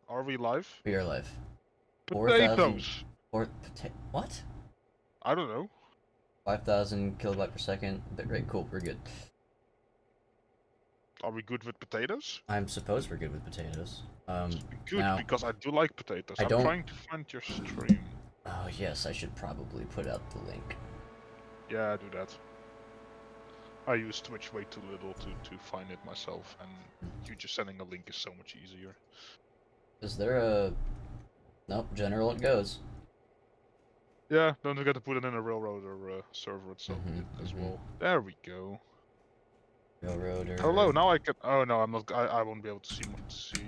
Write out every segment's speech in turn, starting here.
Are we live? We are live. 4,000. Potatoes! What? I don't know. 5,000 kilobyte per second. Bitrate. Cool. We're good. Are we good with potatoes? I'm supposed we're good with potatoes. Good, Now because I do like potatoes. I I'm don't. trying to find your stream. Oh yes, I should probably put out the link. Yeah, do that. I use Twitch way too little to find it myself, and you just sending a link is so much easier. Is there a? Nope. General it goes. Yeah, don't forget to put it in a Railroader server itself as well. There we go. Railroader. Hello, now I can. Oh no, I'm not. I won't be able to see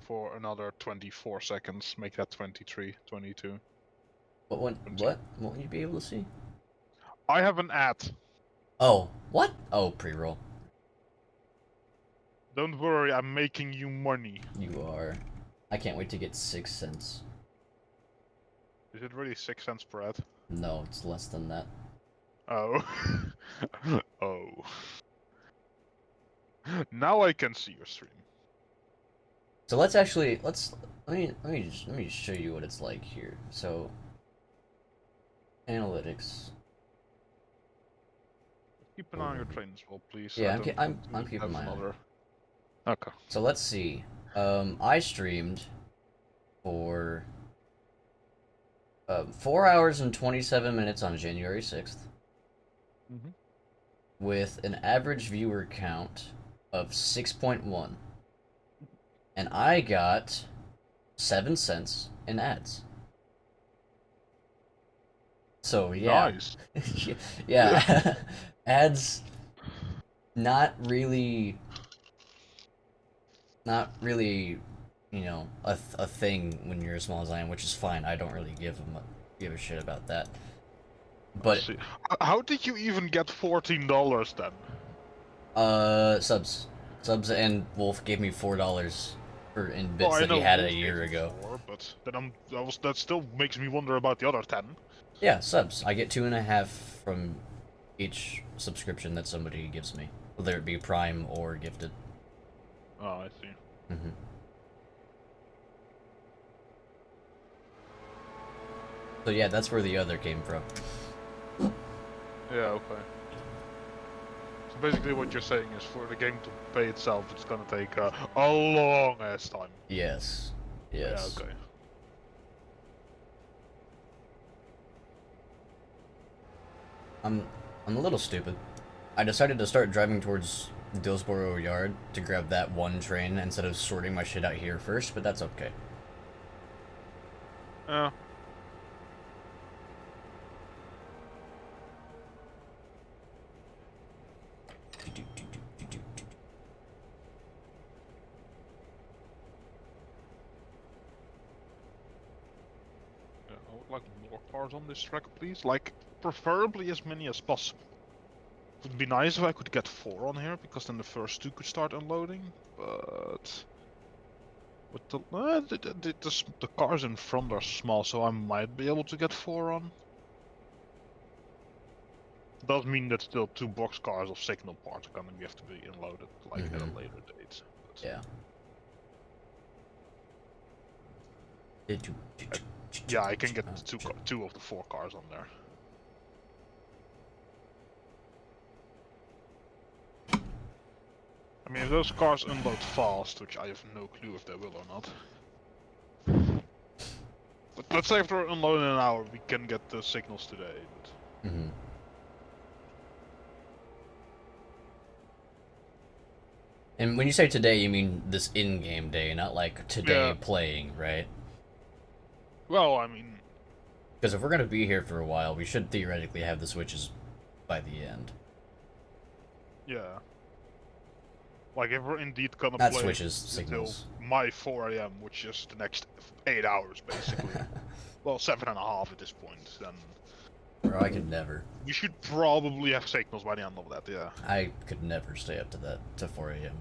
for another 24 seconds. Make that 23, 22. What one? 20. What? Won't you be able to see? I have an ad. Oh, what? Oh, pre-roll. Don't worry, I'm making you money. You are. I can't wait to get 6 cents. Is it really 6 cents per ad? No, it's less than that. Oh. Oh. Now I can see your stream. So let's let me just show you what it's like here. So analytics. Keep an eye on your train as well, please. Yeah, I I'm keeping my eye. Okay. So let's see. I streamed for 4 hours and 27 minutes on January 6th with an average viewer count of 6.1, and I got 7 cents in ads. So yeah, Nice. yeah, ads not really, you know, a thing when you're as small as I am, which is fine. I don't really give a shit about that. Let's But see. How did you even get $14 then? subs, and Wolf gave me $4 for in Well, bits I that he know had Wolf a gave year you ago. 4, but then that still makes me wonder about the other 10. Yeah, subs. I get 2.5 from each subscription that somebody gives me, whether it be Prime or gifted. Oh, I see. Mm-hmm. So yeah, that's where the other came from. Yeah, okay. So basically what you're saying is for the game to pay itself, it's gonna take a long ass time. Yes. Yes. Yeah, okay. I'm a little stupid. I decided to start driving towards Dillsboro Yard to grab that one train instead of sorting my shit out here first, but that's okay. Yeah. I would like more cars on this track, please. Like, preferably as many as possible. It would be nice if I could get 4 on here, because then the first 2 could start unloading, but... With the cars in front are small, so I might be able to get 4 on. Does mean that still 2 boxcars of signal parts are gonna have to be unloaded, like, at a later date. But... Yeah. Yeah, I can get two of the 4 cars on there. I mean, if those cars unload fast, which I have no clue if they will or not. But let's say if they're unloading in an hour, we can get the signals today. But... And when you say today, you mean this in-game day, not like today playing, right? Well, I mean... Because if we're going to be here for a while, we should theoretically have the switches by the end. Yeah. Like, if we're indeed gonna not play switches, signals. My 4 AM, which is the next 8 hours, basically. Well, 7.5 at this point, then... Bro, I could never. We should probably have signals by the end of that, yeah. I could never stay up to that, to 4 AM.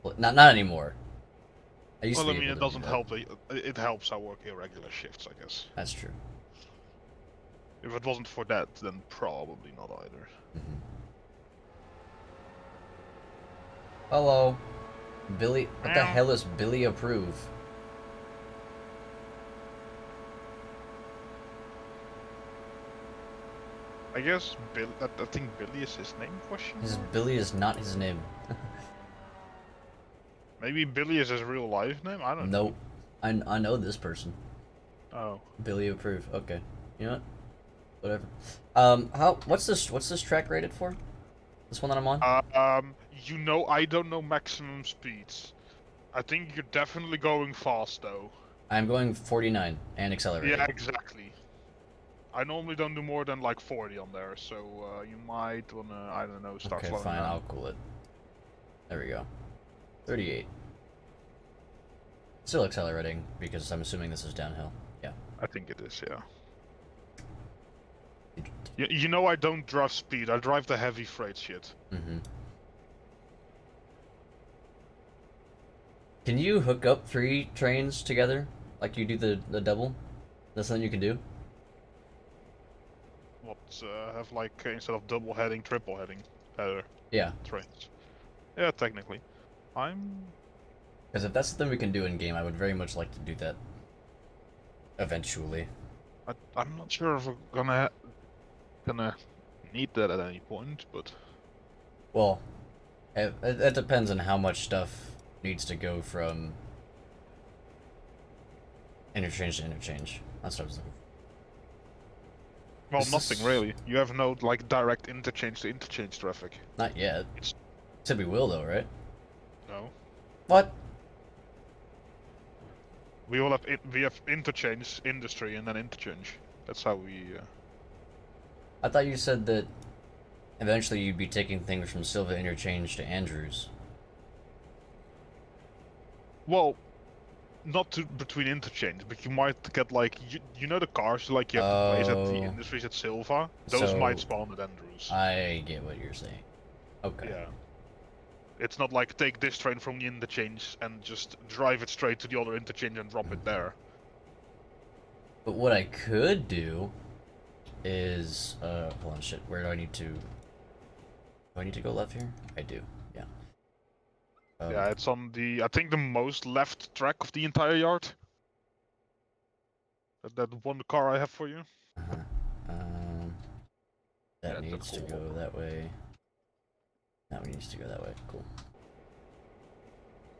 Well, not anymore. I mean, it doesn't help. It helps I work irregular shifts, I guess. That's true. If it wasn't for that, then probably not either. Hello. Billy, what the Meow. hell is Billy approve? I guess Bill. I think Billy is his name? Question His mark. Billy is not his name. Maybe Billy is his real life name. I don't know. Nope. I know this person. Oh. Billy approve. Okay. You know what? Whatever. What's this track rated for? This one that I'm on? You know, I don't know maximum speeds. I think you're definitely going fast though. I'm going 49 and Yeah, accelerating. exactly. I normally don't do more than like 40 on there, so you might wanna, I don't know, start Okay, slowing fine, down. I'll cool it. There we go. 38. Still accelerating because I'm assuming this is downhill. Yeah. I think it is, yeah. You know I don't drive speed, I drive the heavy freight shit. Mm-hmm. Can you hook up 3 trains together like you do the double? That's something you can do. What, have like, instead of double heading, triple heading Yeah, trains. Yeah, technically. I'm... because if that's something we can do in game, I would very much like to do that eventually. I'm not sure if we're gonna need that at any point, but... Well, it depends on how much stuff needs to go from interchange to interchange. That's what I was looking for. Well, Is nothing this really. You have no, like, direct interchange to interchange traffic. not yet? It's... Said we will though, right? No. What? We will have we have interchange, industry, and then interchange. That's how we. I thought you said that eventually you'd be taking things from Silva interchange to Andrews. Well, not to between interchange, but you might get like you know the cars like you have to place at the Oh, industries at Silva. Those might so spawn at Andrews. I get what you're saying. Okay. Yeah. It's not like take this train from the interchange and just drive it straight to the other interchange and drop it there. But what I could do is hold on, shit. Where do I need to? Do I need to go left here? I do. Yeah. Yeah, it's on the I think the most left track of the entire yard. That one car I have for you. Uh-huh. Um, Yeah, that it's that needs to whole go that way. That needs to go that way. Cool.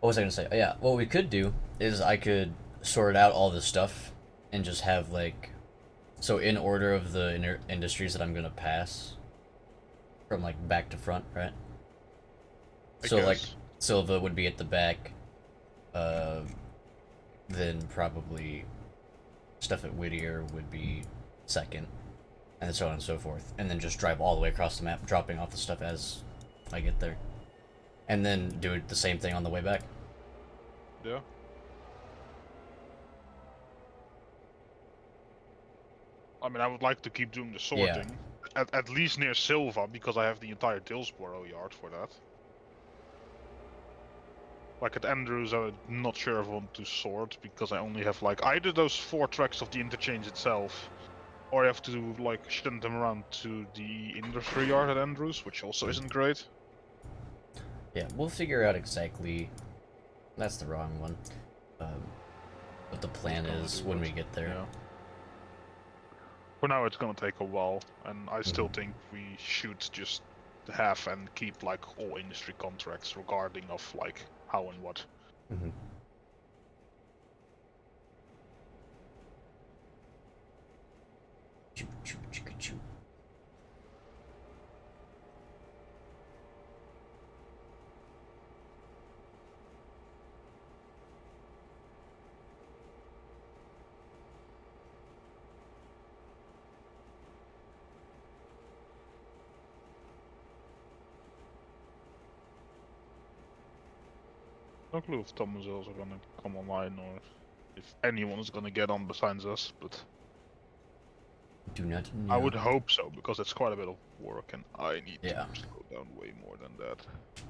What was I gonna say? Oh, yeah. What we could do is I could sort out all this stuff and just have like, so in order of the industries that I'm gonna pass from like back to front, right? I So like guess. Silva would be at the back, uh, then probably stuff at Whittier would be second, and so on and so forth, and then just drive all the way across the map, dropping off the stuff as I get there, and then do the same thing on the way back. Yeah. I mean, I would like to keep doing the Yeah. sorting. At least near Silva, because I have the entire Dillsboro yard for that. Like at Andrews, I'm not sure if I want to sort, because I only have like either those 4 tracks of the interchange itself, or I have to like shunt them around to the industry yard at Andrews, which also isn't great. Yeah, we'll figure out exactly. That's the wrong one. Um, what the Who's plan gonna is do when what? we get there. Yeah. For now, it's gonna take a while, and I still Mhm. think we should just have and keep like all industry contracts regarding of like how and what. Mhm. Choo choo chicka choo. No clue if Thomas is also gonna come online or if anyone is gonna get on besides us, but Do not I would know. hope so because it's quite a bit of work and I need to Yeah. slow down way more than that.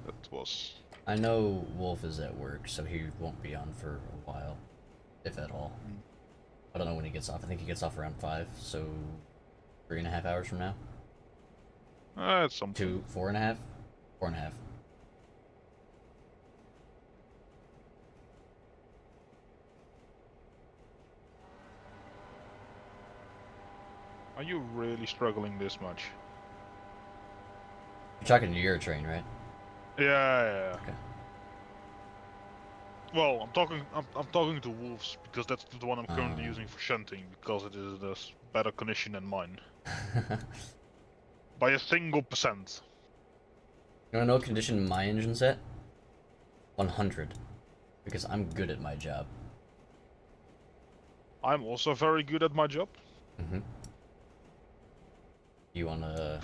That was... I know Wolf is at work, so he won't be on for a while, if at all. Mm. I don't know when he gets off. I think he gets off around 5, so 3.5 hours from now. It's something. 4.5? 4.5. Are you really struggling this much? You're talking to your train, right? Yeah. Okay. Well, I'm talking to wolves because that's the one I'm currently Um, using for shunting because it is this better condition than mine by a single percent. You wanna know what condition my engine's at? 100. Because I'm good at my job. I'm also very good at my job. Mm-hmm. You wanna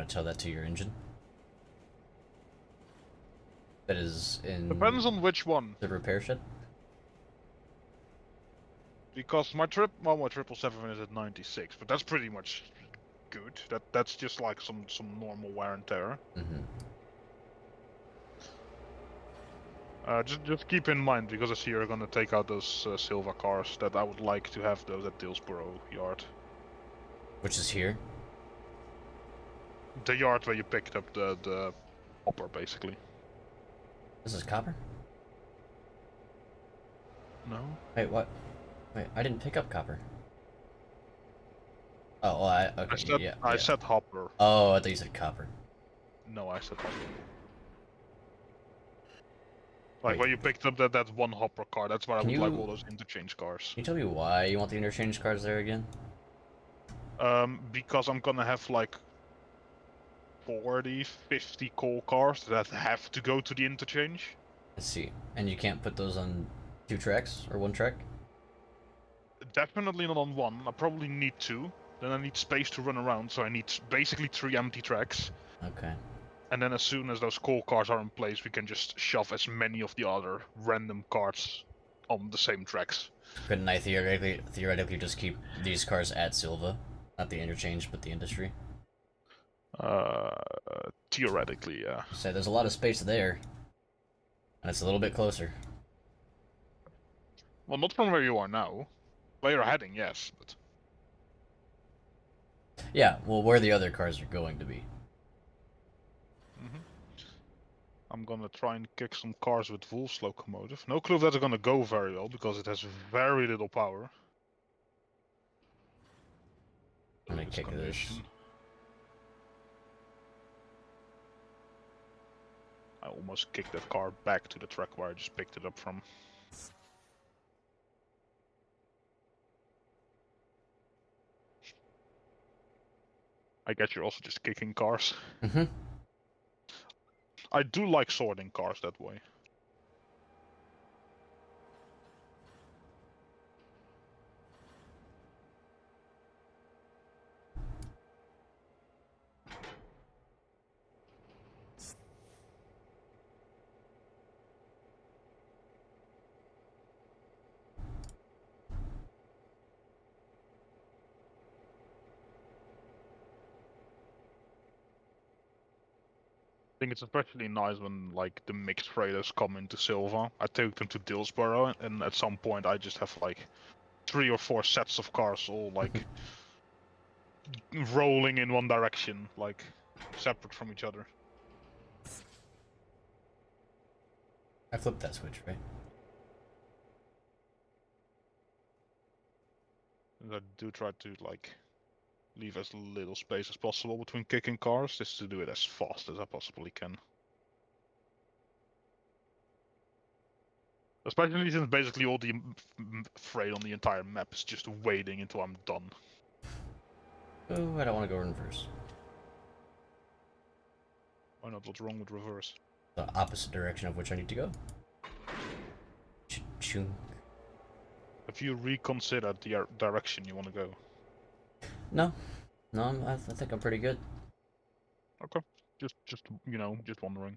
tell that to your engine? That is in Depends on which one, the repair shed? because my 777 is at 96, but that's pretty much good. That's just like some normal wear and tear. Mm-hmm. Just keep in mind, because I see you're gonna take out those Silva cars, that I would like to have those at Dillsborough yard. Which is here? The yard where you picked up the hopper, basically. This is copper? No? Wait, what? Wait, I didn't pick up copper. Oh, well, okay, yeah, I yeah. said hopper. Oh, I thought you said copper. No, I said hopper. Like Wait, where you picked up that one hopper car, that's where I can would like you, all those interchange cars. can you tell me why you want the interchange cards there again? Because I'm gonna have like 40, 50 coal cars that have to go to the interchange. Let's see. And you can't put those on 2 tracks or 1 track? Definitely not on one. I probably need two. Then I need space to run around, so I need basically 3 empty tracks. Okay. And then as soon as those coal cars are in place, we can just shove as many of the other random cars on the same tracks. Couldn't I theoretically just keep these cars at Silva? Not the interchange, but the industry? Uh, Theoretically, yeah. So there's a lot of space there. And it's a little bit closer. Well, not from where you are now. Where you're heading, yes, but... Yeah, well, where the other cars are going to be. I'm gonna try and kick some cars with Wolf's locomotive. No clue if that's gonna go very well, because it has very little power. I'm gonna This kick this. condition. I almost kicked that car back to the track where I just picked it up from. I guess you're also just kicking cars. Mm-hmm. I do like sorting cars that way. I think it's especially nice when like the mixed freighters come into Silva. I take them to Dillsborough, and at some point I just have like 3 or 4 sets of cars all like rolling in one direction, like separate from each other. I flipped that switch, right? And I do try to like leave as little space as possible between kicking cars, just to do it as fast as I possibly can. Especially since basically all the freight on the entire map is just waiting until I'm done. Oh, I don't want to go in reverse. Why not? What's wrong with reverse? The opposite direction of which I need to go. Chunk. Have you reconsidered the direction you want to go? No. No, I think I'm pretty good. Okay. Just you know, just wondering.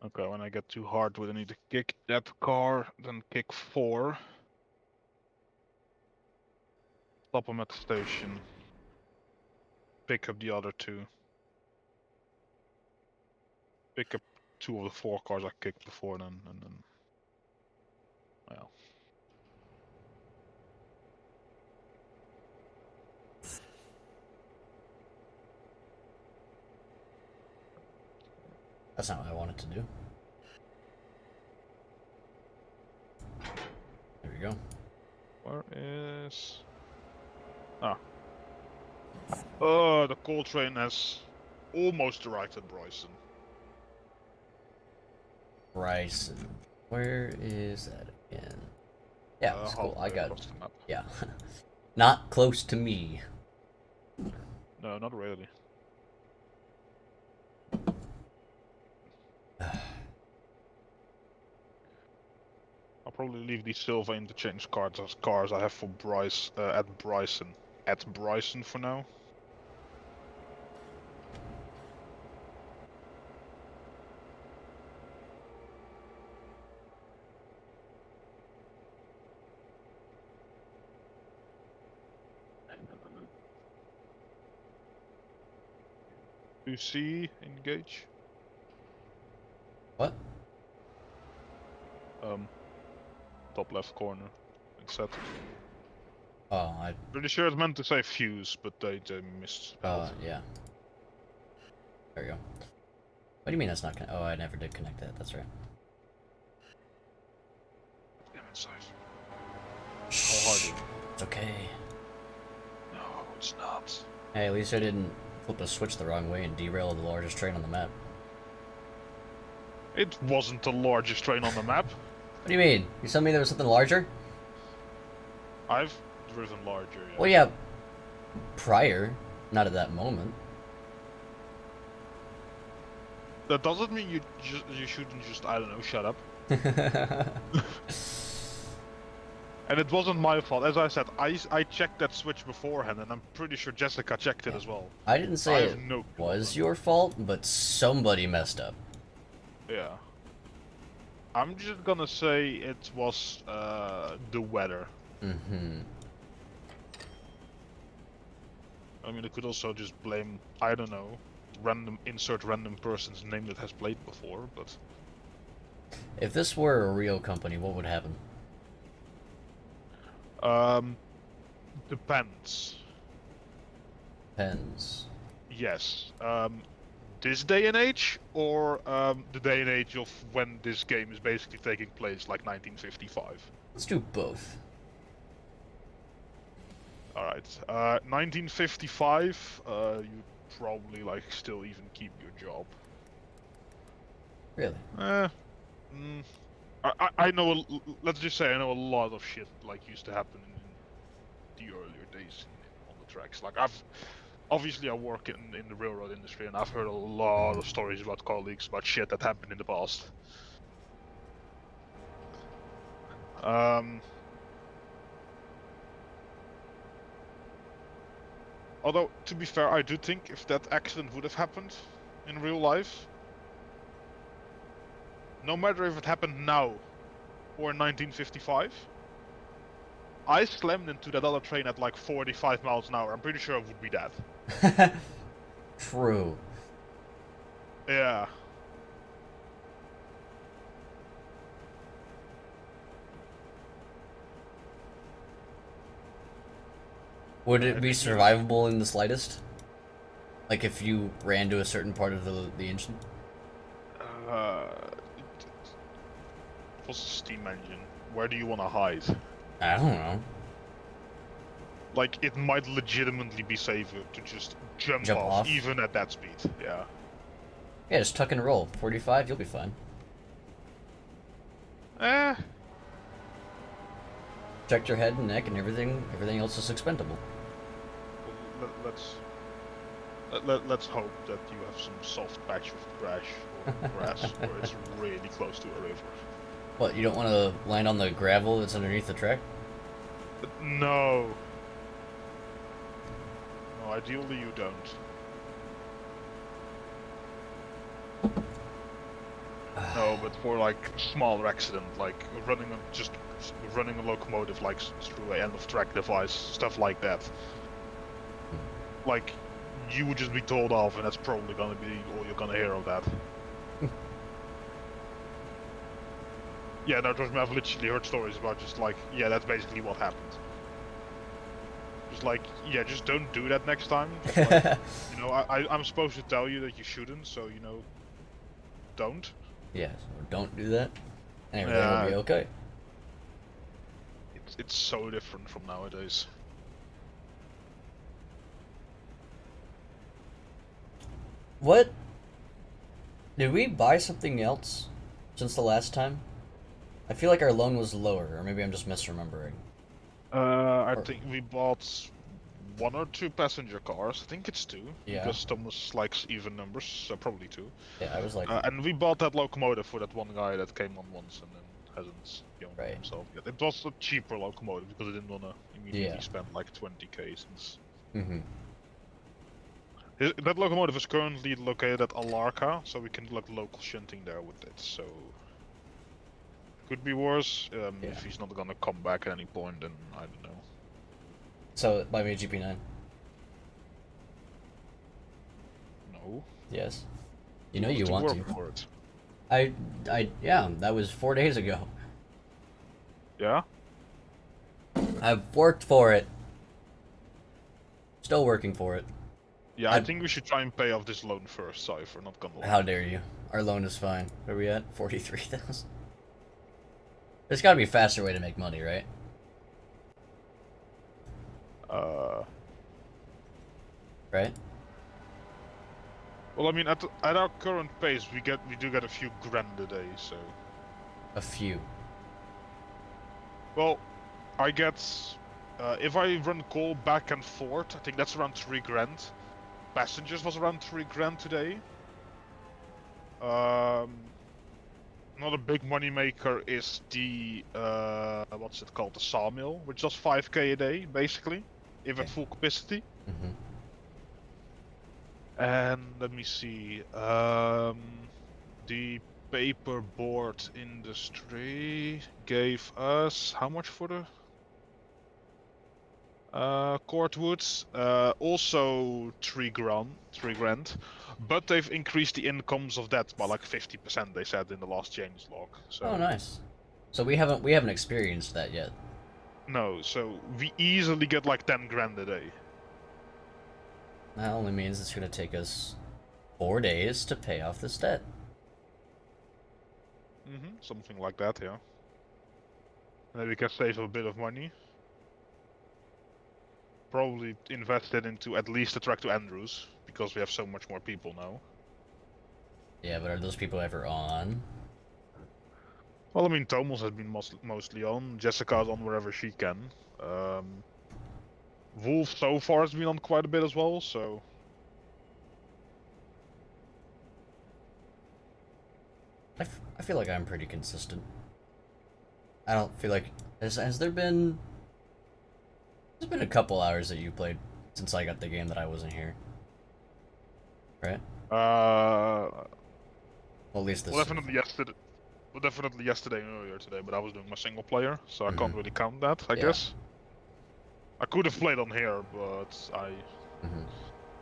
Okay, when I get too hard with, I need to kick that car, then kick 4. Stop him at the station. Pick up the other 2. Pick up 2 of the 4 cars I kicked before then, and then... Well. That's not what I wanted to do. you go. Where is... Ah. Oh, the coal train has almost arrived at Bryson. Bryson. Where is that again? Yeah, it's cool. I Halfway got it. across the map. Yeah. Not close to me. No, not really. I'll probably leave these silver interchange cards as cars I have for Bryce at Bryson. At Bryson for now. You see, engage. What? Top left corner. Accepted. Oh, I. Pretty sure it's meant to say fuse, but they misspelled. Yeah. There we go. What do you mean that's not Oh, I never did connect that. That's right. Damn it, safe. How hard? It's okay. No, it's not. Hey, at least I didn't flip a switch the wrong way and derail the largest train on the map. It wasn't the largest train on the map. What do you mean? You told me there was something larger? I've driven larger. Yeah. Well, yeah. Prior, not at that moment. That doesn't mean you shouldn't just, I don't know, shut up. And it wasn't my fault. As I said, I checked that switch beforehand, and I'm pretty sure Jessica checked it as well. I didn't say it no was your fault, but somebody messed up. Yeah. I'm just gonna say it was the weather. Mm-hmm. I mean, it could also just blame, I don't know, insert random person's name that has played before, but... If this were a real company, what would happen? Depends. Depends. Yes. This day and age, or the day and age of when this game is basically taking place, like 1955? Let's do both. Alright. 1955, you'd probably, like, still even keep your job. Really? I know, let's just say I know a lot of shit, like, used to happen in the earlier days on the tracks. Like, obviously I work in the railroad industry, and I've heard a lot of stories about colleagues about shit that happened in the past. Although, to be fair, I do think if that accident would have happened in real life, no matter if it happened now or in 1955, I slammed into that other train at like 45 miles an hour. I'm pretty sure I would be dead. True. Yeah. Would it be survivable in the slightest? Like if you ran to a certain part of the engine? It was a steam engine. Where do you want to hide? I don't know. Like, it might legitimately be safer to just jump off, even at that speed. Yeah. Yeah, just tuck and roll. 45, you'll be fine. Protect your head and neck and everything else is expendable. Let's hope that you have some soft patch of grass where it's really close to a river. What, you don't want to land on the gravel that's underneath the track? No. No, ideally you don't. No, but for like smaller accident, like running a locomotive like through an end of track device, stuff like that. Like, you would just be told off, and that's probably gonna be all you're gonna hear of that. Yeah, no, trust me, I've literally heard stories about just like, yeah, that's basically what happened. Just like, yeah, just don't do that next time. Like, you know, I'm supposed to tell you that you shouldn't, so, you know, don't. Yeah, so don't do that, and everything will be okay. it's so different from nowadays. What? Did we buy something else since the last time? I feel like our loan was lower, or maybe I'm just misremembering. I Or, think we bought 1 or 2 passenger cars. I think it's 2 yeah, because Thomas likes even numbers, so probably 2. yeah, I was like, And we bought that locomotive for that one guy that came on once and then hasn't owned one right, himself yet. It was a cheaper locomotive because I didn't want to immediately yeah, spend like 20k since mm-hmm. that locomotive is currently located at Alarca, so we can do like local shunting there with it. So could be worse Yeah. if he's not gonna come back at any point. Then I don't know. So buy me a GP9. No, Yes. You you know wanted you to want work to. for it. Yeah, that was 4 days ago. Yeah. I've worked for it. Still working for it. Yeah, I think we should try and pay off this loan first, Cypher, not gonna lie. How dare you? Our loan is fine. Where are we at? 43,000. There's got to be a faster way to make money, right? Uh, Right? well, I mean, at our current pace, we do get a few grand a day, so. A few. Well, I get if I run coal back and forth, I think that's around 3 grand. Passengers was around 3 grand today. Another big money maker is the what's it called, the sawmill, which does 5k a day basically, if at full capacity. Mm-hmm. And let me see, the paperboard industry gave us how much for the cordwoods? Also 3 grand, but they've increased the incomes of that by like 50%. They said in the last change log. So Oh, nice. So we haven't experienced that yet. no, so we easily get like 10 grand a day. That only means it's gonna take us 4 days to pay off this debt. Something like that, yeah. And then we can save a bit of money. Probably invest it into at least a track to Andrews, because we have so much more people now. Yeah, but are those people ever on? Well, I mean, Thomas has been mostly on. Jessica's on wherever she can. Wolf so far has been on quite a bit as well, so. I feel like I'm pretty consistent. I don't feel like has there been. There's been a couple hours that you played since I got the game that I wasn't here. Right? Well, at least this. Well, definitely yesterday. Well, definitely yesterday and earlier today, but I was doing my single player, so I can't really count that, I guess. I could have played on here, but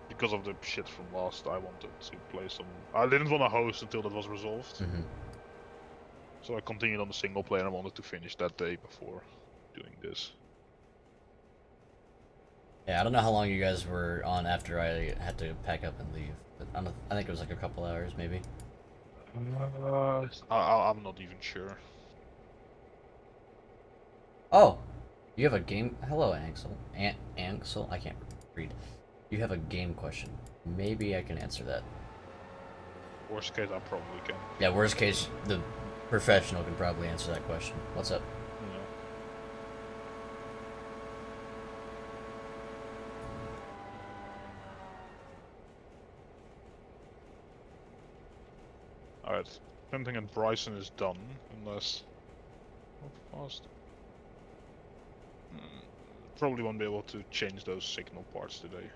because of the shit from last, I wanted to play some. I didn't want to host until that was resolved. So I continued on the single player and I wanted to finish that day before doing this. Yeah, I don't know how long you guys were on after I had to pack up and leave, but I think it was like a couple hours, maybe. I'm not even sure. Oh, you have a game. Hello, Ansel. Ansel. I can't read. You have a game question. Maybe I can answer that. Worst case, I probably can. Yeah, worst case, the professional can probably answer that question. What's up? Alright, something at Bryson is done, unless. How fast? Probably won't be able to change those signal parts today.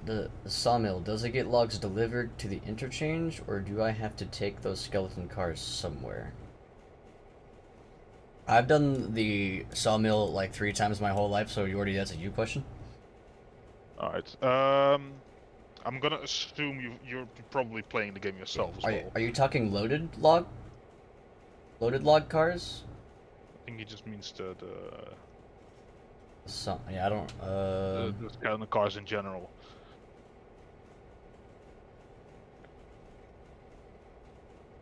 The sawmill, does it get logs delivered to the interchange, or do I have to take those skeleton cars somewhere? I've done the sawmill like 3 times my whole life, so that's a you question? Alright, I'm gonna assume you're probably playing the game yourself as well. Are you talking loaded log? Loaded log cars? I think he just means So yeah, I don't. The kind of cars in general.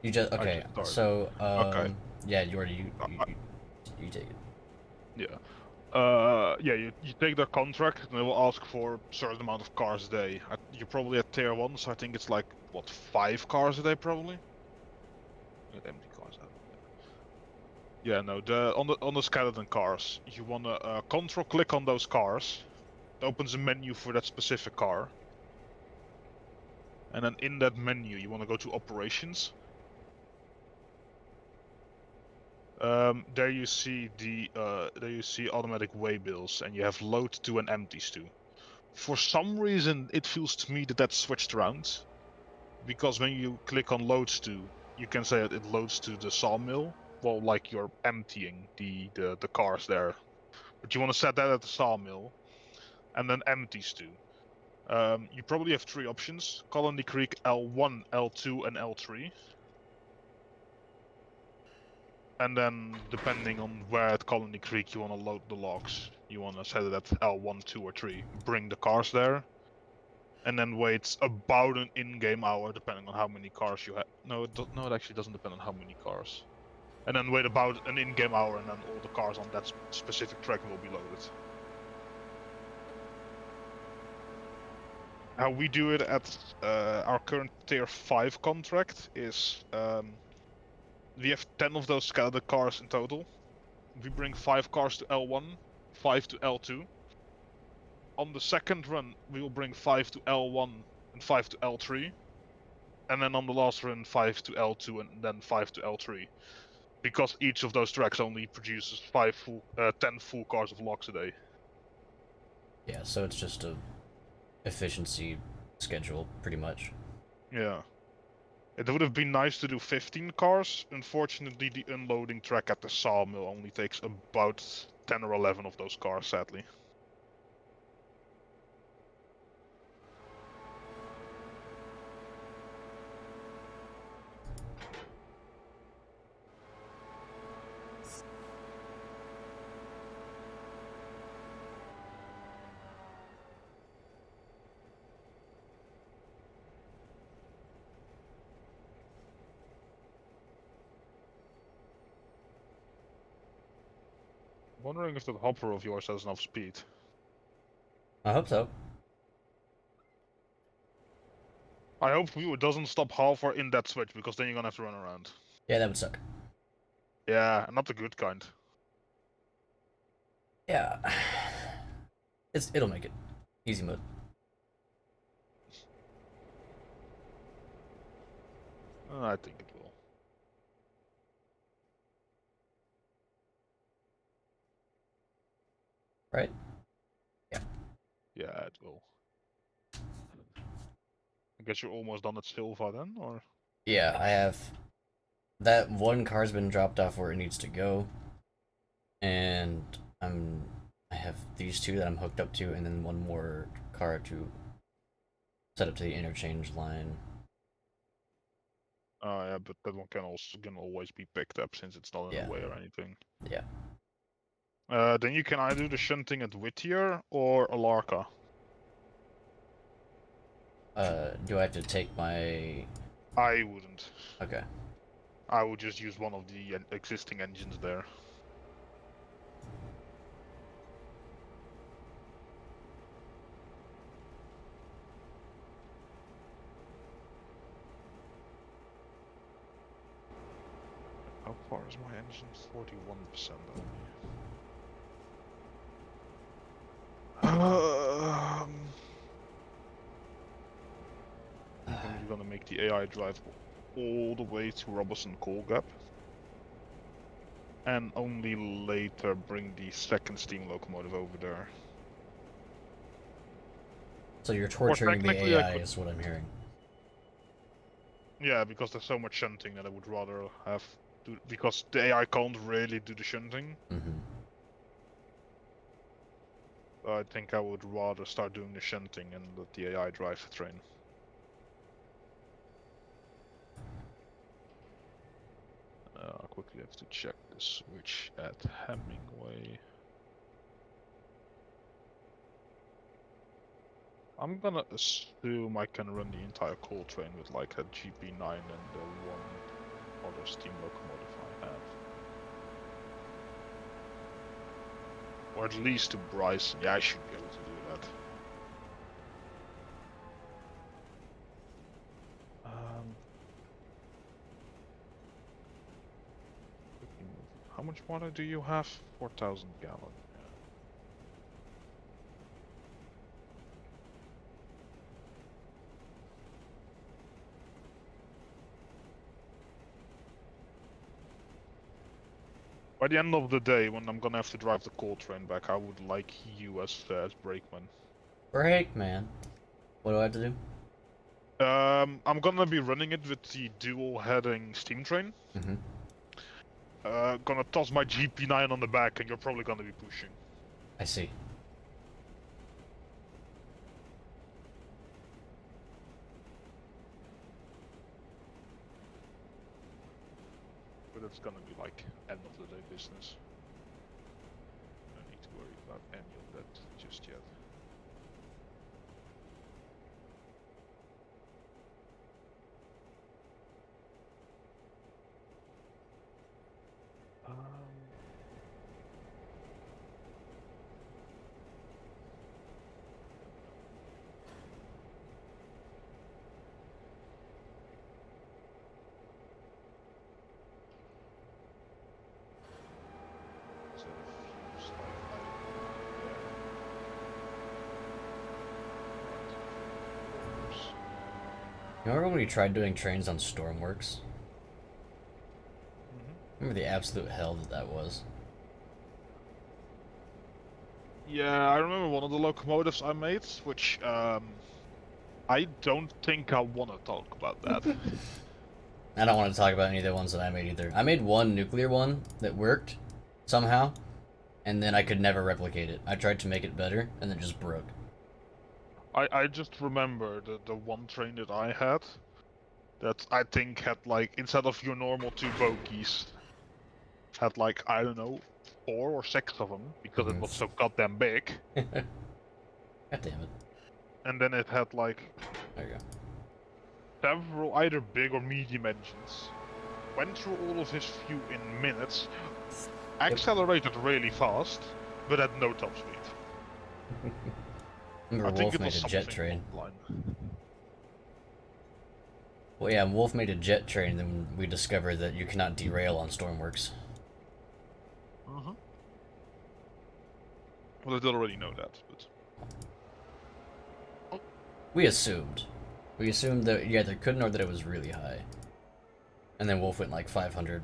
You just I okay. just started. So Okay. yeah, you already Uh, you take it. yeah. Yeah, you take their contract and they will ask for a certain amount of cars a day. You're probably at tier 1, so I think it's like, what, 5 cars a day probably? Get empty cars out. Yeah, no, on the skeleton cars, you wanna control click on those cars. It opens a menu for that specific car. And then in that menu you wanna go to operations. There you see automatic waybills and you have load to and empties to. For some reason, it feels to me that that's switched around. Because when you click on loads to, you can say that it loads to the sawmill. Well, like you're emptying the cars there. But you want to set that at the sawmill. And then empties to. You probably have 3 options. Colony Creek L1, L2, and L3. And then, depending on where at Colony Creek you want to load the logs, you want to set it at L1, 2, or 3. Bring the cars there. And then wait about an in-game hour, depending on how many cars you have. No, it actually doesn't depend on how many cars. And then wait about an in-game hour, and then all the cars on that specific track will be loaded. How we do it at our current tier 5 contract is we have 10 of those skeleton cars in total. We bring 5 cars to L1, 5 to L2. On the second run, we will bring 5 to L1 and 5 to L3. And then on the last run, 5 to L2 and then 5 to L3. Because each of those tracks only produces 10 full cars of logs a day. Yeah, so it's just a efficiency schedule, pretty much. Yeah. It would have been nice to do 15 cars. Unfortunately, the unloading track at the sawmill only takes about 10 or 11 of those cars, sadly. Wondering if that hopper of yours has enough speed. I hope so. I hope it doesn't stop halfway in that switch, because then you're gonna have to run around. Yeah, that would suck. Yeah, not the good kind. Yeah, it'll make it easy mode. I think it will. Right? Yeah. Yeah, it will. I guess you're almost done at Silva then, or? Yeah, I have that one car's been dropped off where it needs to go, and I have these 2 that I'm hooked up to, and then one more car to set up to the interchange line. Yeah, but that one can always be picked up since it's not in Yeah. the way or anything. Yeah. Then you can either do the shunting at Whittier or Alarka. Do I have to take my? I wouldn't. Okay. I would just use one of the existing engines there. How far is my engine? 41% only. I'm gonna make the AI drive all the way to Robertson Coal Gap. And only later bring the second steam locomotive over there. So you're Or torturing the technically I AI, could. is what I'm hearing. Yeah, because there's so much shunting that I would rather have to, because the AI can't really do the shunting. Mm-hmm. I think I would rather start doing the shunting and let the AI drive the train. I quickly have to check the switch at Hemingway. I'm gonna assume I can run the entire coal train with like a GP9 and the one other steam locomotive I have. Or at least to Bryson. Yeah, I should be able to do that. How much water do you have? 4,000 gallons. By the end of the day, when I'm gonna have to drive the coal train back, I would like you as brakeman. Brakeman. What do I have to do? I'm gonna be running it with the dual heading steam train. Mm-hmm. Gonna toss my GP9 on the back, and you're probably gonna be pushing. I see. But it's gonna be like end of the day business. No need to worry about any of that just yet. You remember when we tried doing trains on Stormworks? Remember the absolute hell that was? Yeah, I remember one of the locomotives I made, which I don't think I want to talk about that. I don't want to talk about any of the ones that I made either. I made one nuclear one that worked somehow, and then I could never replicate it. I tried to make it better, and it just broke. I just remember the one train that I had that I think had like, instead of your normal 2 bogies, had like, I don't know, 4 or 6 of them because it was so goddamn big. God damn it. And then it had like There you go. several either big or medium engines. Went through all of his fuel in minutes, accelerated really fast, but at no top speed. Remember Wolf made a jet train. Online. Well, yeah, Wolf made a jet train, and then we discovered that you cannot derail on Stormworks. Well, I did already know that, but... We assumed. We assumed that you either couldn't or that it was really high. And then Wolf went like 500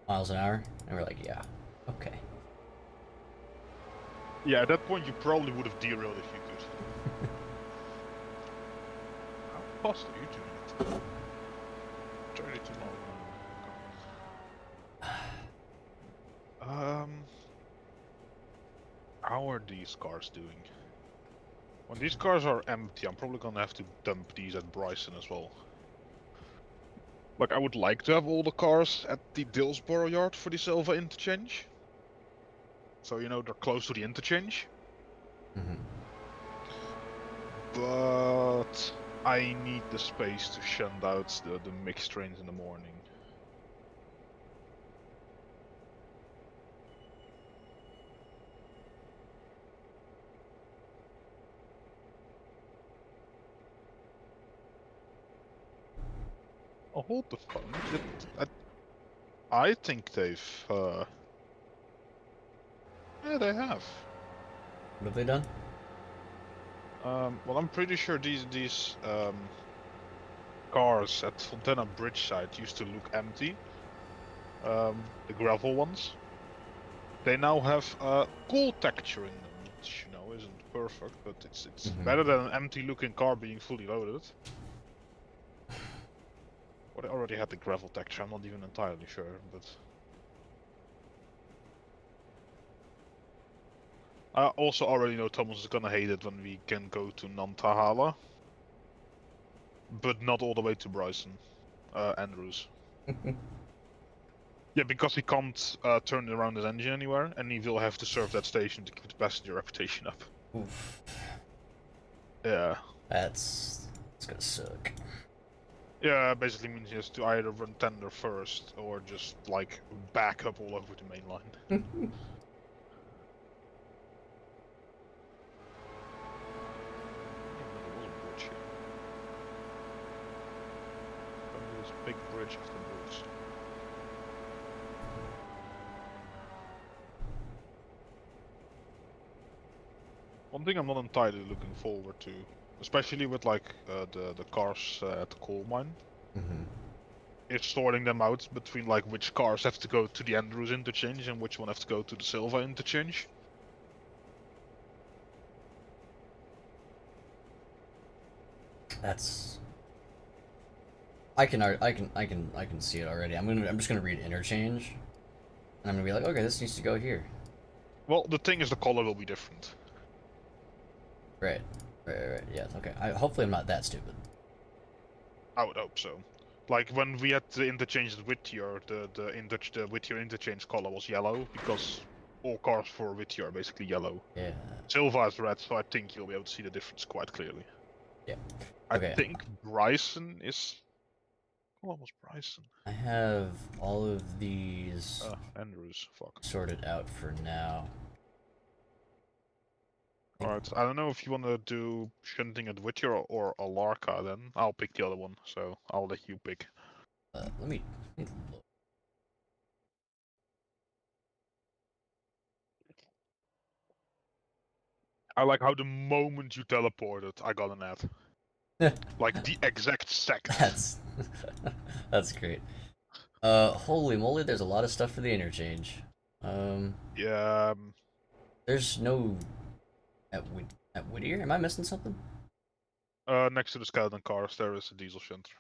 miles an hour, and we're like, yeah, okay. Yeah, at that point you probably would have derailed if you could. How fast are you doing it? 32 miles. How are these cars doing? When these cars are empty, I'm probably gonna have to dump these at Bryson as well. Like, I would like to have all the cars at the Dillsborough yard for the Silva interchange. So, you know, they're close to the interchange. But I need the space to shunt out the mixed trains in the morning. Oh, hold the phone. I think they've... Yeah, they have. What have they done? Well, I'm pretty sure these cars at Fontana Bridge side used to look empty. The gravel ones. They now have cool texture in them, which, you know, isn't perfect, but it's better than an empty-looking car being fully loaded. Well, they already had the gravel texture. I'm not even entirely sure, but. I also already know Thomas is gonna hate it when we can go to Nantahala. But not all the way to Bryson. Andrews. Yeah, because he can't turn around his engine anywhere, and he will have to serve that station to keep the passenger reputation up. Oof. Yeah. It's gonna suck. Yeah, basically means he has to either run tender first or just like back up all over the main line. There was a bridge here. Apparently this big bridge afterwards. One thing I'm not entirely looking forward to, especially with like the cars at the coal mine, is sorting them out between like which cars have to go to the Andrews interchange and which one have to go to the Silva interchange. That's. I can see it already. I'm just gonna read interchange, and I'm gonna be like, okay, this needs to go here. Well, the thing is the color will be different. Right. Right. Yes. Okay. Hopefully I'm not that stupid. I would hope so. Like when we had the interchange at Whittier, the Whittier interchange color was yellow because all cars for Whittier are basically yellow. Yeah. Silva is red, so I think you'll be able to see the difference quite clearly. Yeah. I Okay. think Bryson is. What was Bryson? I have all of these Andrews. Fuck. sorted out for now. Alright, I don't know if you want to do shunting at Whittier or Alarka then. I'll pick the other one, so I'll let you pick. Let me look. I like how the moment you teleported, I got an ad. Like the exact second. That's that's great. Holy moly, there's a lot of stuff for the interchange. Yeah, There's no at Whittier. Am I missing something? next to the skeleton cars, there is a diesel shunter.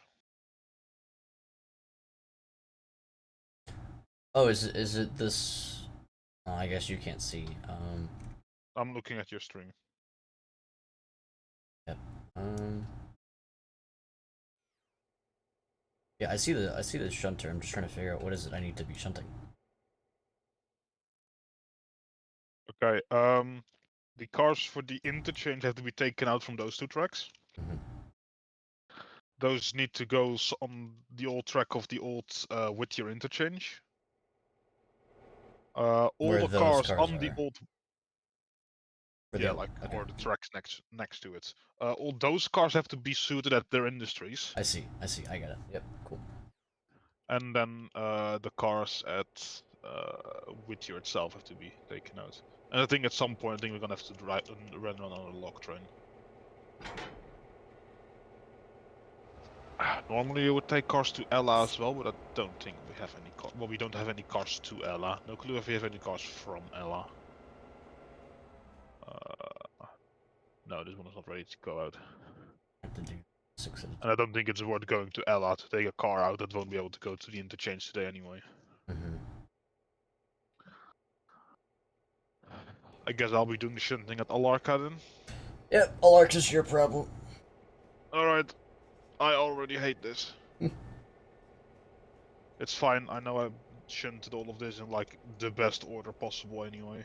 Oh, is it this? Oh, I guess you can't see. I'm looking at your stream. Yep. Yeah, I see the shunter. I'm just trying to figure out what is it I need to be shunting. Okay, the cars for the interchange have to be taken out from those two tracks. Mhm. Those need to go on the old track of the old Whittier interchange. All Where the those cars cars on the are. old, For yeah, the like okay. or the tracks next to it. All those cars have to be suited at their industries, I see. I see. I got it. Yep. Cool. and then the cars at Whittier itself have to be taken out. And I think at some point, I think we're gonna have to run on a log train. Normally, you would take cars to Ella as well, but I don't think we have any cars. Well, we don't have any cars to Ella. No clue if we have any cars from Ella. No, this one is not ready to go out. I have to do 6 at a And I don't think it's worth going to Ella to take a car out that won't be able to go to the interchange today anyway. time. I guess I'll be doing the shunting at Alarka then. Yep. Alark is your problem. Alright, I already hate this. It's fine, I know I shunted all of this in like the best order possible anyway.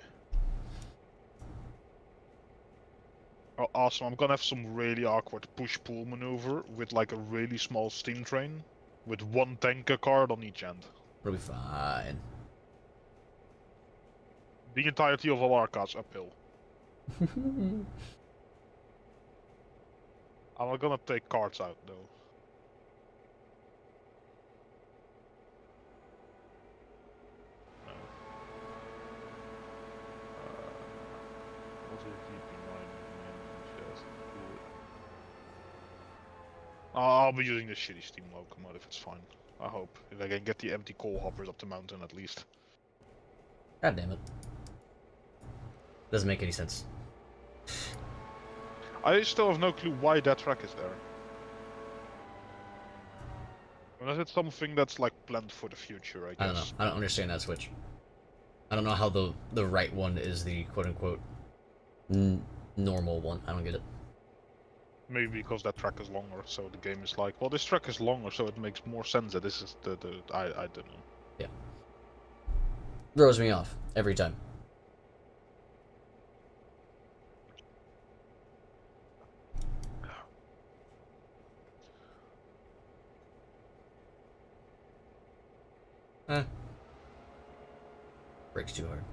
Oh, awesome, I'm gonna have some really awkward push-pull maneuver with like a really small steam train with one tanker car on each end. It'll be fine. The entirety of Alarka's uphill. I'm not gonna take carts out though. No. What is VP9? I'll be using the shitty steam locomotive, it's fine. I hope. If I can get the empty coal hoppers up the mountain at least. God damn it. Doesn't make any sense. I still have no clue why that track is there. Unless it's something that's like planned for the future, I guess. I don't know. I don't understand that switch. I don't know how the right one is the quote unquote normal one. I don't get it. Maybe because that track is longer, so the game is like, well, this track is longer, so it makes more sense that this is the I don't know. Yeah. Throws me off every time. Eh. Brakes too hard.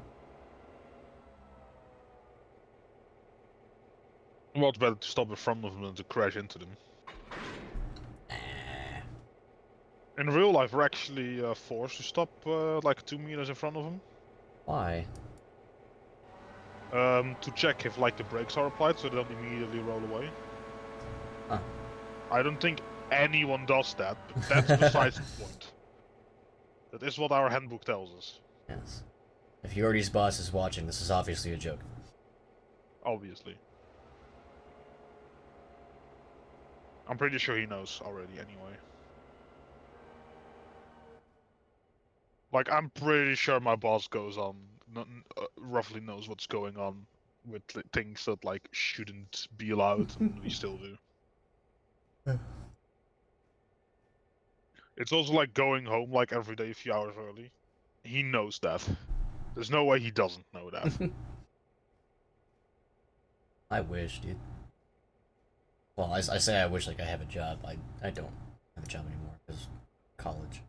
Well, it's better to stop in front of them than to crash into them. In real life, we're actually forced to stop like 2 meters in front of them. Why? To check if like the brakes are applied, so they don't immediately roll away. Huh. I don't think anyone does that, but that's besides the point. That is what our handbook tells us. Yes. If Yordi's boss is watching, this is obviously a joke. Obviously. I'm pretty sure he knows already anyway. Like, I'm pretty sure my boss goes on, roughly knows what's going on with things that, like, shouldn't be allowed, and we still do. It's also like going home, like, every day a few hours early. He knows that. There's no way he doesn't know that. I wish, dude. Well, I say I wish like I have a job. I don't have a job anymore because college.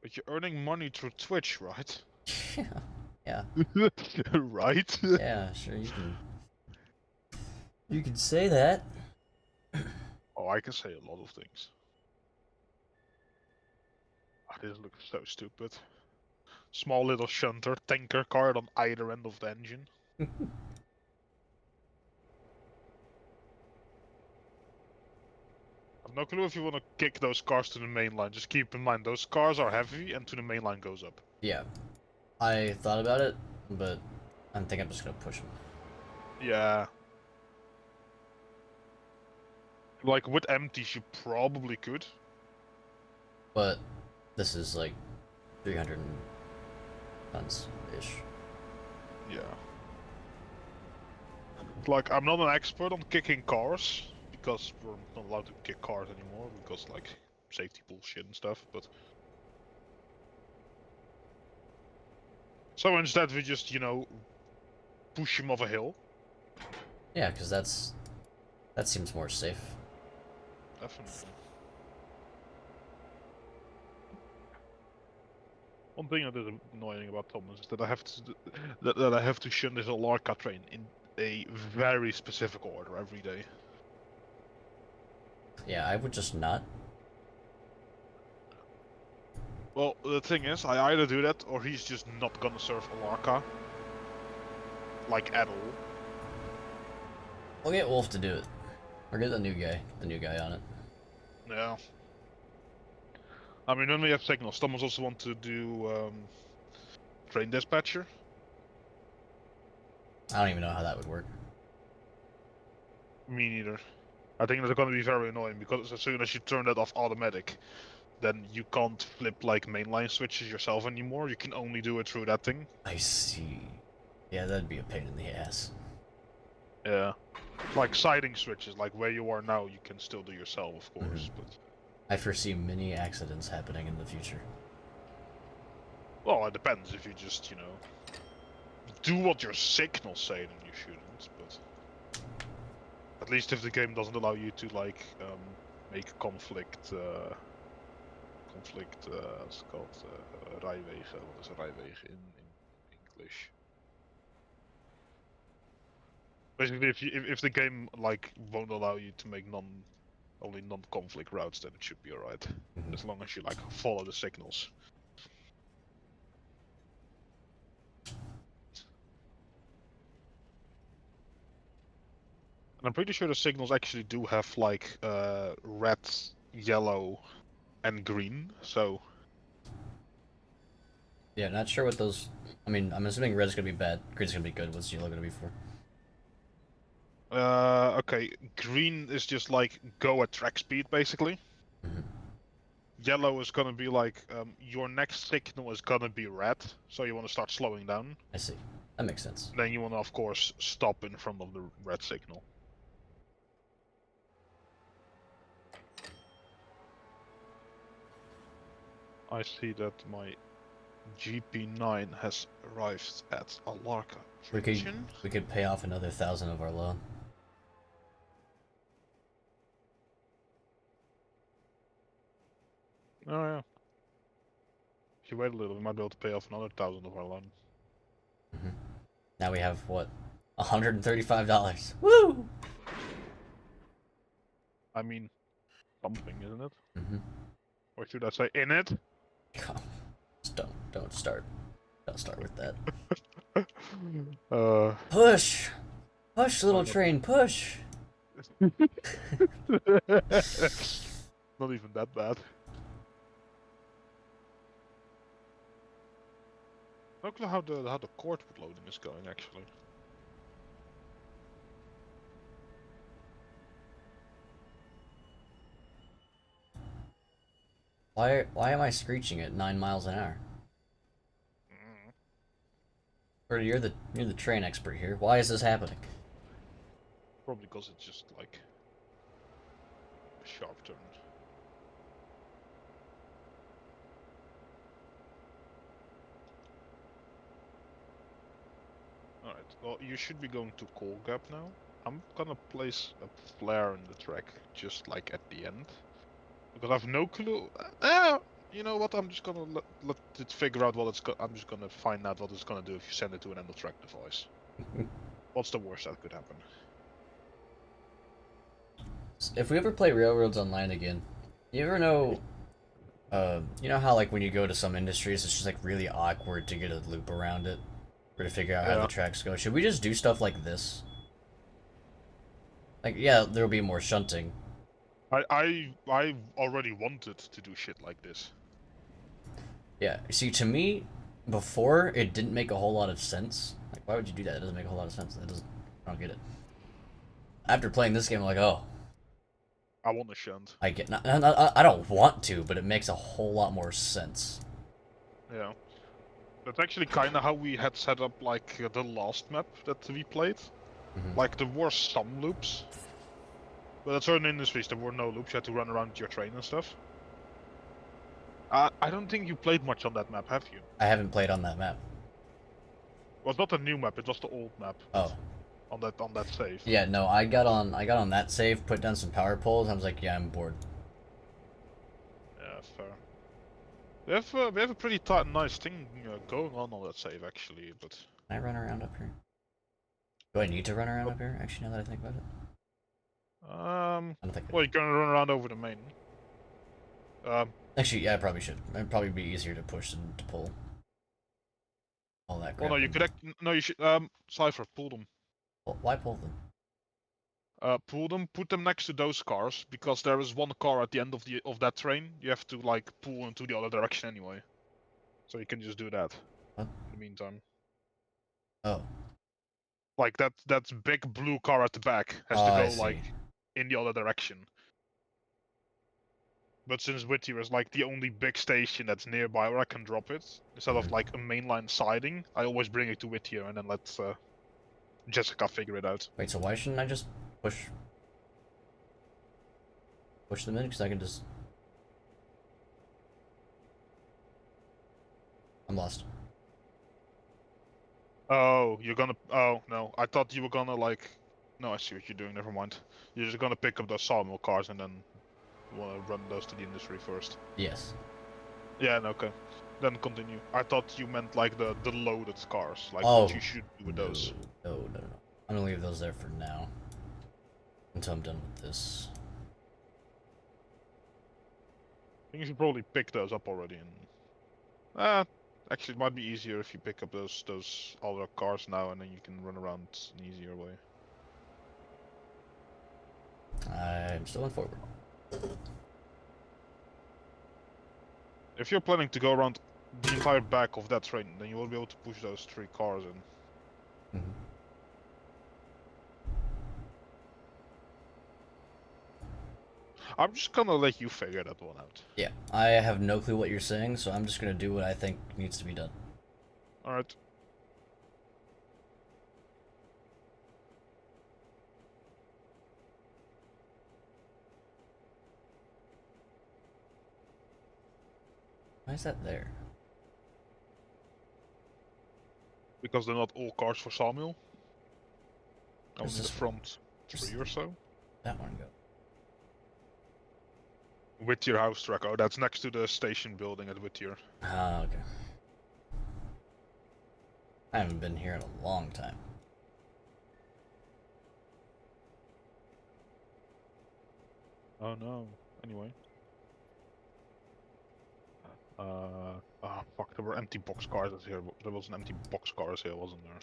But you're earning money through Twitch, right? Yeah. Right? Yeah, sure you can. You can say that. Oh, I can say a lot of things. Oh, this looks so stupid. Small little shunter tanker car on either end of the engine. I've no clue if you want to kick those cars to the main line. Just keep in mind, those cars are heavy and to the main line goes up. Yeah. I thought about it, but I think I'm just gonna push them. Yeah. Like, with empties, you probably could. But this is like 300 tons-ish. Yeah. Like, I'm not an expert on kicking cars, because we're not allowed to kick cars anymore, because, like, safety bullshit and stuff, but... So instead we just, you know, push him off a hill. Yeah, because that seems more safe. Definitely. One thing that is annoying about Thomas is that I have to that I have to shun this Alarka train in a very specific order every day. Yeah, I would just not. Well, the thing is, I either do that or he's just not gonna serve Alarka, like at all. We'll get Wolf to do it. Or get the new guy on it. Yeah. I mean, when we have signals, Thomas also want to do train dispatcher. I don't even know how that would work. Me neither. I think that's gonna be very annoying because as soon as you turn that off automatic, then you can't flip like mainline switches yourself anymore. You can only do it through that thing. I see. Yeah, that'd be a pain in the ass. Yeah. Like siding switches, like where you are now, you can still do yourself, of course, but... I foresee many accidents happening in the future. Well, it depends. If you just, you know, do what your signals say, then you shouldn't, but... At least if the game doesn't allow you to, like, make conflict, what's it called, rijwegen. What is a rijwegen in English? Basically, if the game, like, won't allow you to make only non-conflict routes, then it should be alright. As long as you, like, follow the signals. And I'm pretty sure the signals actually do have, like, red, yellow, and green, so... Yeah, not sure what those... I mean, I'm assuming red's gonna be bad, green's gonna be good. What's yellow gonna be for? Okay, green is just, like, go at track speed, basically. Yellow is gonna be like, your next signal is gonna be red, so you want to start slowing down. I see. That makes sense. Then you want to, of course, stop in front of the red signal. I see that my GP9 has arrived at Alarka Junction. We could pay off another 1,000 of our loan. Oh yeah. If you wait a little, we might be able to pay off another 1,000 of our loan. Mm-hmm. Now we have what? $135. Woo! I mean, something, isn't it? Mm-hmm. Or should I say in it? Just don't start. Don't start with that. uh. Push! Push, little Not train, push! not even that bad. No clue how the cordwood loading is going actually. Why am I screeching at 9 miles an hour? Or you're the train expert here. Why is this happening? Probably because it's just like a sharp turn. Alright, well you should be going to Coal Gap now. I'm gonna place a flare in the track just like at the end. Because I have no clue. You know what? I'm just gonna let it figure out what it's. I'm just gonna find out what it's gonna do if you send it to an end of track device. What's the worst that could happen? If we ever play Railroads Online again, you ever know, you know how like when you go to some industries, it's just like really awkward to get a loop around it, or to figure out how the tracks go. Should we just do stuff like this? Like, yeah, there'll be more shunting. I already wanted to do shit like this. Yeah, see, to me, before it didn't make a whole lot of sense. Like, why would you do that? It doesn't make a whole lot of sense. It doesn't. I don't get it. After playing this game, I'm like, oh, I want to shunt. I get. I don't want to, but it makes a whole lot more sense. Yeah, that's actually kind of how we had set up like the last map that we played. Mm-hmm. Like there were some loops, but at certain industries there were no loops. You had to run around your train and stuff. I don't think you played much on that map, have you? I haven't played on that map. Well, it's not the new map; it was the old map. Oh. On that save. Yeah, no, I got on that save, put down some power poles. I was like, yeah, I'm bored. Yeah, fair. We have a pretty nice thing going on that save actually, but. Can I run around up here? Do I need to run around up here? Actually, now that I think about it. I don't think. Well, you're gonna run around over the main. Actually, yeah, I probably should. It'd probably be easier to push than to pull. All that. Well, no, you could. No, you should. Cypher, pull them. Well, why pull them? Pull them. Put them next to those cars because there is one car at the end of that train. You have to like pull into the other direction anyway. So you can just do that. What? In the meantime. Oh. Like that big blue car at the back has to go like in the other direction. But since Whittier is like the only big station that's nearby where I can drop it, instead of like a mainline siding, I always bring it to Whittier and then let Jessica figure it out. Wait, so why shouldn't I just push them in? Because I can just... I'm lost. Oh, you're gonna... Oh, no. I thought you were gonna like... No, I see what you're doing, never mind. You're just gonna pick up those sawmill cars and then wanna run those to the industry first. Yes. Yeah, no, okay. Then continue. I thought you meant like the loaded cars, like what you should do with those. No. I'm gonna leave those there for now. Until I'm done with this. I think you should probably pick those up already and... actually it might be easier if you pick up those other cars now and then you can run around an easier way. I'm still going forward. If you're planning to go around the entire back of that train, then you will be able to push those 3 cars in. Mm-hmm. I'm just gonna let you figure that one out. Yeah, I have no clue what you're saying, so I'm just gonna do what I think needs to be done. Alright. Why is that there? Because they're not all cars for sawmill. Only the this front 3 or so. That one go? Whittier house track. Oh, that's next to the station building at Whittier. Ah, okay. I haven't been here in a long time. Oh no. Anyway. Oh fuck, there were empty boxcars here. There was an empty boxcars here, wasn't there?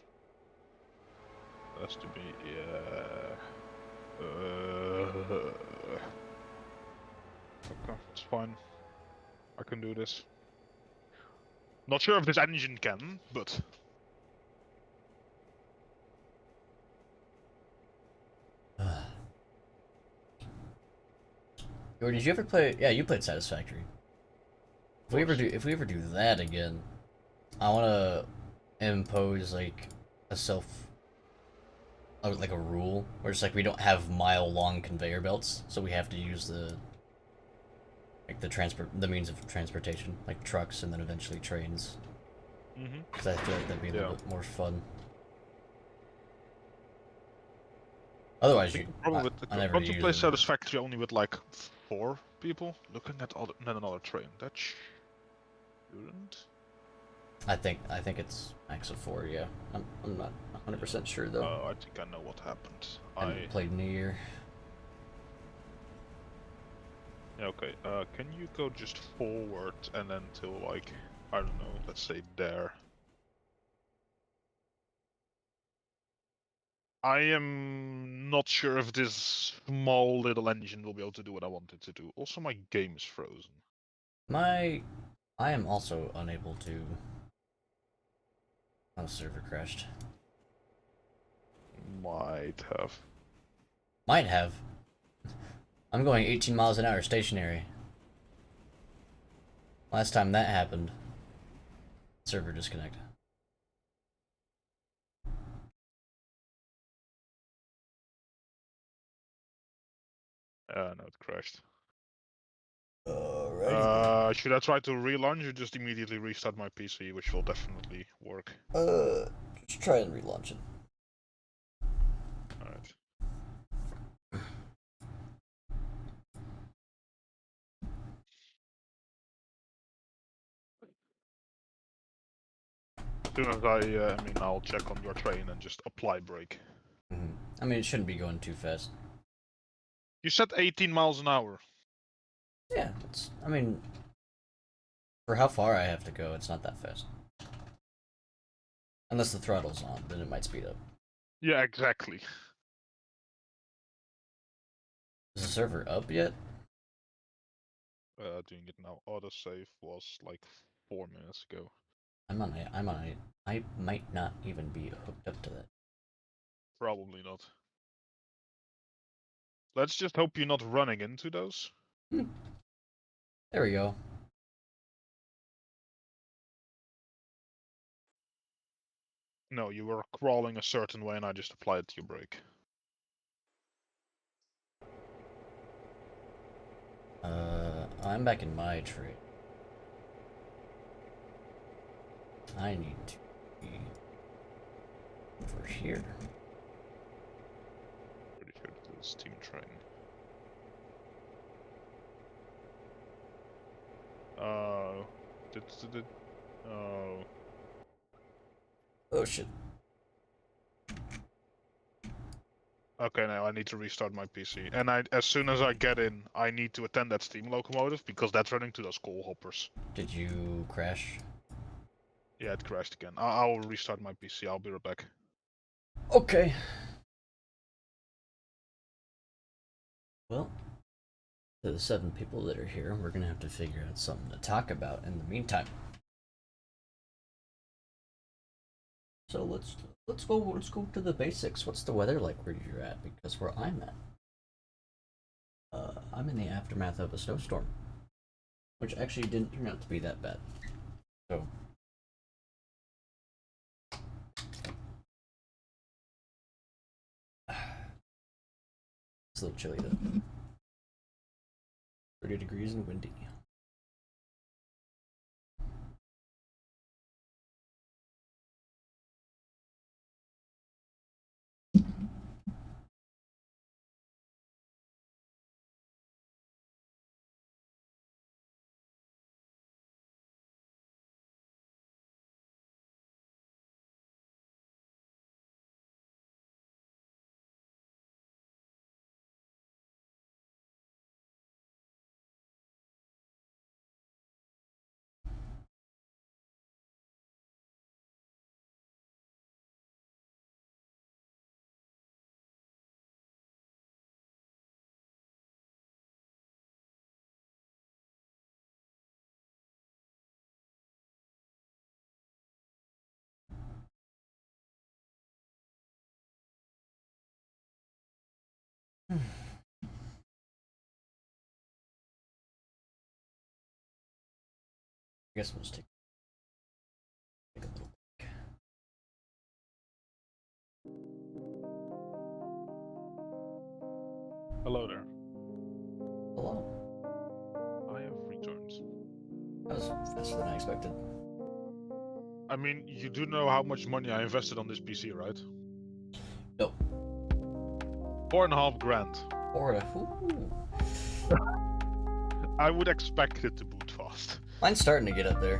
Has to be, yeah. Okay, it's fine. I can do this. Not sure if this engine can, but... Or did you ever play? Yeah, you played Satisfactory. If we ever do that again, I want to impose like a like a rule where it's like we don't have mile-long conveyor belts, so we have to use the means of transportation, like trucks and then eventually trains. Because I feel like that'd be a little bit more fun. Otherwise, I never Can't you use play them. Satisfactory only with like 4 people? Looking at another train. That shouldn't. I think it's max of 4. Yeah, I'm not 100% sure though. Oh, I think I know what happened. I haven't played in a year. Yeah, okay. Can you go just forward and then till like, I don't know, let's say there. I am not sure if this small little engine will be able to do what I want it to do. Also, my game is frozen. I am also unable to. Oh, server crashed. Might have. Might have. I'm going 18 miles an hour stationary. Last time that happened, server disconnect. No, it crashed. Alrighty. Should I try to relaunch or just immediately restart my PC, which will definitely work? Just try and relaunch it. Alright. As soon as I'll check on your train and just apply brake. I mean, it shouldn't be going too fast. You said 18 miles an hour. Yeah, I mean, for how far I have to go, it's not that fast. Unless the throttle's on, then it might speed up. Yeah, exactly. Is the server up yet? Doing it now. Autosave was like 4 minutes ago. I'm on it. I might not even be hooked up to that. Probably not. Let's just hope you're not running into those. There we go. No, you were crawling a certain way and I just applied to your brake. I'm back in my tree. I need to be over here. Pretty sure to the steam train. Oh. Oh. Oh shit. Okay, now I need to restart my PC. And as soon as I get in, I need to attend that steam locomotive because that's running to those coal hoppers. Did you crash? Yeah, it crashed again. I'll restart my PC. I'll be right back. Okay. Well, to the 7 people that are here, we're gonna have to figure out something to talk about in the meantime. So let's go to the basics. What's the weather like where you're at? Because where I'm at, I'm in the aftermath of a snowstorm, which actually didn't turn out to be that bad. So it's a little chilly though. 30 degrees and windy. I guess we'll just take a little. Hello there. Hello. I have returned. That was faster than I expected. I mean, you do know how much money I invested on this PC, right? Nope. 4.5 grand. Ooh. I would expect it to boot fast. Mine's starting to get up there.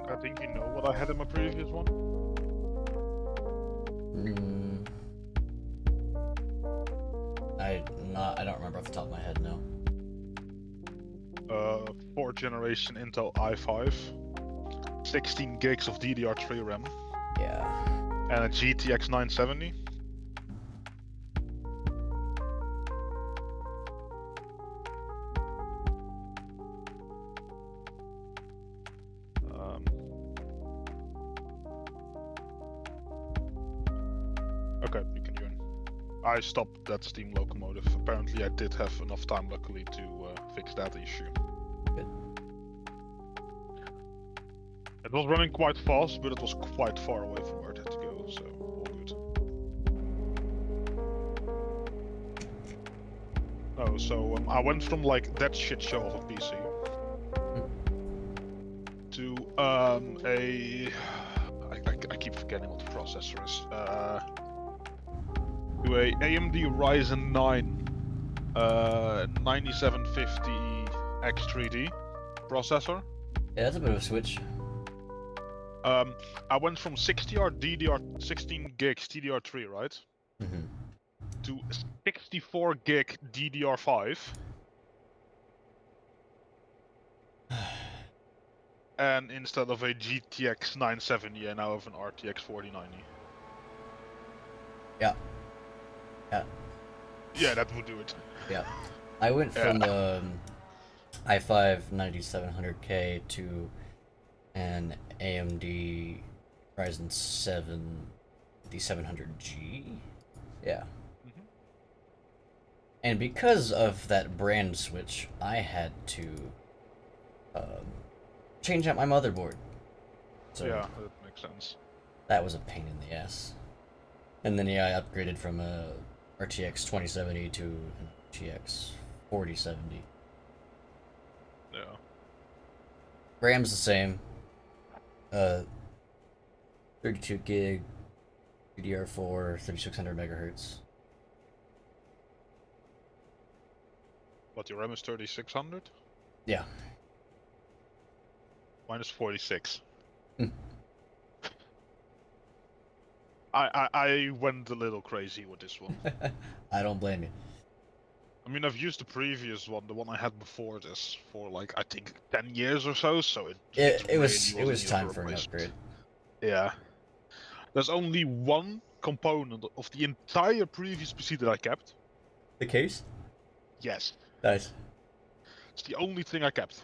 I think you know what I had in my previous one. I don't remember off the top of my head, no. 4th generation Intel i5, 16 gigs of DDR3 RAM. Yeah. And a GTX 970. Okay, you can join. I stopped that steam locomotive. Apparently I did have enough time, luckily, to fix that issue. Good. It was running quite fast, but it was quite far away from where it had to go, so all good. Oh, so I went from like that shit show of a PC to I keep forgetting what the processor is. To a AMD Ryzen 9 9750 X3D processor. Yeah, that's a bit of a switch. I went from 16 gigs DDR3, right? To 64 gig DDR5. And instead of a GTX 970, I now have an RTX 4090. Yeah. Yeah. Yeah, that would do it. Yeah. I went from i5 9700K to an AMD Ryzen 7 5700G. Yeah. And because of that brand switch, I had to change out my motherboard. So yeah, that makes sense. that was a pain in the ass. And then I upgraded from a RTX 2070 to an RTX 4070. Yeah. RAM's the same. 32 gig, DDR4, 3600 megahertz. What, your RAM is 3600? Yeah. Mine is 46. Hmm. I went a little crazy with this one. I don't blame you. I mean, I've used the previous one, the one I had before this, for like I think 10 years or so. So It was time for an upgrade. Yeah. There's only one component of the entire previous PC that I kept. The case? Yes. Nice. It's the only thing I kept.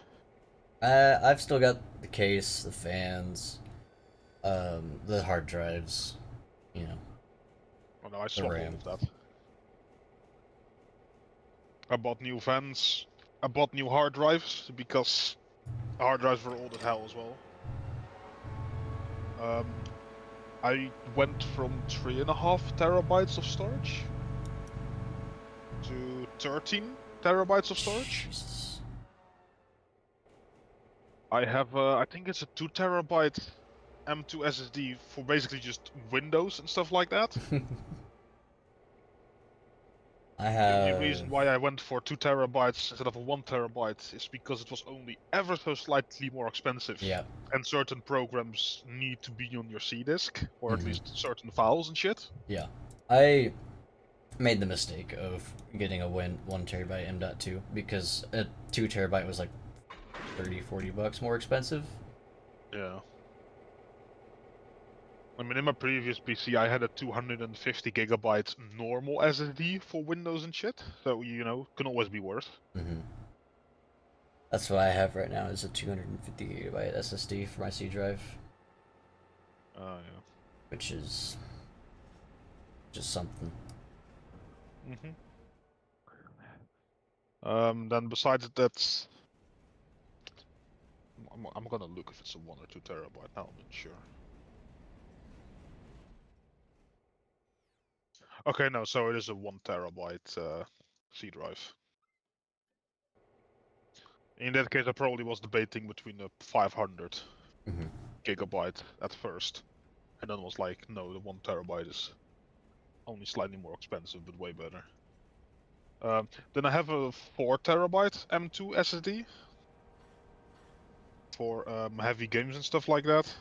I've still got the case, the fans, the hard drives, you know. Oh no, I swapped all RAM. of that. I bought new fans. I bought new hard drives because hard drives were old as hell as well. I went from 3.5 terabytes of storage to 13 terabytes of storage. Jesus. I have, I think it's a 2 terabyte M2 SSD for basically just Windows and stuff like that. I The only have. reason why I went for 2 terabytes instead of a 1 terabyte is because it was only ever so slightly more expensive. Yeah. And certain programs need to be on your C disk, or at least certain files and shit. Yeah. I made the mistake of getting a 1 terabyte M.2 because a 2 terabyte was like $30-$40 more expensive. Yeah. I mean, in my previous PC, I had a 250 gigabyte normal SSD for Windows and shit, so, you know, can always be worse. That's what I have right now. Is a 250 gigabyte SSD for my C drive, Yeah. which is just something. Then besides that, I'm gonna look if it's a 1 or 2 terabyte. Now I'm not sure. Okay, no, so it is a 1 terabyte C drive. In that case, I probably was debating between a 500 Mm-hmm. gigabyte at first, and then was like, no, the 1 terabyte is only slightly more expensive, but way better. Then I have a 4 terabyte M2 SSD for heavy games and stuff like that,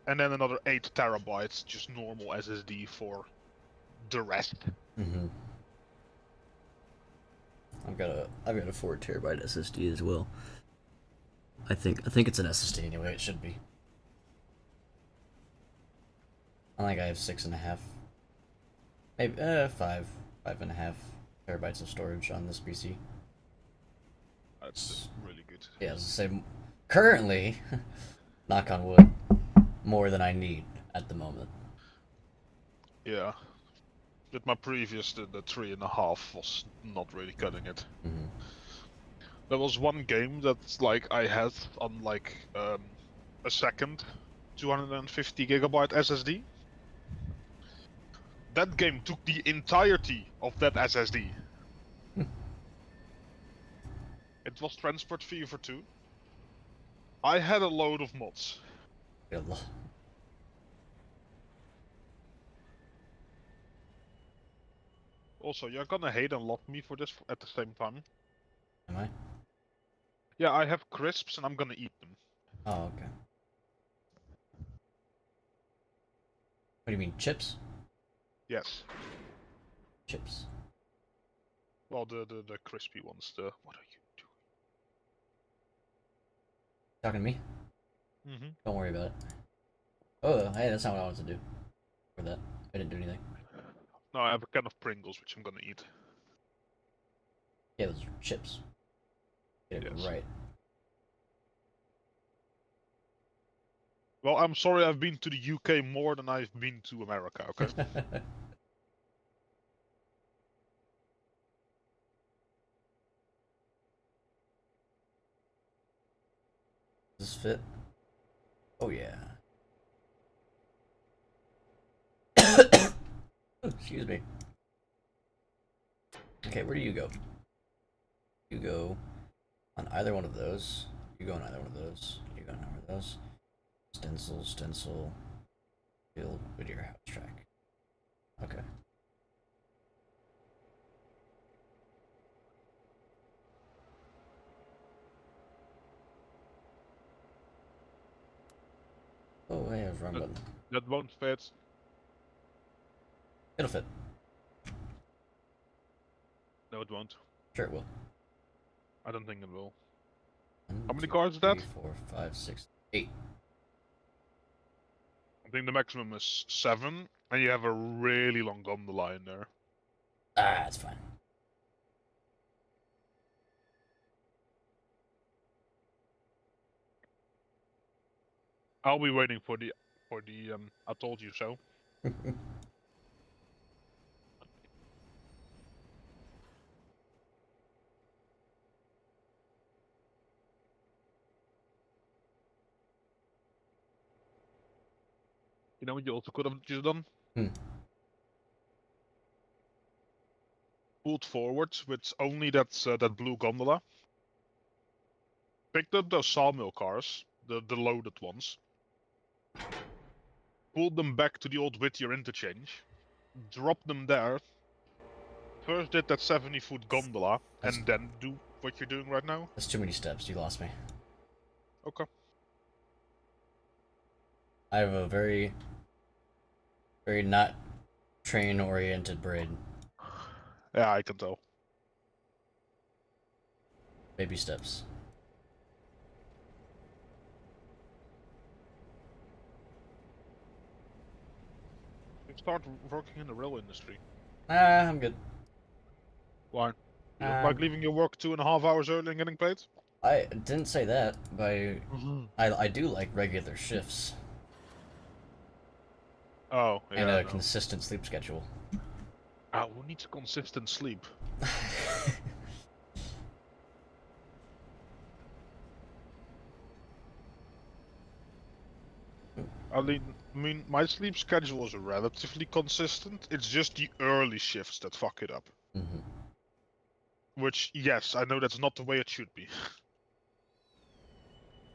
and then another 8 terabytes just normal SSD for the rest. Mm-hmm. I've got a 4 terabyte SSD as well. I think it's an SSD anyway. It should be. I think I have 6.5, maybe 5.5 terabytes of storage on this PC. That's really good. Yeah, as I say, currently, knock on wood, more than I need at the moment. Yeah. With my previous, the 3.5 was not really cutting it. Mm-hmm. There was one game that's like I had on like a second 250 gigabyte SSD. That game took the entirety of that SSD. It was Transport Fever 2. I had a load of mods. Good luck. Also, you're gonna hate and love me for this at the same time. Am I? Yeah, I have crisps and I'm gonna eat them. Oh, okay. What do you mean, chips? Yes. Chips. Well, the crispy ones. What are you Talking to me? doing? Mm-hmm. Don't worry about it. Oh, hey, that's not what I wanted to do. For that, I didn't do anything. No, I have a can of Pringles which I'm gonna eat. Yeah, those are chips. Get it Yes. right. Well, I'm sorry I've been to the UK more than I've been to America, okay? Does this fit? Oh yeah. Excuse me. Okay, where do you go? You go on either one of those. You go on either one of those. You go on either one of those. Stencil, stencil, build Whittier house track. Okay. Oh, hey, I was wrong That, button. that won't fit. It'll fit. No, it won't. Sure, it will. I don't think it will. One, How many two, cars is three, that? 4, 5, 6, 8. I think the maximum is 7, and you have a really long gondola in there. Ah, that's fine. I'll be waiting for the I told you so. You know what you also could have just done? Hmm. Pulled forward with only that blue gondola. Picked up those sawmill cars, the loaded ones. Pulled them back to the old Whittier interchange. Dropped them there. First did that 70-foot gondola, That's, and then do what you're doing right now. that's too many steps. You lost me. Okay. I have a very, very not train-oriented brain. Yeah, I can tell. Baby steps. You start working in the rail industry. Ah, I'm good. Why? You don't like Um, leaving your work 2.5 hours early and getting paid? I didn't say that, but Mhm. I do like regular shifts Oh, and yeah, a no. consistent sleep schedule. Who needs consistent sleep? I mean, my sleep schedule is relatively consistent. It's just the early shifts that fuck it up. Hmm. Which, yes, I know that's not the way it should be.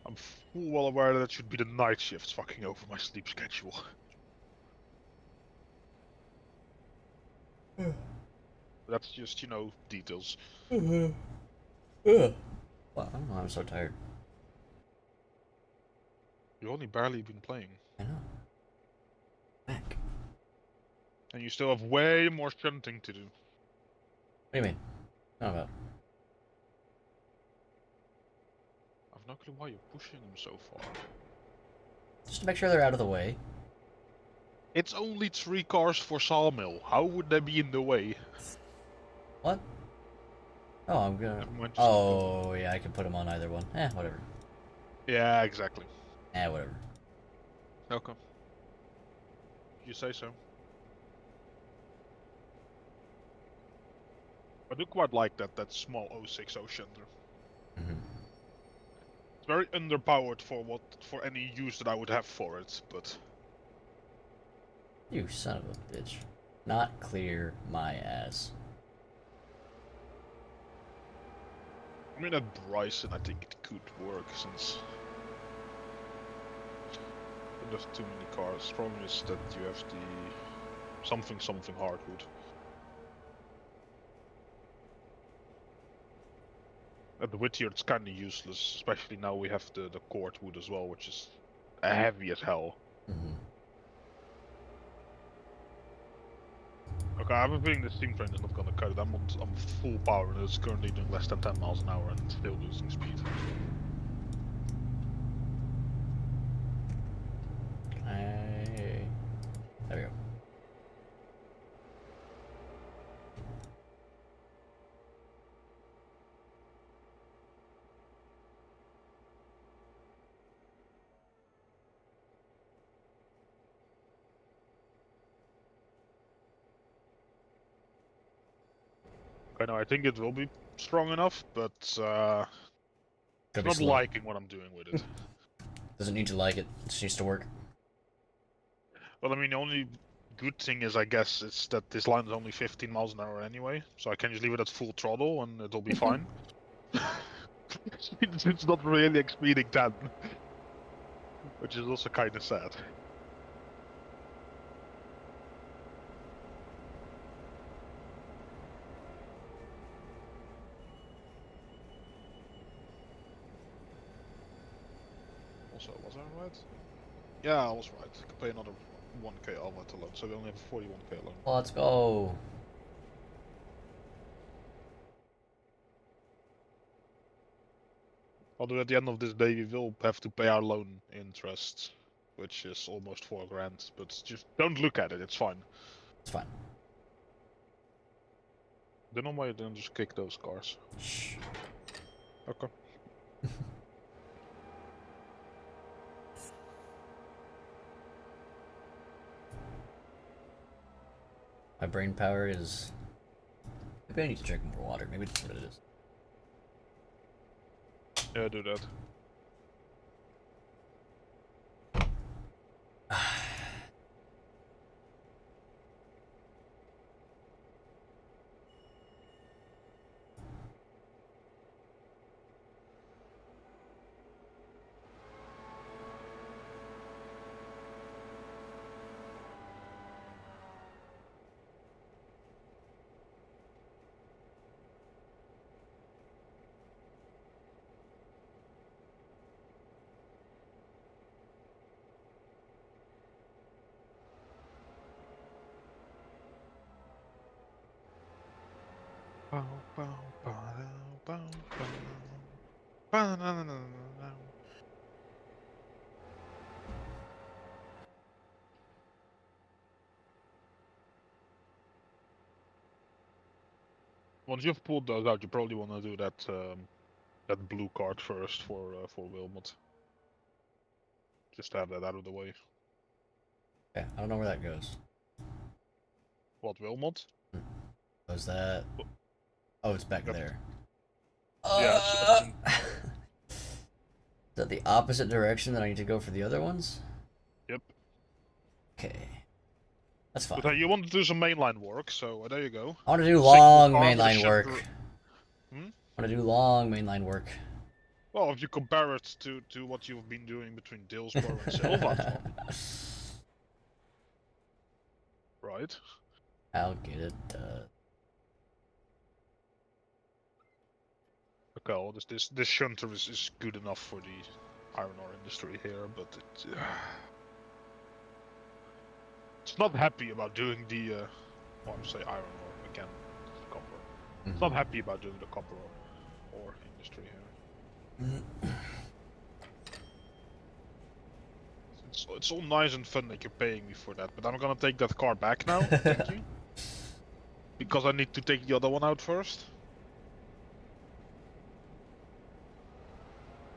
I'm full well aware that it should be the night shifts fucking over my sleep schedule. That's just, details. Ugh. Well, I don't know. I'm so tired. You've only barely been playing. I know. Back. And you still have way more shunting to do. What do you mean? Not about. I've no clue why you're pushing them so far. Just to make sure they're out of the way. It's only 3 cars for Sawmill. How would they be in the way? What? Oh, I'm gonna. Never mind, just go. Oh, yeah, I can put them on either one. Whatever. Yeah, exactly. Whatever. Okay. You say so. I do quite like that small 060 shunter. Hmm. It's very underpowered for any use that I would have for it, but You son of a bitch. Not clear my ass. I mean at Bryson I think it could work since there's too many cars. Problem is that you have the something hardwood. At the Whittier it's kinda useless, especially now we have the cordwood as well, which is heavy as hell. Hmm. Okay, I have a feeling the steam train is not gonna cut it. I'm full power and it's currently doing less than 10 miles an hour and still losing speed. There we go. I know I think it will be strong enough, but Could it's be not slow. liking what I'm doing with it. Doesn't need to like it. It just needs to work. Well, I mean, the only good thing is, I guess, it's that this line is only 15 miles an hour anyway, so I can just leave it at full throttle and it'll be fine. It's not really exceeding 10, which is also kind of sad. Also, was I right? Yeah, I was right. I could pay another 1k Alvat alone, so we only have a 41k alone. Let's go. Although at the end of this day, we will have to pay our loan interest, which is almost 4 grand. But just don't look at it; it's fine. It's fine. Then on why you don't just kick those cars. Shh. Okay. My brain power is. Maybe I need to drink more water. Maybe that's what it is. Yeah, do that. Bow, bow, bow, bow, bow. Ba-na-na-na-na-na. Once you've pulled those out, you probably want to do that that blue card first for Wilmot. Just to have that out of the way. Okay, I don't know where that goes. What, Wilmot? Was that? Oh, it's back Yep. there. Yeah, it's in... Is that the opposite direction that I need to go for the other ones? Yep. Okay. That's fine. But you want to do some mainline work, so there you go. I want to do Single long car with a mainline work. shifter- Hmm? I want to do long mainline work. Well, if you compare it to what you've been doing between Dillsborough and Silva, right? I'll get it. Okay, well, this shunter is good enough for the iron ore industry here, but it's not happy about doing the well, I'm say iron ore again, copper. It's not happy about doing the copper ore industry here. It's all nice and fun that you're paying me for that, but I'm gonna take that car back now. Thank you. Because I need to take the other one out first.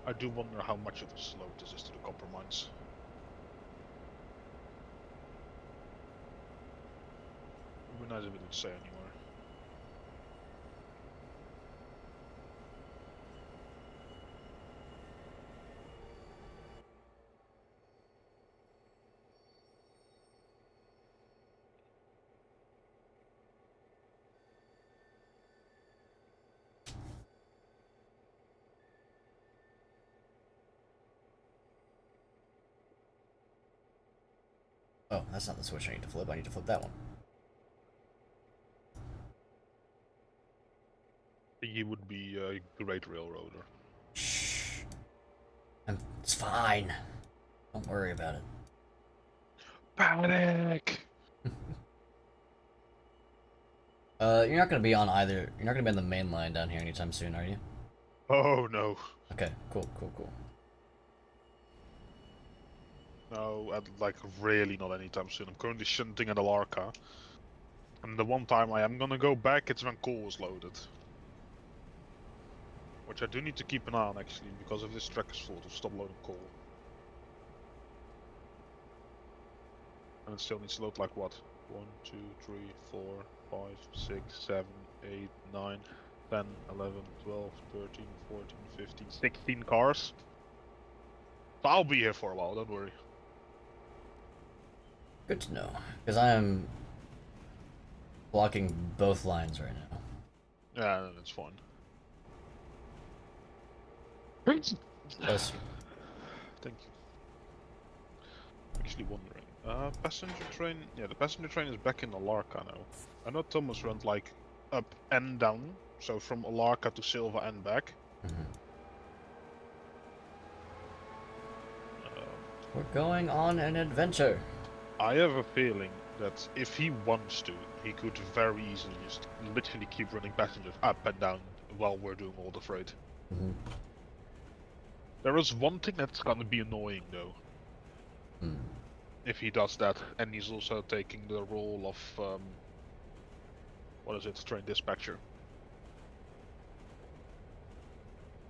I do wonder how much of a slope this is to the copper mines. It would be nice if it would say anywhere. Oh, that's not the switch I need to flip. I need to flip that one. He would be a great railroader. Shh. It's fine. Don't worry about it. Panic! You're not gonna be on either. You're not gonna be on the main line down here anytime soon, are you? Oh no. Okay, cool. No, like really not anytime soon. I'm currently shunting at Alarca. And the one time I am gonna go back, it's when coal is loaded. Which I do need to keep an eye on actually, because if this track is full, to stop loading coal. And it still needs to load like what? 1, 2, 3, 4, 5, 6, 7, 8, 9, 10, 11, 12, 13, 14, 15, 16 cars. So I'll be here for a while, don't worry. Good to know, because I am blocking both lines right now. Yeah, that's fine. Bless you. Thank you. Actually wondering. Passenger train. Yeah, the passenger train is back in Alarca now. I know Thomas went like up and down, so from Alarca to Silva and back. We're going on an adventure. I have a feeling that if he wants to, he could very easily just literally keep running passengers up and down while we're doing all the freight. There is one thing that's gonna be annoying though. If he does that, and he's also taking the role of what is it, train dispatcher.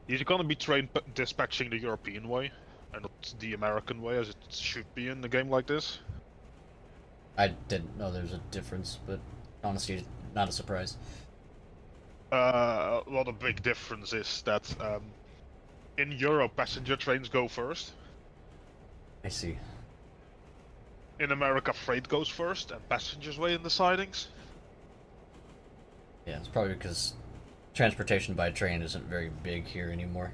He's gonna be dispatching the European way, and not the American way as it should be in a game like this. I didn't know there's a difference, but honestly, not a surprise. Well, the big difference is that in Europe, passenger trains go first. I see. In America, freight goes first, and passengers way in the sidings. Yeah, it's probably because transportation by train isn't very big here anymore.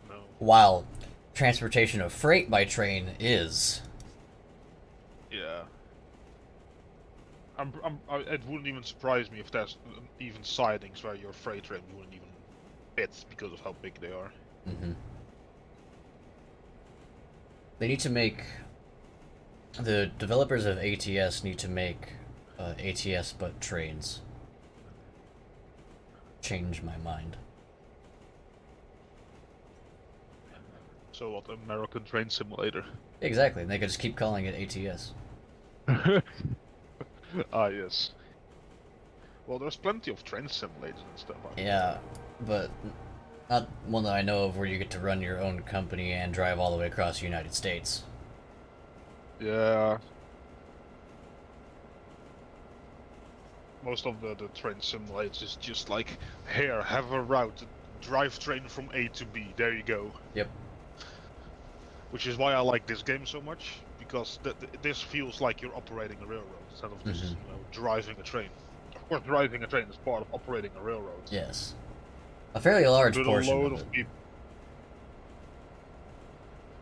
No. While transportation of freight by train is. Yeah. It wouldn't even surprise me if there's even sidings where your freight train wouldn't even fit because of how big they are. They need to make. The developers of ATS need to make ATS but trains. Change my mind. So what, American Train Simulator? Exactly, and they could just keep calling it ATS. Ah, yes. Well, there's plenty of train simulators and stuff. Yeah, but Not one that I know of where you get to run your own company and drive all the way across the United States. Yeah. Most of the train simulators is just like, here, have a route, drive train from A to B, there you go. Yep. Which is why I like this game so much, because this feels like you're operating a railroad instead of just, driving a train. Of course, driving a train is part of operating a railroad. Yes. A fairly large With a portion load of it. of people.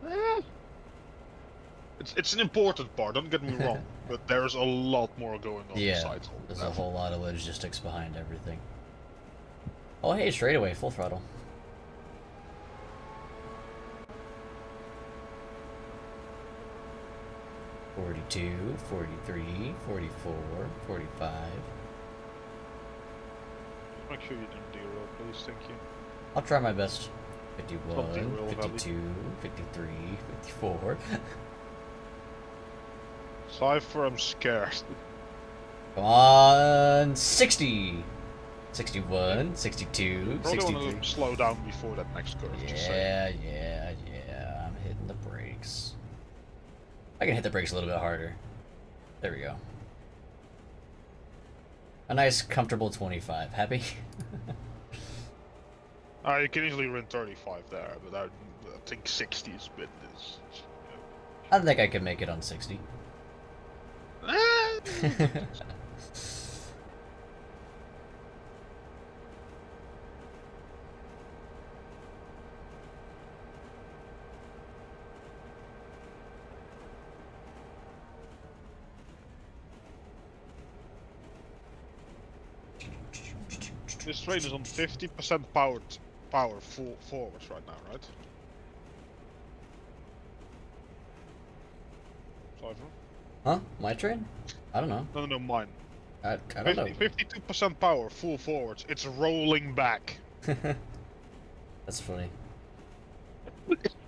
Eh, it's an important part, don't get me wrong, but there's a lot more going on Yeah, besides all there's that. a whole lot of logistics behind everything. Oh, hey, straightaway, full throttle. $42, $43, $44, $45. Make sure you don't derail, please, thank you. I'll try my best. Not 51, derail, 52, 53, 54. Cypher, I'm scared. Come on, 60! 61, 62, Probably 63. want to slow down before that next curve, just saying. Yeah. I'm hitting the brakes. I can hit the brakes a little bit harder. There we go. A nice, comfortable 25. Happy? You can easily run 35 there, but I think 60 is a bit... I think I can make it on 60. This train is on 50% power full forwards right now, right? Cypher? Huh? My train? I don't know. No, mine. I don't know. 52% power, full forwards. It's rolling back. That's funny.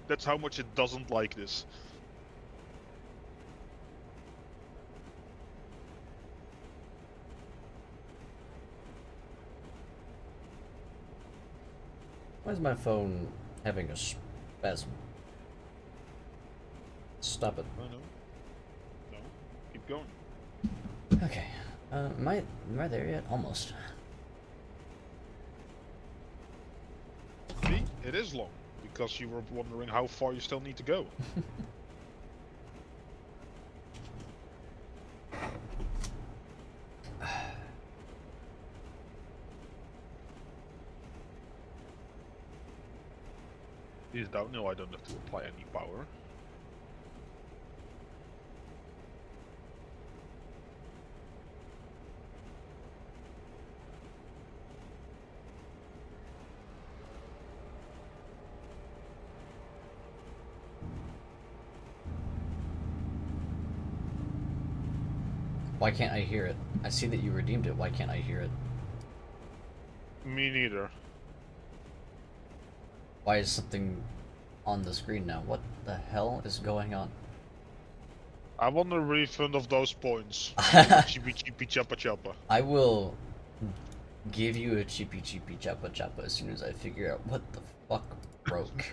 That's how much it doesn't like this. Why is my phone having a spasm? Stop it. I know. No. Keep going. Okay. Am I there yet? Almost. See? It is long. Because you were wondering how far you still need to go. Please don't know I don't have to apply any power. Why can't I hear it? I see that you redeemed it. Why can't I hear it? Me neither. Why is something on the screen now? What the hell is going on? I want a refund of those points. Chippy chippy choppa choppa. I will give you a cheapy choppa choppa as soon as I figure out what the fuck broke.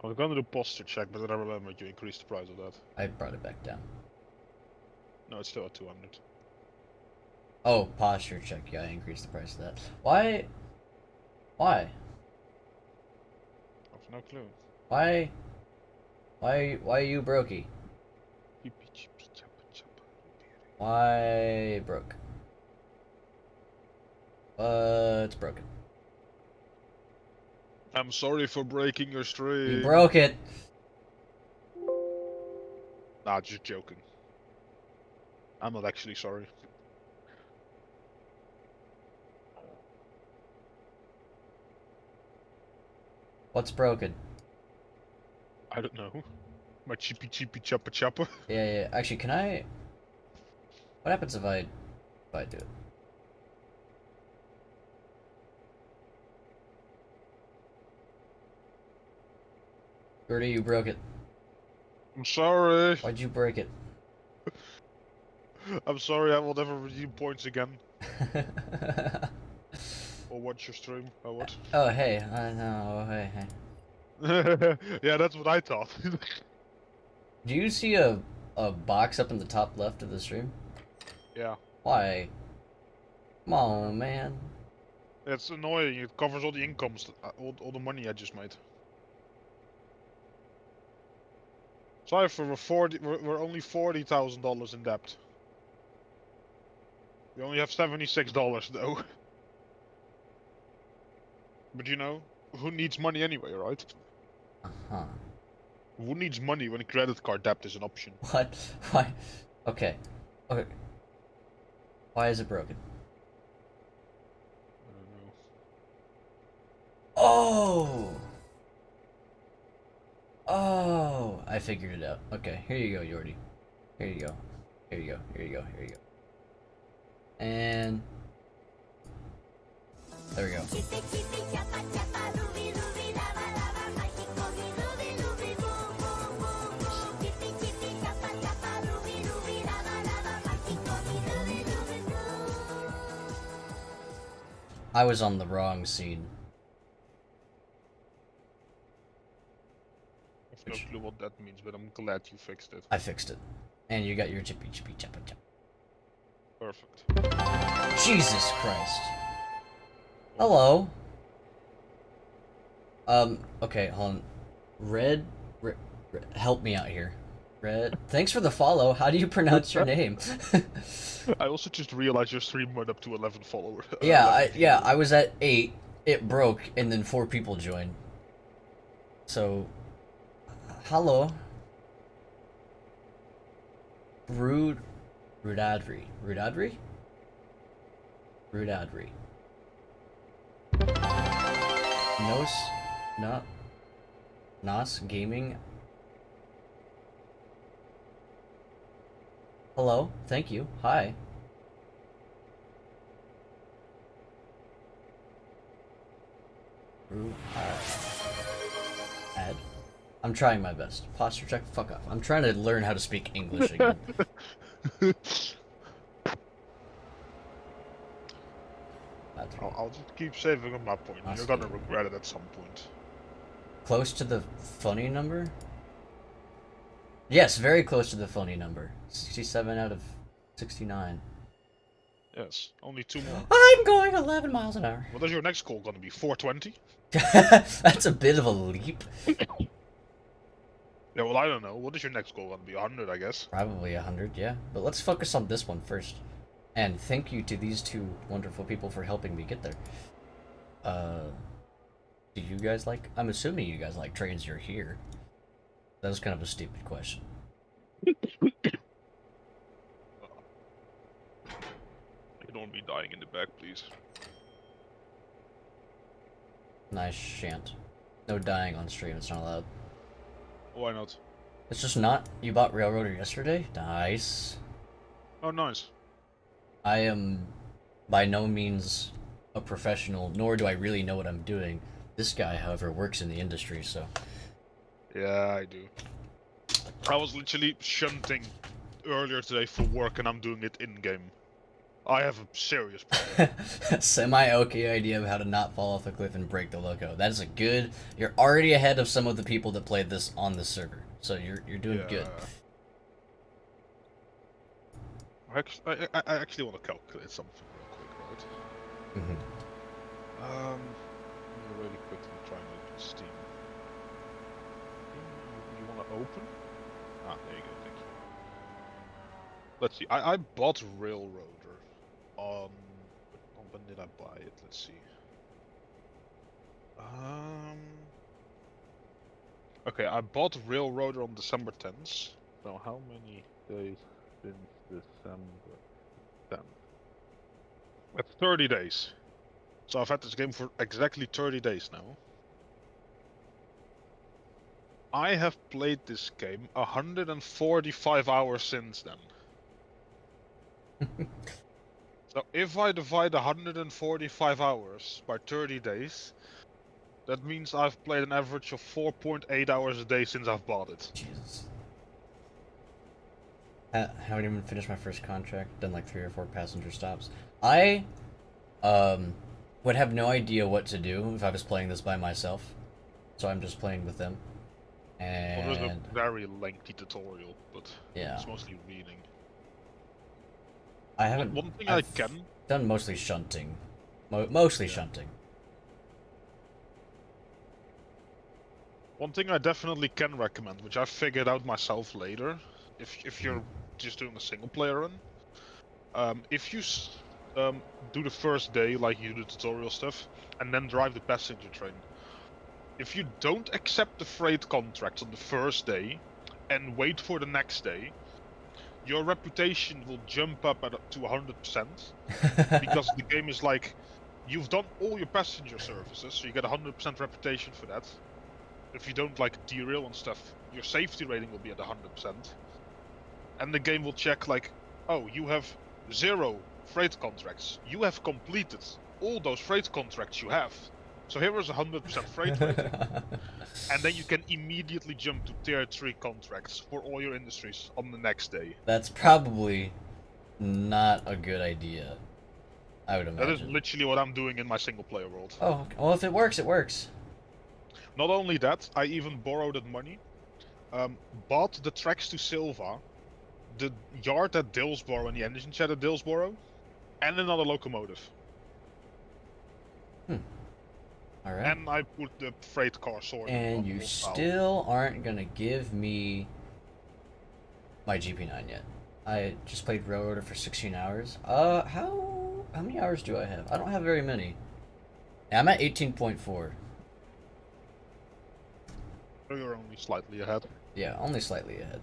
I was gonna do posture check, but then I remembered you increased the price of that. I brought it back down. No, it's still at 200. Oh, posture check. Yeah, I increased the price of that. Why? Why? I have no clue. Why? Why you brokey? Chippy chippy choppa choppa. Why broke? It's broken. I'm sorry for breaking your stream. You broke it. Nah, just joking. I'm not actually sorry. What's broken? I don't know. My chippy chippy choppa choppa. Yeah. Actually, can I? What happens if I do it? Gertie, you broke it. I'm sorry. Why'd you break it? I'm sorry, I will never redeem points again. Or watch your stream. Or what? Oh, hey. I know. Hey, hey. Yeah, that's what I thought. Do you see a box up in the top left of the stream? Yeah. Why? Come on, man. It's annoying. It covers all the incomes, all the money I just made. Sorry for we're only $40,000 in debt. We only have $76 though. But you know, who needs money anyway, right? Uh-huh. Who needs money when credit card debt is an option? What? Why? Okay. Okay. Why is it broken? I don't know. Oh! Oh! I figured it out. Okay, here you go, Yordi. Here you go. Here you go. Here you go. Here you go. And... there we go. I was on the wrong scene. I have no clue what that means, but I'm glad you fixed it. I fixed it. And you got your chippy chippy chappa chap. Perfect. Jesus Christ. Hello. Okay, hold on. Red, help me out here. Red, thanks for the follow. How do you pronounce your name? I also just realized your stream went up to 11 followers. Yeah, I was at 8, it broke, and then 4 people joined. So, hello. Rudadri. Nos Gaming. Hello, thank you. Hi. Add. I'm trying my best. Posture check. Fuck off. I'm trying to learn how to speak English again. I'll just keep saving on my point. You're gonna regret it at some point. Close to the funny number? Yes, very close to the funny number. 67 out of 69. Yes, only 2 more. I'm going 11 miles an hour. What is your next goal gonna be? 420? That's a bit of a leap. Yeah, well, I don't know. What is your next goal gonna be? 100, I guess. Probably 100, yeah. But let's focus on this one first. And thank you to these 2 wonderful people for helping me get there. Do you guys like... I'm assuming you guys like trains. You're here. That was kind of a stupid question. Ignore me dying in the back, please. Nice shan't. No dying on stream, it's not allowed. Why not? It's just not. You bought Railroader yesterday? Nice. Oh, nice. I am by no means a professional, nor do I really know what I'm doing. This guy, however, works in the industry, so... Yeah, I do. I was literally shunting earlier today for work and I'm doing it in-game. I have a serious problem. Semi-okay idea of how to not fall off a cliff and break the loco. That is a good... You're already ahead of some of the people that played this on this server. So you're doing good. I actually want to calculate something real quick, right? Mm-hmm. Let me really quickly try and open Steam. You want to open? Ah, there you go, thank you. Let's see, I bought Railroader on... when did I buy it? Let's see. Okay, I bought Railroader on December 10th. So how many days since December 10th? That's 30 days. So I've had this game for exactly 30 days now. I have played this game 145 hours since then. So if I divide 145 hours by 30 days, that means I've played an average of 4.8 hours a day since I've bought it. Jesus. Haven't even finished my first contract. Done like 3 or 4 passenger stops. When would have no idea what to do if I was playing this by myself. So I'm just playing with them. Well, there's a And very lengthy tutorial, but yeah, it's mostly reading. I haven't. One thing I I've can. done mostly shunting, mostly Yeah. shunting. One thing I definitely can recommend, which I figured out myself later, if you're just doing a single player run, if you do the first day like you do the tutorial stuff, and then drive the passenger train. If you don't accept the freight contracts on the first day, and wait for the next day, your reputation will jump up to 100%, because the game is like, you've done all your passenger services, so you get 100% reputation for that. If you don't like derail and stuff, your safety rating will be at 100%. And the game will check like, oh, you have 0 freight contracts. You have completed all those freight contracts you have. So here is 100% freight rating. And then you can immediately jump to tier 3 contracts for all your industries on the next day. That's probably not a good idea. I would That is imagine. literally what I'm doing in my single player world. Oh, well, if it works, it works. Not only that, I even borrowed that money, bought the tracks to Silva, the yard at Dillsborough and the engine shed at Dillsborough, and another locomotive. All right. And I put the freight car sorting And on you Wolfhound. still aren't gonna give me my GP9 yet. I just played Railroader for 16 hours. How many hours do I have? I don't have very many. Yeah, I'm at 18.4. So you're only slightly ahead. Yeah, only slightly ahead.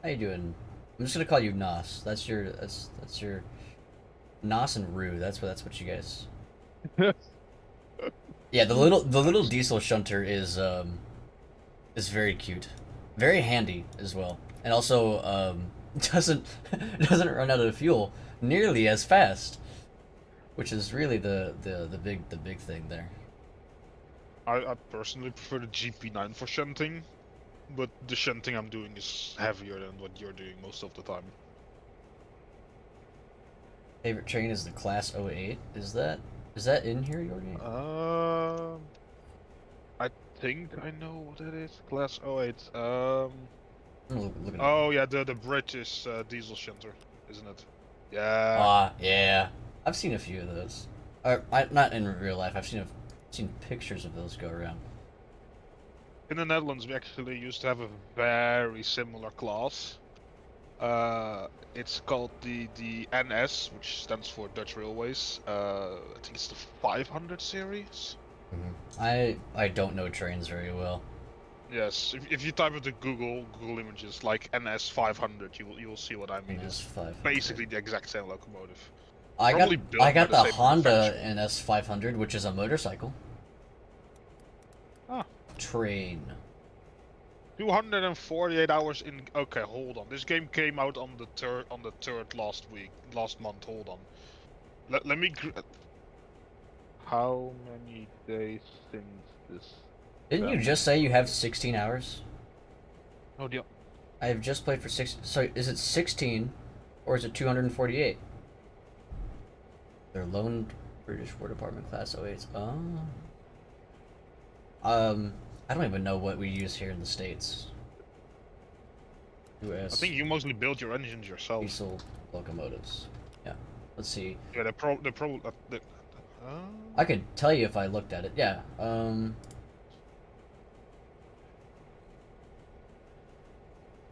How you doing? I'm just gonna call you Nos. That's your Nos and Rue. That's what you guys. Yeah, the little diesel shunter is very cute, very handy as well, and also doesn't doesn't run out of fuel nearly as fast, which is really the big thing there. I personally prefer the GP9 for shunting, but the shunting I'm doing is heavier than what you're doing most of the time. Favorite train is the Class '08. Is that in here, Jordy? I think I know what it is. Class 08. I'm looking at. Oh yeah, the British diesel shunter, isn't it? Yeah. Yeah. I've seen a few of those. Not in real life. I've seen pictures of those go around. In the Netherlands, we actually used to have a very similar class. It's called the NS, which stands for Dutch Railways. I think it's the 500 series. I don't know trains very well. Yes, if you type into Google Images like NS 500, you will see what I mean. It's NS500. basically the exact same locomotive. I Probably got built I by got the the same Honda manufacturer. NS500, which is a motorcycle. Ah, Train. 248 hours in. Okay, hold on. This game came out on the third last month. Hold on. Let me. How many days since this? Didn't you just say you have 16 hours? Oh dear. I have just played for 6. So is it 16, or is it 248? They're lone British War Department Class '08s. Oh. I don't even know what we use here in the States. I U.S. think you mostly build your engines yourself. diesel locomotives. Yeah. Let's see. Yeah, they're probably. I could tell you if I looked at it. Yeah.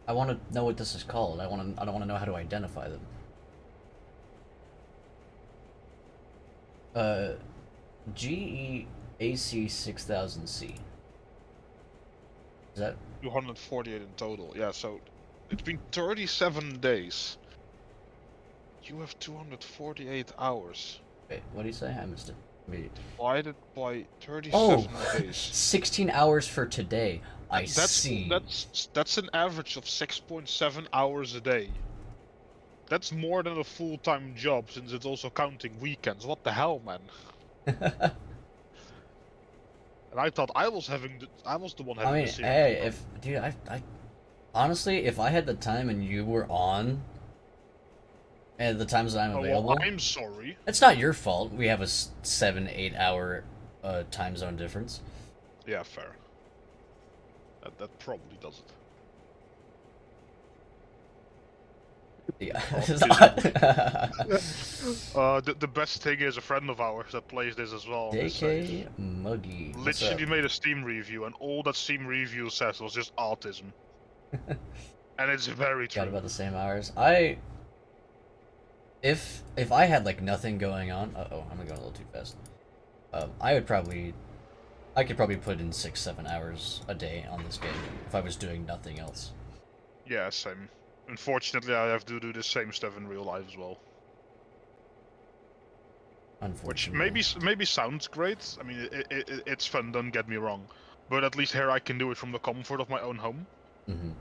I want to know what this is called. I don't want to know how to identify them. GEAC 6000C. Is that 248 in total. Yeah, so it's been 37 days. You have 248 hours. wait? What do you say? I missed it. Wait. Divided by 37 Oh, days. 16 hours for today. I see. That's an average of 6.7 hours a day. That's more than a full-time job, since it's also counting weekends. What the hell, man? And I thought I was the one I having the mean, serious hey, problem. dude, I honestly, if I had the time and you were on at the times that I'm Oh well, available, I'm sorry. it's not your fault. We have a 7-8 hour time zone difference. Yeah, fair. That probably does it. Yeah. Oh, the best thing is a friend of ours that plays this as well on his save. JK Muggy, what's up? Literally made a Steam review, and all that Steam review says was just autism, and it's very Got true. about the same hours. If I had like nothing going on, oh, I'm going a little too fast. I could probably put in 6-7 hours a day on this game if I was doing nothing else. Yeah, same. Unfortunately, I have to do the same stuff in real life as well. Which Unfortunately. maybe sounds great. I mean, it's fun. Don't get me wrong, but at least here I can do it from the comfort of my own home. Mm-hmm.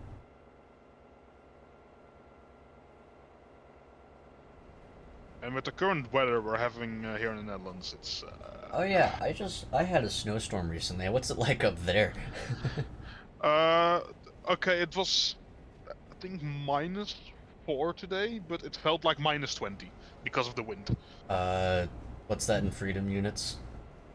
And with the current weather we're having here in the Netherlands, it's. Oh yeah, I had a snowstorm recently. What's it like up there? Uh, okay, it was I think -4 today, but it felt like -20 because of the wind. uh, what's that in freedom units?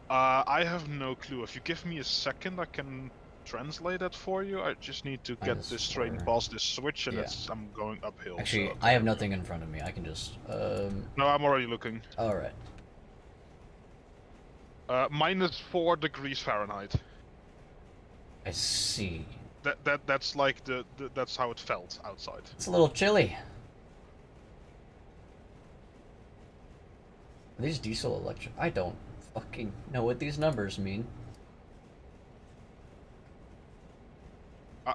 I have no clue. If you give me a second, I can translate that for you. I just need to get this train -4. past this switch, and Yeah. I'm going uphill. So Actually, I okay, have here we go. nothing in front of me. I can just No, I'm already looking. All right. -4 degrees Fahrenheit. I see. That's like that's how it felt outside. It's a little chilly. Are these diesel electric? I don't fucking know what these numbers mean.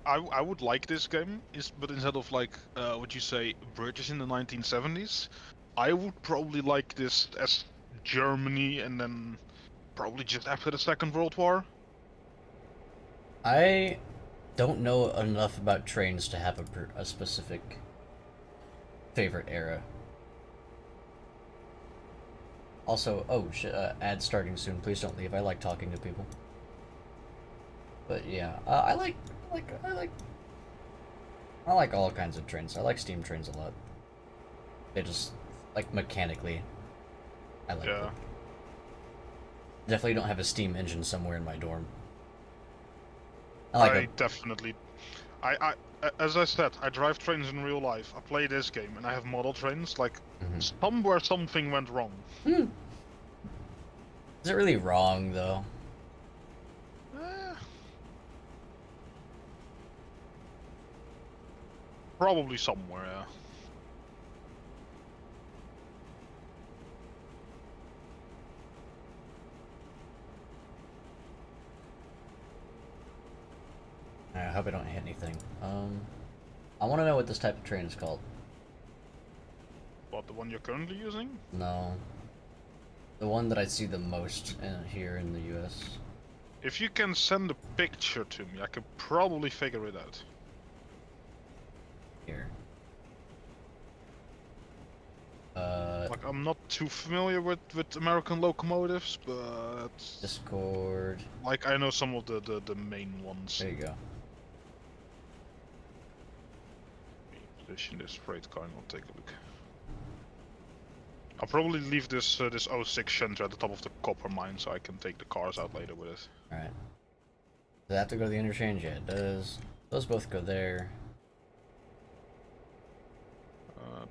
I would like this game, but instead of like what you say British in the 1970s, I would probably like this as Germany, and then probably just after the Second World War. I don't know enough about trains to have a specific favorite era. Also, oh shit, ad starting soon. Please don't leave. I like talking to people. But yeah, like, I like, I like all kinds of trains. I like steam trains a lot. They just, like, mechanically, I like Yeah, them. Definitely don't have a steam engine somewhere in my dorm. I like I definitely. As I said, I drive trains in real life. I play this game, and I have model trains. Like somewhere something went wrong. Hmm. Is it really wrong though? Eh, probably somewhere. Yeah. I hope I don't hit anything. I want to know what this type of train is called. What, the one you're currently using? No, the one that I see the most here in the U.S. If you can send a picture to me, I could probably figure it out. Here. Like, I'm not too familiar with American locomotives, but Discord. like I know some of the main ones. There you go. Position this freight car and I'll take a look. I'll probably leave this this '06 Shunter at the top of the copper mine so I can take the cars out later with it. Alright. Does it have to go to the interchange? Yeah, it does. Those both go there.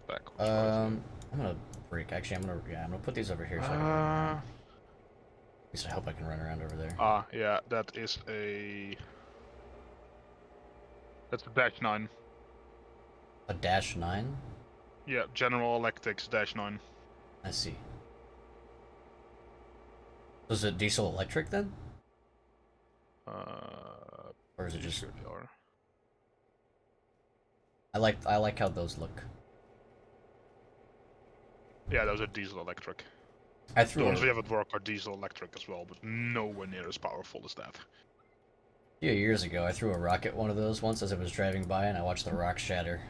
Backwards. I'm gonna break. Actually, I'm gonna put these over here so I can run around. At least I hope I can run around over there. Yeah, that is a... That's a -9. A -9? Yeah, General Electric's -9. I see. So is it diesel electric then? Or is it just... Sure they are. I like how those look. Yeah, those are diesel electric. I The threw ones we a have at work are diesel electric as well, but nowhere near as powerful as that. few years ago. I threw a rock at one of those once as I was driving by, and I watched the rock shatter.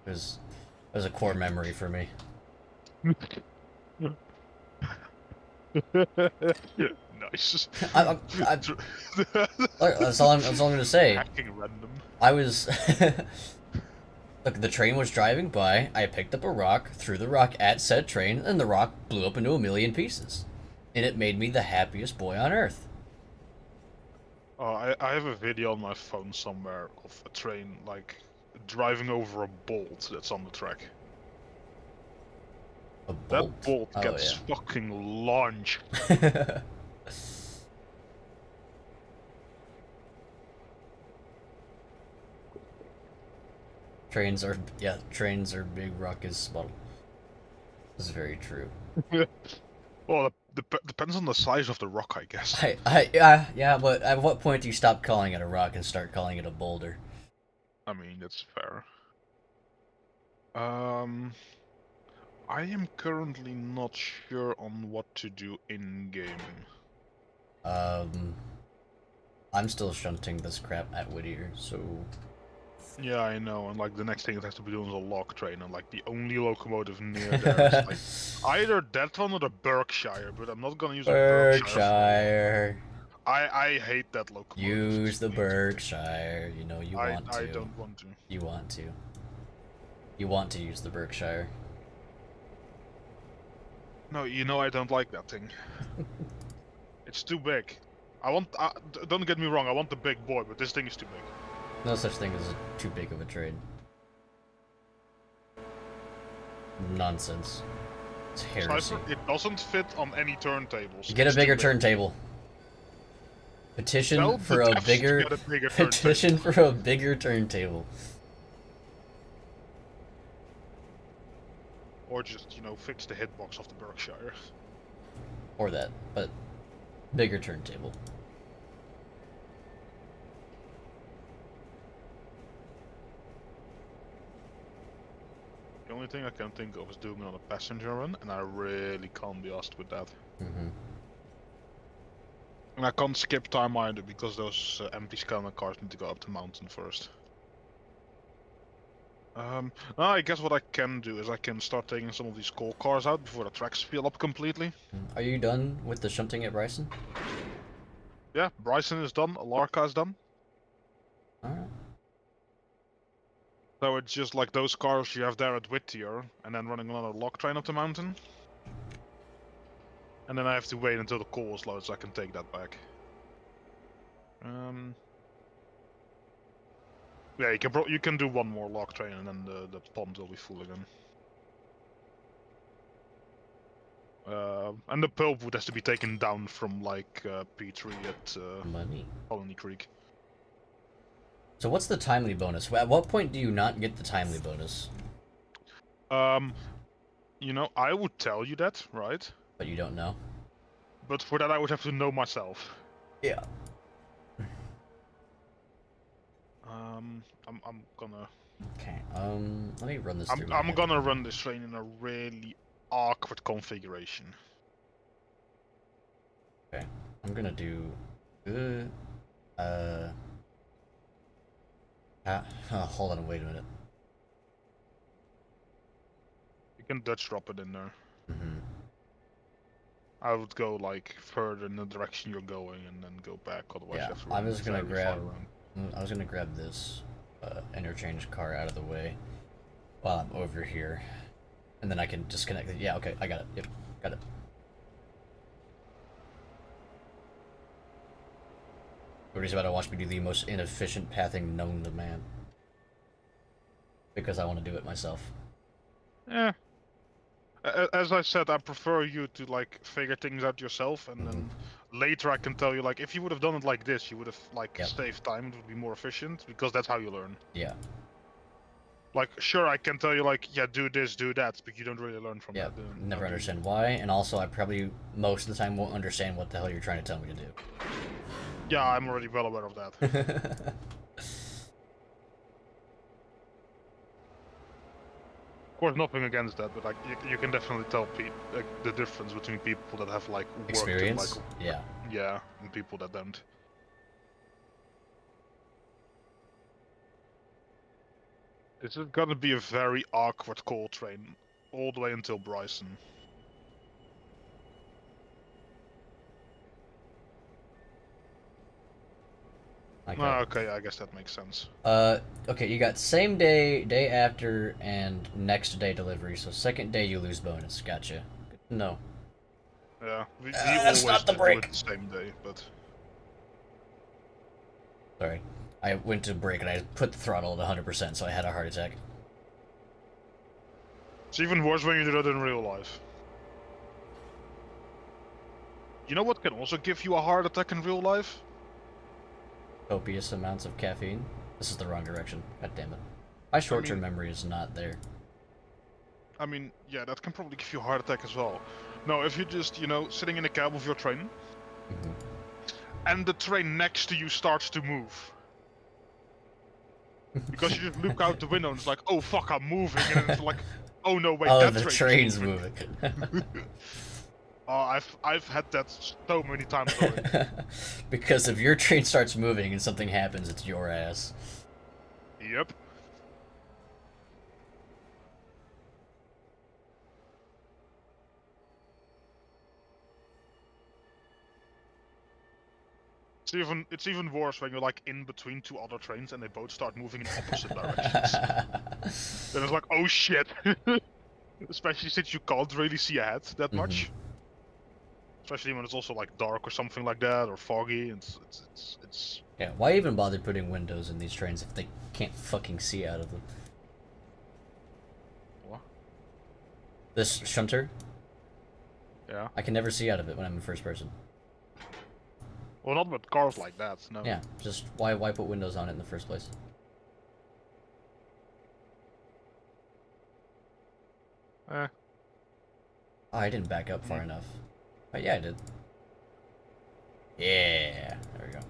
It was a core memory for me. nice. That's all I'm gonna say. Hacking random. I was. Look, the train was driving by. I picked up a rock, threw the rock at said train, and the rock blew up into a million pieces. And it made me the happiest boy on earth. Oh, I have a video on my phone somewhere of a train like driving over a bolt that's on the track. A bolt? That bolt Oh, gets yeah. fucking launched. Trains are big ruckus. Well, this is very true. Well, it depends on the size of the rock, I guess. Yeah, but at what point do you stop calling it a rock and start calling it a boulder? I mean, that's fair. I am currently not sure on what to do in-game. I'm still shunting this crap at Whittier, so... Yeah, I know, and like the next thing it has to be doing is a log train, and like the only locomotive near there is like either that one or the Berkshire, but I'm not gonna use a Berkshire for a long Berkshire. I hate that locomotive. Use the Berkshire. You know you want I to. don't want to. You want to. You want to use the Berkshire. No, you know I don't like that thing. It's too big. Don't get me wrong, I want the big boy, but this thing is too big. No such thing as too big of a trade. Nonsense. It's heresy. Cypher, it doesn't fit on any turntables. Get a It's bigger too big. turntable. Petition Tell for the a devs to bigger get a bigger petition turntable. for a bigger turntable. Or just, you know, fix the hitbox of the Berkshire. Or that, but bigger turntable. The only thing I can think of is doing it on a passenger run, and I really can't be asked with that. Mm-hmm. And I can't skip time either, because those empty scanner cars need to go up the mountain first. I guess what I can do is I can start taking some of these coal cars out before the tracks fill up completely. Are you done with the shunting at Bryson? Yeah, Bryson is done, Alarka is done. Alright. So it's just like those cars you have there at Whittier, and then running another log train up the mountain. And then I have to wait until the coal is low so I can take that back. Yeah, you can do one more log train and then the pond will be full again. And the pulpwood has to be taken down from like P3 at Money. Colony Creek. So what's the timely bonus? At what point do you not get the timely bonus? You know, I would tell you that, right? But you don't know? But for that I would have to know myself. Yeah. I'm gonna... Okay, let me run this through my I'm head. gonna run this train in a really awkward configuration. Okay, I'm gonna do... hold on, wait a minute. You can Dutch drop it in there. Mm-hmm. I would go like further in the direction you're going and then go back, otherwise Yeah, you have to I'm run just gonna very grab... far around. I was gonna grab this interchange car out of the way while I'm over here. And then I can disconnect it. Yeah, okay, I got it. Yep, got it. Everybody's about to watch me do the most inefficient pathing known to man. Because I want to do it myself. Yeah. As I said, I prefer you to like figure things out yourself, and then later I can tell you like if you would have done it like this, you would have like saved time. It would be more efficient because that's how you learn. Yeah. Like sure, I can tell you like yeah, do this, do that, but you don't really learn from that. Never understand why, and also I probably most of the time won't understand what the hell you're trying to tell me to do. Yeah, I'm already well aware of that. Of course, nothing against that, but like you can definitely tell like, the difference between people that have like worked experience. In, like, yeah, and people that don't. This is gonna be a very awkward coal train, all the way until Bryson. Like Ah, okay, I guess that makes sense. okay, you got same day, day after, and next day delivery. So second day you lose bonus. Gotcha. No. Yeah, we That's always not the do it break. the same day, but Sorry. I went to break and I put the throttle at 100%, so I had a heart attack. it's even worse when you do that in real life. You know what can also give you a heart attack in real life? Copious amounts of caffeine. This is the wrong direction. God damn it. My I short-term mean, memory is not there. yeah, that can probably give you a heart attack as well. No, if you're just, sitting in a cab of your train, Hmm. and the train next to you starts to move. Because you just look out the window and it's like, oh fuck, I'm moving, and then it's like, oh no, wait, Oh, that the train is train's moving. moving. Oh, I've had that so many times already. Because if your train starts moving and something happens, it's your ass. Yep. It's even worse when you're like in between two other trains and they both start moving in opposite directions. Then it's like, oh shit. Especially since you can't really see ahead that Hmm. much. Especially when it's also like dark or something like that, or foggy. It's Yeah, why even bother putting windows in these trains if they can't fucking see out of them? what? This shunter, Yeah. I can never see out of it when I'm in first person. Well, not with cars like that. No. Yeah, just why put windows on it in the first place? Eh. Oh, I didn't back up Mm. far enough. But yeah, I did. Yeah, there we go.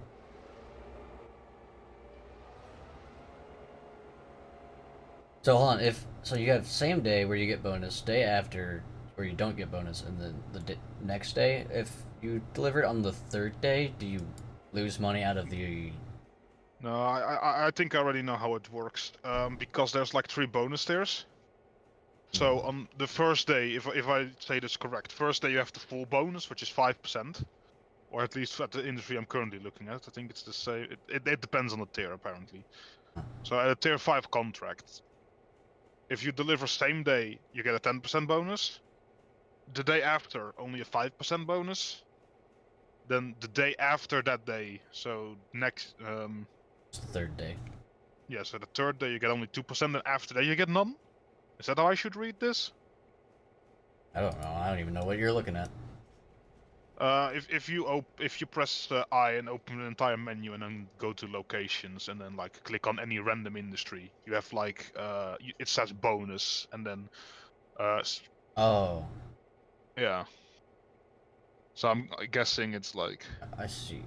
So hold on, if so, you have same day where you get bonus, day after where you don't get bonus, and then the next day, if you deliver it on the third day, do you lose money out of the? No, I think I already know how it works. Because there's like 3 bonus tiers. So Mhm. on the first day, if I say this correct, first day you have the full bonus, which is 5%, or at least at the industry I'm currently looking at. I think it's the same. It depends on the tier apparently. So at a tier 5 contract, if you deliver same day, you get a 10% bonus. The day after, only a 5% bonus. Then the day after that day, so next, It's the third day. yeah, so the third day you get only 2%, and after that you get none. Is that how I should read this? I don't know. I don't even know what you're looking at. If you press I and open an entire menu and then go to locations and then like click on any random industry, you have like it says bonus and then uh Oh, yeah. So I'm guessing it's like I see.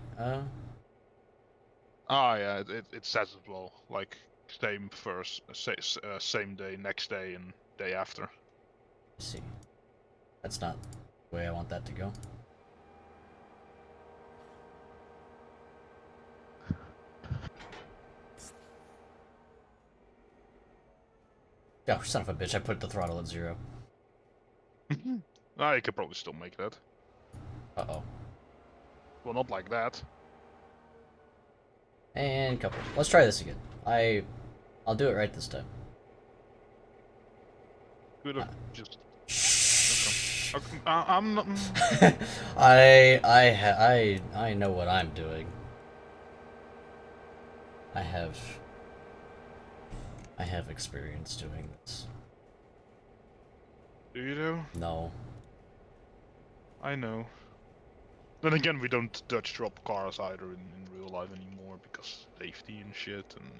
yeah, it says as well like same first same day, next day, and day after. I see. That's not the way I want that to go. Oh, son of a bitch! I put the throttle at 0. I could probably still make that. Uh oh. Well, not like that. And couple. Let's try this again. I'll do it right this time. Could have just okay. Shh. I'm not. I know what I'm doing. I have I have experience doing this. Do you know? No. I know. Then again, we don't Dutch drop cars either in real life anymore because safety and shit. And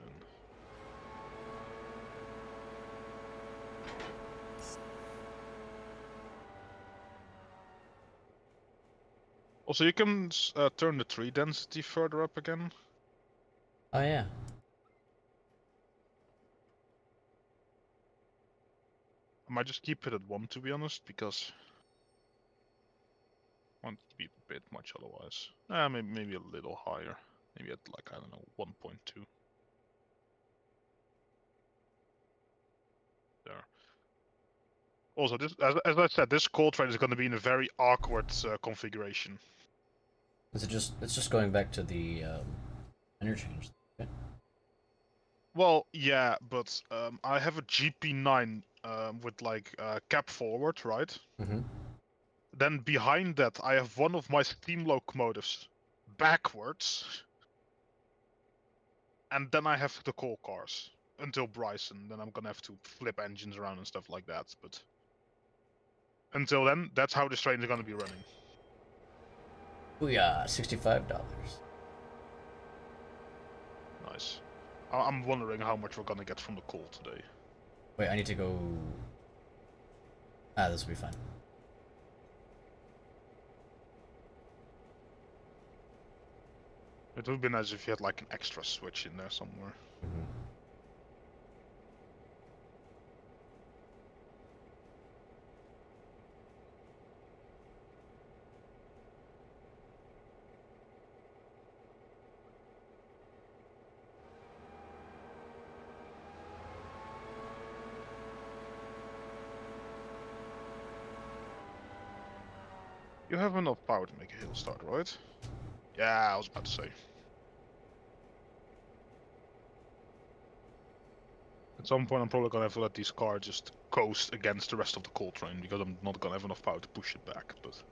also, you can turn the tree density further up again. Oh yeah. I might just keep it at 1 to be honest, because I want it to be a bit much otherwise. Maybe a little higher. Maybe at like, I don't know, 1.2. There. Also, this, as I said, this call train is going to be in a very awkward configuration. Is it just it's just going back to the Interchange. Okay. Well, yeah, but I have a GP9 with like cab forward, right? Mm-hmm. Then behind that, I have one of my steam locomotives backwards, and then I have the coal cars until Bryson. Then I'm gonna have to flip engines around and stuff like that. But until then, that's how this train is gonna be running. Booyah! $65. Nice. I'm wondering how much we're gonna get from the coal today. Wait, I need to go. Ah, this will be fine. It would be nice if you had like an extra switch in there somewhere. Mm-hmm. You have enough power to make a hill start, right? Yeah, I was about to say. At some point, I'm probably gonna have to let these cars just coast against the rest of the coal train because I'm not gonna have enough power to push it back. But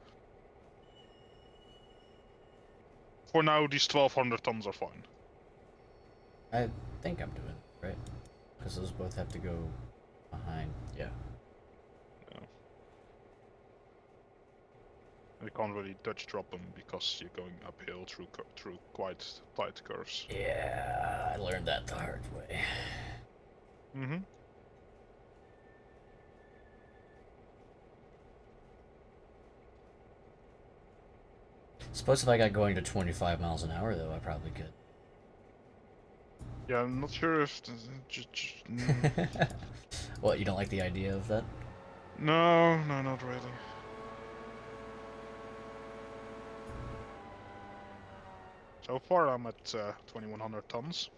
for now, these 1,200 tons are fine. I think I'm doing it right, because those both have to go behind. Yeah. You can't really Dutch drop them because you're going uphill through quite tight curves. Yeah, I learned that the hard way. Mm-hmm. Suppose if I got going to 25 miles an hour, though, I probably could. Yeah, I'm not sure if... What, you don't like the idea of that? No, not really. So far, I'm at 2,100 tons.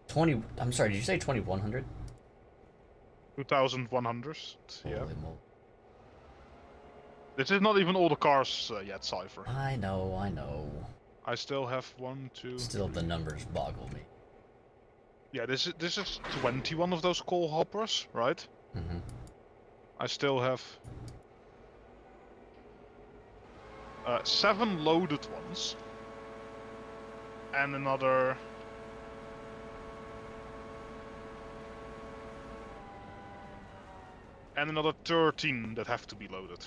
20. I'm sorry, did you say 2100? 2,100, yeah. Holy moly. This is not even all the cars yet, Cypher. I know, I know. I still have one, two. Still, three. the numbers boggle me. Yeah, this is 21 of those coal hoppers, right? Mm-hmm. I still have 7 loaded ones, and another. And another 13 that have to be loaded.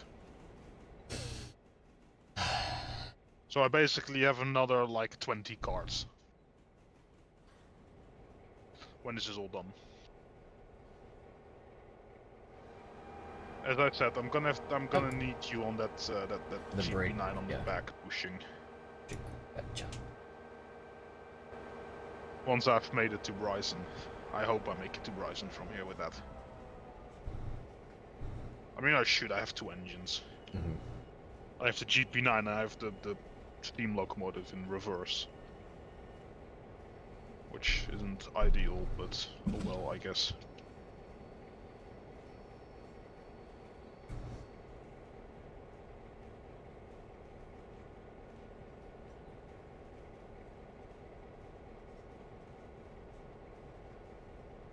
So I basically have another like 20 cards when this is all done. As I said, I'm gonna need you on that The brake, GP9 on yeah. the back pushing. Gotcha. Once I've made it to Bryson. I hope I make it to Bryson from here with that. I mean, I should. I have 2 engines. Mm-hmm. I have the GP9 and I have the steam locomotive in reverse. Which isn't ideal, but oh well, I guess.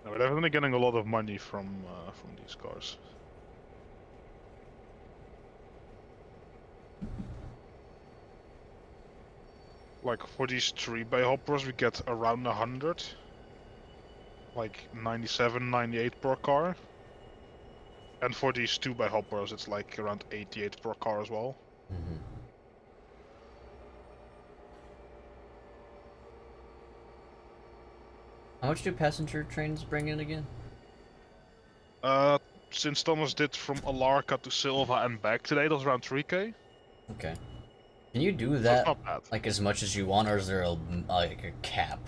No, we're definitely getting a lot of money from these cars. Like for these 3-bay hoppers, we get around 100. Like 97, 98 per car. And for these 2-bay hoppers, it's like around 88 per car as well. Mm-hmm. How much do passenger trains bring in again? Since Thomas did from Alarca to Silva and back today, that's around 3k. Okay. Can you do So it's that not bad. like as much as you want, or is there like a cap?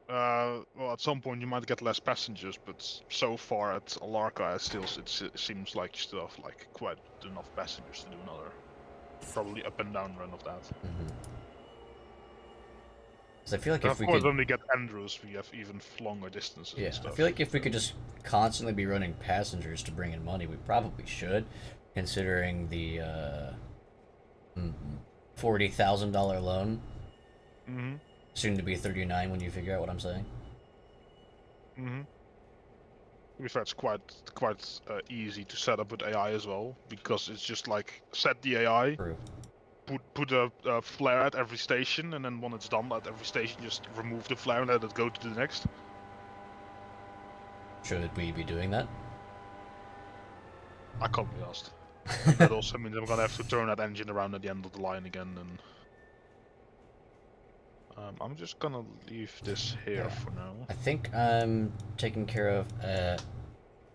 Well, at some point you might get less passengers, but so far at Alarca, it seems like you still have like quite enough passengers to do another probably up and down run of that. Mm-hmm. Because I feel like And if of we course, could, when we get Andrews, we have even longer distances yeah, and I stuff. feel like if we could just constantly be running passengers to bring in money, we probably should, considering the $40,000 loan. Mm-hmm. Soon to be 39 when you figure out what I'm saying. Mm-hmm. To be fair, it's quite easy to set up with AI as well, because it's just like set the AI, True. put a flare at every station, and then when it's done at every station, just remove the flare and let it go to the next. Should we be doing that? I can't be asked. And that also means I'm gonna have to turn that engine around at the end of the line again, and I'm just gonna leave this here for now. I think I'm taking care of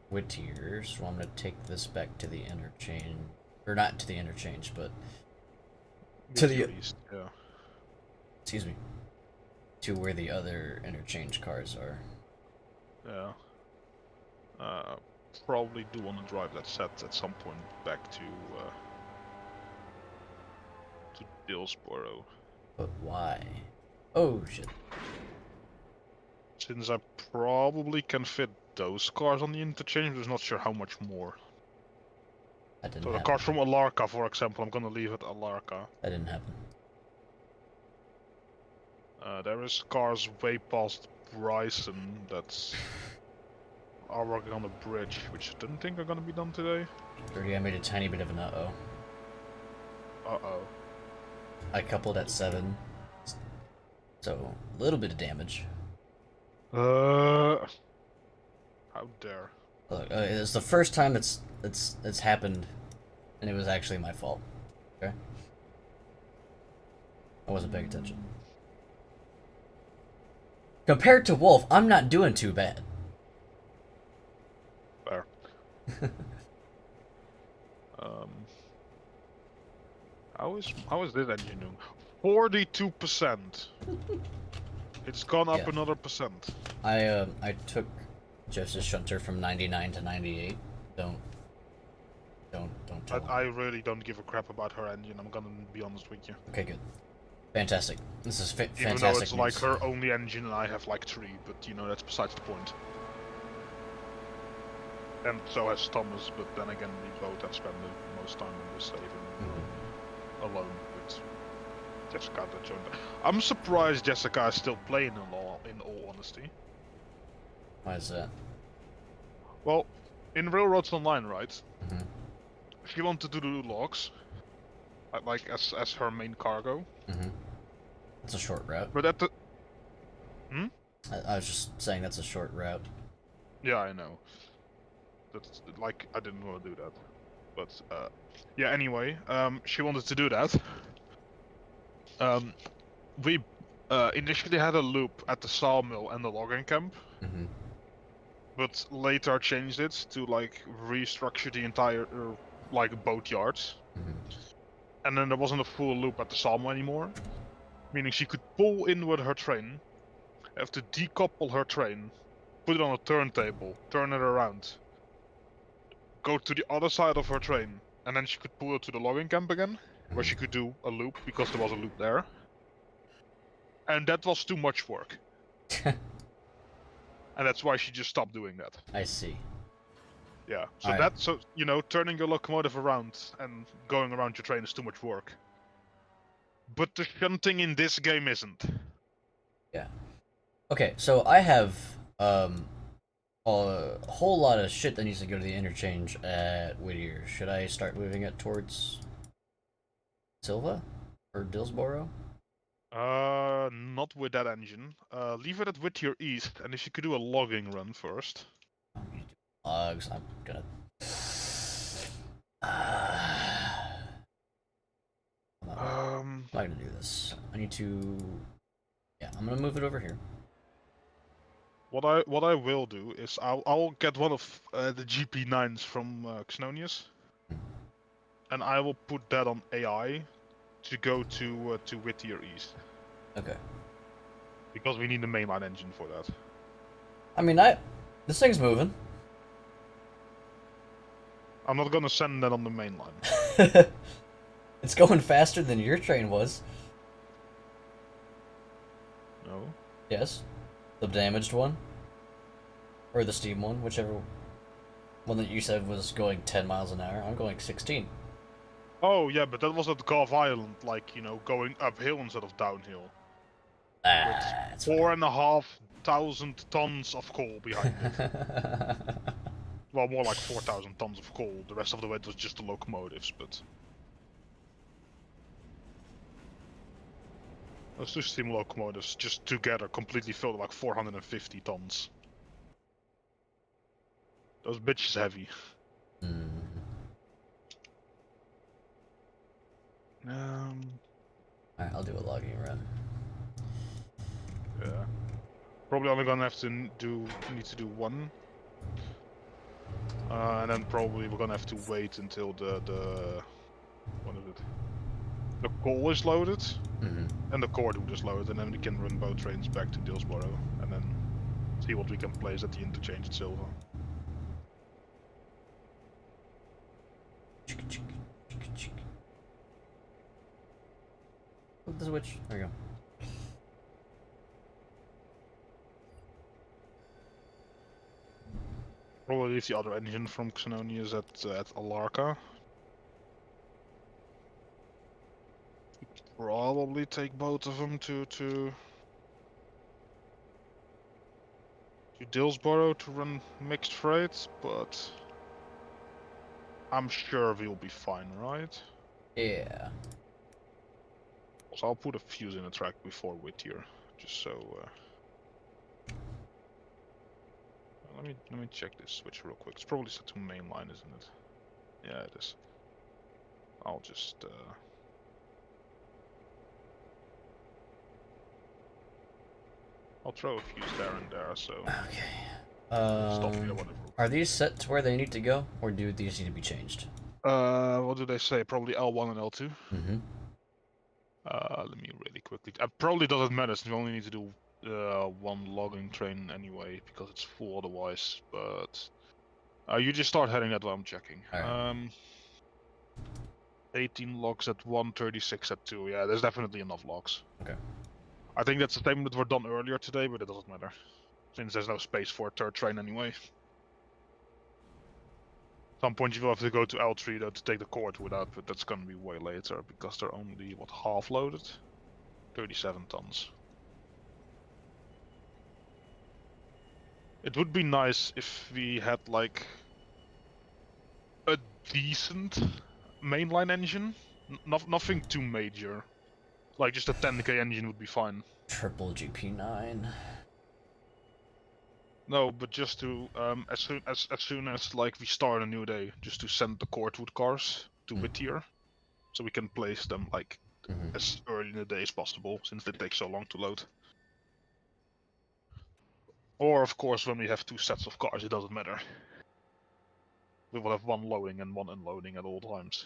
Whittier, so I'm gonna take this back to the interchange, or not to the interchange, but to the East, yeah. excuse me, to where the other interchange cars are. Yeah. Probably do want to drive that set at some point back to Dillsboro. But why? Oh shit. Since I probably can fit those cars on the interchange, but I'm not sure how much more. That didn't So the happen. cars from Alarka, for example, I'm gonna leave at Alarka. That didn't happen. There is cars way past Bryson that are working on the bridge, which I didn't think are gonna be done today. Already I made a tiny bit of an uh-oh. Uh-oh. I coupled at 7, so a little bit of damage. How dare. Look, it's the first time it's happened, and it was actually my fault. Okay, I wasn't paying attention. Compared to Wolf, I'm not doing too bad. Fair. How is this engine doing? 42%. It's gone up another percent. I took Jess's shunter from 99 to 98. Don't tell him. I really don't give a crap about her engine, I'm gonna be honest with you. Okay, good. Fantastic. This is fantastic. Even though it's news. like her only engine and I have like 3, but you know, that's besides the point. And so has Thomas, but then again, we both have spent the most time in this saving alone with Jessica that joined. I'm surprised Jessica is still playing in all honesty. Why is that? Well, in Railroads Online, right? Mm-hmm. She wanted to do logs, like as her main cargo. Mm-hmm. That's a short route. But at the I was just saying that's a short route. Yeah, I know. That's like I didn't want to do that, but yeah. Anyway, she wanted to do that. We initially had a loop at the sawmill and the logging camp, but later changed it to like restructure the entire like boat yards. And then there wasn't a full loop at the sawmill anymore, meaning she could pull in with her train, have to decouple her train, put it on a turntable, turn it around, go to the other side of her train, and then she could pull it to the logging camp again, where she could do a loop, because there was a loop there. And that was too much work. And that's why she just stopped doing that. I see. Yeah, so you know, turning your locomotive around and going around your train is too much work. But the shunting in this game isn't. Yeah. Okay, so I have a whole lot of shit that needs to go to the interchange at Whittier. Should I start moving it towards Silva or Dillsboro? Not with that engine. Leave it at Whittier East, and if you could do a logging run first. Logs. I'm gonna. I'm not gonna do this. I need to. Yeah, I'm gonna move it over here. What I will do is I'll get one of the GP9s from Xnonius, and I will put that on AI to go to Whittier East. Okay. Because we need the mainline engine for that. I mean, this thing's moving. I'm not gonna send that on the mainline. It's going faster than your train was. No. Yes. The damaged one? Or the steam one, whichever one that you said was going 10 miles an hour. I'm going 16. Oh yeah, but that was at Gulf Island, like, you know, going uphill instead of downhill. With That's 4,500 tons of coal behind it. Well, more like 4,000 tons of coal. The rest of the weight was just the locomotives, but... Those two steam locomotives just together completely filled like 450 tons. Those bitches heavy. Mm. Alright, I'll do a logging run. Yeah. Probably only gonna have to need to do one. And then probably we're gonna have to wait until the what is it? The coal is loaded Mm-hmm. and the cordwood is loaded, and then we can run both trains back to Dillsborough and then see what we can place at the interchange at Silver. Flip the switch. There we go. Probably leave the other engine from Xenonius at Alarka. Probably take both of them to Dillsborough to run mixed freight, but I'm sure we'll be fine, right? Yeah. Also, I'll put a fuse in the track before Whittier, just so. Let me check this switch real quick. It's probably set to mainline, isn't it? Yeah, it is. I'll just. I'll throw a fuse there and there, so. Okay. Stop here, whatever. Are these set to where they need to go, or do these need to be changed? What do they say? Probably L1 and L2. Mm-hmm. Let me really quickly. Probably doesn't matter since we only need to do one logging train anyway because it's full otherwise. But you just start heading that while I'm checking. All right. 18 logs at 1, 36 at 2. Yeah, there's definitely enough logs. Okay. I think that's the same that were done earlier today, but it doesn't matter since there's no space for a third train anyway. Some point you will have to go to L3 though to take the cordwood out, but that's gonna be way later because they're only what, half loaded? 37 tons. It would be nice if we had like a decent mainline engine. Nothing too major. Like just a 10k engine would be fine. Triple GP9. No, but just to as soon as like we start a new day, just to send the cordwood cars to Whittier, so we can place them like as early in the day as possible, since they take so long to load. Or of course, when we have two sets of cars, it doesn't matter. We will have one loading and one unloading at all times.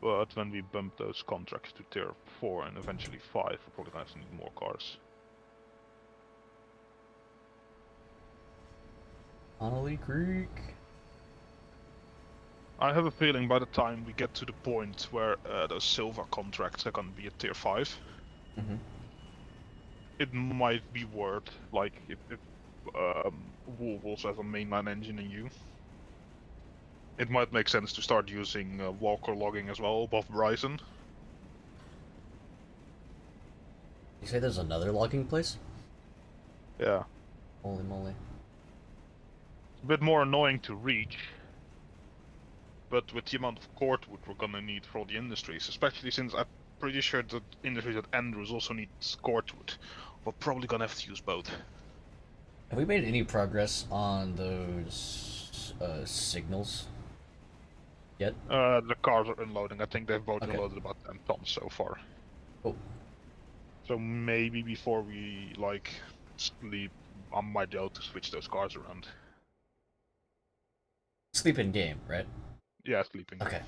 But when we bump those contracts to tier 4 and eventually 5, we're probably gonna have to need more cars. Connolly Creek. I have a feeling by the time we get to the point where those silver contracts are gonna be at tier 5, it might be worth, like, if Wolf also has a mainline engine in you, it might make sense to start using Walker logging as well above Bryson. You say there's another logging place? Yeah. Holy moly. It's a bit more annoying to reach, but with the amount of cordwood we're gonna need for all the industries, especially since I'm pretty sure that industries at Andrews also need cordwood, we're probably gonna have to use both. Have we made any progress on those signals yet? The cars are unloading. I think they've both Okay. unloaded about 10 tons so far. Cool. So maybe before we, like, sleep, I might be able to switch those cars around. Sleep in game, right? Yeah, sleeping. Okay.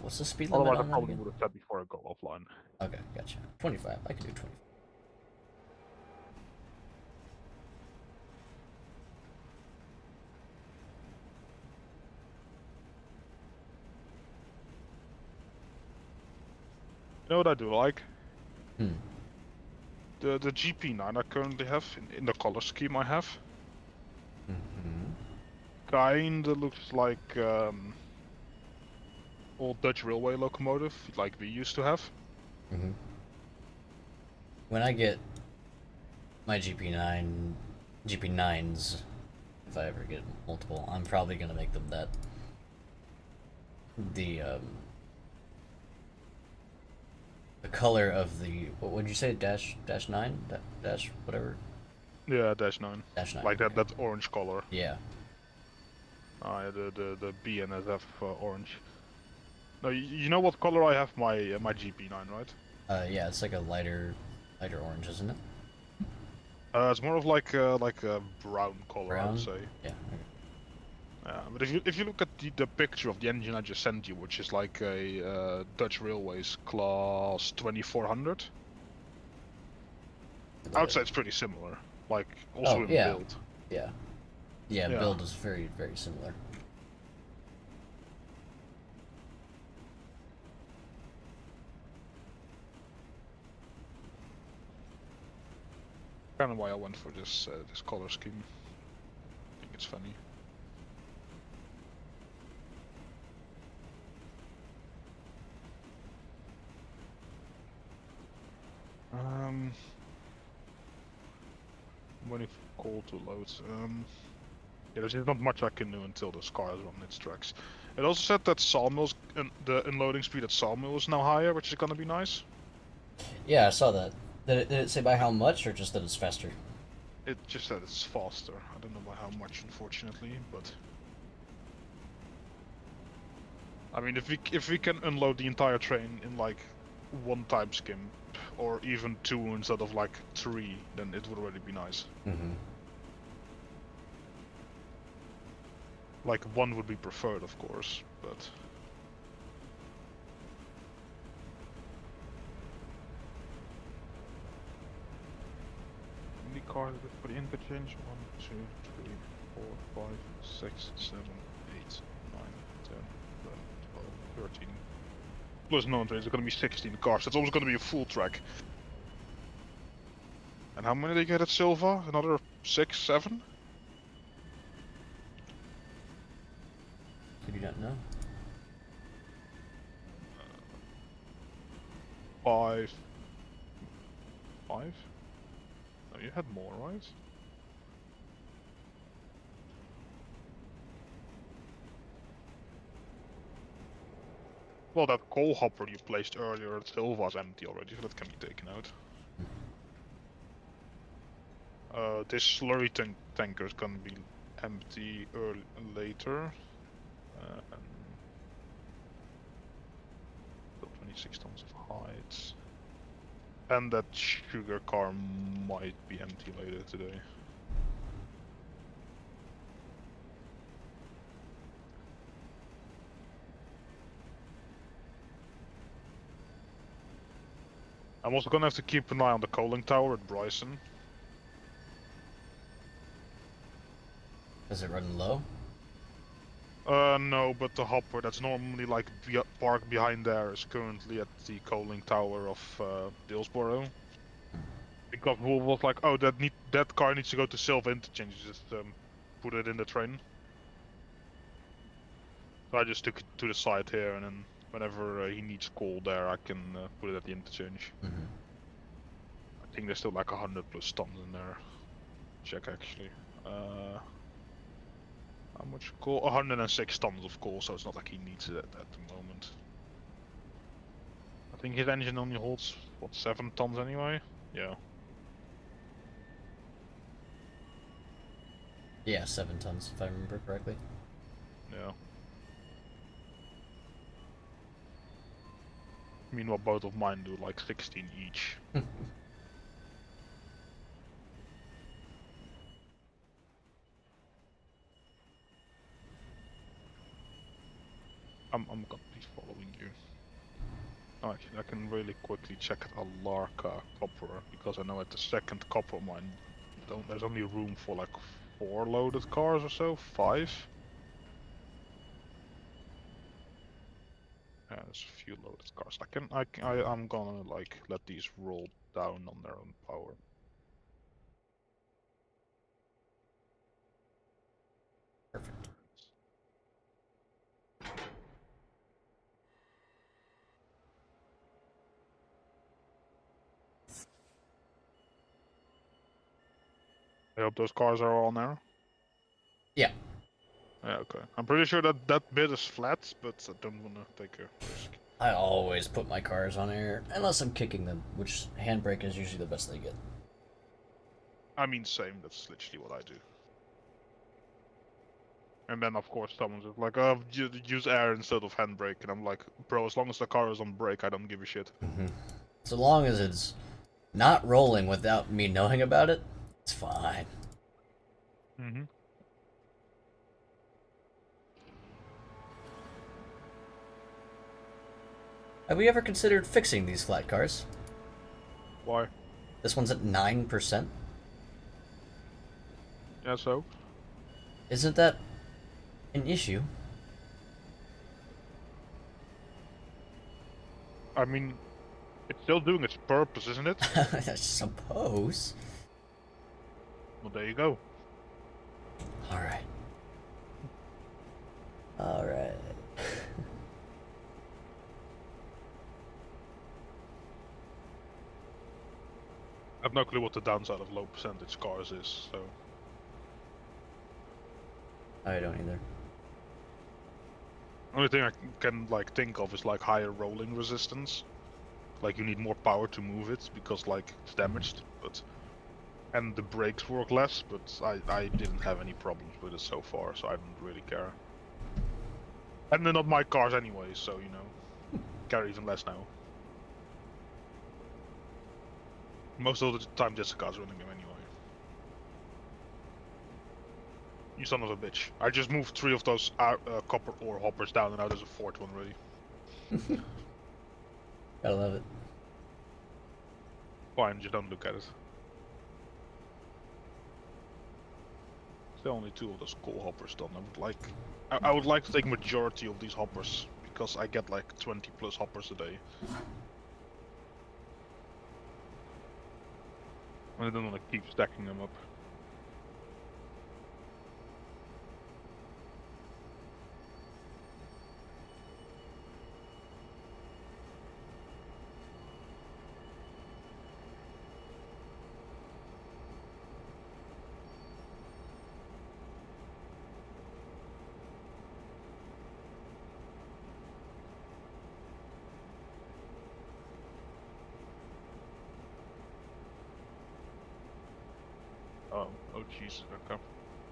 What's the speed limit Otherwise, I on that probably again? would have said before I go offline. Okay, gotcha. 25. I can do 25. You know what I do like? Hmm. The GP9 I currently have in the color scheme I have Mm-hmm. kinda looks like old Dutch railway locomotive like we used to have. Mm-hmm. When I get my GP9s, if I ever get multiple, I'm probably gonna make them that. The the color of the, what would you say, dash nine, dash whatever, Yeah, -9. dash 9. Like that Okay. that orange color. Yeah. Yeah, the BNSF orange. No, you know what color I have my GP9, right? Yeah. It's like a lighter orange, isn't it? It's more of like a brown color, I would Brown. say. Yeah. Okay. But if you look at the picture of the engine I just sent you, which is like a Dutch Railways class 2400, I would say it's pretty similar. Like also Oh in yeah. build. Yeah. Yeah. Yeah. Build is very similar. Kind of why I went for this color scheme. I think it's funny. Waiting for call to load. Yeah, there's not much I can do until this car is on its tracks. It also said that Sawmill's the unloading speed at Sawmill is now higher, which is gonna be nice. Yeah, I saw that. Did it say by how much, or just that it's faster? It just said it's faster. I don't know by how much, unfortunately, but I mean, if we can unload the entire train in like one time skimp or even two instead of like three, then it would already be nice. Mm-hmm. Like one would be preferred, of course, but how many cars for the interchange? 1, 2, 3, 4, 5, 6, 7, 8, 9, 10, 11, 12, 13. Plus non-trains, there's gonna be 16 cars. That's almost gonna be a full track. And how many did you get at Silva? Another 6, 7? Could you not know? 5. 5? No, you had more, right? Well, that coal hopper you placed earlier at Silva's empty already, so that can be taken out. This slurry tanker is gonna be empty later. And 26 tons of hides. And that sugar car might be empty later today. I'm also gonna have to keep an eye on the coaling tower at Bryson. Is it running low? No, but the hopper that's normally like parked behind there is currently at the coaling tower of Dillsborough. Because Wolf was like, oh, that car needs to go to Silva Interchange, just put it in the train. So I just took it to the side here, and then whenever he needs coal there, I can put it at the interchange. Mm-hmm. I think there's still like 100 plus tons in there. Check actually. How much coal? 106 tons of coal, so it's not like he needs it at the moment. I think his engine only holds, what, 7 tons anyway? Yeah. Yeah, 7 tons, if I remember correctly. Yeah. Meanwhile, both of mine do like 16 each. I'm completely following you. Oh, actually, I can really quickly check at Alarka copper, because I know at the second copper mine, there's only room for like 4 loaded cars or so, 5. Yeah, there's a few loaded cars. I'm gonna like let these roll down on their own power. Perfect. I hope those cars are all narrow. Yeah. Yeah, okay. I'm pretty sure that that bit is flat, but I don't want to take a risk. I always put my cars on air, unless I'm kicking them, which handbrake is usually the best they get. I mean, same. That's literally what I do. And then, of course, someone's just like, "Oh, use air instead of handbrake," and I'm like, "Bro, as long as the car is on brake, I don't give a shit." So long as it's not rolling without me knowing about it, it's fine. Mm-hmm. Have we ever considered fixing these flat cars? Why? This one's at 9%. Yeah, so? Isn't that an issue? I mean, it's still doing its purpose, isn't it? I suppose. Well, there you go. Alright. Alright. I have no clue what the downside of low percentage cars is, so... I don't either. Only thing I can like think of is like higher rolling resistance. Like you need more power to move it because like it's damaged, but and the brakes work less. But I didn't have any problems with it so far, so I didn't really care. And they're not my cars anyway, so you know, care even less now. Most of the time, Jessica's running them anyway. You son of a bitch! I just moved 3 of those copper ore hoppers down, and now there's a 4th one ready. Gotta love it. Fine, just don't look at it. Still only 2 of those coal hoppers done. I would like to take majority of these hoppers because I get like 20 plus hoppers a day. I don't want to keep stacking them up. Oh jeez, okay.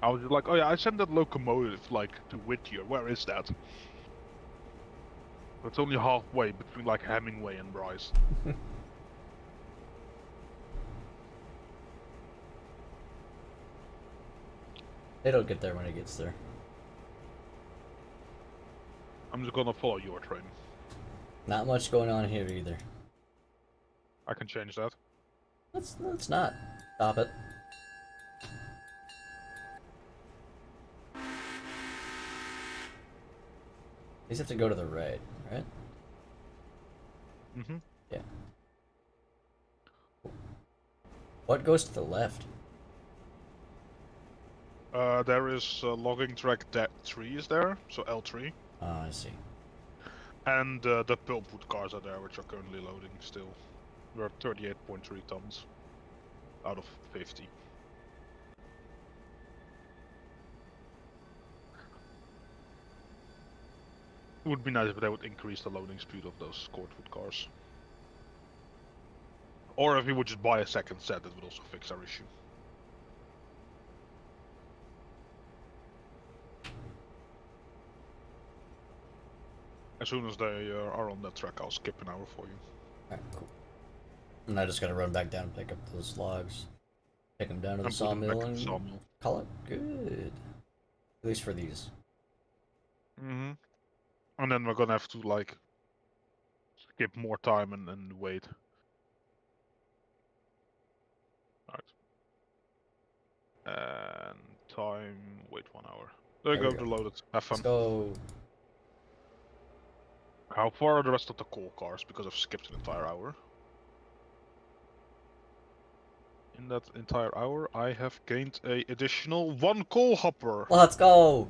I was just like, oh yeah, I sent that locomotive like to Whittier. Where is that? It's only halfway between like Hemingway and Bryce. It'll get there when it gets there. I'm just gonna follow your train. Not much going on here either. I can change that. Let's not. Stop it. These have to go to the right, right? Mm-hmm. Yeah. What goes to the left? There is logging track 3 is there, so L3. Oh, I see. And the pulpwood cars are there, which are currently loading still. We're at 38.3 tons out of 50. It would be nice if they would increase the loading speed of those cordwood cars. Or if we would just buy a second set, that would also fix our issue. As soon as they are on that track, I'll skip an hour for you. Alright, cool. And I just gotta run back down and pick up those logs. Take them down to the And put them back sawmill in the and sawmill. call it good. At least for these. Mm-hmm. And then we're gonna have to like skip more time and wait. Alright. And time, wait 1 hour. There you There go, we go. they're loaded. Have fun. Let's go. How far are the rest of the coal cars? Because I've skipped an entire hour. In that entire hour, I have gained a additional 1 coal hopper. Let's go!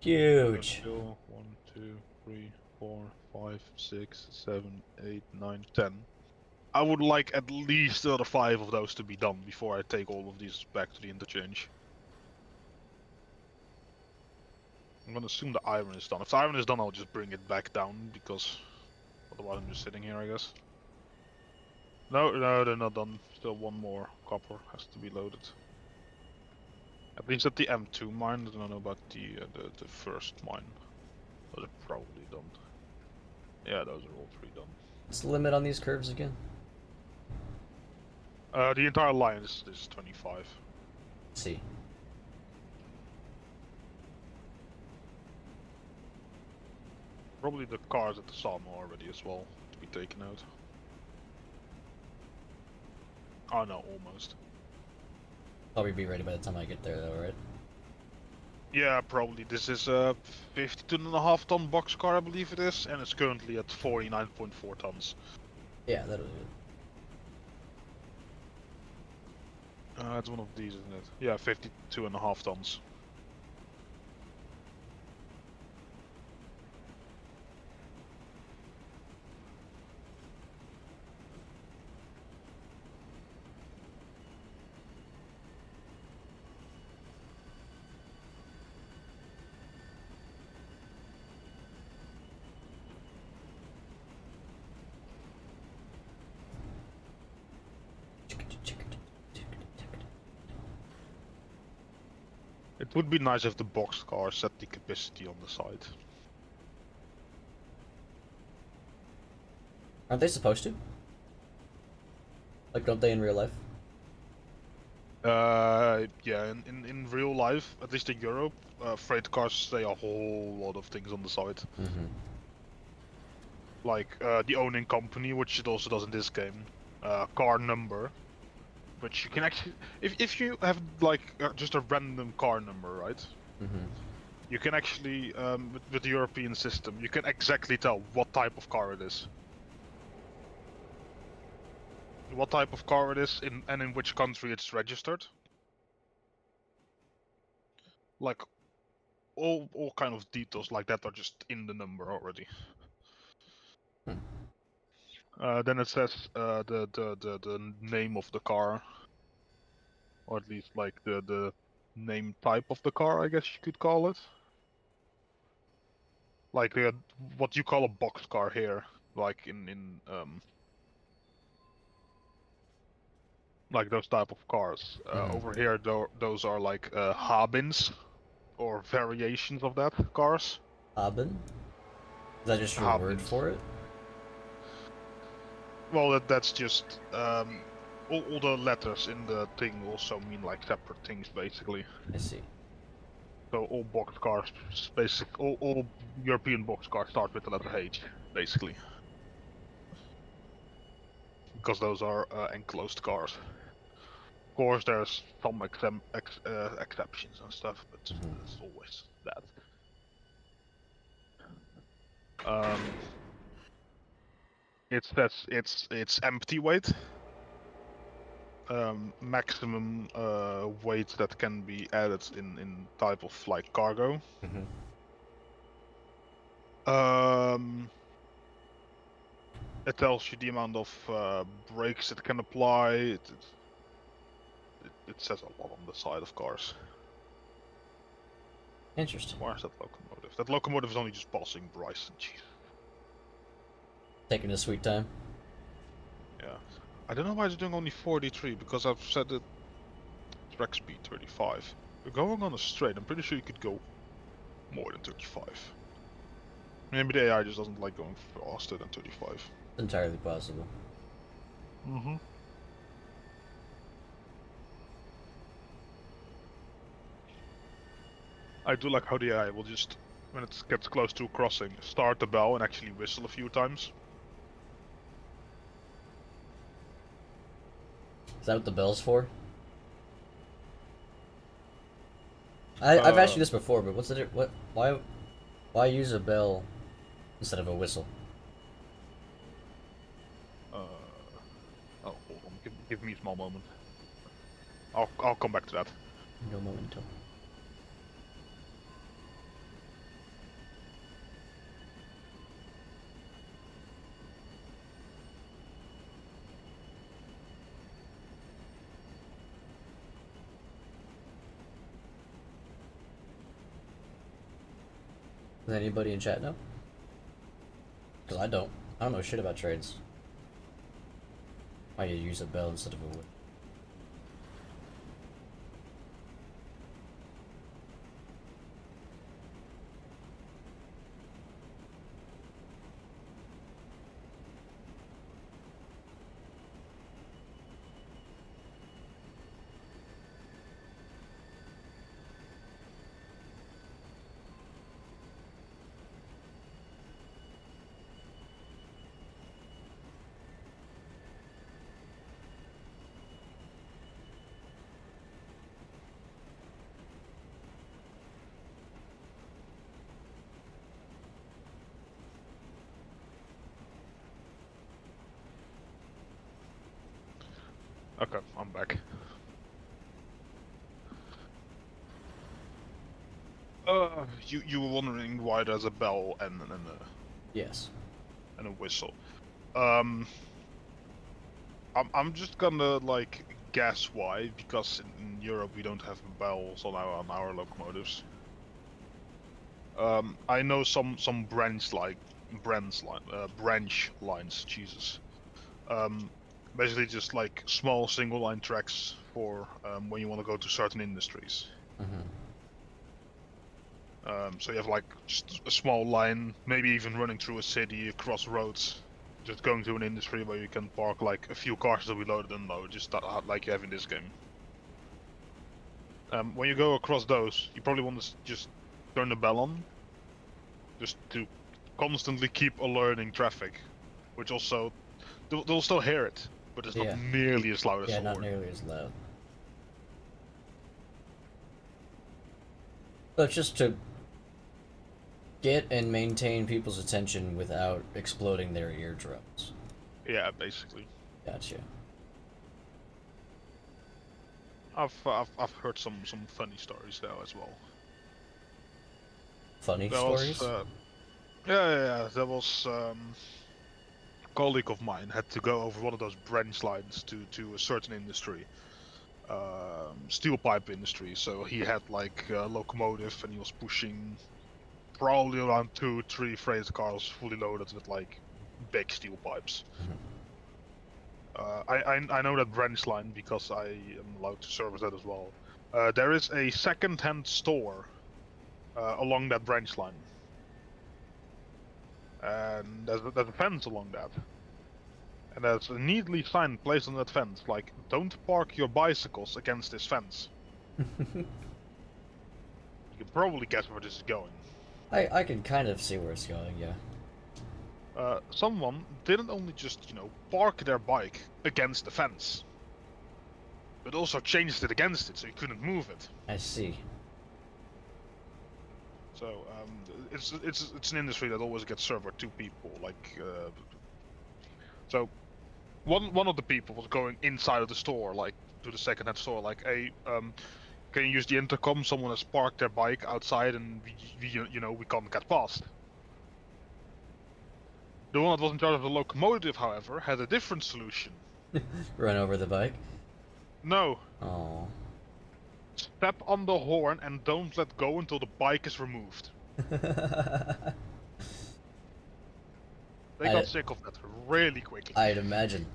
There's Huge. still 1, 2, 3, 4, 5, 6, 7, 8, 9, 10. I would like at least another 5 of those to be done before I take all of these back to the interchange. I'm gonna assume the iron is done. If the iron is done, I'll just bring it back down, because otherwise I'm just sitting here, I guess. No, they're not done. Still one more copper has to be loaded. At least at the M2 mine. I don't know about the first mine. Those are probably done. Yeah, those are all 3 done. What's the limit on these curves again? The entire line is 25. Let's see. Probably the cars at the sawmill already as well to be taken out. Oh no, almost. Probably be ready by the time I get there, though, right? Yeah, probably. This is a 52.5 ton boxcar, I believe it is, and it's currently at 49.4 tons. Yeah, that'll do it. It's one of these, isn't it? Yeah, 52.5 tons. It would be nice if the boxcar set the capacity on the side. Aren't they supposed to? Like, don't they in real life? Yeah, in real life, at least in Europe, freight cars say a whole lot of things on the side. Mm-hmm. Like, the owning company, which it also does in this game, car number, which you can actually, if you have like just a random car number, right? Mm-hmm. You can actually, with the European system, you can exactly tell what type of car it is. What type of car it is, and in which country it's registered. Like, all kind of details like that are just in the number already. Hmm. Then it says the name of the car, or at least like the name type of the car, I guess you could call it. Like what you call a box car here, like in like those type of cars. Mm-hmm. Over here, those are like Habins, or variations of that cars. Haben? Is that just your word Habins. for it? Well, that's just all the letters in the thing also mean like separate things, basically. I see. So all box cars, all European box cars start with the letter H, basically, because those are enclosed cars. Of course, there's some exceptions and stuff, but Mm-hmm. it's always that. Um, it says it's empty weight. Maximum weight that can be added in type of like cargo. Mm-hmm. It tells you the amount of brakes it can apply. It says a lot on the side of cars. Interesting. Where's that locomotive? That locomotive is only just passing Bryson. Jeez. Taking a sweet time. Yeah. I don't know why it's doing only 43, because I've set the track speed 35. You're going on a straight. I'm pretty sure you could go more than 35. Maybe the AI just doesn't like going faster than 35. Entirely possible. Mm-hmm. I do like how the AI will just, when it gets close to a crossing, start the bell and actually whistle a few times. Is that what the bell's for? I've asked you this before, but what's the what? Why use a bell instead of a whistle? Oh, hold Give me a small moment. I'll come back to that. No momento. Does anybody in chat know? Because I don't. I don't know shit about trades. Why you use a bell instead of a wood? Okay, I'm back. You were wondering why there's a bell and Yes. a whistle. I'm just gonna like guess why, because in Europe we don't have bells on our locomotives. I know some branch lines. Jesus. Basically just like small single line tracks for when you want to go to certain industries. Mm-hmm. So you have like just a small line, maybe even running through a city, across roads, just going to an industry where you can park like a few cars that we loaded and unload, just like you have in this game. When you go across those, you probably want to just turn the bell on, just to constantly keep alerting traffic, which also they'll still hear it, but it's not Yeah. nearly as loud as Yeah, the not horn. nearly as loud. But just to get and maintain people's attention without exploding their eardrums. Yeah, basically. Gotcha. I've heard some funny stories though as well. Funny There was stories? yeah, there was a colleague of mine had to go over one of those branch lines to a certain industry, steel pipe industry. So he had like a locomotive and he was pushing probably around 2-3 freight cars fully loaded with like big steel pipes. I know that branch line because I am allowed to service that as well. There is a second-hand store along that branch line, and there's a fence along that, and there's a neatly signed placed on that fence like "Don't park your bicycles against this fence." You can probably guess where this is going. I can kind of see where it's going, yeah. Someone didn't only just park their bike against the fence, but also changed it against it so you couldn't move it. I see. So it's an industry that always gets served by two people. Like so, one of the people was going inside of the store, like to the second-hand store, like, "Hey, can you use the intercom? Someone has parked their bike outside, and we can't get past." The one that was in charge of the locomotive, however, had a different solution. Run over the bike? No, Oh. step on the horn and don't let go until the bike is removed. They got I, sick of that really quickly. I'd imagine.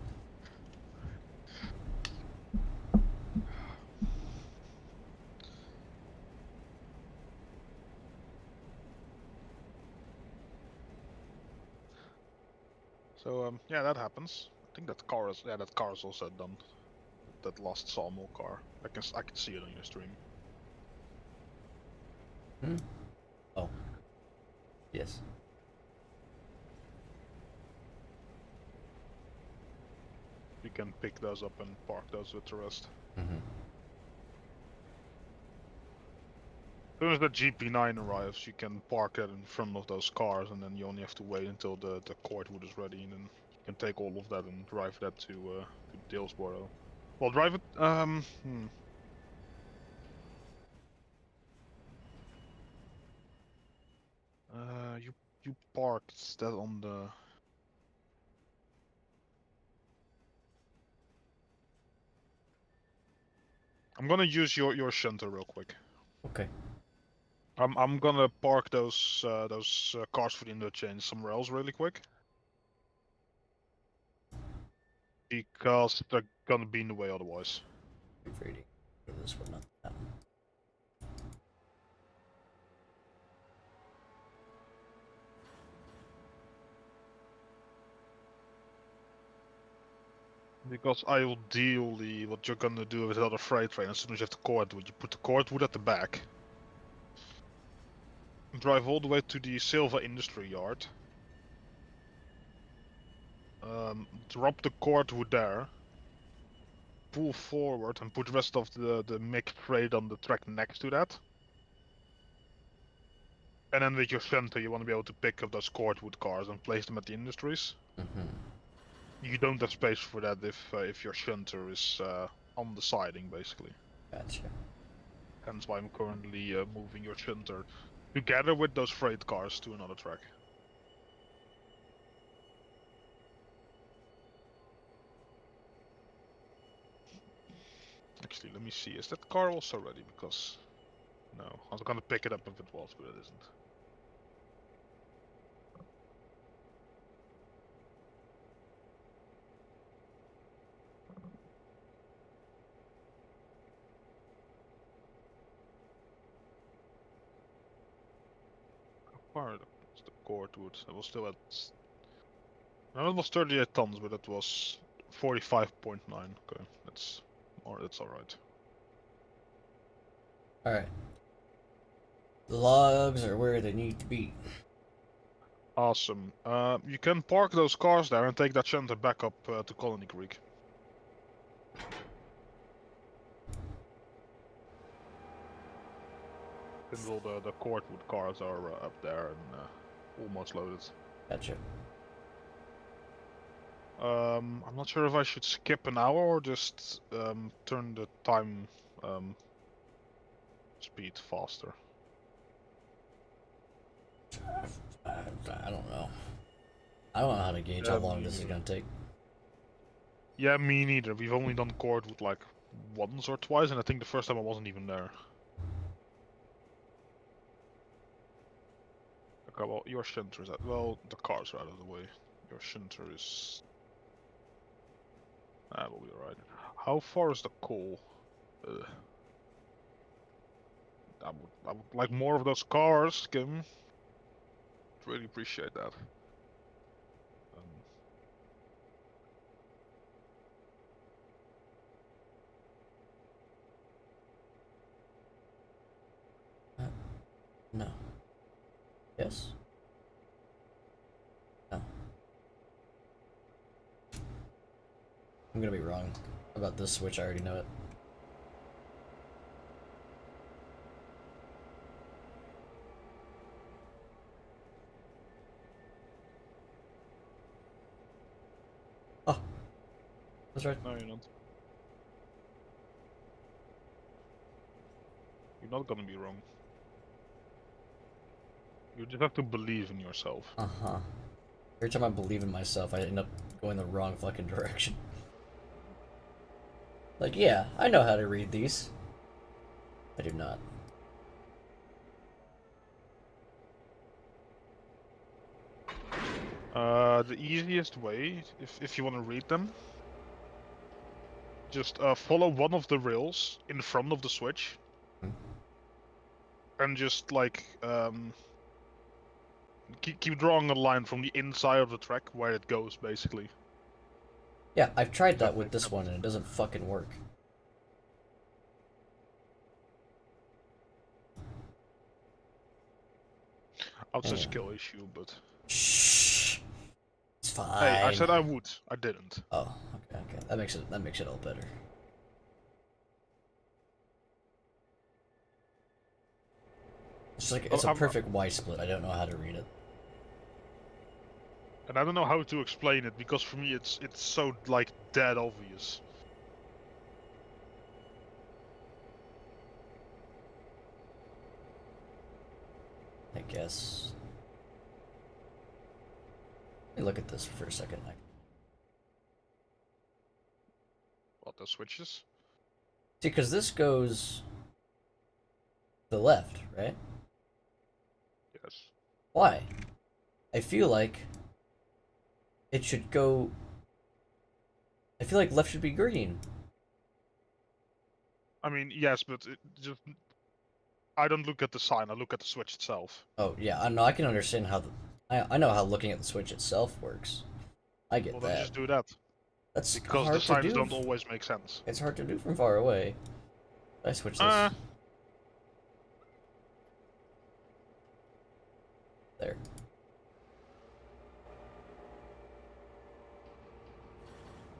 So yeah, that happens. I think that car is also done. That last sawmill car. I can see it on your stream. Hmm? Oh. Yes. You can pick those up and park those with the rest. Mm-hmm. As soon as the GP9 arrives, you can park it in front of those cars, and then you only have to wait until the cordwood is ready, and then you can take all of that and drive that to Dillsborough. Well, drive it. You parked that on the. I'm gonna use your shunter real quick. Okay. I'm gonna park those cars for the interchange somewhere else really quick. Because they're gonna be in the way otherwise. Reading for this one, not that one. Because ideally, what you're gonna do with another freight train, as soon as you have the cordwood, you put the cordwood at the back. Drive all the way to the Silva Industry Yard. Drop the cordwood there. Pull forward and put the rest of the mixed freight on the track next to that. And then with your center, you want to be able to pick up those cordwood cars and place them at the industries. You don't have space for that if your shunter is on the siding, basically. Gotcha. Hence why I'm currently moving your shunter together with those freight cars to another track. Actually, let me see. Is that car also ready? Because no, I was gonna pick it up if it was, but it isn't. How far was the cordwood? I was still at. No, it was 38 tons, but it was 45.9. Okay, that's alright. Alright. The logs are where they need to be. Awesome. You can park those cars there and take that shunter back up to Colony Creek. And all the cordwood cars are up there and almost loaded. Gotcha. I'm not sure if I should skip an hour or just turn the time speed faster. I don't know. I don't know how to gauge how long this is gonna take. Yeah, me neither. We've only done cordwood like once or twice, and I think the first time I wasn't even there. Okay, well, your shunter is at. Well, the cars are out of the way. Your shunter is. We'll be alright. How far is the coal? I would like more of those cars, Kim. Really appreciate that. No. Yes? No. I'm gonna be wrong about this switch, I already know it. Oh. That's right. No, you're not. You're not gonna be wrong. You just have to believe in yourself. Uh-huh. Every time I believe in myself, I end up going the wrong fucking direction. Like, yeah, I know how to read these. I do not. The easiest way, if you want to read them, just follow one of the rails in front of the switch, and just like keep drawing a line from the inside of the track where it goes, basically. Yeah, I've tried that with this one and it doesn't fucking work. It's a Yeah. skill issue, but. Shh. It's fine. Hey, I said I would. I didn't. Oh, okay. That makes it all better. It's like it's a perfect Y split. I don't know how to read it. And I don't know how to explain it because for me it's so like dead obvious. guess. Let me look at this for a second. What, the switches? See, because this goes to the left, right? Yes. Why? I feel like it should go. I feel like left should be green. I mean, yes, but it just... I don't look at the sign, I look at the switch itself. Oh yeah, I know. I can understand how I know how looking at the switch itself works. I get Well, then that. just do that. That's Because the hard to signs do. don't always make sense. It's hard to do from far away. I switch this. There.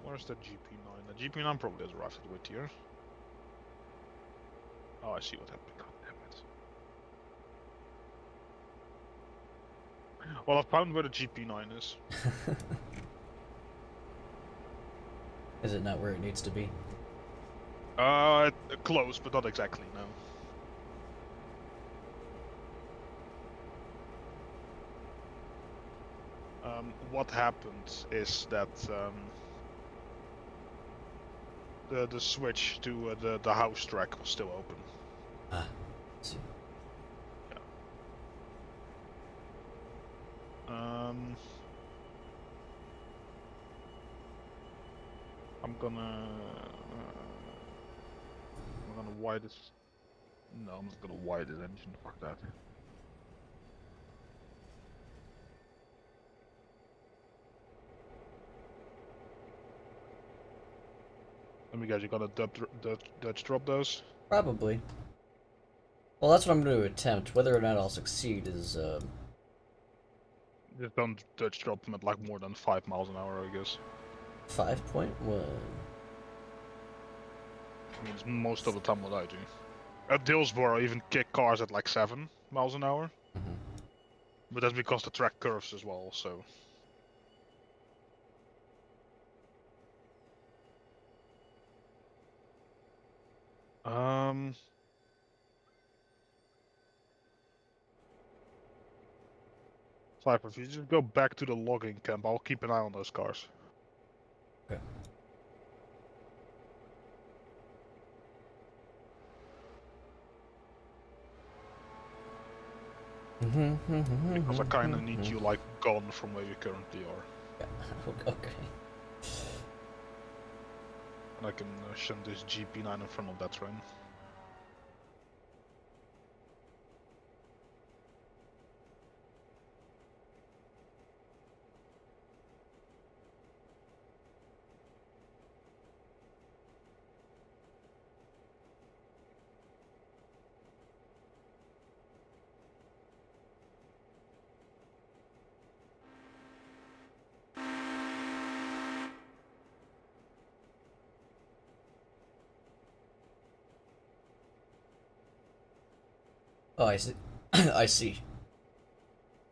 Where's the GP9? The GP9 probably has arrived at Whittier. Oh, I see what happened. God damn it. Well, I found where the GP9 is. Is it not where it needs to be? Close, but not exactly, no. What happened is that the switch to the house track was still open. Ah, see. Yeah. I'm gonna wide this. No, I'm not gonna wide this engine. Fuck that. Let me guess, you gonna Dutch drop those? Probably. Well, that's what I'm going to attempt. Whether or not I'll succeed is, Just don't Dutch drop them at like more than 5 miles an hour, I guess. 5.1. I mean, it's most of the time what I do. At Dillsboro, I even kick cars at like 7 miles an hour. Mm-hmm. But that's because the track curves as well, so... 5, if you just go back to the logging camp, I'll keep an eye on those cars. Okay. Because I kinda need you, like, gone from where you currently are. Yeah. Okay. And I can shunt this GP9 in front of that train. Oh, I see. I see.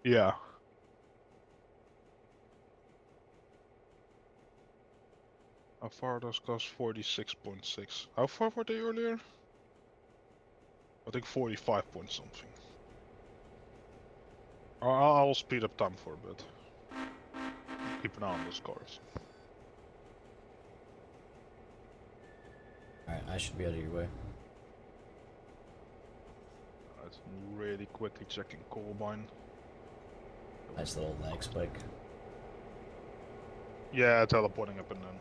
Yeah. How far are those cars? 46.6. How far were they earlier? I think 45 point something. I'll speed up time for a bit. Keep an eye on those cars. Alright, I should be out of your way. Alright, really quickly checking Columbine. Nice little lag spike. Yeah, teleporting up and then.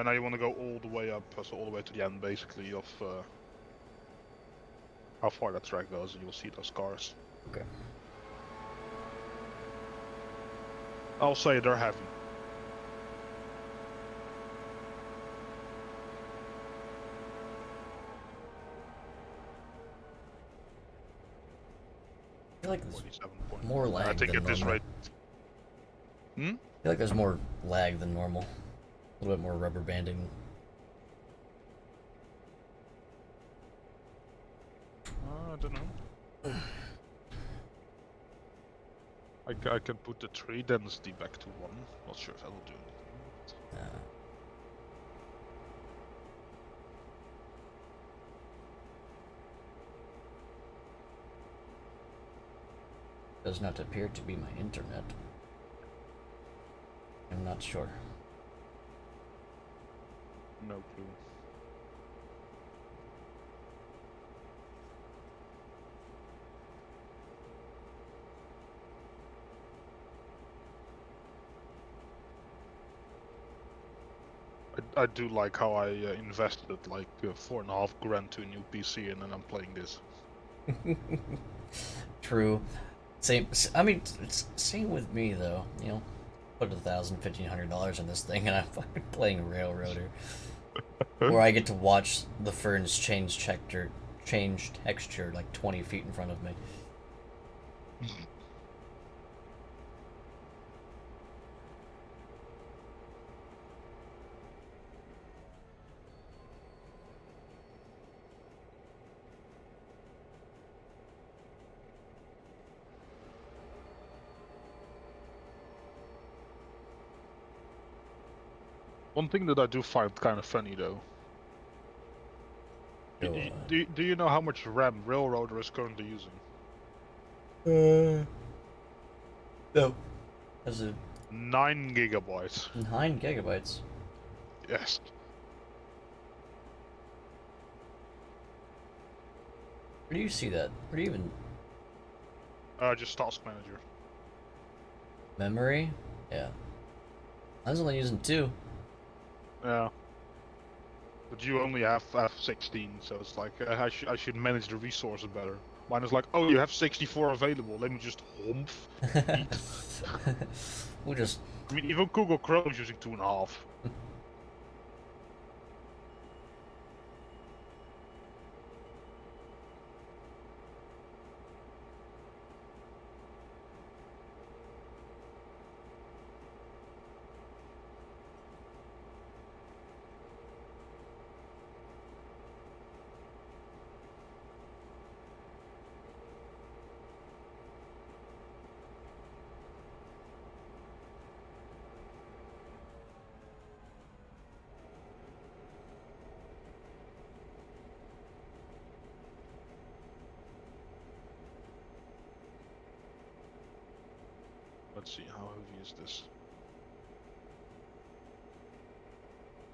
Now you want to go all the way up, so all the way to the end basically of how far that track goes, and you'll see those cars. Okay. I'll say they're heavy. I feel like there's 47 point. more lag I think than at this normal. rate. Hmm? I feel like there's more lag than normal. A little bit more rubber banding. I don't know. I can put the tree density back to 1. Not sure if that'll do anything. Does not appear to be my internet. I'm not sure. No clue. I do like how I invested like 4.5 grand to a new PC and then I'm playing this. True. Same. I mean, it's same with me though. You know, put $1,000, $1,500 in this thing, and I'm fucking playing Railroader. Or I get to watch the ferns change texture like 20 feet in front of me. One thing that I do find kind of funny though. Go on. Do you know how much RAM Railroader is currently using? No. Has a 9 gigabytes. 9 gigabytes. Yes. Where do you see that? Where do you even Just Task Manager. memory? Yeah. I was only using 2. Yeah. But you only have 16, so it's like I should manage the resources better. Mine is like, oh, you have 64 available. Let me just humph eat. We'll just. I mean, even Google Chrome is using 2.5. Let's see, how heavy is this?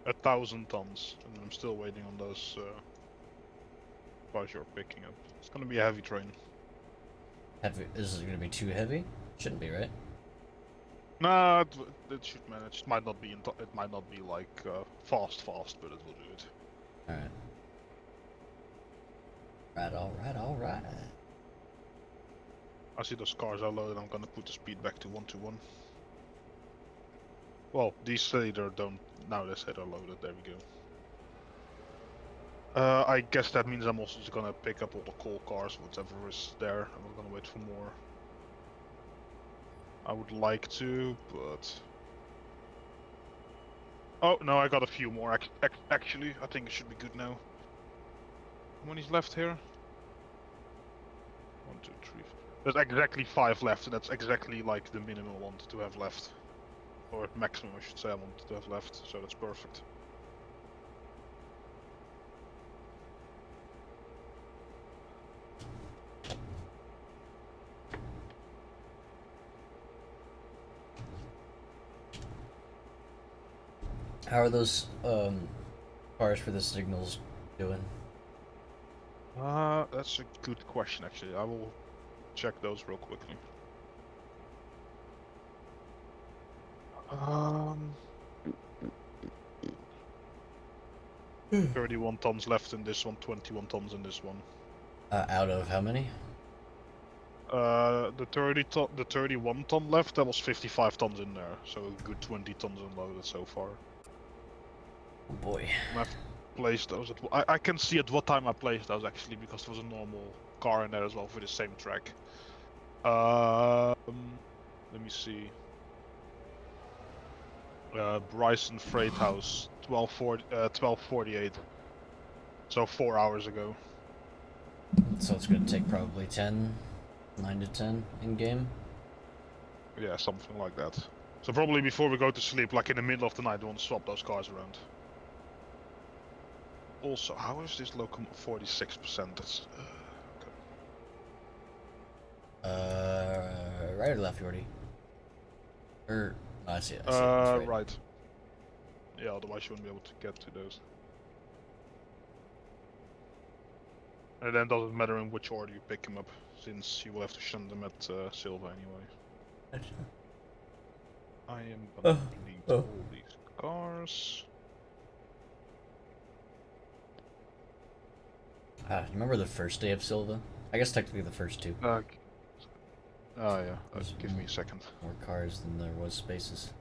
1,000 tons, and I'm still waiting on those guys you're picking up. It's gonna be a heavy train. Heavy. Is it gonna be too heavy? Shouldn't be, right? Nah, it should manage. It might not be it might not be like fast, but it will do it. Alright. Alright. I see those cars are loaded. I'm gonna put the speed back to 121. Well, these say they don't. Now they say they're loaded. There we go. I guess that means I'm also just gonna pick up all the coal cars, whatever is there. I'm not gonna wait for more. I would like to, but... Oh, no, I got a few more, actually. I think it should be good now. How many's left here? 1, 2, 3... There's exactly 5 left, and that's exactly like the minimum I want to have left. Or maximum, I should say, I want to have left, so that's perfect. How are those cars for the signals doing? That's a good question, actually. I will check those real quickly. 31 tons left in this one, 21 tons in this one. Out of how many? The 31 ton left, there was 55 tons in there, so a good 20 tons unloaded so far. Oh boy. I've placed those I can see at what time I placed those actually, because there was a normal car in there as well for the same track. Let me see. Bryson Freight House, 1248. So 4 hours ago. So it's gonna take probably 9 to 10 in game. Yeah, something like that. So probably before we go to sleep, like in the middle of the night, we want to swap those cars around. Also, how is this locomotive 46%? That's okay. Right or left, Yordi? Or I see it. I see it. It's right. Right. Yeah, otherwise you wouldn't be able to get to those. And then it doesn't matter in which order you pick him up, since you will have to shunt them at Silva anyway. I am gonna delete all these cars. You remember the first day of Silva? I guess technically the first two. Oh yeah, give me a second. More cars than there was spaces.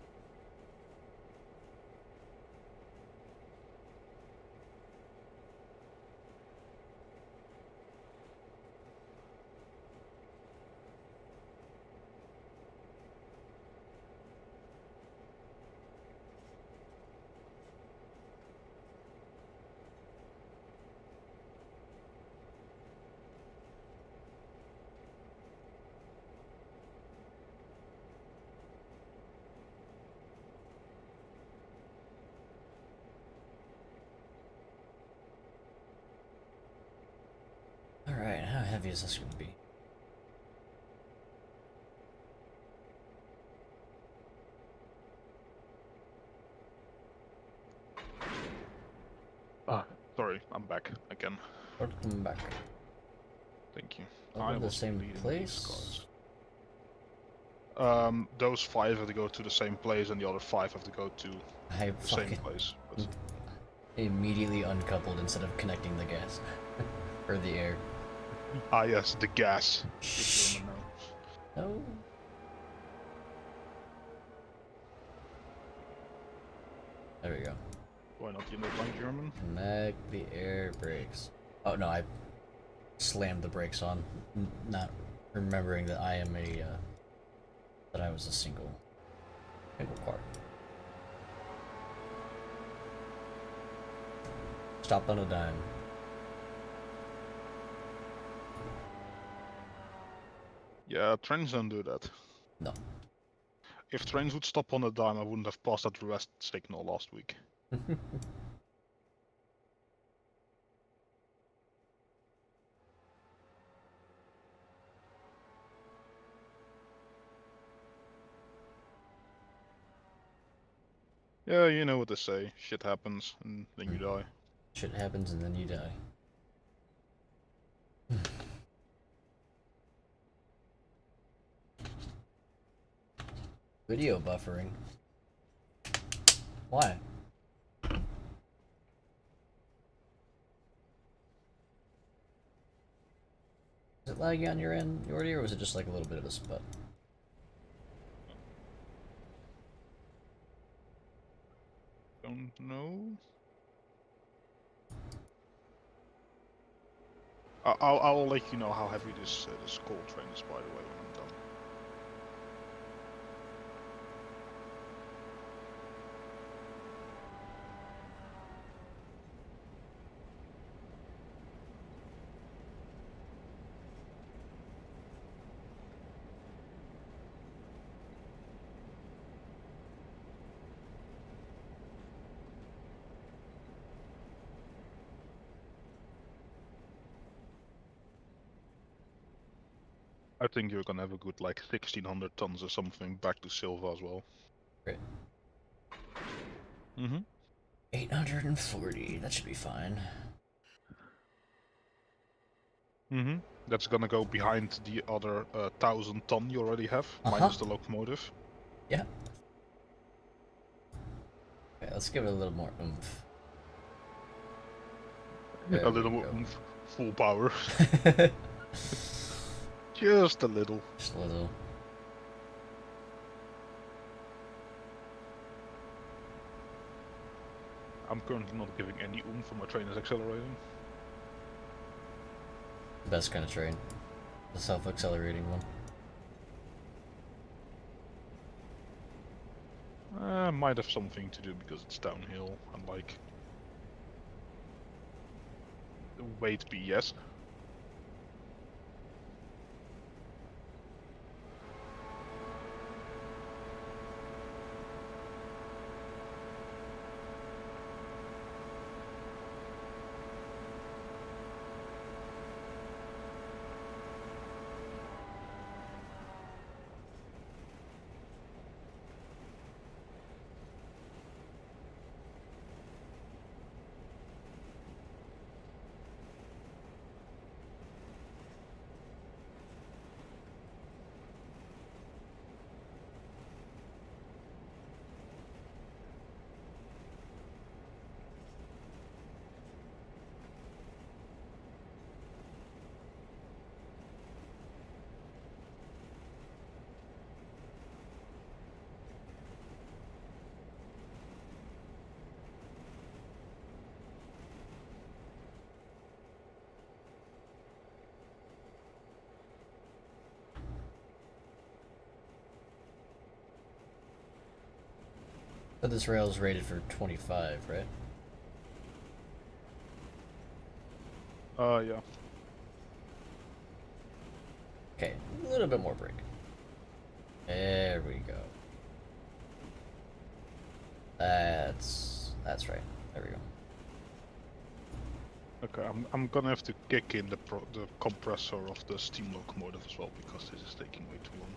Alright, how heavy is this going to be? Sorry, I'm back again. Welcome back. Thank you. Over I the was same deleting these place? cars. Those 5 have to go to the same place, and the other 5 have to go to I the same fucking place. But... immediately uncoupled instead of connecting the gas. Or the air. Ah yes, the gas. Shh. No. There we go. Why not? You know like German? Connect the air brakes. Oh no, I slammed the brakes on, not remembering that I am a that I was a single car. Stopped on a dime. Yeah, trains don't do that. No. If trains would stop on a dime, I wouldn't have passed that rest signal last week. Yeah, you know what they say. Shit happens, and then you die. Shit happens and then you die. Video buffering. Why? Is it laggy on your end, Yordi, or was it just like a little bit of a spot? Don't know. I'll let you know how heavy this coal train is, by the way, when I'm done. I think you're gonna have a good like 1600 tons or something back to Silva as well. Great. Mm-hmm. 840. That should be fine. Mm-hmm. That's gonna go behind the other 1000-ton you already have, minus the locomotive. Yeah. Okay, let's give it a little more oomph. A little more oomph, full power. Just a little. Just a little. I'm currently not giving any oomph when my train is accelerating. Best kind of train. The self-accelerating one. Might have something to do because it's downhill and like weight BS. But this rail is rated for 25, right? Yeah. Okay, a little bit more brake. There we go. That's right. There we go. Okay, I'm gonna have to kick in the compressor of the steam locomotive as well because this is taking way too long.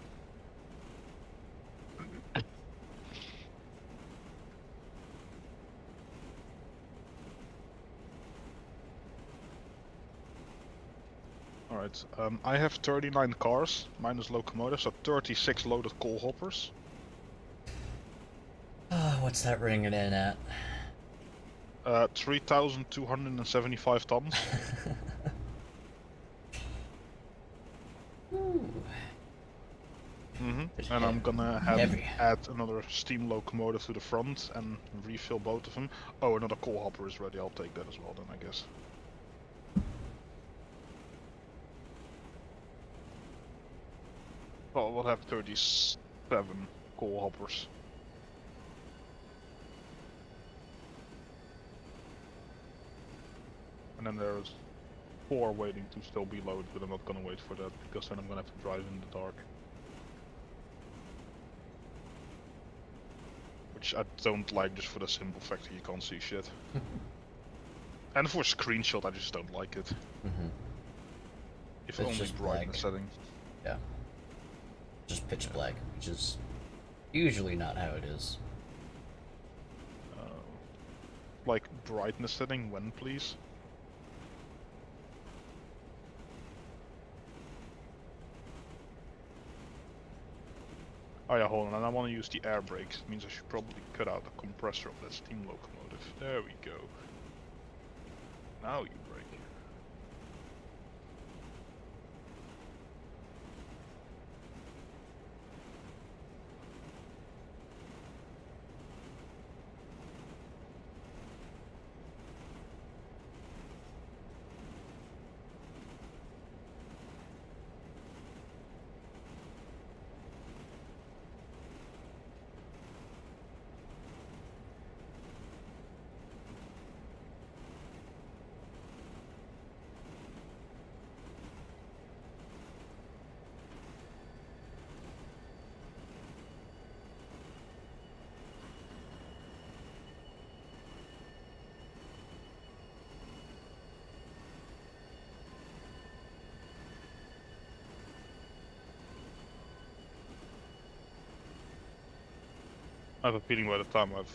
Alright, I have 39 cars, minus locomotives, so 36 loaded coal hoppers. What's that ringing in at? 3,275 tons. Ooh. And Bit I'm gonna heavy. add another steam locomotive to the front and refill both of them. Oh, another coal hopper is ready, I'll take that as well then, I guess. Well, we'll have 37 coal hoppers. And then there's 4 waiting to still be loaded, but I'm not gonna wait for that, because then I'm gonna have to drive in the dark. Which I don't like, just for the simple fact that you can't see shit. And for screenshot, I just don't like it. Mm-hmm. If It's only just brightness black. setting. Yeah. Just pitch black, which is usually not how it is. Like brightness setting, when please? Oh yeah, hold on, and I want to use the air brakes. It means I should probably cut out the compressor of that steam locomotive. There we go. Now you brake. I have a feeling by the time I've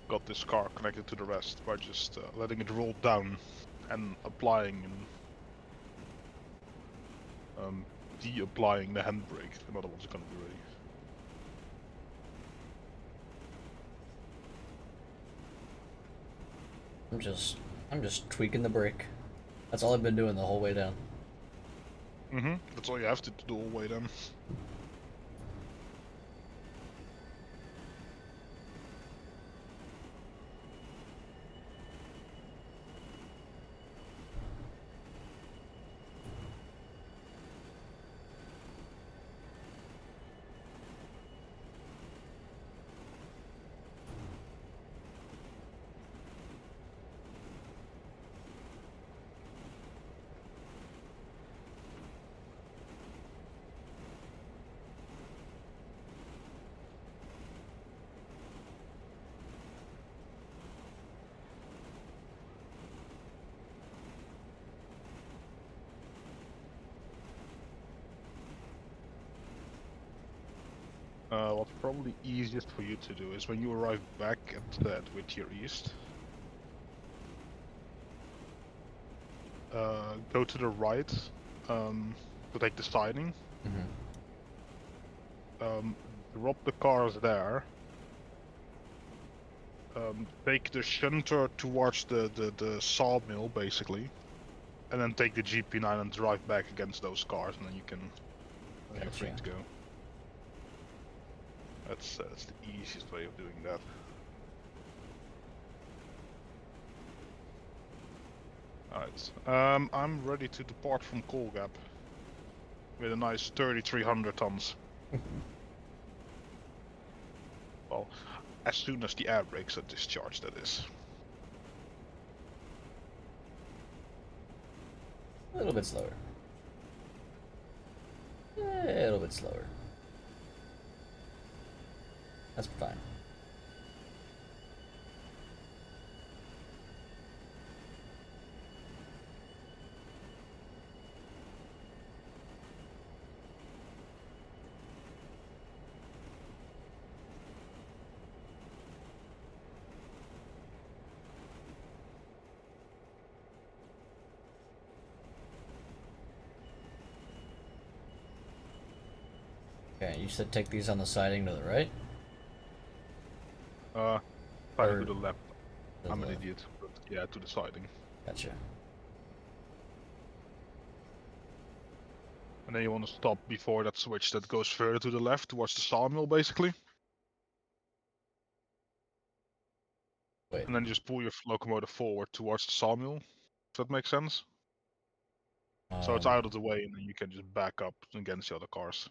got this car connected to the rest by just letting it roll down and applying and de-applying the handbrake, another one's gonna be ready. I'm just tweaking the brake. That's all I've been doing the whole way down. That's all you have to do all the way down. What's probably easiest for you to do is when you arrive back at Whittier East, go to the right to take the siding. Mm-hmm. Drop the cars there. Take the shunter towards the sawmill, basically, and then take the GP9 and drive back against those cars, and then you can. Then you're free Gotcha. to go. That's the easiest way of doing that. Alright. I'm ready to depart from Coal Gap with a nice 3,300 tons. Well, as soon as the air brakes are discharged, that is. A little bit slower. A little bit slower. That's fine. Okay, you said take these on the siding to the right? Siding to the left. To I'm an the... idiot, but yeah, to the siding. Gotcha. And then you want to stop before that switch that goes further to the left towards the sawmill, basically. Wait. And then just pull your locomotive forward towards the sawmill. If that makes sense. So it's out of the way, and then you can just back up against the other cars.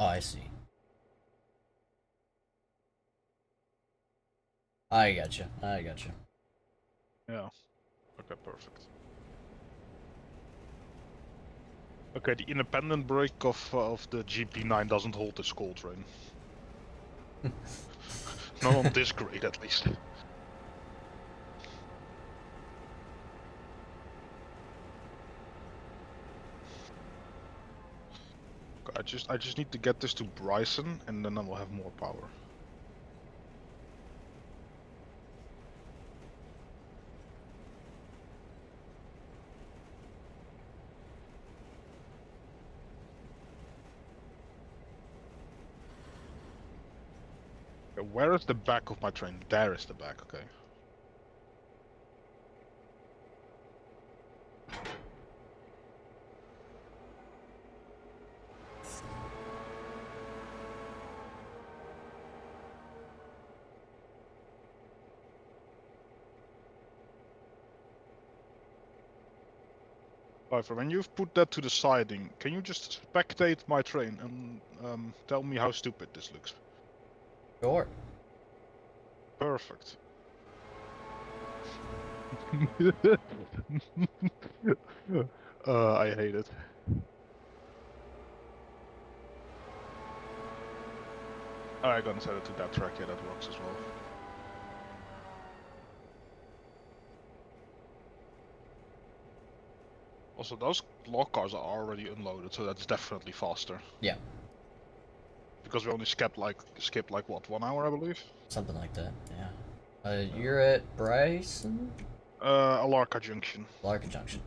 Oh, I see. I gotcha. I gotcha. Yeah. Okay, perfect. Okay, the independent brake of the GP9 doesn't hold this coal train. Not on this grade, at least. I just need to get this to Bryson, and then I will have more power. Okay, where is the back of my train? There is the back, okay. However, when you've put that to the siding, can you just spectate my train and tell me how stupid this looks? Sure. Perfect. I hate it. I'm gonna set it to that track, yeah, that works as well. Also, those log cars are already unloaded, so that's definitely faster. Yeah. Because we only skipped like what, 1 hour, I believe? Something like that, yeah. You're at Bryson? Alarka Junction. Larka Junction.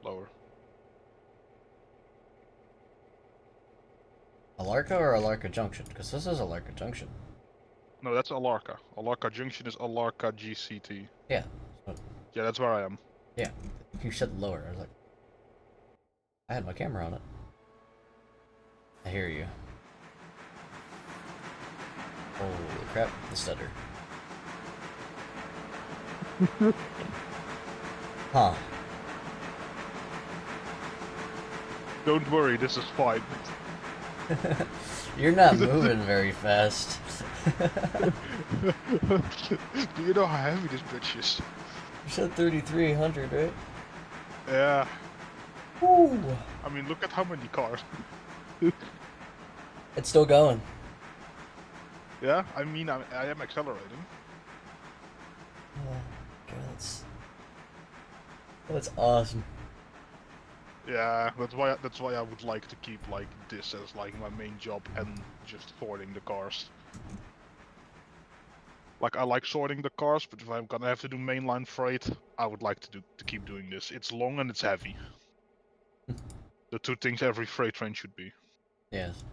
Lower. Alarka or Alarka Junction? Because this is Alarka Junction. No, that's Alarka. Alarka Junction is Alarka GCT. Yeah. So, Yeah, that's where I am. yeah. You said lower. I was like, I had my camera on it. I hear you. Holy crap, the stutter. Huh. Don't worry, this is fine. You're not moving very fast. Do you know how heavy this bridge is? You said 3,300, right? Yeah. Woo! I mean, look at how many cars. It's still going. Yeah, I mean, I am accelerating. Oh, God, that's awesome. Yeah, that's why I would like to keep like this as like my main job and just sorting the cars. Like I like sorting the cars, but if I'm gonna have to do mainline freight, I would like to keep doing this. It's long and it's heavy. The two things every freight train should be. Yes.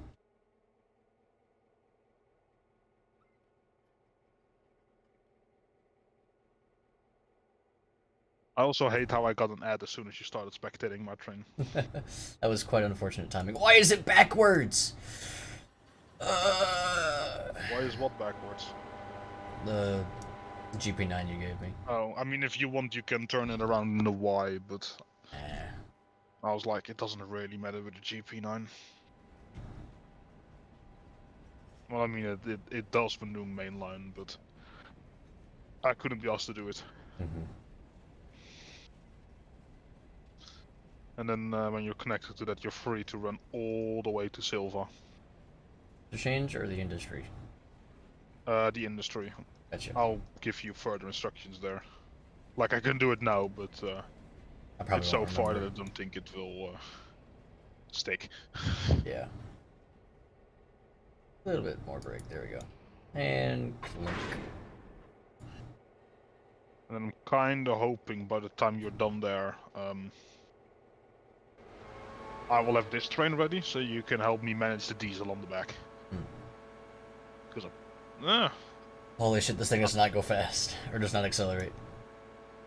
I also hate how I got an ad as soon as you started spectating my train. That was quite unfortunate timing. Why is it backwards? Why is what backwards? The GP9 you gave me. Oh, I mean, if you want, you can turn it around in the Y, but Eh. I was like, it doesn't really matter with the GP9. Well, I mean, it does when doing mainline, but I couldn't be asked to do it. Mm-hmm. And then when you're connected to that, you're free to run all the way to silver. The change or the industry? The industry. Gotcha. I'll give you further instructions there. Like, I can do it now, but I probably it's won't so far that remember. I don't think it will stick. Yeah. A little bit more brake. There we go. And clunk. And I'm kinda hoping by the time you're done there, I will have this train ready, so you can help me manage the diesel on the back. Because Holy shit, this thing does not go fast. Or does not accelerate.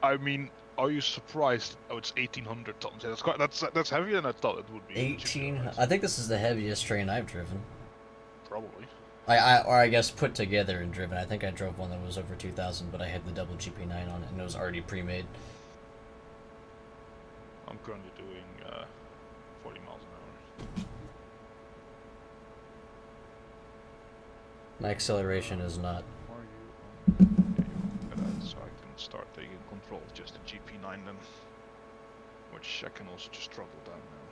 I mean, are you surprised? Oh, it's 1,800 tons. Yeah, that's heavier than I thought it would be. 18. Right? I think this is the heaviest train I've driven. Probably. Or I guess put together and driven. I think I drove one that was over 2,000, but I had the double GP9 on it, and it was already pre-made. I'm currently doing 40 miles an hour. My acceleration is not. Are you on? Yeah, you're on that, so I can start taking control of just the GP9 then. Which I can also just throttle down now.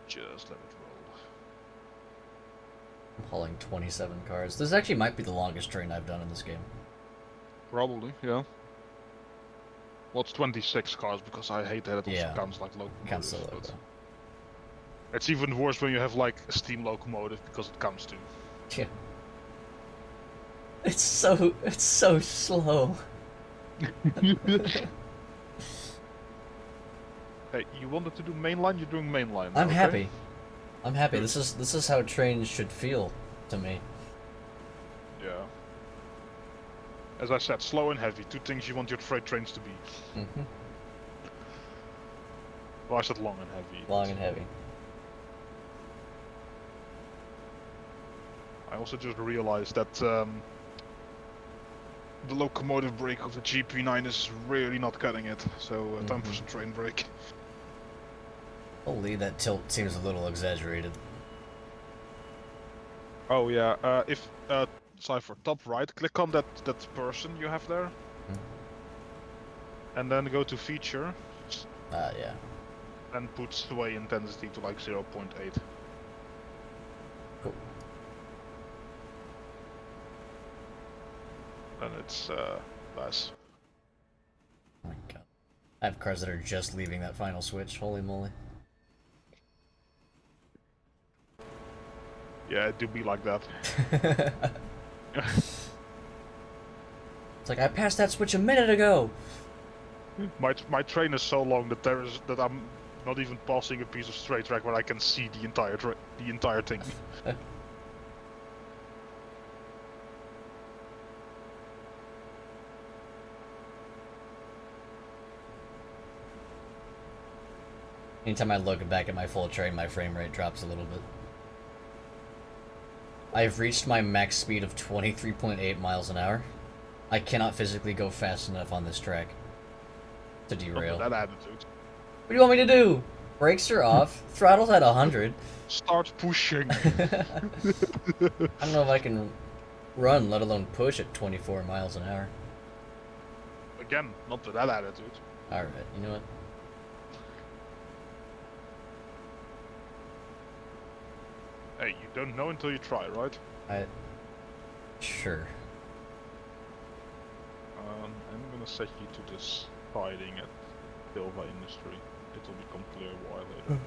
Just let it roll. I'm hauling 27 cars. This actually might be the longest train I've done in this game. Probably, yeah. Well, it's 26 cars because I hate that it also counts like locomotive. Counts the loco. It's even worse when you have like a steam locomotive because it counts too. Yeah. It's so slow. Hey, you wanted to do mainline? You're doing mainline. I'm okay? happy. I'm happy. This is how trains should feel to me. Yeah. As I said, slow and heavy. Two things you want your freight trains to be. Mm-hmm. Well, I said long and heavy. Long and heavy. I also just realized that the locomotive brake of the GP9 is really not cutting it. So time for some train brake. Holy, that tilt seems a little exaggerated. Oh yeah, if Cypher, top right, click on that person you have there, and then go to feature. Yeah. And put sway intensity to like 0.8. Cool. And it's less. Oh my god. I have cars that are just leaving that final switch. Holy moly. Yeah, it do be like that. It's like I passed that switch a minute ago. My train is so long that I'm not even passing a piece of straight track where I can see the entire thing. Anytime I look back at my full train, my frame rate drops a little bit. I've reached my max speed of 23.8 miles an hour. I cannot physically go fast enough on this track to derail. That attitude. What do you want me to do? Brakes are off, throttle's at 100. Start pushing. I don't know if I can run, let alone push at 24 miles an hour. Again, not with that attitude. Alright, you know what? Hey, you don't know until you try, right? Sure. I'm gonna set you to this siding at Silva Industry. It'll become clear why later.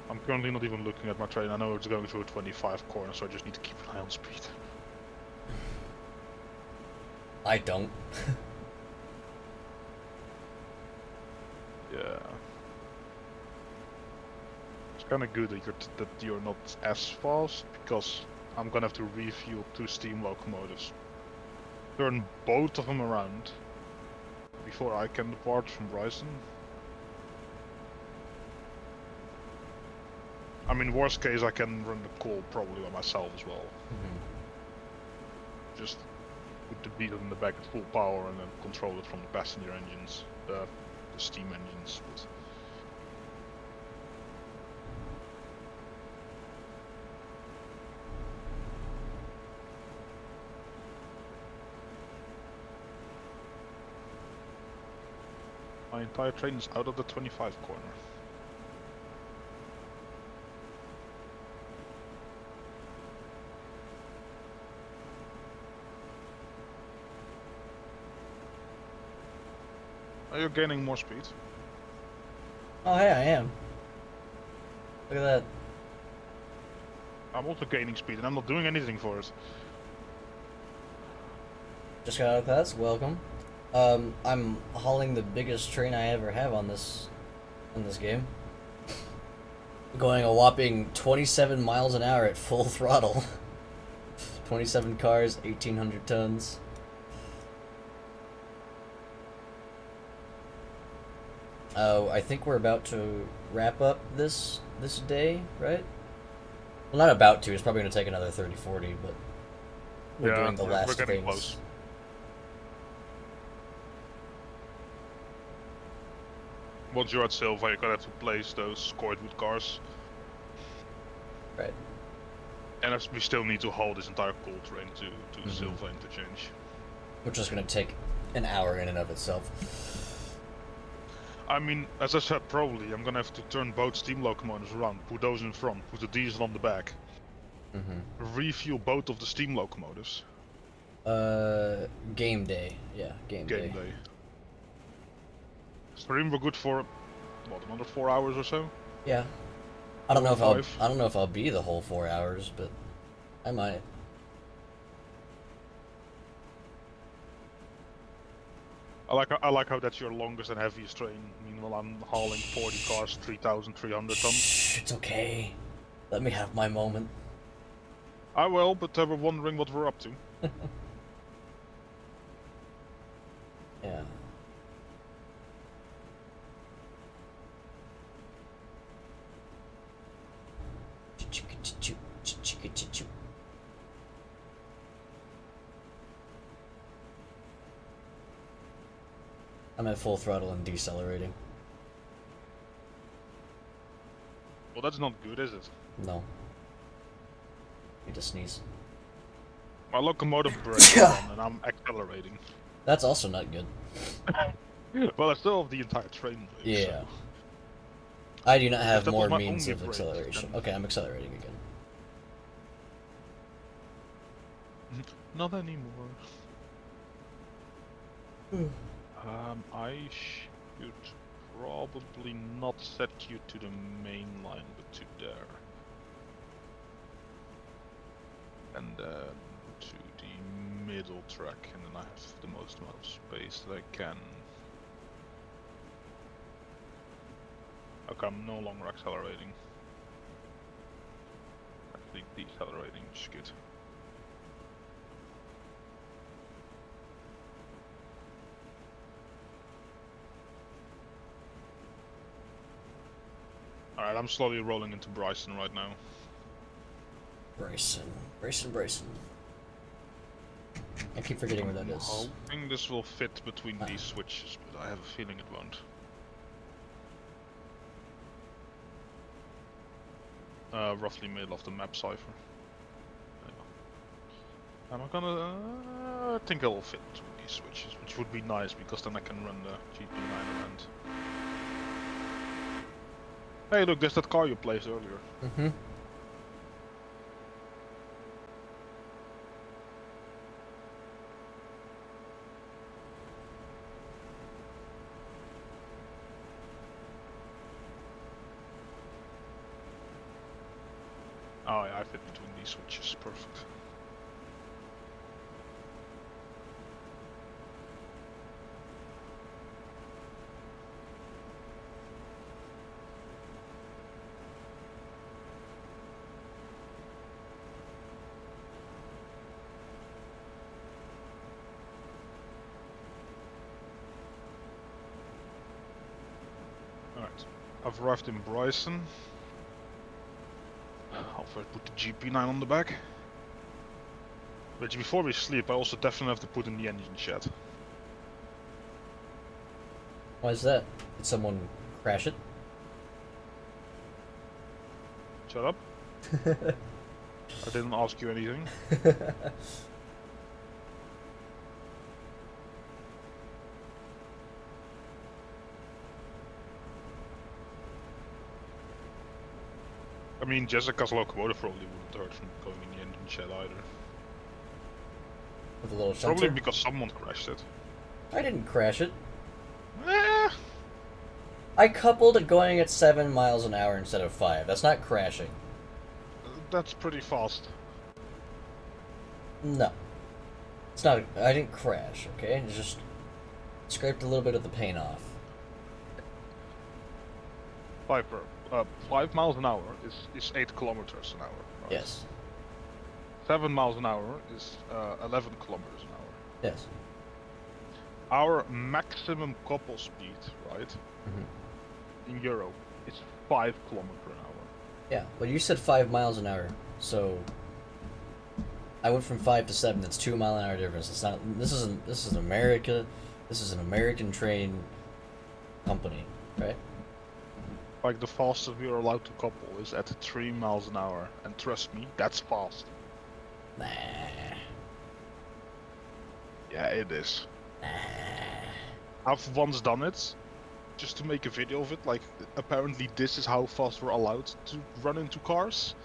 I'm currently not even looking at my train. I know it's going through a 25 corner, so I just need to keep an eye on speed. I don't. Yeah. It's kind of good that you're not as fast, because I'm gonna have to refuel 2 steam locomotives. Turn both of them around before I can depart from Bryson. I mean, worst case, I can run the call probably by myself as well. Just put the diesel in the back at full power and then control it from the passenger engines, the steam engines. But my entire train is out of the 25 corner. Are you gaining more speed? Oh, hey, I am. Look at that. I'm also gaining speed and I'm not doing anything for it. Just got out of class. Welcome. I'm hauling the biggest train I ever have on this game. Going a whopping 27 miles an hour at full throttle. 27 cars, 1,800 tons. I think we're about to wrap up this day, right? Well, not about to. It's probably going to take another 30, 40, but we're doing the last we're getting things. close. Once you're at Silva, you're gonna have to place those Scoidwood cars. Right. And we still need to haul this entire coal train to Silva interchange. Which is going to take an hour in and of itself. I mean, as I said, probably I'm gonna have to turn both steam locomotives around, put those in front, put the diesel on the back, refuel both of the steam locomotives. Game day. Yeah, game day. Stream we're good for what, another 4 hours or so? Yeah. I don't know if I'll be the whole 4 hours, but I might. I like how that's your longest and heaviest train. Meanwhile, I'm hauling 40 cars, 3,300 tons. Shh, it's okay. Let me have my moment. I will, but we're wondering what we're up to. Yeah. I'm at full throttle and decelerating. Well, that's not good, is it? No. Need to sneeze. My locomotive brakes are on and I'm accelerating. That's also not good. Well, I still have the entire train brake, Yeah. so. I do not have That was more my means only of brake, acceleration. then. Okay, I'm accelerating again. Not anymore. I should probably not set you to the main line, but to there. And then to the middle track, and then I have the most amount of space that I can. Okay, I'm no longer accelerating. Actually decelerating, which is good. Alright, I'm slowly rolling into Bryson right now. Bryson. I keep forgetting where that is. Hoping this will fit between these switches, but I have a feeling it won't. Roughly middle of the map cipher. Am I gonna... I think it will fit between these switches, which would be nice because then I can run the GP9 around. Hey look, there's that car you placed earlier. Mm-hmm. Oh yeah, I fit between these switches, perfect. Alright, I've arrived in Bryson. I'll first put the GP9 on the back. But before we sleep, I also definitely have to put in the engine shed. Why is that? Did someone crash it? Shut up. I didn't ask you anything. I mean, Jessica's locomotive probably wouldn't hurt from going in the engine shed either. With a little Probably sensor? because someone crashed it. I didn't crash it. Eh, I coupled it going at 7 miles an hour instead of 5. That's not crashing. that's pretty fast. No. It's not. I didn't crash, okay? It just scraped a little bit of the paint off. Piper, 5 miles an hour is 8 kilometers an hour. Right? Yes. 7 miles an hour is 11 kilometers an hour. Yes. Our maximum couple speed, right, in Euro, is 5 kilometers an hour. Yeah, but you said 5 miles an hour, so I went from 5 to 7. That's 2 mile an hour difference. It's not. This is America. This is an American train company, right? Like the fastest we are allowed to couple is at 3 miles an hour, and trust me, that's fast. Nah. Yeah, it is. Nah. I've once done it, just to make a video of it. Like, apparently this is how fast we're allowed to run into cars.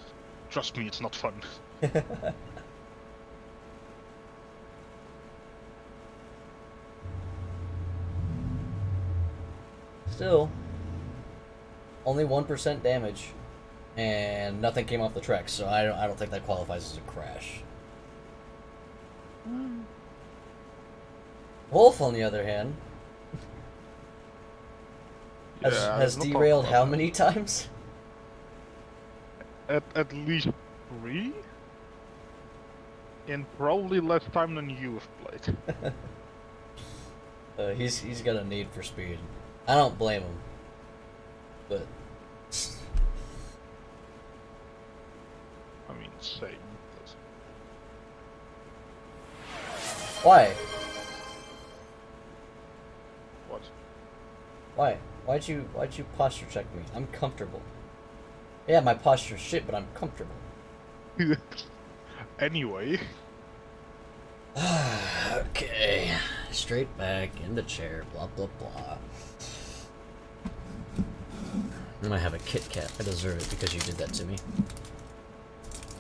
Trust me, it's not fun. Still, only 1% damage, and nothing came off the tracks, so I don't think that qualifies as a crash. Wolf, on the other hand, has no derailed problem how about many times? that. At least 3? In probably less time than you have played. He's got a need for speed. I don't blame him, but I mean, same. But... why? What? Why? Why'd you posture check me? I'm comfortable. Yeah, my posture's shit, but I'm comfortable. Anyway. Okay. Straight back in the chair, blah blah blah. I'm gonna have a Kit Kat. I deserve it because you did that to me.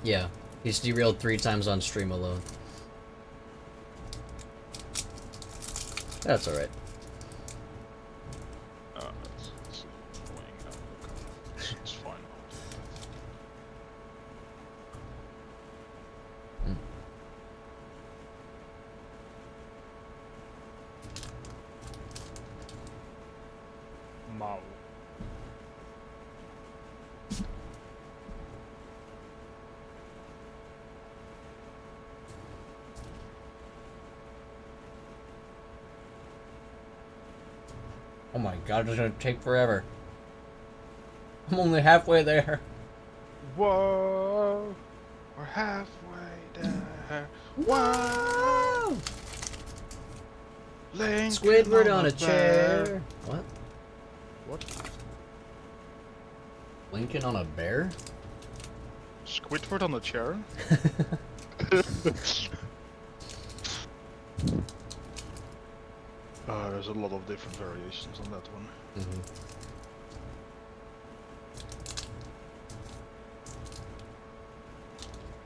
Yeah, he's derailed 3 times on stream alone. That's alright. It's annoying now. Okay. It's fine. Mao. Oh my god, it's gonna take forever. I'm only halfway there. Whoa, we're halfway there. Whoa, Lincoln Squidward on a chair. What? What? Lincoln on a bear? Squidward on a chair? There's a lot of different variations on that one.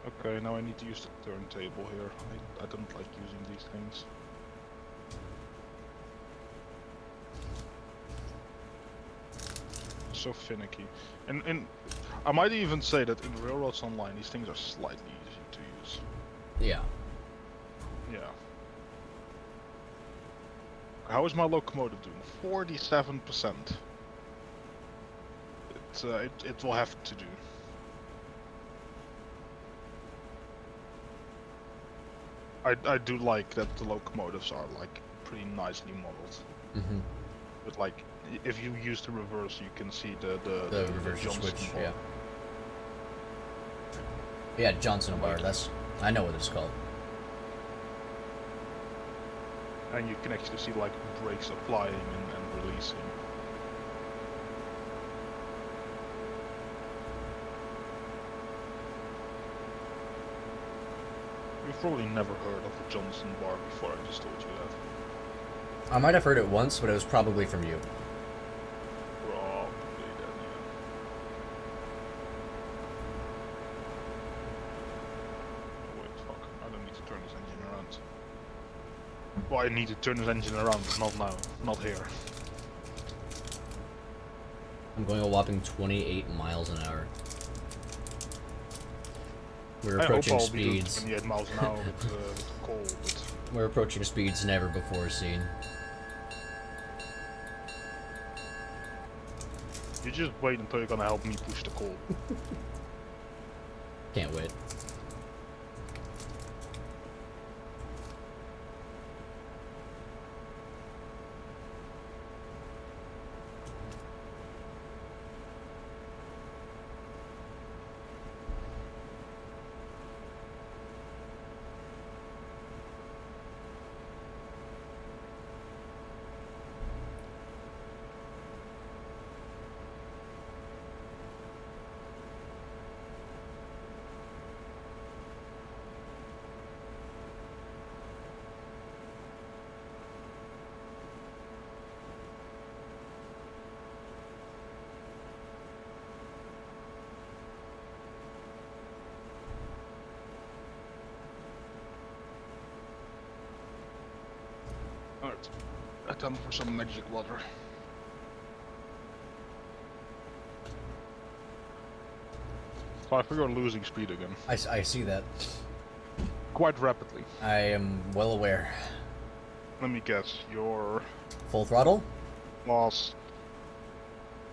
Okay, now I need to use the turntable here. I don't like using these things. So finicky. And I might even say that in Railroads Online these things are slightly easy to use. Yeah. Yeah. How is my locomotive doing? 47%. It will have to do. I do like that the locomotives are like pretty nicely modeled. But like, if you use the reverse, you can see the reverse Johnson switch. bar. Yeah. Yeah, Johnson bar. That's I know what it's called. And you can actually see like brakes applying and releasing. You've probably never heard of the Johnson bar before, I just told you that. I might have heard it once, but it was probably from you. Probably then, yeah. Wait, fuck. I don't need to turn this engine around. Well, I need to turn this engine around, but not now. Not here. I'm going a whopping 28 miles an hour. We're I approaching hope I'll be doing speeds. 28 miles an hour with the coal, but... We're approaching speeds never before seen. You just wait until you're gonna help me push the coal. Can't wait. Alright, time for some magic water. So I figure you're losing speed again. I see that. Quite rapidly. I am well aware. Let me guess, your Full throttle? loss...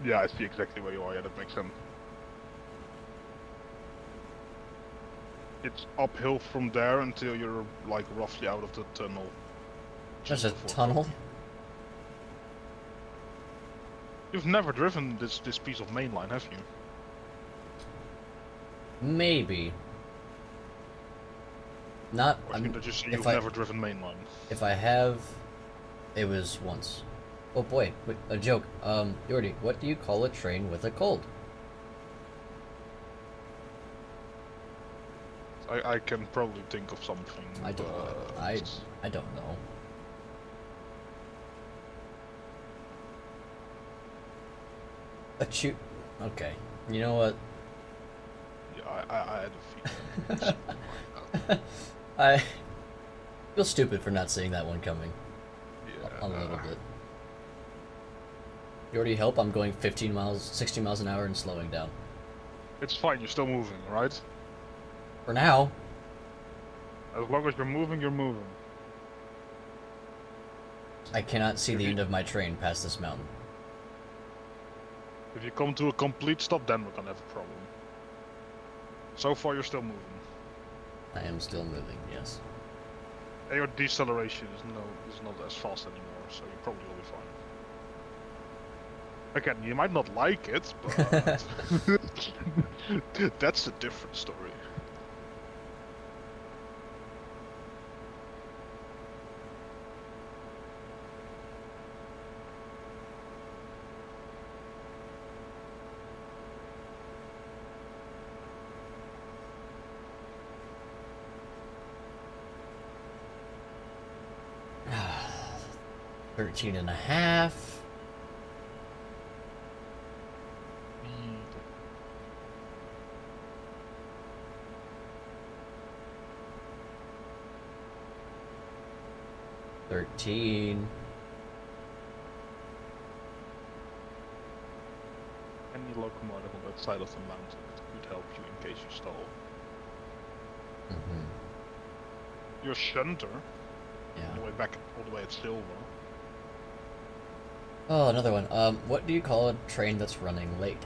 Yeah, I see exactly where you are, yeah, that makes sense. It's uphill from there until you're, like, roughly out of the tunnel. There's a Just before. tunnel? You've never driven this piece of mainline, have you? Maybe. Not. Or should I just say if you've never driven mainline? If I have, it was once. Oh boy, wait, a joke. Yordi, what do you call a train with a cold? I can probably think of something. I don't. I don't know. A chew. Okay. You know what? Yeah, I had a feeling. I feel stupid for not seeing that one coming. Yeah. A little bit. You already help? I'm going 15 miles, 60 miles an hour and slowing down. It's fine, you're still moving, right? For now. As long as you're moving. I cannot see the end of my train past this mountain. If you come to a complete stop, then we're gonna have a problem. So far, you're still moving. I am still moving, yes. And your deceleration is not as fast anymore, so you probably will be fine. Again, you might not like it, but that's a different story. Thirteen and a half. $13. Any locomotive on that side of the mountain could help you in case you stall. Your shunter, Yeah. all the way back, all the way at Silver. Oh, another one. What do you call a train that's running late?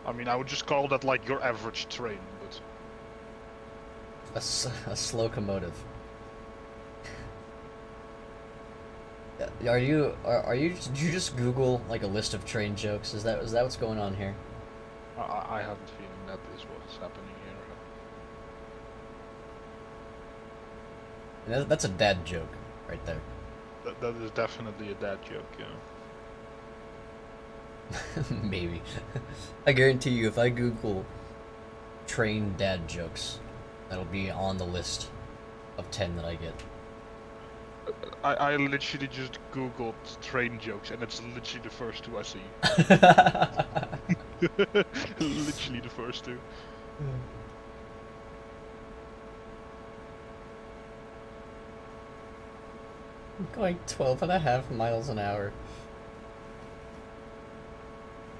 I mean, I would just call that like your average train, but A slowcomotive. Did you just Google like a list of train jokes? Is that what's going on here? I have a feeling that is what's happening here. That's a dad joke right there. That is definitely a dad joke, yeah. Maybe. I guarantee you, if I Google train dad jokes, that'll be on the list of 10 that I get. I literally just googled train jokes and it's literally the first two I see. Literally the first two. I'm going 12.5 miles an hour.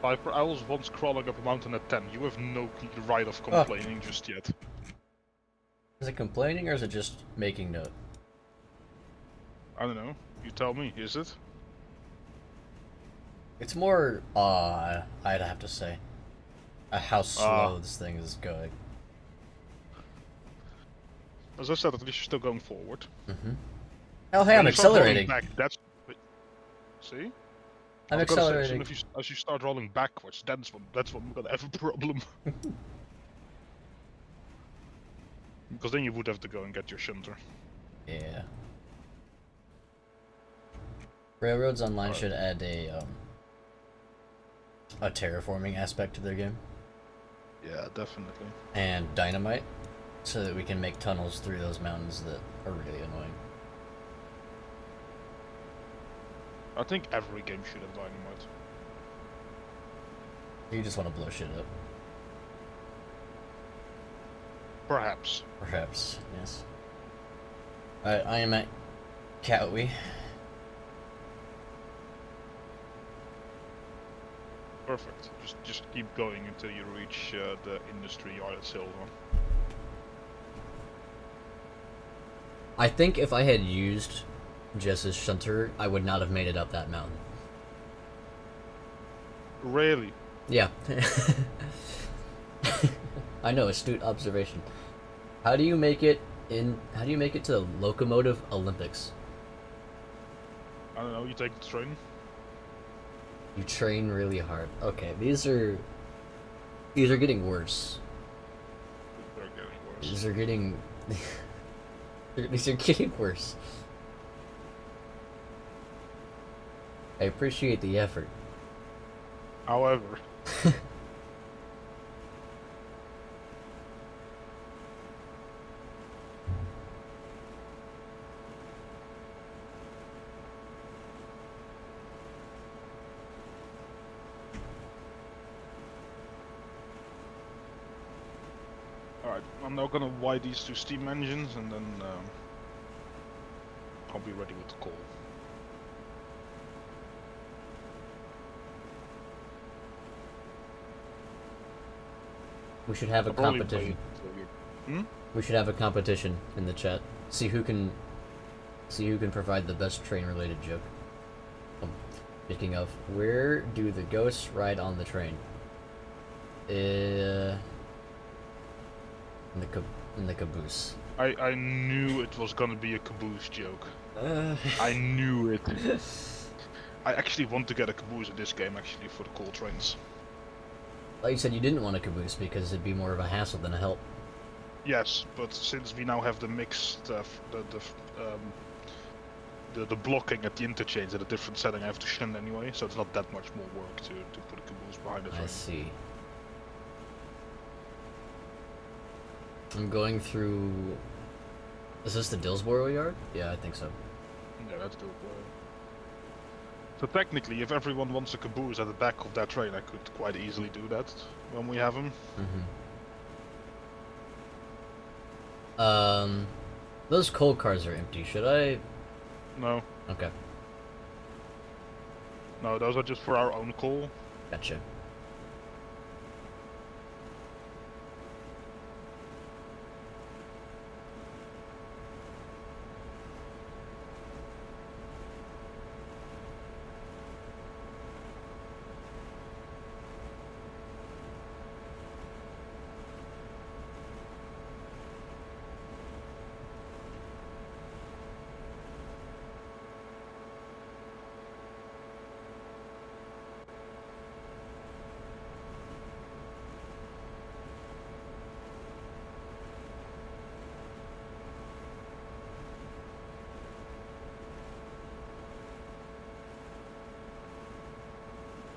I was once crawling up a mountain at 10. You have no right of complaining just yet. Is it complaining or is it just making note? I don't know. You tell me, is it? It's more, I'd have to say. How slow this thing is going. As I said, at least you're still going forward. Mm-hmm. Oh, hey, When I'm you start rolling accelerating. back, that's... See? I'm I was gonna say, as accelerating. soon as you start rolling backwards, that's when we're gonna have a problem. Because then you would have to go and get your shunter. Yeah. Railroads Online should add a terraforming aspect to their game. Yeah, definitely. And dynamite, so that we can make tunnels through those mountains that are really annoying. I think every game should have dynamite. You just want to blow shit up. Perhaps. Perhaps, yes. Alright, I am at Cowie. Perfect. Just keep going until you reach the industry yard at Silver. I think if I had used Jess's shunter, I would not have made it up that mountain. Really? Yeah. I know, astute observation. How do you make it to the Locomotive Olympics? I don't know, you take the train? You train really hard. Okay, these are getting worse. They're getting worse. These are getting these are getting worse. I appreciate the effort. However... Alright, I'm now gonna wire these two steam engines and then I'll be ready with the coal. We should have a I'll probably competition. wait until you're... We should have a competition in the chat. See who can provide the best train related joke. Speaking of, where do the ghosts ride on the train? In the caboose. I knew it was gonna be a caboose joke. I knew it. I actually want to get a caboose in this game, actually, for the coal trains. Like you said, you didn't want a caboose because it'd be more of a hassle than a help. Yes, but since we now have the mixed, the blocking at the interchange at a different setting, I have to shunt anyway, so it's not that much more work to put a caboose behind the train. I see. I'm going through... Is this the Dillsborough yard? Yeah, I think so. Yeah, that's doable. So technically, if everyone wants a caboose at the back of that train, I could quite easily do that when we have them. Those coal cars are empty. Should I? No. Okay. No, those are just for our own coal. Gotcha.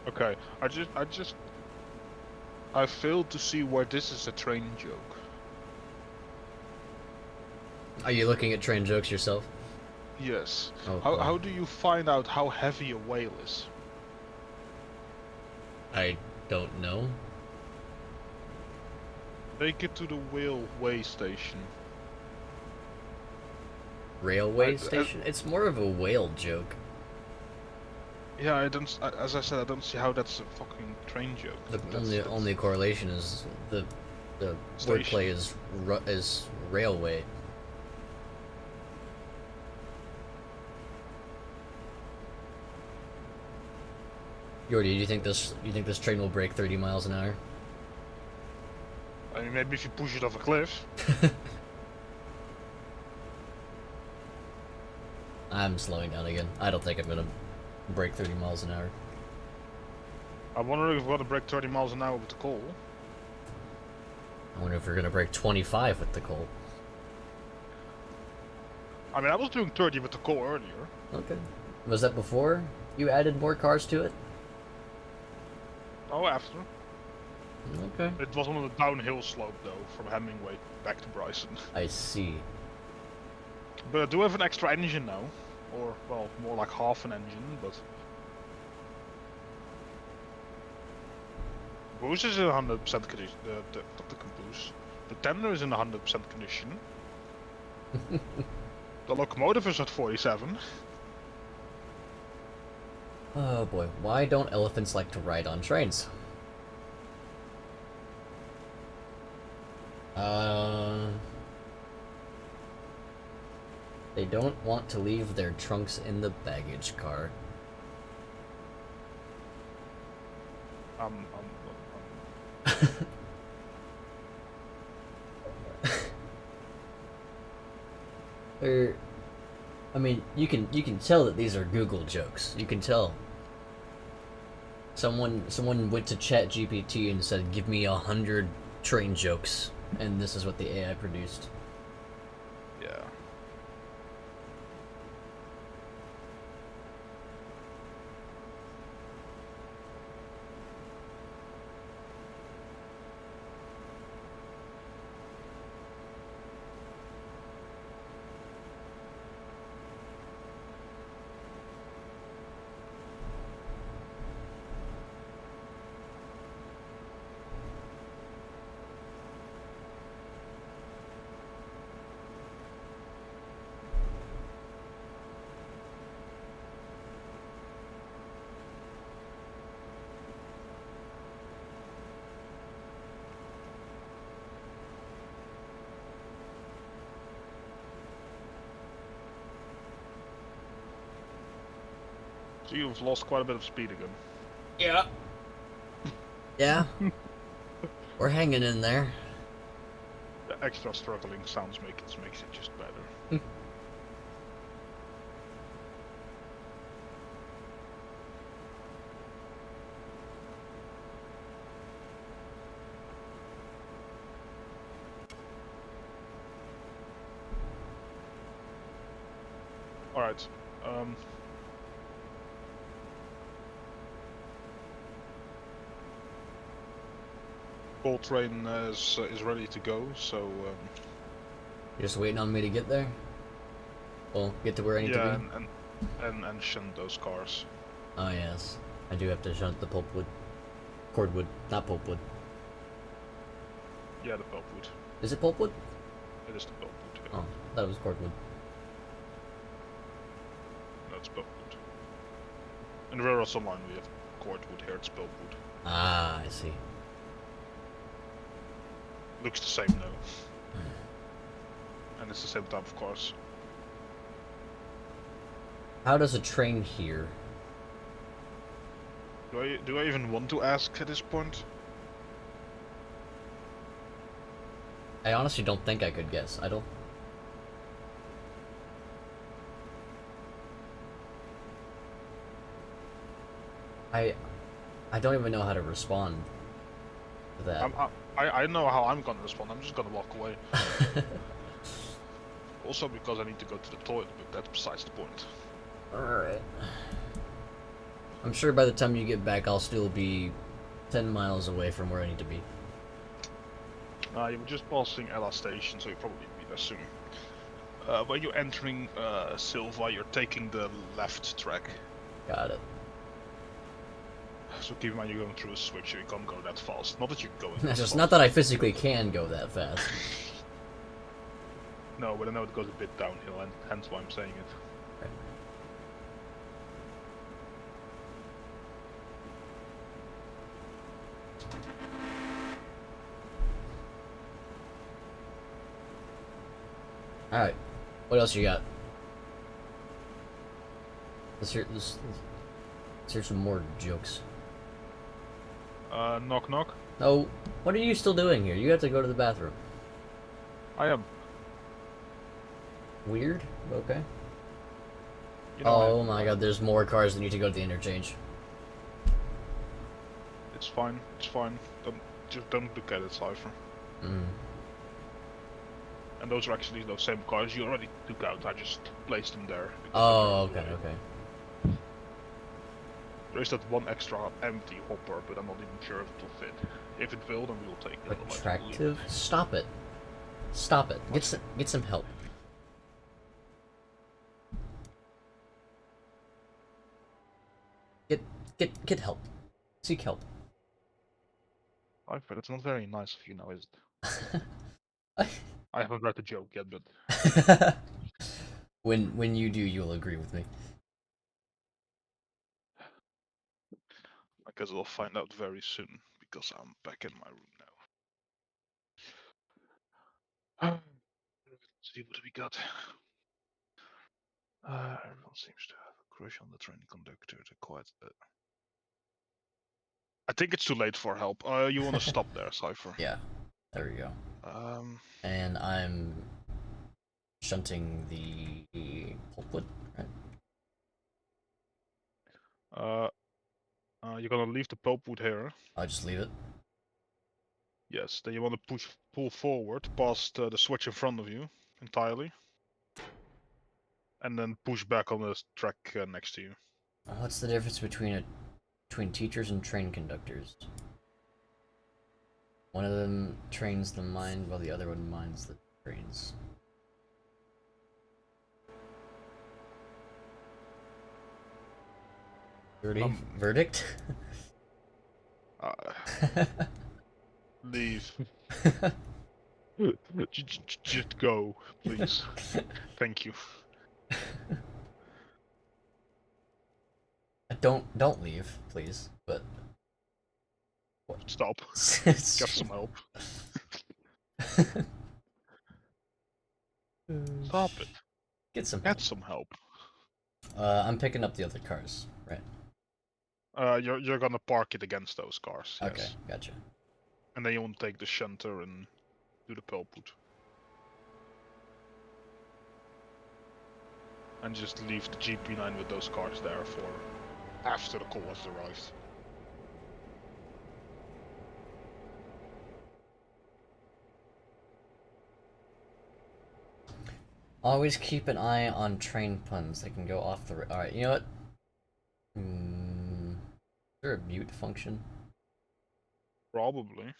Okay, I failed to see where this is a train joke. Are you looking at train jokes yourself? Yes. Oh boy. How do you find out how heavy a whale is? I don't know. Take it to the whale weigh station. Railway station? It's more of a whale joke. Yeah, I don't. As I said, I don't see how that's a fucking train joke. The only correlation is the Station. wordplay is railway. Yordi, do you think this train will break 30 miles an hour? I mean, maybe if you push it off a cliff. I'm slowing down again. I don't think I'm gonna break 30 miles an hour. I wonder if we're gonna break 30 miles an hour with the coal. I wonder if we're gonna break 25 with the coal. I mean, I was doing 30 with the coal earlier. Okay. Was that before you added more cars to it? Oh, after. Okay. It was on the downhill slope, though, from Hemingway back to Bryson. I see. But I do have an extra engine now. Or, well, more like half an engine, but... Boost is in 100% condition. Not the caboose. The tender is in 100% condition. The locomotive is at 47. Oh boy, why don't elephants like to ride on trains? They don't want to leave their trunks in the baggage car. Um, I mean, you can tell that these are Google jokes. You can tell. Someone went to Chat GPT and said, "Give me 100 train jokes," and this is what the AI produced. yeah. So you've lost quite a bit of speed again. Yeah. Yeah. We're hanging in there. The extra struggling sounds makes it just better. Alright. Coal train is ready to go, so You're just waiting on me to get there? Well, get to where I need yeah, to be? and shunt those cars. Oh yes. I do have to shunt the pulpwood. Cordwood, not pulpwood. Yeah, the pulpwood. Is it pulpwood? It is the pulpwood. Yeah. Oh, that was cordwood. That's pulpwood. In the railroad line we have cordwood, here it's pulpwood. Ah, I see. Looks the same though. And it's the same type of cars. How does a train hear? Do I even want to ask at this point? I honestly don't think I could guess. I don't. I don't even know how to respond to that. I know how I'm gonna respond. I'm just gonna walk away. Also because I need to go to the toilet, but that's besides the point. Alright. I'm sure by the time you get back, I'll still be 10 miles away from where I need to be. You were just passing Ella Station, so you'll probably be there soon. When you're entering Silva, you're taking the left track. Got it. So keep in mind you're going through a switch, so you can't go that fast. Not that you're going that It's just fast. not that I physically can go that fast. No, but I know it goes a bit downhill, and hence why I'm saying it. Right. Alright. What else you got? Let's hear some more jokes. Knock knock. Oh, what are you still doing here? You have to go to the bathroom. I am. Weird? Okay. You know Oh my god, there's more cars that need to go to the interchange. It's fine. It's fine. Don't look at it, Cypher. Mm. And those are actually those same cars you already took out. I just placed them there. Oh, okay, okay. There is that one extra empty hopper, but I'm not even sure if it will fit. If it will, then we will take it. Attractive? Stop it. Stop it. Get some help. Get help. Seek help. Cypher, that's not very nice of you now, is it? I haven't read the joke yet, but when you do, you'll agree with me. I guess we'll find out very soon because I'm back in my room now. Let's see what we got. Everyone seems to have a crush on the train conductor. They're quite. I think it's too late for help. You want to stop there, Cypher? Yeah. There we go. And I'm shunting the pulpwood, right? You're gonna leave the pulpwood here. I'll just leave it. Yes. Then you want to pull forward past the switch in front of you entirely, and then push back on the track next to you. What's the difference between teachers and train conductors? One of them trains the mind while the other one minds the trains. Verdict? Leave. Just go, please. Thank you. Don't leave, please. But stop. Get some help. Stop it. Get some help. I'm picking up the other cars, right? You're gonna park it against those cars. Okay, yes. gotcha. And then you want to take the shunter and do the pulpwood. And just leave the GP9 with those cars there for after the call has arrived. Always keep an eye on train puns. They can go off the. Alright, you know what? Is there a mute function? Probably.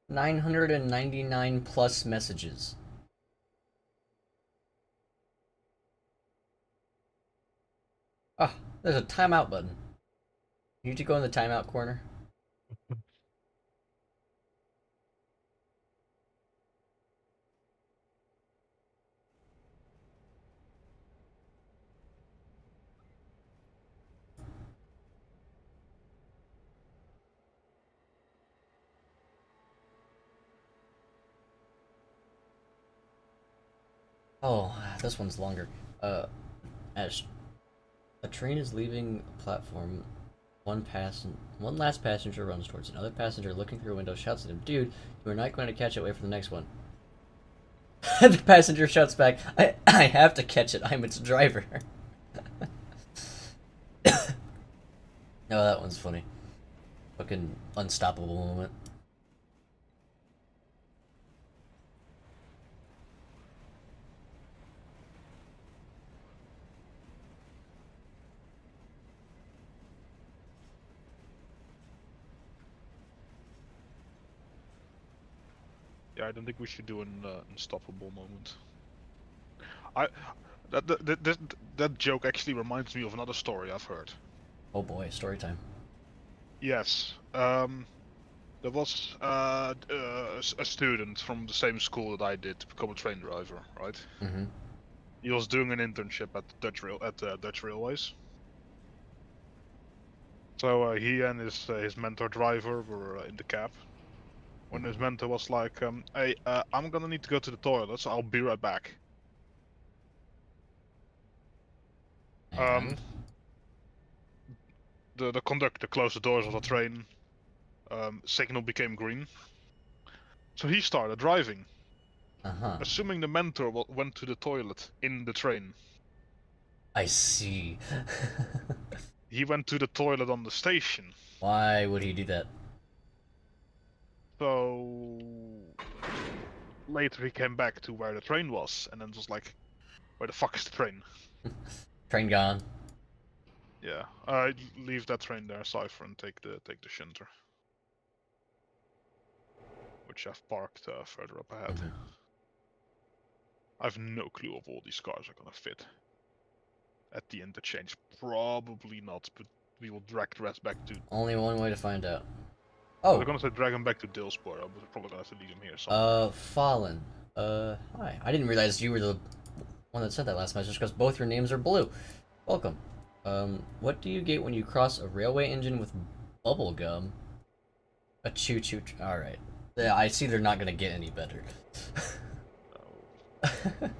999 plus messages. Ah, there's a timeout button. You need to go in the timeout corner. Oh, this one's longer. As a train is leaving a platform, one last passenger runs towards another passenger looking through a window, shouts at him, "Dude, you are not going to catch it. Wait for the next one." The passenger shouts back, I have to catch it. I'm its driver." No, that one's funny. Fucking unstoppable moment. Yeah, I don't think we should do an unstoppable moment. That joke actually reminds me of another story I've heard. Oh boy, story time. Yes. There was a student from the same school that I did to become a train driver, right? Mm-hmm. He was doing an internship at Dutch Railways. So he and his mentor driver were in the cab. When his mentor was like, "Hey, I'm gonna need to go to the toilet, so I'll be right back." Um, And the conductor closed the doors of the train. Signal became green, so he started driving, uh-huh. assuming the mentor went to the toilet in the train. I see. He went to the toilet on the station. Why would he do that? So later he came back to where the train was, and then was like, "Where the fuck is the train?" Train gone. Yeah, leave that train there, Cypher, and take the shunter, which I've parked further up ahead. Mm-hmm. I've no clue if all these cars are gonna fit at the interchange. Probably not, but we will drag the rest back to. Only one way to find out. I was Oh, gonna say drag him back to Dilsport, but we're probably gonna have to leave him here somewhere. Fallen. Hi. I didn't realize you were the one that sent that last message because both your names are blue. Welcome. What do you get when you cross a railway engine with bubble gum? A choo-choo. All right. Yeah, I see they're not gonna get any better. No.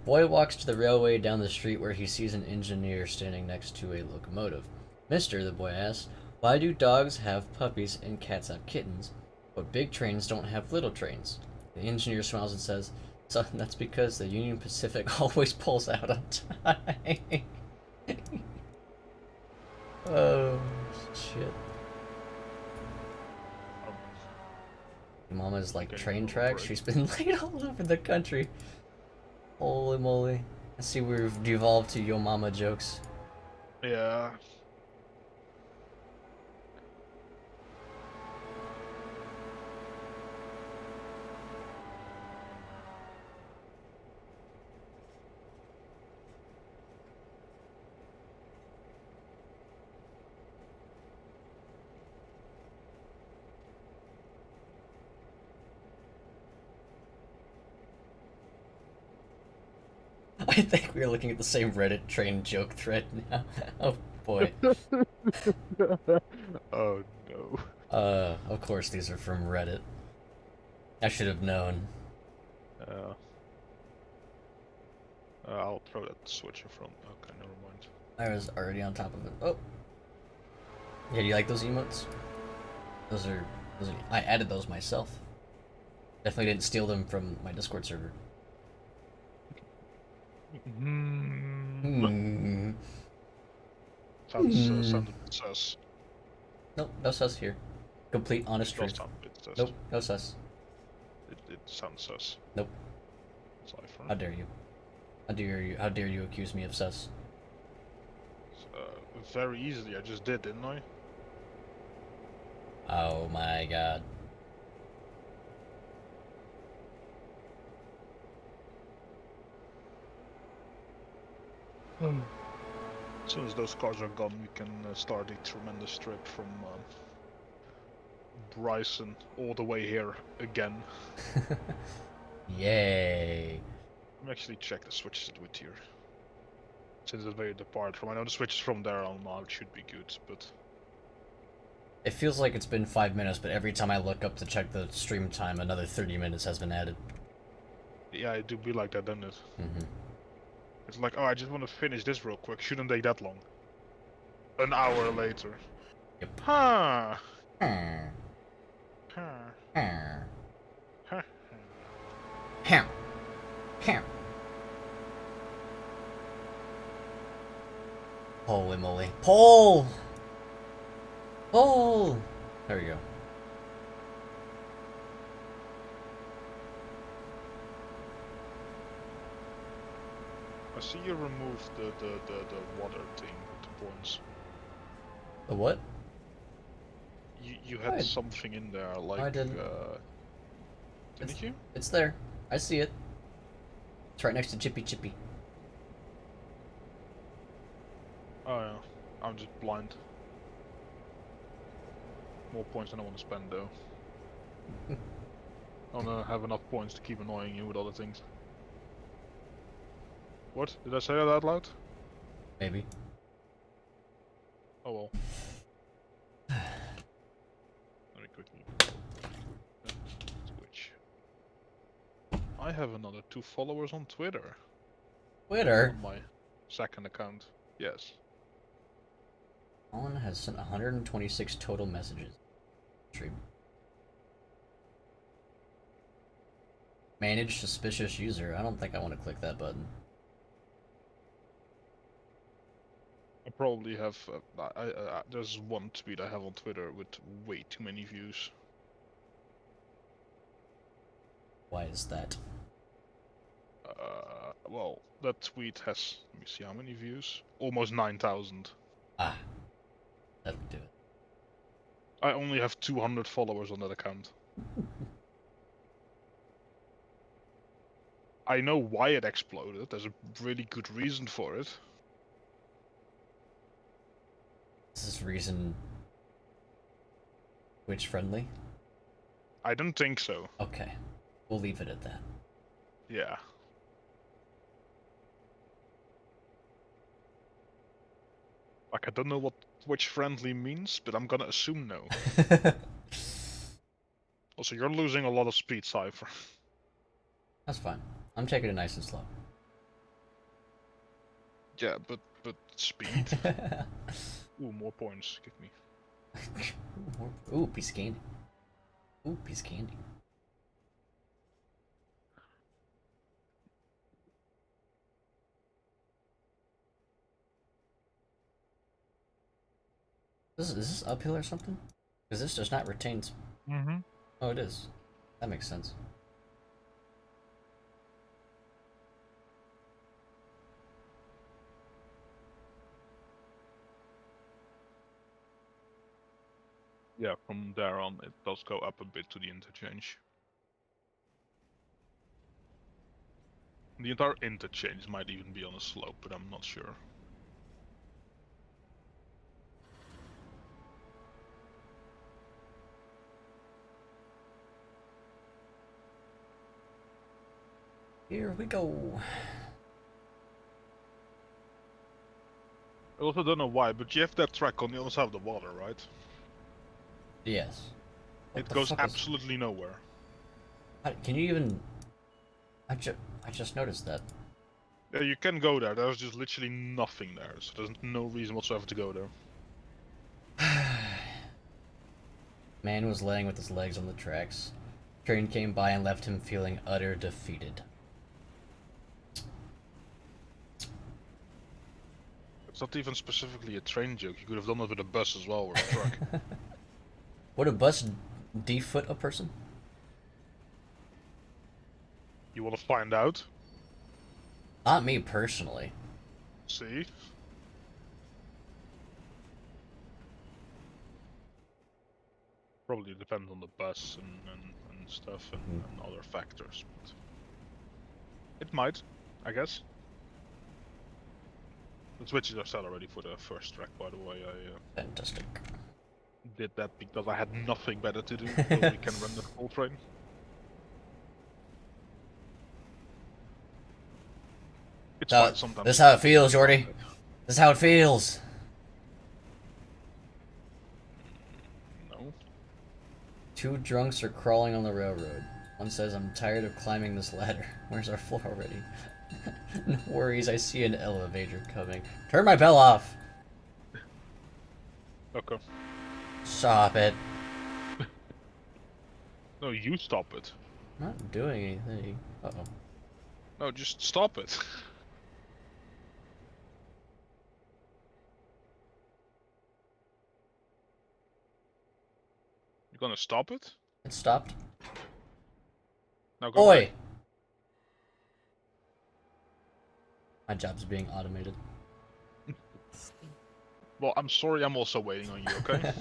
Boy walks to the railway down the street where he sees an engineer standing next to a locomotive. Mister, the boy asks, why do dogs have puppies and cats have kittens, but big trains don't have little trains? The engineer smiles and says, son, that's because the Union Pacific always pulls out on time. Oh, shit. Mama's like Okay, train no tracks. break. She's been laid all over the country. Holy moly. I see we've devolved to Yo Mama jokes. Yeah. I think we're looking at the same Reddit train joke thread now. Oh boy. Oh no. Of course these are from Reddit. I should have known. Uh, I'll throw that switch in front. Okay, never mind. I was already on top of it. Oh. Yeah, do you like those emotes? Those are I added those myself. Definitely didn't steal them from my Discord server. Hmm. Sounds Hmm. a bit sus. Nope, no sus here. Complete honest It does truth. sound a bit sus. Nope, no sus. It sounds sus. Nope. Cypher. How dare you? How dare you? How dare you accuse me of sus? Very easily, I just did, didn't I? Oh my god. As soon as those cars are gone, we can start a tremendous trip from Bryson all the way here again. Yay. Let me actually check the switches at Whittier. Since it's very depart from, I know the switches from there on out should be good, but It feels like it's been 5 minutes, but every time I look up to check the stream time, another 30 minutes has been added. yeah, it do be like that, doesn't it? Mm-hmm. It's like, oh, I just want to finish this real quick. Shouldn't take that long. An hour later. Yep. Huh. Hmm. Huh. Hmm. Huh. Ham. Ham. Holy moly. Pull! Pull! There we go. I see you removed the water thing with the points. The what? You had I- something in there, like, I didn't. didn't you? It's there. I see it. It's right next to Chippy Chippy. Oh yeah, I'm just blind. More points than I want to spend though. I wanna have enough points to keep annoying you with other things. What? Did I say that out loud? Maybe. Oh well. Let me quickly switch. I have another 2 followers on Twitter. Twitter? On my second account. Yes. Colin has sent 126 total messages. Stream. Manage suspicious user. I don't think I want to click that button. I probably have. There's one tweet I have on Twitter with way too many views. Why is that? Well, that tweet has. Let me see how many views. Almost 9,000. Ah, that'll do it. I only have 200 followers on that account. I know why it exploded. There's a really good reason for it. Is this reason Twitch friendly? I don't think so. Okay, we'll leave it at that. Yeah. Like, I don't know what Twitch friendly means, but I'm gonna assume no. Also, you're losing a lot of speed, Cypher. That's fine. I'm taking it nice and slow. Yeah, but speed? Ooh, more points. Give me. Ooh, piece of candy. Ooh, piece of candy. Is this uphill or something? Because this does not retain. Mm-hmm. Oh, it is. That makes sense. Yeah, from there on it does go up a bit to the interchange. The entire interchange might even be on a slope, but I'm not sure. Here we go. I also don't know why, but you have that track on the other side of the water, right? Yes. What It the goes fuck absolutely nowhere. Can you even... I just noticed that. Yeah, you can go there. There's just literally nothing there, so there's no reason whatsoever to go there. Man was laying with his legs on the tracks. Train came by and left him feeling utter defeated. It's not even specifically a train joke. You could have done it with a bus as well, or a truck. Would a bus defoot a person? You want to find out? Not me personally. See? Probably depends on the bus and stuff and other factors, but it might, I guess. The switches are set already for the first track, by the way. I Fantastic. did that because I had nothing better to do until we can run the full train. It's fine sometimes. This is how it feels, Jordy. This is how it feels. No. Two drunks are crawling on the railroad. One says, I'm tired of climbing this ladder. Where's our floor already? No worries, I see an elevator coming. Turn my bell off! Okay. Stop it. No, you stop it. I'm not doing anything. Uh-oh. No, just stop it. You're gonna stop it? It stopped. Now go Oi! back. My job's being automated. Well, I'm sorry, I'm also waiting on you, okay?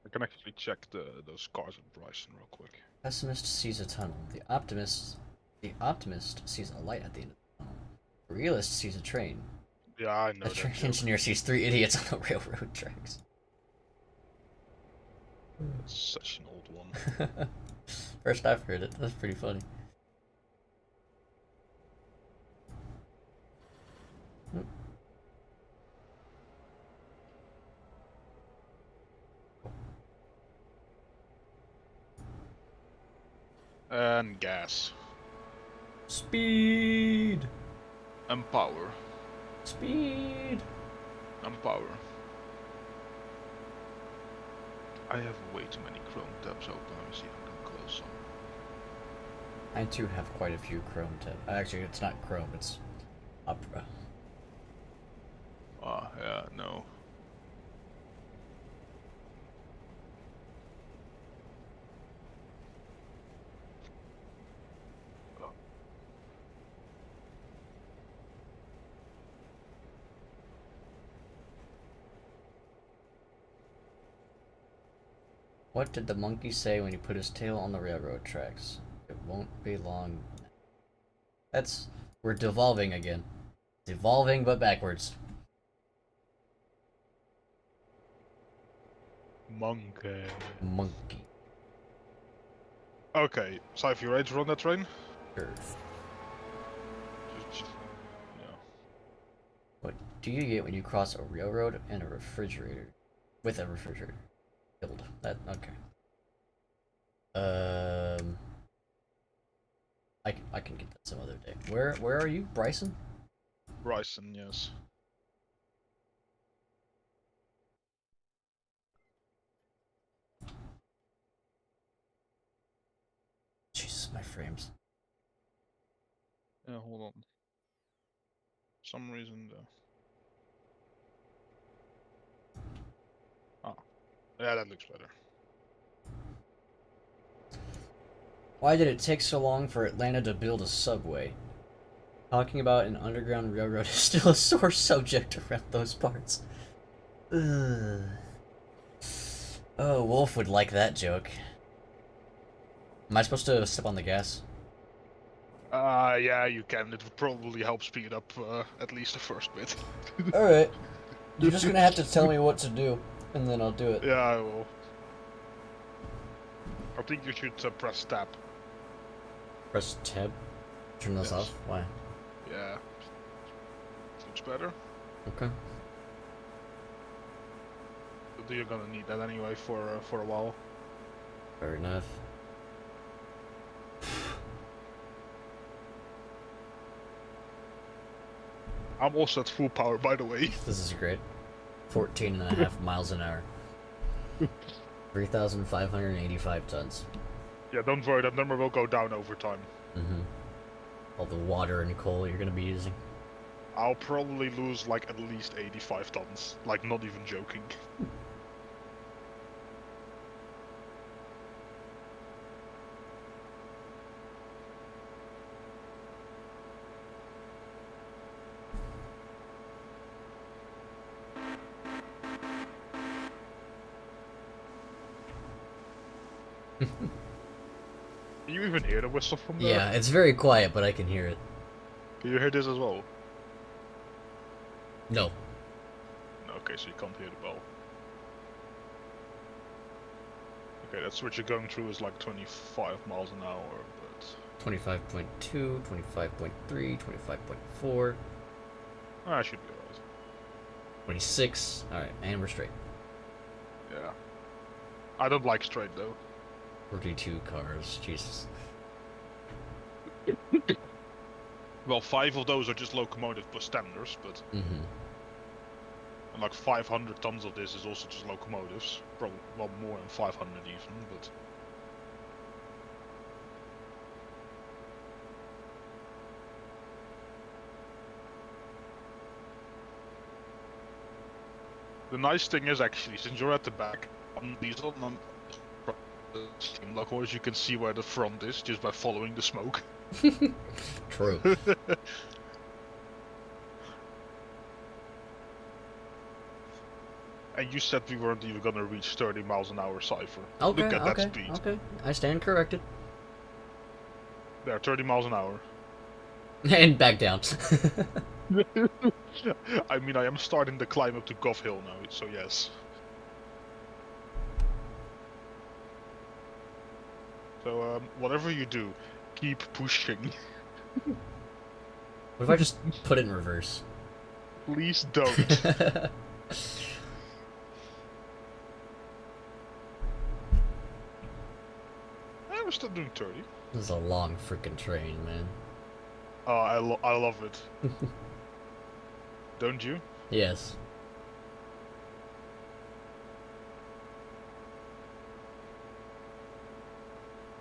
I can actually check those cars in Bryson real quick. Pessimist sees a tunnel. The optimist sees a light at the end of the tunnel. The realist sees a train. Yeah, I know A that train joke. engineer sees three idiots on the railroad tracks. That's such an old one. First I've heard it. That's pretty funny. And gas. Speed! And power. Speed! And power. I have way too many Chrome tabs open. Let me see if I can close some. I too have quite a few Chrome tabs. Actually, it's not Chrome, it's Opera. Ah, yeah, no. What did the monkey say when he put his tail on the railroad tracks? It won't be long. We're devolving again. Devolving, but backwards. Monkey. Monkey. Okay, so if you're ready to run that train? Sure. Yeah. What do you get when you cross a railroad and a refrigerator? With a refrigerator. Build. That, okay. I can get that some other day. Where are you, Bryson? Bryson, yes. Jesus, my frames. Yeah, hold on. For some reason, oh. Yeah, that looks better. Why did it take so long for Atlanta to build a subway? Talking about an underground railroad is still a sore subject around those parts. Ugh. Oh, Wolf would like that joke. Am I supposed to step on the gas? Yeah, you can. It would probably help speed up at least the first bit. Alright. You're just gonna have to tell me what to do, and then I'll do it. Yeah, I will. I think you should press tab. Press tab. Turn this off. Why? Yeah. Looks better. Okay. But you're gonna need that anyway for a while. Fair enough. I'm also at full power, by the way. This is great. 14.5 miles an hour. 3,585 tons. Yeah, don't worry, that number will go down over time. Mm-hmm. All the water and coal you're gonna be using. I'll probably lose like at least 85 tons. Like, not even joking. Can you even hear the whistle from there? Yeah, it's very quiet, but I can hear it. Can you hear this as well? No. Okay, so you can't hear the bell. Okay, that's what you're going through is like 25 miles an hour, but... 25.2, 25.3, 25.4. I should be alright. 26. Alright, and we're straight. Yeah. I don't like straight though. 42 cars. Jesus. Well, 5 of those are just locomotive plus tenders, but... Mm-hmm. And like 500 tons of this is also just locomotives. Probably, well, more than 500 even, but... The nice thing is actually, since you're at the back on diesel, the steam locomotives, you can see where the front is just by following the smoke. True. And you said we weren't even gonna reach 30 miles an hour, Cypher. Okay, Look at that okay, speed. okay. I stand corrected. There, 30 miles an hour. And back down. I mean, I am starting the climb up to Gov Hill now, so yes. So, whatever you do, keep pushing. What if I just put it in reverse? Please don't. We're still doing 30. This is a long freaking train, man. Oh, I love it. Don't you? Yes.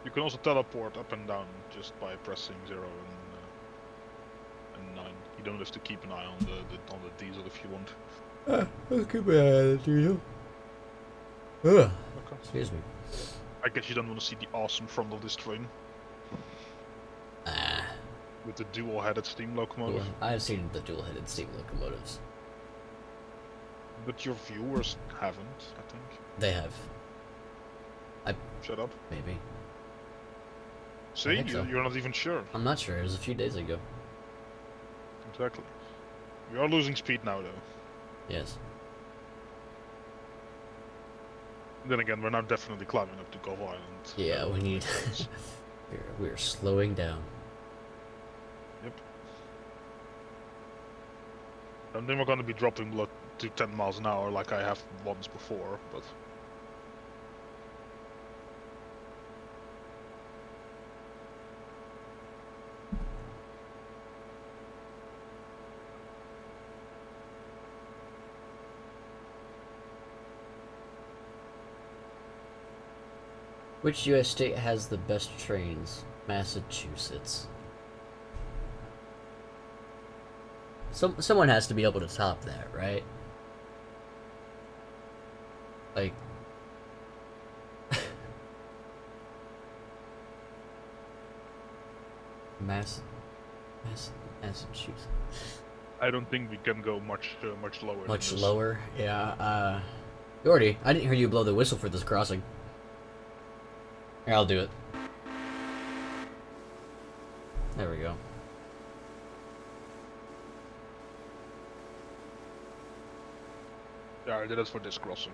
You can also teleport up and down just by pressing 0 and 9. You don't have to keep an eye on the diesel if you want. Let's keep an eye on the diesel. Ugh. Okay. Excuse me. I guess you don't want to see the awesome front of this train. Ah. With the dual-headed steam locomotive. Well, I've seen the dual-headed steam locomotives. But your viewers haven't, I think. They have. Shut up. Maybe. See, so. you're not even sure. I'm not sure. It was a few days ago. Exactly. We are losing speed now, though. Yes. Then again, we're now definitely climbing up to Gulf Island. Yeah, we need... we're slowing down. Yep. And then we're going to be dropping below to 10 miles an hour like I have once before, but... Which U.S. state has the best trains? Massachusetts. Someone has to be able to top that, right? Like... Massachusetts. I don't think we can go much lower. Much lower? Yeah, Gordy, I didn't hear you blow the whistle for this crossing. Here, I'll do it. There we go. Yeah, I did it for this crossing.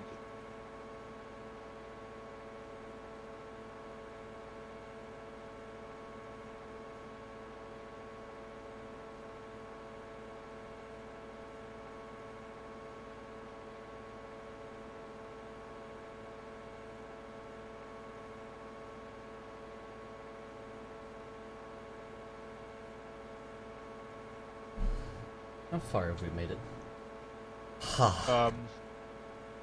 How far have we made it? Ha.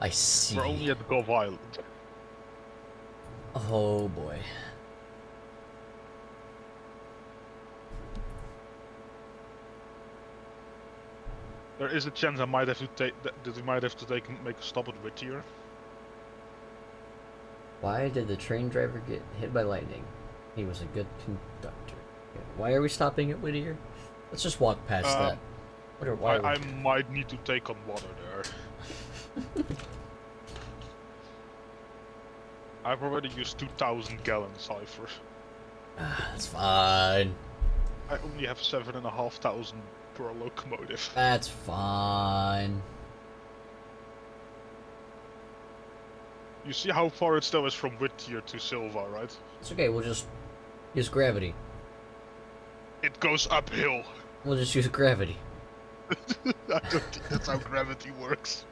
I see. We're only at Gulf Island. Oh boy. There is a chance I might have to take that we might have to make a stop at Whittier. Why did the train driver get hit by lightning? He was a good conductor. Why are we stopping at Whittier? Let's just walk past that. I might need to take on water there. I've already used 2,000 gallons, Cypher. That's fine. I only have 7,500 per locomotive. That's fine. You see how far it still is from Whittier to Silva, right? It's okay, we'll just use gravity. It goes uphill. We'll just use gravity. I don't think that's how gravity works.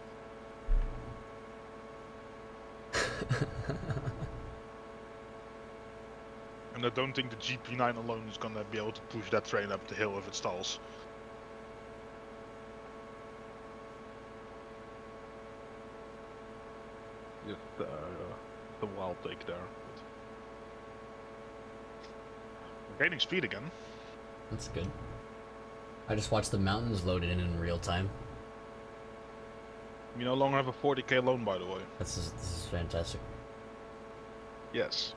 And I don't think the GP9 alone is gonna be able to push that train up the hill if it stalls. Just the wild take there. But... We're gaining speed again. That's good. I just watched the mountains loaded in real time. We no longer have a 40k loan, by the way. This is fantastic. Yes.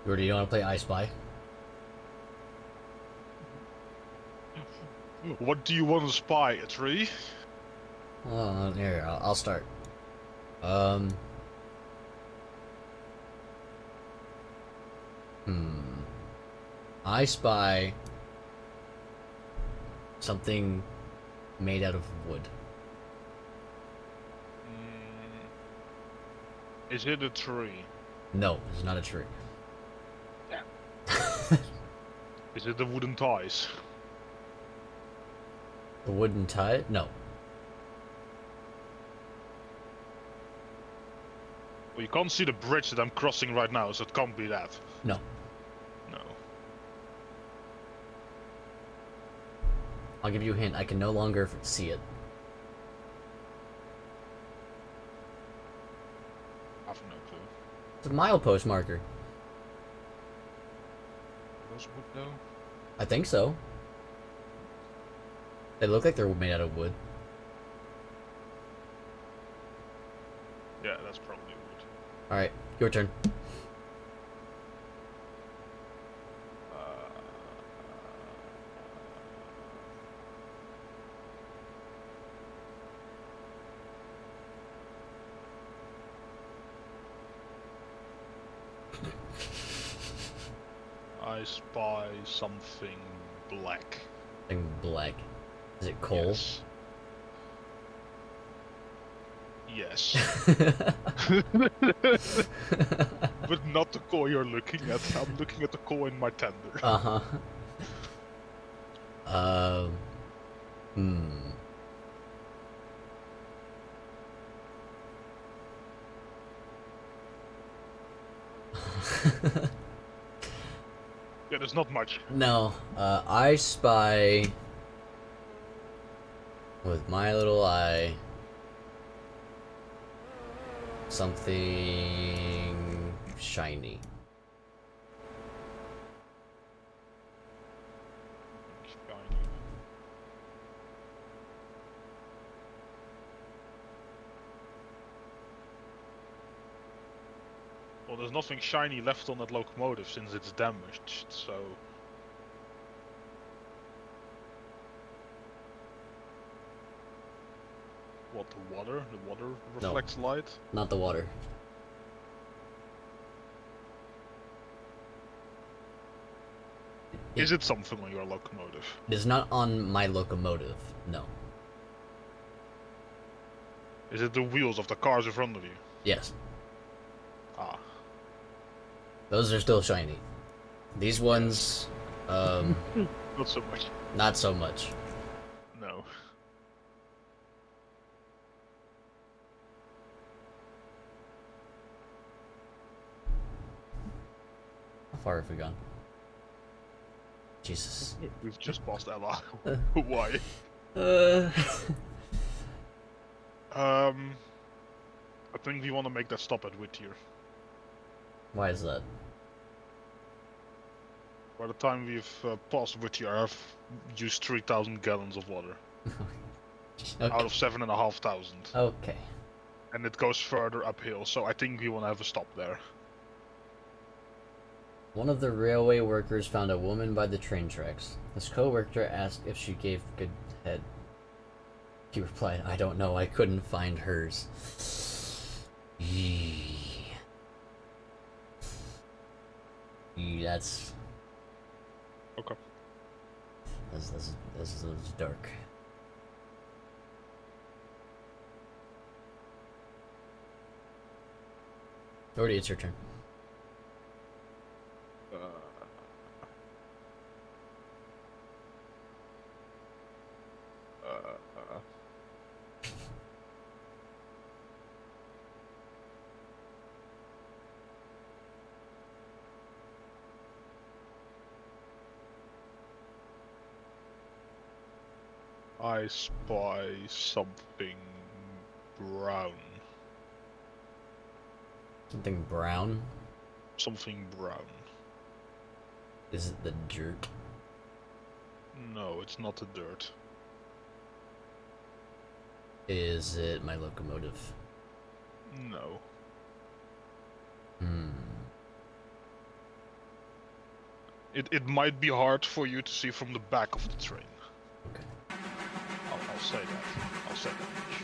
Jordy, you want to play I Spy? What do you want to spy? A tree? Oh, here, I'll start. Um. Hmm. I spy something made out of wood. Is it a tree? No, it's not a tree. Is it the wooden ties? A wooden tie? No. Well, you can't see the bridge that I'm crossing right now, so it can't be that. No. No. I'll give you a hint. I can no longer see it. I have no clue. It's a milepost marker. Those wood though? I think so. They look like they're made out of wood. Yeah, that's probably wood. Alright, your turn. I spy something black. Something black. Is it coal? Yes. But not the coal you're looking at. I'm looking at the coal in my tender. Uh-huh. Hmm. Yeah, there's not much. No. I spy with my little eye something shiny. Shiny. Well, there's nothing shiny left on that locomotive since it's damaged, so... What, the water? The water reflects light? Not the water. Is it something on your locomotive? It is not on my locomotive, no. Is it the wheels of the cars in front of you? Yes. Ah. Those are still shiny. These ones, Not so much. not so much. No. How far have we gone? Jesus. We've just passed Ella. Why? I think we want to make that stop at Whittier. Why is that? By the time we've passed Whittier, I've used 3,000 gallons of water. Okay. Out of 7,500. Okay. And it goes further uphill, so I think we want to have a stop there. One of the railway workers found a woman by the train tracks. His co-worker asked if she gave good head. He replied, I don't know, I couldn't find hers. That's... Okay. This is dark. Jordy, it's your turn. I spy something brown. Something brown? Something brown. Is it the dirt? No, it's not the dirt. Is it my locomotive? No. Hmm. It might be hard for you to see from the back of the train. Okay. I'll say that. I'll say that much.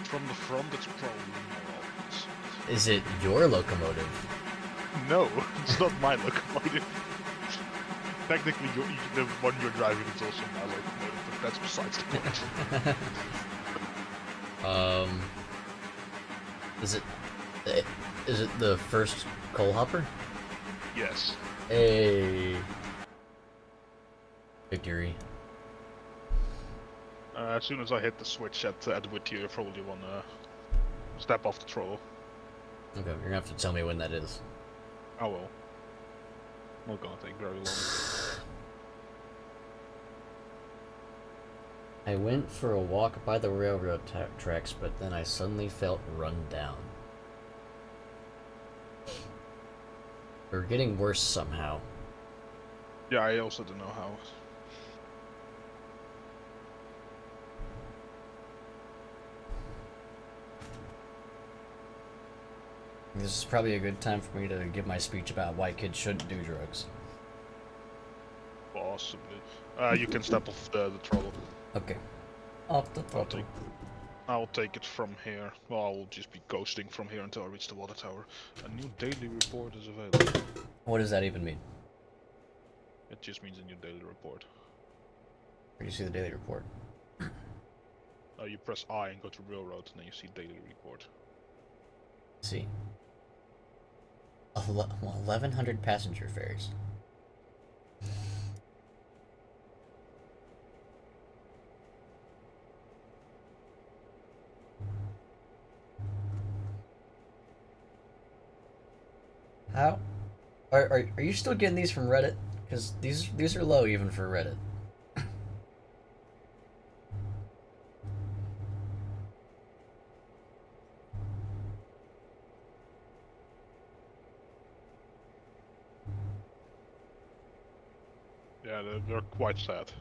From the front, it's probably more obvious. Is it your locomotive? No, it's not my locomotive. Technically, the one you're driving is also my locomotive, but that's besides the point. Is it? Is it the first coal hopper? Yes. Hey. Victory. As soon as I hit the switch at Whittier, you probably wanna step off the throttle. Okay, you're gonna have to tell me when that is. I will. Not gonna take very long. I went for a walk by the railroad tracks, but then I suddenly felt run down. We're getting worse somehow. Yeah, I also don't know how. This is probably a good time for me to give my speech about why kids shouldn't do drugs. Possibly. You can step off the throttle. Okay. Off the throttle. I'll take it from here. Well, I'll just be coasting from here until I reach the water tower. A new daily report is available. What does that even mean? It just means a new daily report. Where do you see the daily report? You press I and go to railroad, and then you see daily report. Let's see. 1,100 passenger ferries. How? Are you still getting these from Reddit? Because these are low even for Reddit. Yeah, they're quite sad.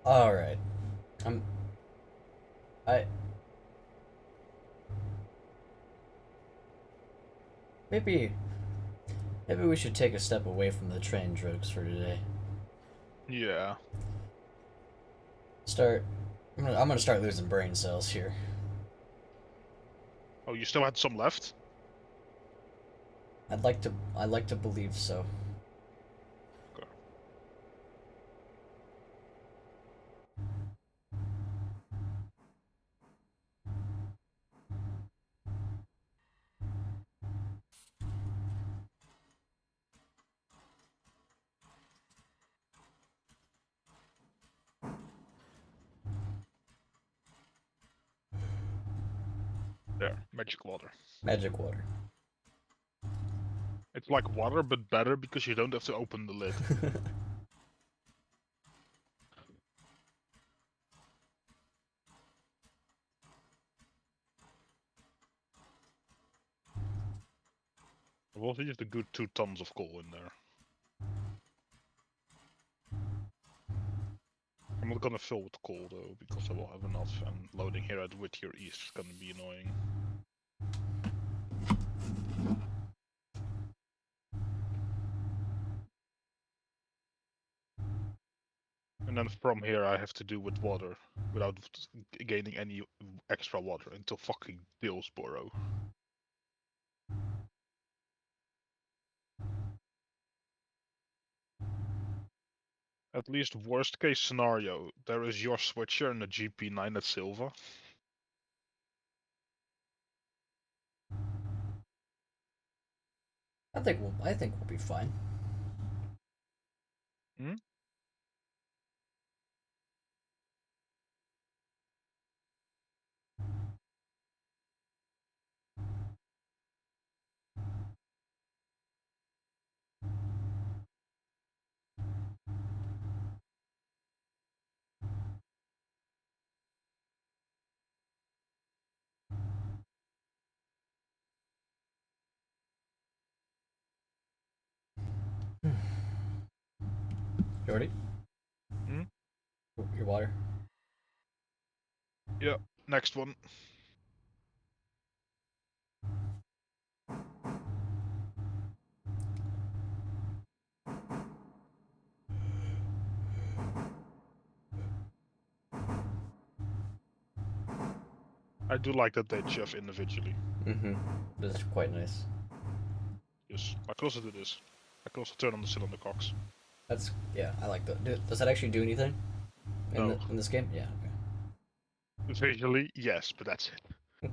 All right. I maybe we should take a step away from the train drugs for today. Yeah. Start. I'm gonna start losing brain cells here. Oh, you still had some left? I'd like to believe so. Okay. There, magic water. Magic water. It's like water, but better because you don't have to open the lid. I've also used a good 2 tons of coal in there. I'm not gonna fill with coal though, because I will have enough, and loading here at Whittier East is gonna be annoying. And then from here I have to do with water, without gaining any extra water, until fucking Dillsboro. At least worst case scenario, there is your switcher and the GP9 at Silva. I think we'll be fine. Hmm? Jordy, Hmm? your water. Yeah, next one. I do like that they chuff individually. Mm-hmm. This is quite nice. Yes, I can also do this. I can also turn on the cylinder cocks. That's yeah, I like that. Does that actually do anything No. in this game? Yeah. Visually, yes, but that's it. Okay.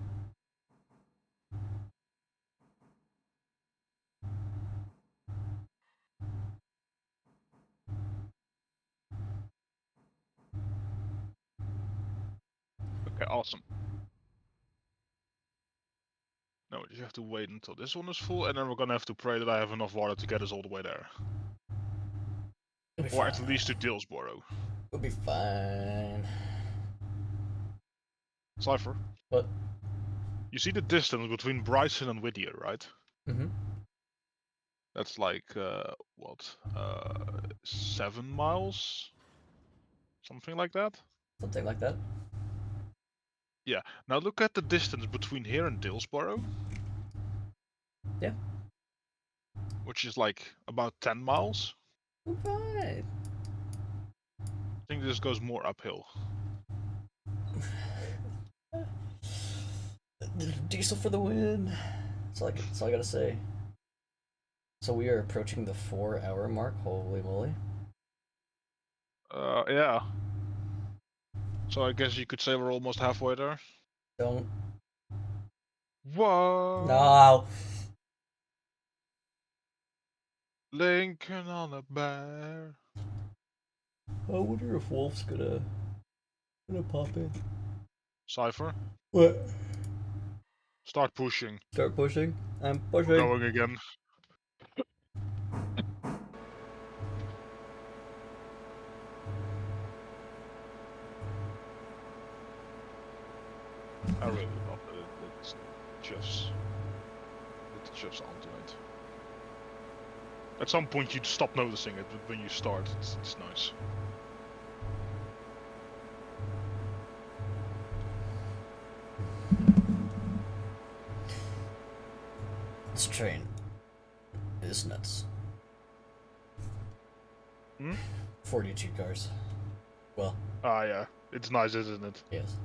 Okay, awesome. No, you have to wait until this one is full, and then we're gonna have to pray that I have enough water to get us all the way there. We'll be Or fine. at least to Dillsboro. We'll be fine. Cypher, What? you see the distance between Bryson and Whittier, right? Mm-hmm. That's like, what? 7 miles? Something like that? Something like that. Yeah. Now look at the distance between here and Dillsboro. Yeah. Which is like about 10 miles. We're fine. I think this goes more uphill. Diesel for the win. That's all I gotta say. So we are approaching the 4-hour mark. Holy moly! Yeah. So I guess you could say we're almost halfway there. Don't. Whoa! No. Lincoln on a bear. I wonder if Wolf's gonna pop in. Cypher, What? start pushing. Start pushing. I'm We're pushing. going again. I really love that it chuffs. It chuffs onto it. At some point you'd stop noticing it, but when you start, it's nice. This train is nuts. Hmm? 42 cars. Well, Ah, yeah. It's nice, isn't it? yes.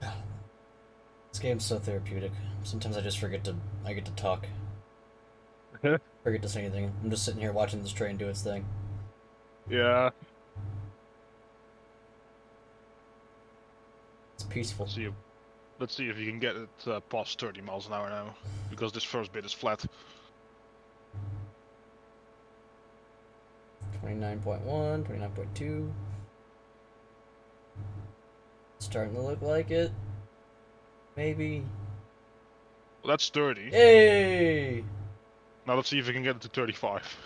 This game's so therapeutic. Sometimes I get to talk. Forget to say anything. I'm just sitting here watching this train do its thing. Yeah. It's peaceful. See you. Let's see if you can get it past 30 miles an hour now, because this first bit is flat. 29.1, 29.2. Starting to look like it. Maybe. Well, that's 30. Yay! Now let's see if we can get it to 35.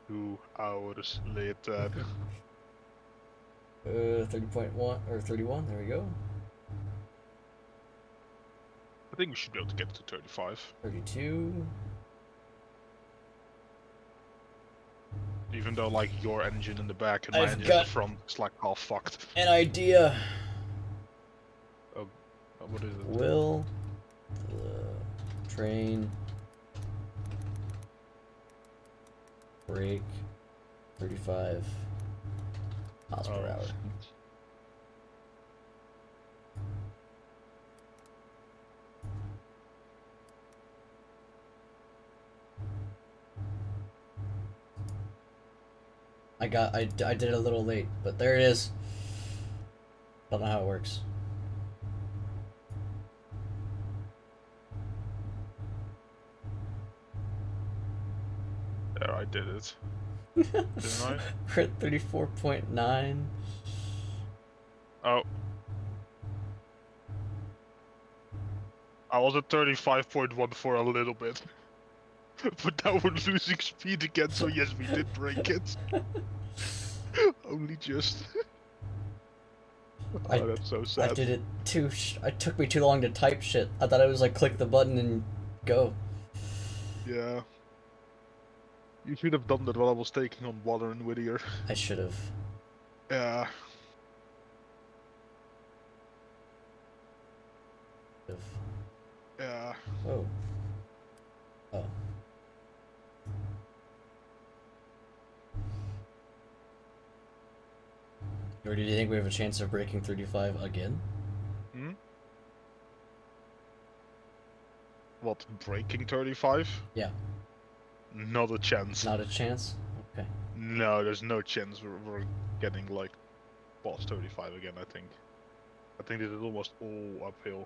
2 hours later. 30.1 or 31. There we go. I think we should be able to get it to 35. 32. Even though, like, your engine in the back and my I've engine in the got front is like half fucked. an idea. Oh, what is it? Will the train brake 35 miles per hour? I did it a little late, but there it is. Don't know how it works. There, I did it. Didn't I? We're at 34.9. Oh. I was at 35.1 for a little bit. But now we're losing speed again, so yes, we did break it. Only just. Oh, that's so sad. I did it too. It took me too long to type shit. I thought I was like click the button and go. Yeah. You should have done that while I was taking on water in Whittier. I should have. Yeah. Yeah. Oh. Oh. Or do you think we have a chance of breaking 35 again? Hmm? What, breaking 35? Yeah. Not a chance. Not a chance? Okay. No, there's no chance we're getting, like, past 35 again, I think. I think this is almost all uphill.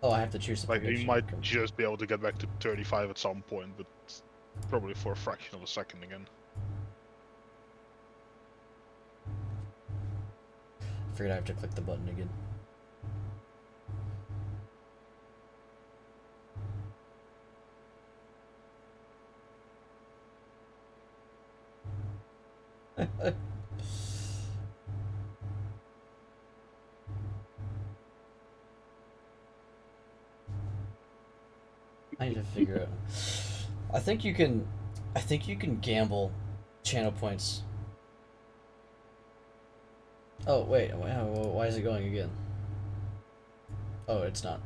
Oh, I have to choose the Like, we prediction. might just be able to get back to 35 at some point, but probably for a fraction of a second again. I figured I have to click the button again. I need to figure out. I think you can gamble channel points. Oh wait, why is it going again? Oh, it's not.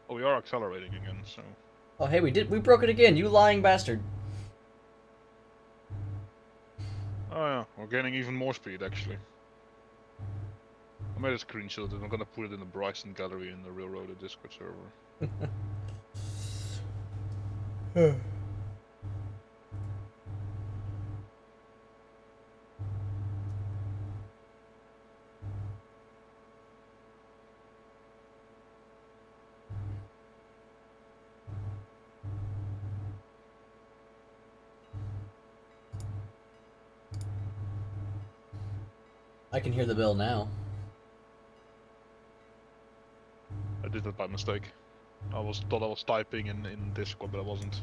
Oh, we are accelerating again, so... Oh hey, we broke it again, you lying bastard. Oh yeah, we're gaining even more speed, actually. I made a screenshot of it, I'm gonna put it in the Bryson gallery in the Railroaded Discord server. I can hear the bell now. I did that by mistake. Thought I was typing in Discord, but I wasn't.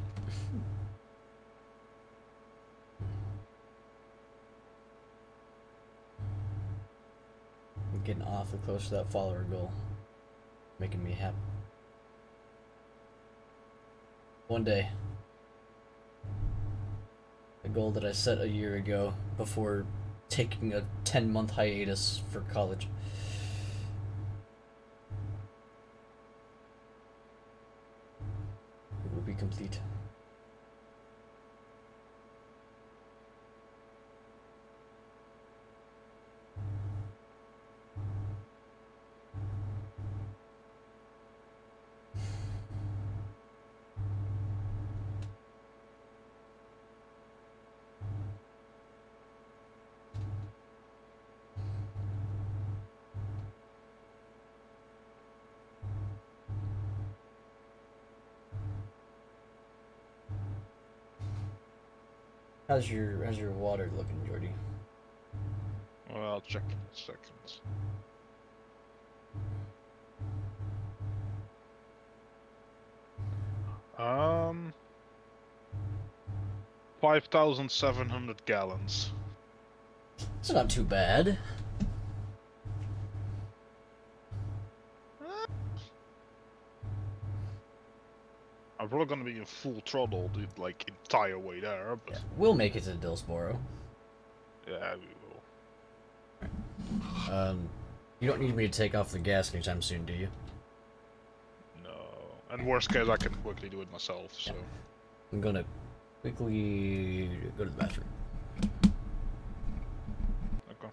I'm getting awfully close to that follower goal. Making me happy. One day. The goal that I set a year ago before taking a 10-month hiatus for college. It will be complete. How's your water looking, Jordy? Well, I'll check in a second. Um, 5,700 gallons. It's not too bad. I'm probably gonna be in full throttle the like entire way there, but Yeah, we'll make it to Dillsboro. yeah, we will. You don't need me to take off the gas anytime soon, do you? No, and worst case, I can quickly do it myself. So Yeah. I'm gonna quickly go to the bathroom. okay.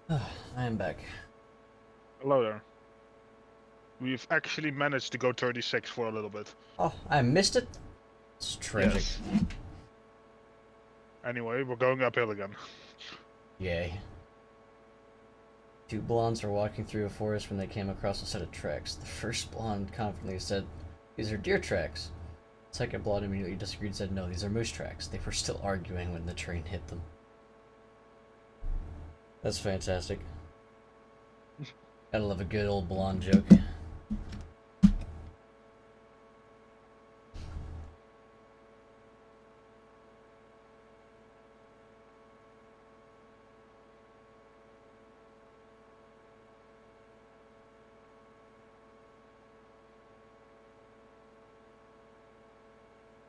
I am back. Hello there. We've actually managed to go 36 for a little bit. Oh, I missed it? It's tragic. Yes. Anyway, we're going uphill again. Yay. Two blondes were walking through a forest when they came across a set of tracks. The first blonde confidently said, "These are deer tracks." The second blonde immediately disagreed and said, "No, these are moose tracks." They were still arguing when the train hit them. That's fantastic. Gotta love a good old blonde joke.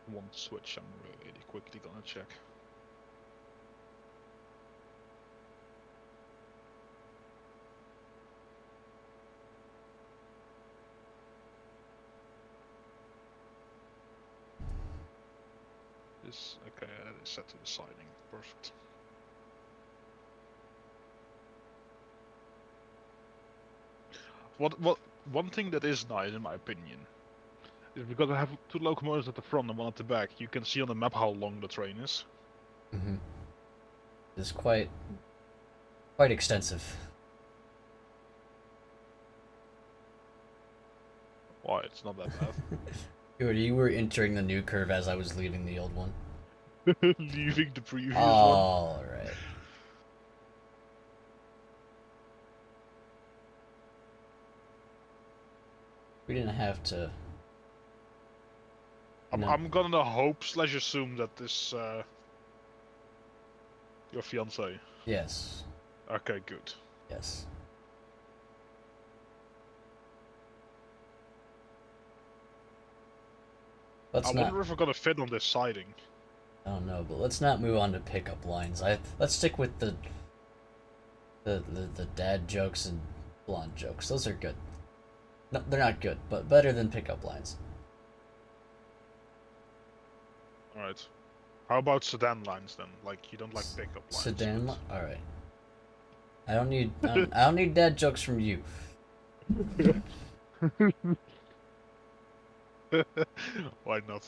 One switch I'm really quickly gonna check. This, okay, that is set to the siding. Perfect. One thing that is nice in my opinion is because I have two locomotives at the front and one at the back, you can see on the map how long the train is. Mm-hmm. It's quite extensive. Why, it's not that bad. You were entering the new curve as I was leaving the old one. Leaving the previous one. All right. We didn't have to. I'm gonna hope / assume that this your fiance. Yes. Okay, good. Yes. I wonder if we're gonna fit on this siding. I don't know, but let's not move on to pickup lines. Let's stick with the dad jokes and blonde jokes. Those are good. No, they're not good, but better than pickup lines. Alright. How about sedan lines then? Like, you don't like pickup lines. Sedan line? Alright. I don't need dad jokes from you. Why not?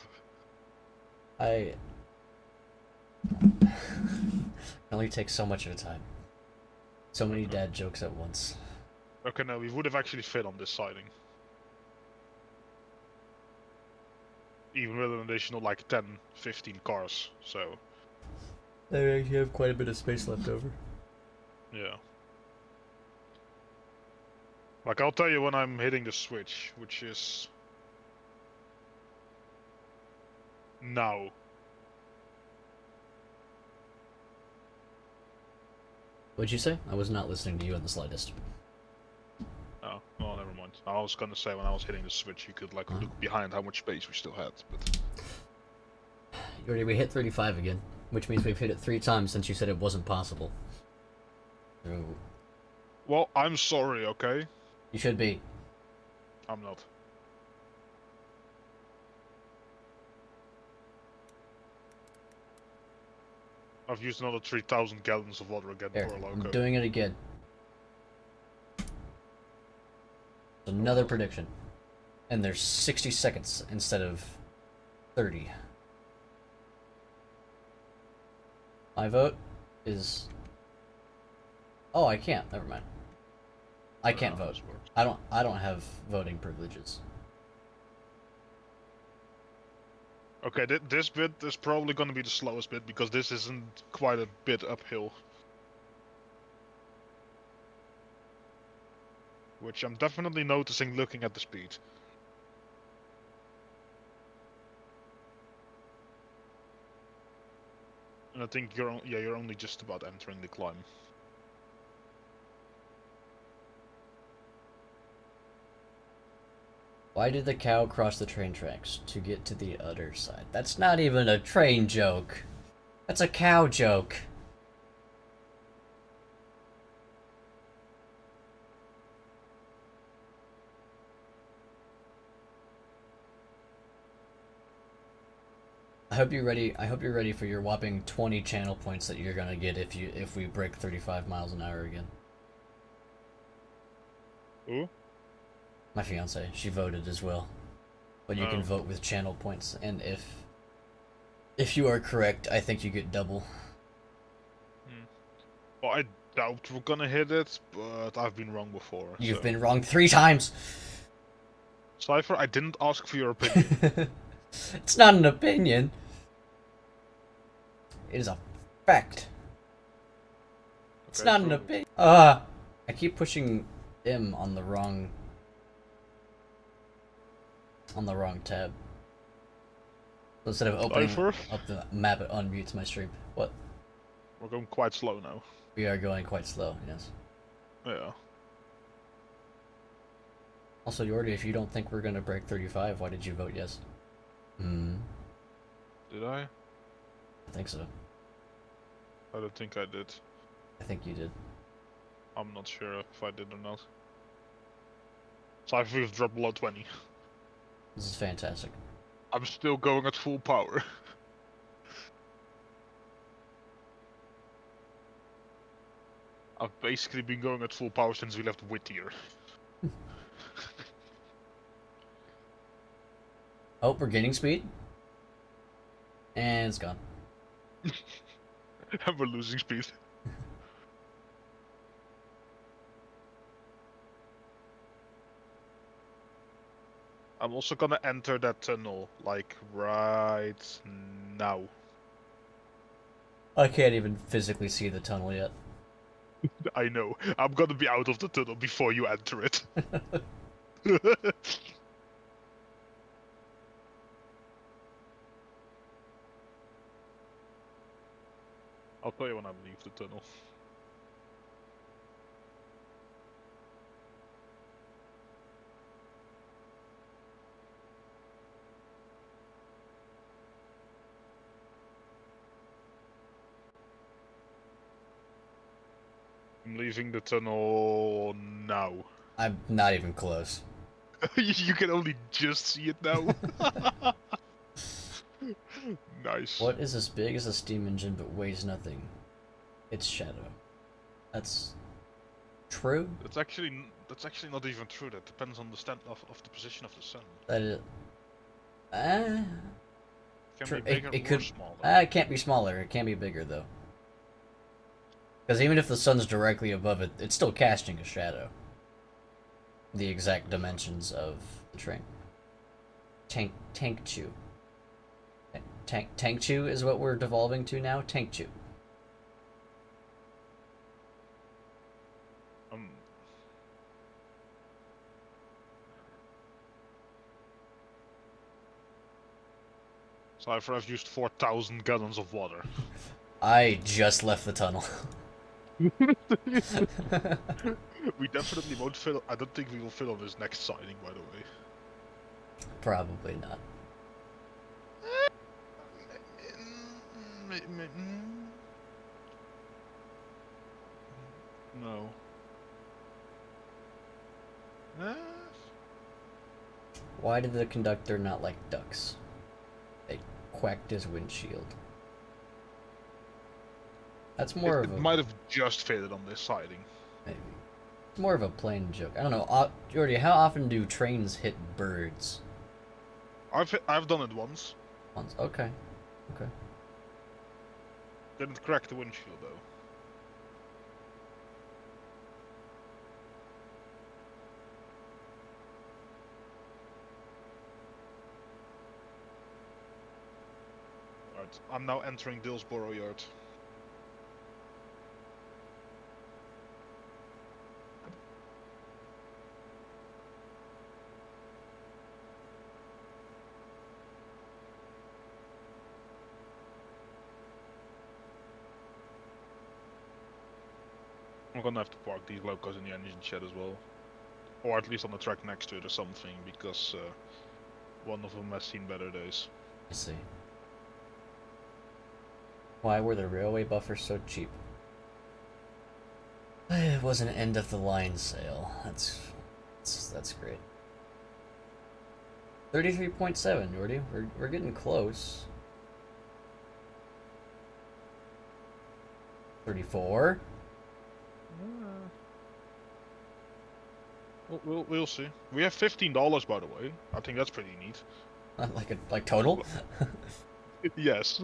I only take so much at a time. So many dad jokes at once. Okay, no, we would have actually fit on this siding. even with an additional like 10, 15 cars. So They actually have quite a bit of space left over. yeah. Like I'll tell you when I'm hitting the switch, which is now. What'd you say? I was not listening to you in the slightest. Oh, well, never mind. I was gonna say when I was hitting the switch, you could like look behind how much space we still had, but We hit 35 again, which means we've hit it 3 times since you said it wasn't possible. So, well, I'm sorry, okay? you should be. I'm not. I've used another 3,000 gallons of water again, Here, poor I'm loco. doing it again. Another prediction. And there's 60 seconds instead of 30. My vote is... Oh, I can't. Never mind. I can't vote. I don't have voting privileges. Okay, this bit is probably gonna be the slowest bit because this isn't quite a bit uphill. Which I'm definitely noticing looking at the speed. And I think you're only just about entering the climb. Why did the cow cross the train tracks? To get to the other side. That's not even a train joke. That's a cow joke. I hope you're ready for your whopping 20 channel points that you're gonna get if we break 35 miles an hour again. Who? My fiance, she voted as well. But you can vote with channel points, and if you are correct, I think you get double. Well, I doubt we're gonna hit it, but I've been wrong before. You've been wrong 3 times! Cypher, I didn't ask for your opinion. It's not an opinion. It is a fact. It's not an opinion. I keep pushing M on the wrong tab. So instead of opening up the map, it unmutes my stream. What? We're going quite slow now. We are going quite slow, yes. Yeah. Also, Yordi, if you don't think we're gonna break 35, why did you vote yes? Did I? I think so. I don't think I did. I think you did. I'm not sure if I did or not. Cypher, we've dropped below 20. This is fantastic. I'm still going at full power. I've basically been going at full power since we left Whittier. Oh, we're gaining speed. And it's gone. And we're losing speed. I'm also gonna enter that tunnel, like, right now. I can't even physically see the tunnel yet. I know. I'm gonna be out of the tunnel before you enter it. I'll tell you when I leave the tunnel. I'm leaving the tunnel now. I'm not even close. You can only just see it now. Nice. What is as big as a steam engine but weighs nothing? It's Shadow. That's true? That's actually not even true. That depends on the stand of the position of the sun. That is... It can be bigger it or could... smaller. It can't be smaller. It can be bigger, though. Because even if the sun's directly above it, it's still casting a shadow. The exact dimensions of the train. Tank Chew. Tank chew is what we're devolving to now. Tank chew. So I've used 4,000 gallons of water. I just left the tunnel. We definitely won't fill. I don't think we will fill on this next siding, by the way. Probably not. No. Why did the conductor not like ducks? They quacked his windshield. That's more of a... It might have just faded on this siding. Maybe. It's more of a plain joke. I don't know. Jordy, how often do trains hit birds? I've done it once. Once. Okay. Okay. Didn't crack the windshield though. Alright, I'm now entering Dillsborough Yard. I'm gonna have to park these locos in the engine shed as well. Or at least on the track next to it or something, because one of them has seen better days. I see. Why were the railway buffers so cheap? It was an end of the line sale. That's great. 33.7, Jordy. We're getting close. 34. We'll see. We have $15, by the way. I think that's pretty neat. Like total? Yes.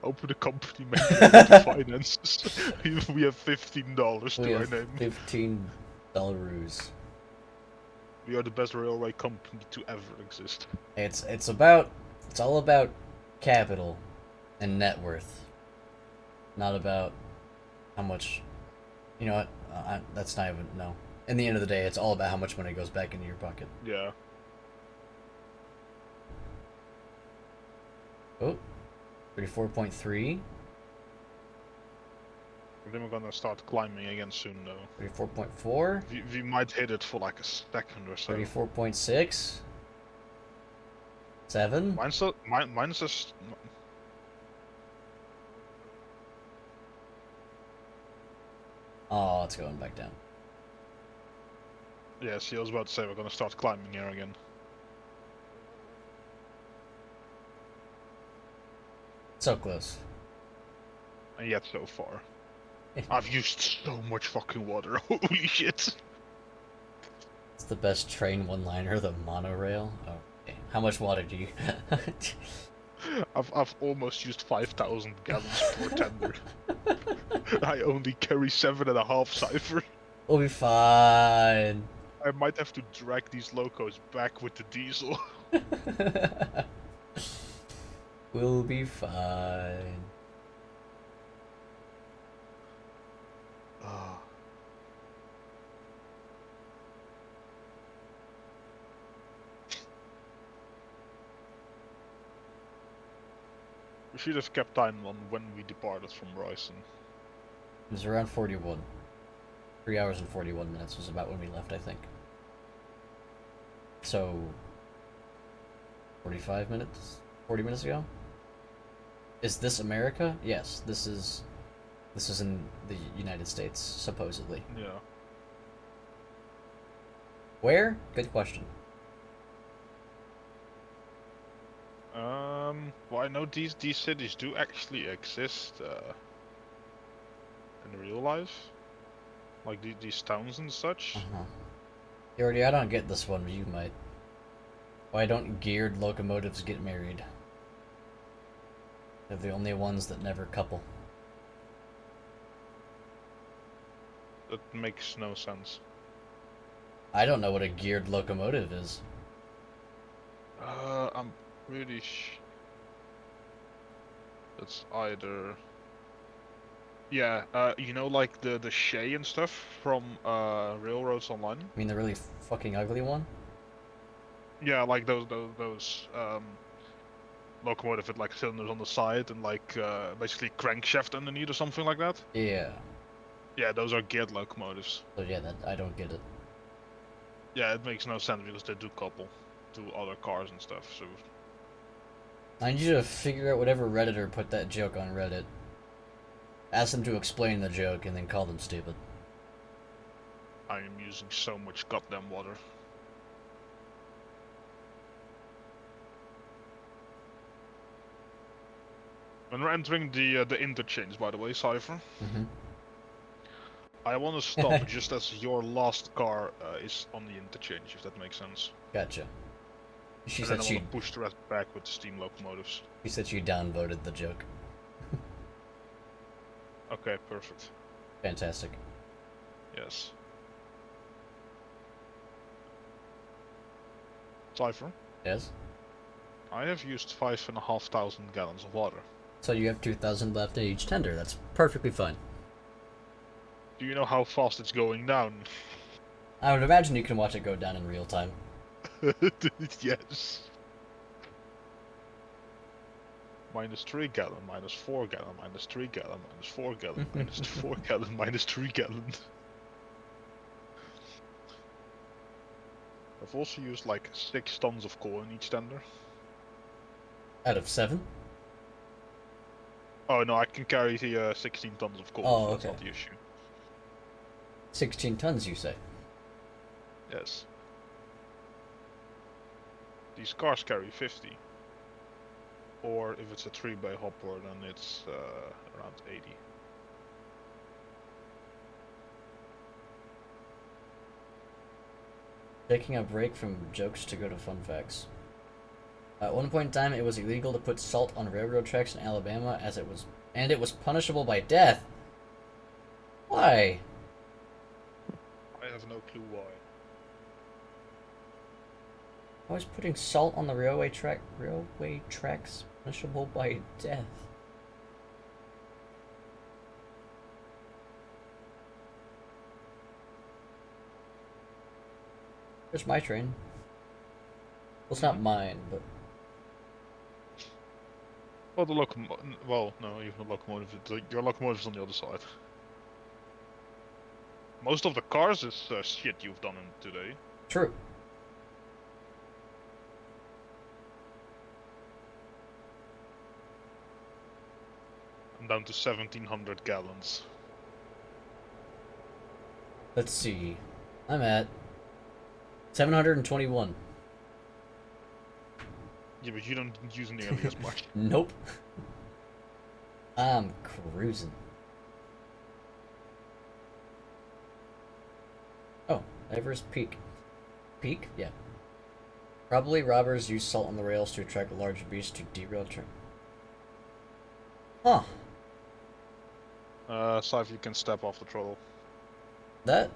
Open a company, make the finances. We have $15 to our name. $15. We are the best railway company to ever exist. It's all about capital and net worth, not about how much. You know what? That's not even no. In the end of the day, it's all about how much money goes back into your pocket. Yeah. Oh, 34.3. Then we're gonna start climbing again soon, though. 34.4. We might hit it for like a second or so. 34.6. 7. Mine's just. Oh, it's going back down. Yeah, see, I was about to say we're gonna start climbing here again. So close. And yet so far. I've used so much fucking water, holy shit. It's the best train one-liner, the monorail. Oh, okay. How much water do you... I've almost used 5,000 gallons per tender. I only carry 7.5 cipher. We'll be fine. I might have to drag these locos back with the diesel. We'll be fine. We should have kept time on when we departed from Bryson. It was around 41. 3 hours and 41 minutes was about when we left, I think. So... 45 minutes? 40 minutes ago? Is this America? Yes, this is in the United States, supposedly. Yeah. Where? Good question. Well, I know these cities do actually exist in real life, like these towns and such. Already, I don't get this one, but you might. Why don't geared locomotives get married? They're the only ones that never couple. That makes no sense. I don't know what a geared locomotive is. I'm really It's either... Yeah, you know, like the Shay and stuff from Railroads Online? I mean, the really fucking ugly one? Yeah, like those locomotive with like cylinders on the side and like basically crankshaft underneath or something like that. Yeah. Yeah, those are geared locomotives. So yeah, that I don't get it. Yeah, it makes no sense because they do couple to other cars and stuff. So I need you to figure out whatever Redditor put that joke on Reddit. Ask them to explain the joke and then call them stupid. I am using so much goddamn water. When we're entering the interchange, by the way, Cypher, Mm-hmm. I want to stop just as your last car is on the interchange, if that makes sense. Gotcha. She And said then I she. want to push the rest back with the steam locomotives. She said she downvoted the joke. Okay, perfect. Fantastic. Yes. Cypher, Yes. I have used 5,500 gallons of water. So you have 2,000 left in each tender. That's perfectly fine. Do you know how fast it's going down? I would imagine you can watch it go down in real time. Yes. -3 gallon, -4 gallon, -3 gallon, -4 gallon, -4 gallon, -3 gallon. I've also used like 6 tons of coal in each tender. Out of 7? Oh no, I can carry the 16 tons of coal, Oh, so that's okay. not the issue. 16 tons, you say? Yes. These cars carry 50. Or if it's a 3-bay hopper, then it's around 80. Taking a break from jokes to go to fun facts. At one point in time, it was illegal to put salt on railroad tracks in Alabama, and it was punishable by death. Why? I have no clue why. Why is putting salt on the railway tracks punishable by death? There's my train. Well, it's not mine, but Well, well, no, even the locomotive. Your locomotive's on the other side. Most of the cars is shit you've done in today. true. I'm down to 1,700 gallons. Let's see. I'm at 721. Yeah, but you don't use nearly as much. Nope. I'm cruising. Oh, Everest Peak. Peak? Yeah. Probably robbers use salt on the rails to attract large beasts to derail train. Huh. Cypher, you can step off the throttle. That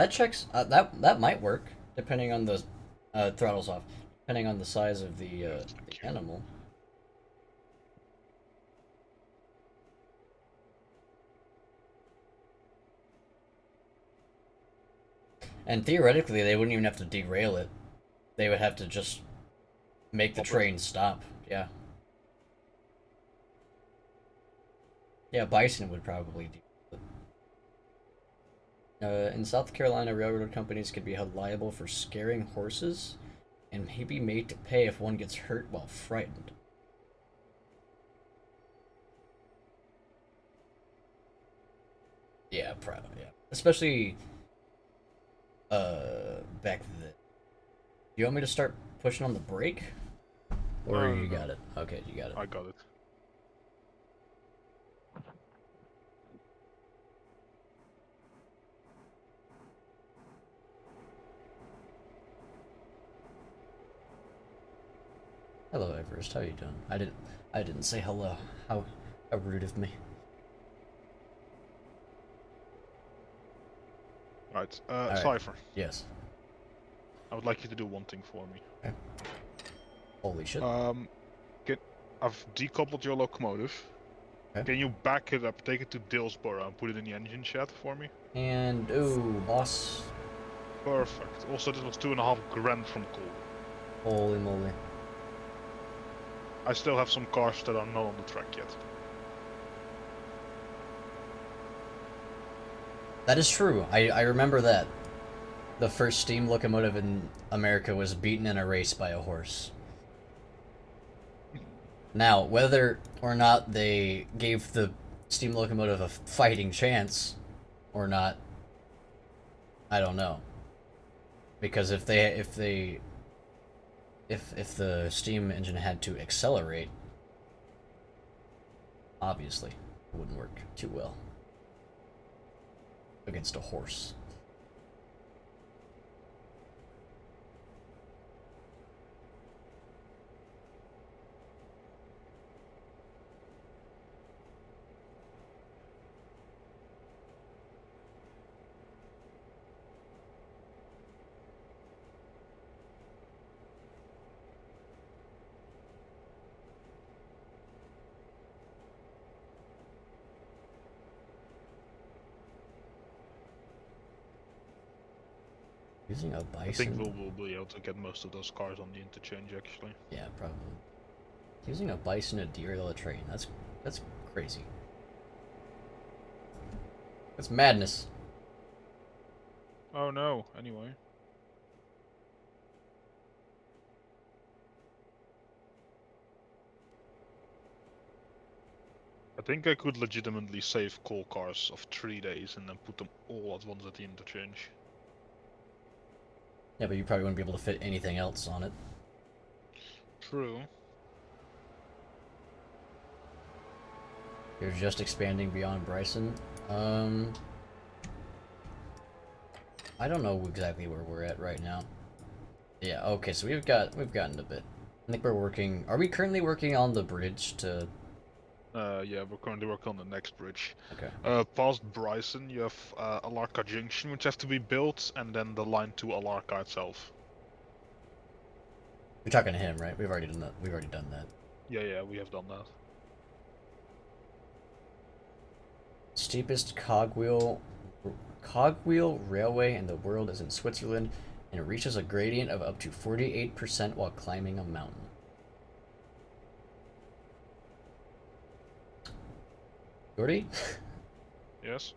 checks. That might work depending on the throttles off, depending on the size of the animal. And theoretically, they wouldn't even have to derail it. They would have to just make the train stop. Yeah. Yeah, bison would probably do it. In South Carolina, railroad companies could be held liable for scaring horses and may be made to pay if one gets hurt while frightened. Yeah, probably. Yeah, especially back then. Do you want me to start pushing on the brake, or you got it? Okay, you got it. I got it. Hello, Everest. How you doing? I didn't say hello. How rude of me. Right, Alright. Cypher. Yes. I would like you to do one thing for me. Okay. Holy shit. Can I've decoupled your locomotive. Okay. Can you back it up, take it to Dillsborough, and put it in the engine shed for me? And ooh, boss. Perfect. Also, this was 2.5 grand from coal. Holy moly. I still have some cars that are not on the track yet. That is true. I remember that. The first steam locomotive in America was beaten in a race by a horse. Now, whether or not they gave the steam locomotive a fighting chance or not, I don't know. Because if the steam engine had to accelerate, obviously it wouldn't work too well against a horse. Using a bison? I think we'll be able to get most of those cars on the interchange, actually. Yeah, probably. Using a bison to derail a train. That's crazy. That's madness. Oh no, anyway. I think I could legitimately save coal cars of 3 days and then put them all at once at the interchange. Yeah, but you probably wouldn't be able to fit anything else on it. True. You're just expanding beyond Bryson. I don't know exactly where we're at right now. Yeah, okay, so we've gotten a bit. I think we're working. Are we currently working on the bridge to? Yeah, we're currently working on the next bridge. Okay. Past Bryson, you have Alarka Junction, which has to be built, and then the line to Alarka itself. You're talking to him, right? We've already done that. We've already done that. Yeah, we have done that. Steepest cogwheel railway in the world is in Switzerland, and it reaches a gradient of up to 48% while climbing a mountain. Gordy? Yes?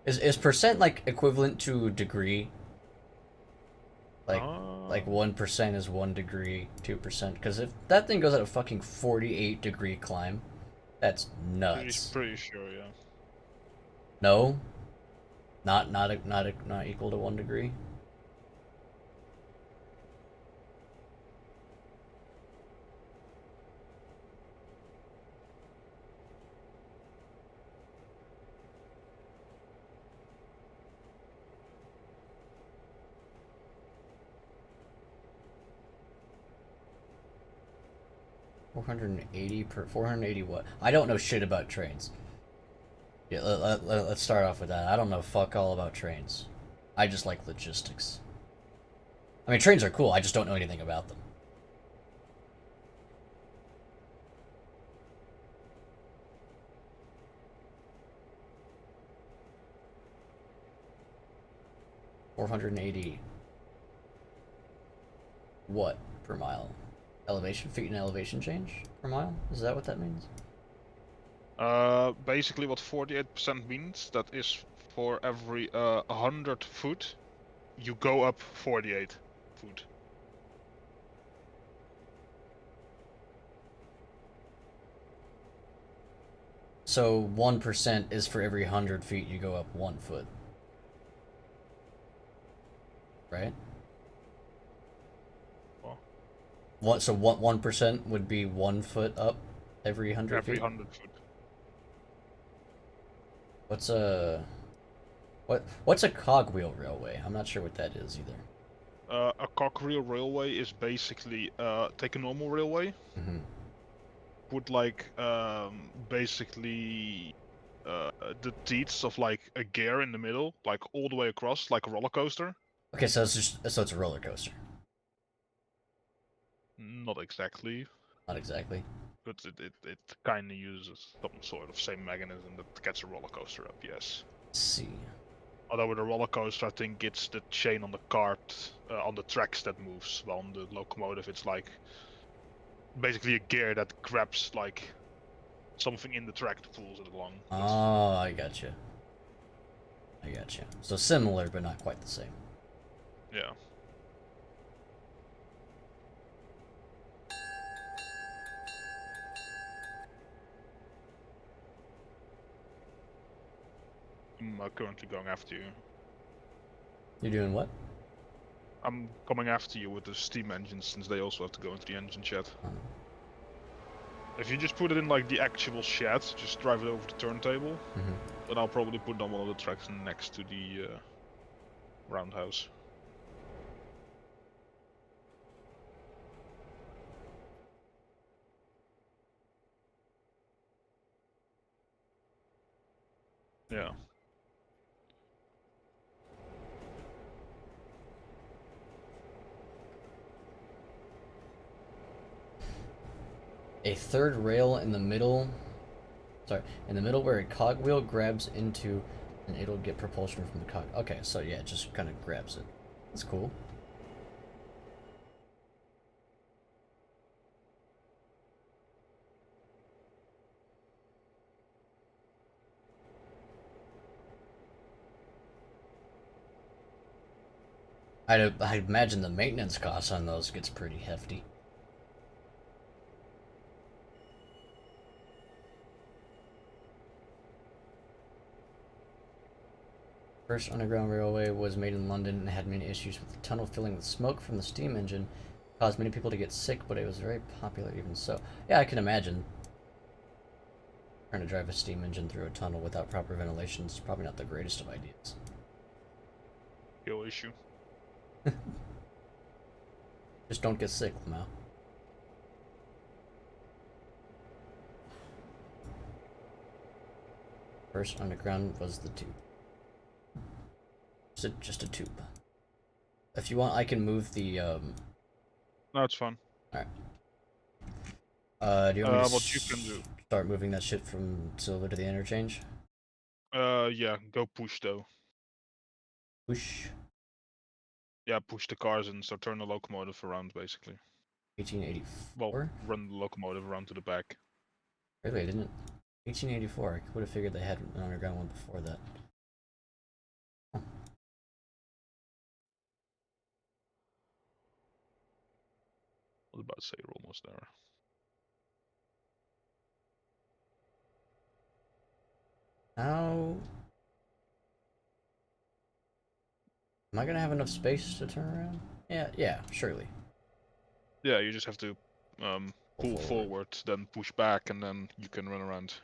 Is percent like equivalent to degree? Like Ah. 1% is 1 degree, 2%. Because if that thing goes at a fucking 48-degree climb, that's nuts. Pretty sure, yeah. No, not equal to 1 degree. Four hundred eighty what? I don't know shit about trains. Yeah, let's start off with that. I don't know fuck all about trains. I just like logistics. I mean, trains are cool. I just don't know anything about them. $480 what per mile? Elevation, feet and elevation change per mile? Is that what that means? Basically what 48% means, that is for every 100 foot, you go up 48 foot. So 1% is for every 100 feet you go up 1 foot. Right? Well, So 1% would be 1 foot up every 100 every feet? 100 foot. What's a cogwheel railway? I'm not sure what that is either. A cogwheel railway is basically take a normal railway, Mm-hmm. put like basically the teats of like a gear in the middle, like all the way across, like a roller coaster. Okay, so it's a roller coaster. Not exactly, Not exactly. but it kind of uses some sort of same mechanism that gets a roller coaster up. Yes. Let's see. Although with a roller coaster, I think it's the chain on the cart on the tracks that moves. While on the locomotive, it's like basically a gear that grabs like something in the track to pulls it along. But Oh, I gotcha. I gotcha. So similar, but not quite the same. yeah. I'm currently going after you. You're doing what? I'm coming after you with the steam engines since they also have to go into the engine shed. If you just put it in like the actual shed, just drive it over the turntable, then I'll probably put on one of the tracks next to the roundhouse. Yeah. A third rail in the middle. Sorry, in the middle where a cogwheel grabs into, and it'll get propulsion from the cog. Okay, so yeah, it just kind of grabs it. That's cool. I'd imagine the maintenance costs on those gets pretty hefty. First underground railway was made in London and had many issues with the tunnel filling with smoke from the steam engine. Caused many people to get sick, but it was very popular even so. Yeah, I can imagine. Trying to drive a steam engine through a tunnel without proper ventilation is probably not the greatest of ideas. Skill issue. Just don't get sick, Lamau. First underground was the tube. Just a tube. If you want, I can move the. No, it's fine. All right. Do you want me to what you can do? start moving that shit from Silver to the interchange? Yeah, go push though. Push. Yeah, push the cars and start turn the locomotive around basically. 1884. Well, run the locomotive around to the back. Really, I didn't. 1884. I would have figured they had an underground one before that. Huh. I was about to say you're almost there. How am I gonna have enough space to turn around? Yeah, surely. Yeah, you just have to pull Forward. forward, then push back, and then you can run around.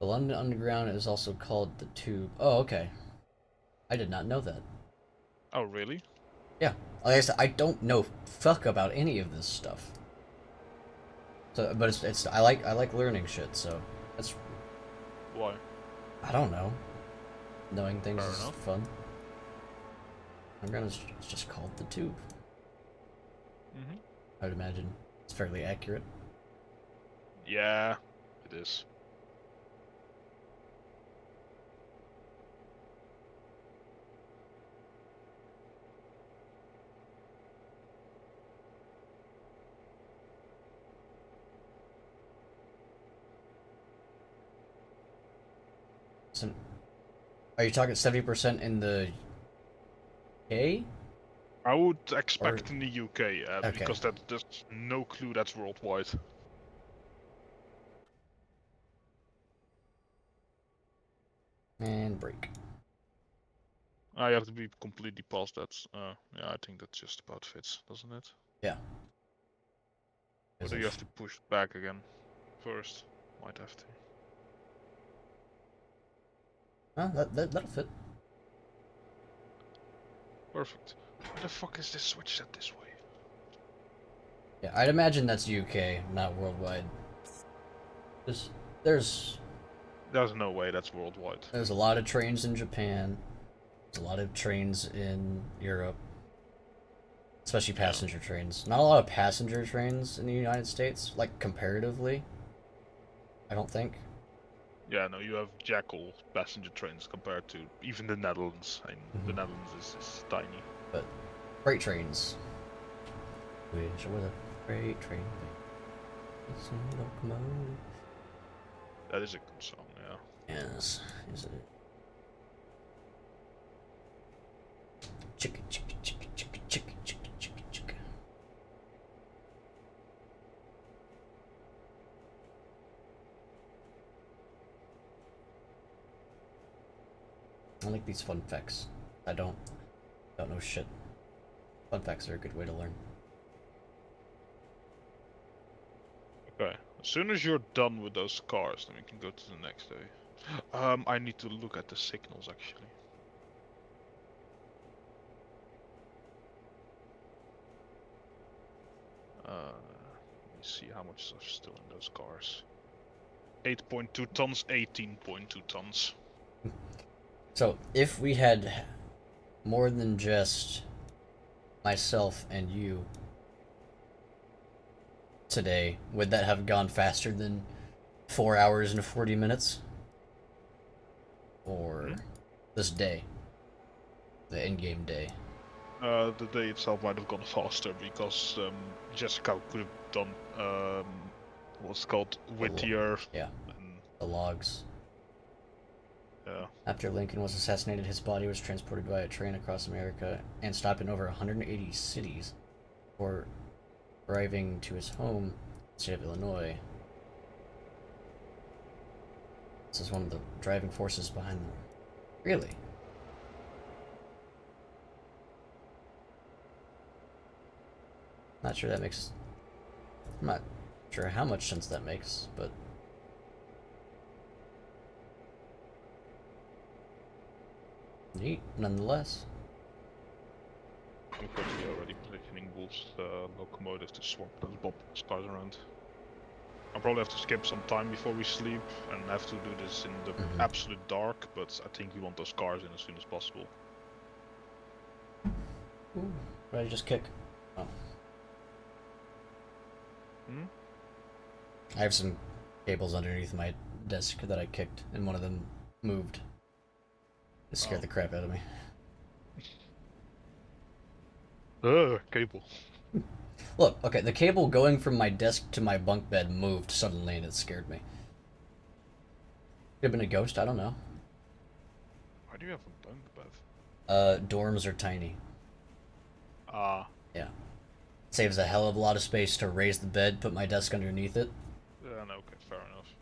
The London Underground is also called the Tube. Oh, okay. I did not know that. Oh, really? Yeah, like I said, I don't know fuck about any of this stuff. So, but it's I like learning shit. So that's Why? I don't know. Knowing things Fair is enough. fun. Underground is it's just called the Tube. I'd imagine it's fairly accurate. Yeah, it is. So, are you talking 70% in the UK? I would expect in the UK, Okay. because there's no clue that's worldwide. And break. I have to be completely past that. Yeah, I think that just about fits, doesn't it? Yeah. Or do you have to push back again first? Might have to. That'll fit. Perfect. Why the fuck is this switch set this way? Yeah, I'd imagine that's UK, not worldwide. There's There's no way that's worldwide. there's a lot of trains in Japan. There's a lot of trains in Europe. especially passenger trains. Not a lot of passenger trains in the United States, like comparatively. I don't think. Yeah, no, you have Jackal passenger trains compared to even the Netherlands. And the Netherlands is tiny. But freight trains. Wish I was a freight train. Some locomotive. That is a good song, yeah. Yes, is it? Chicka chicka chicka chicka chicka chicka chicka chicka. I like these fun facts. I don't know shit. Fun facts are a good way to learn. Okay, as soon as you're done with those cars, then we can go to the next day. I need to look at the signals actually. Let me see how much stuff's still in those cars. 8.2 tons, 18.2 tons. So, if we had more than just myself and you today, would that have gone faster than 4 hours and 40 minutes? Or this day? The in-game day? The day itself might have gone faster because Jessica could have done what's called Whittier. Yeah. And, The logs. yeah. After Lincoln was assassinated, his body was transported by a train across America and stopped in over 180 cities before arriving to his home in the state of Illinois. This is one of the driving forces behind them. Really? Not sure that makes... I'm not sure how much sense that makes, but... neat, nonetheless. I'm currently already positioning Wolf's locomotive to swap those Bob cars around. I'll probably have to skip some time before we sleep and have to do this in the absolute dark, but I think we want those cars in as soon as possible. Ooh, what did I just kick? Oh. I have some cables underneath my desk that I kicked, and one of them moved. It scared the crap out of me. Cable. Look, okay, the cable going from my desk to my bunk bed moved suddenly, and it scared me. Could have been a ghost, I don't know. Why do you have a bunk bed? Dorms are tiny. Yeah. Saves a hell of a lot of space to raise the bed, put my desk underneath it. Yeah, no, okay, fair enough.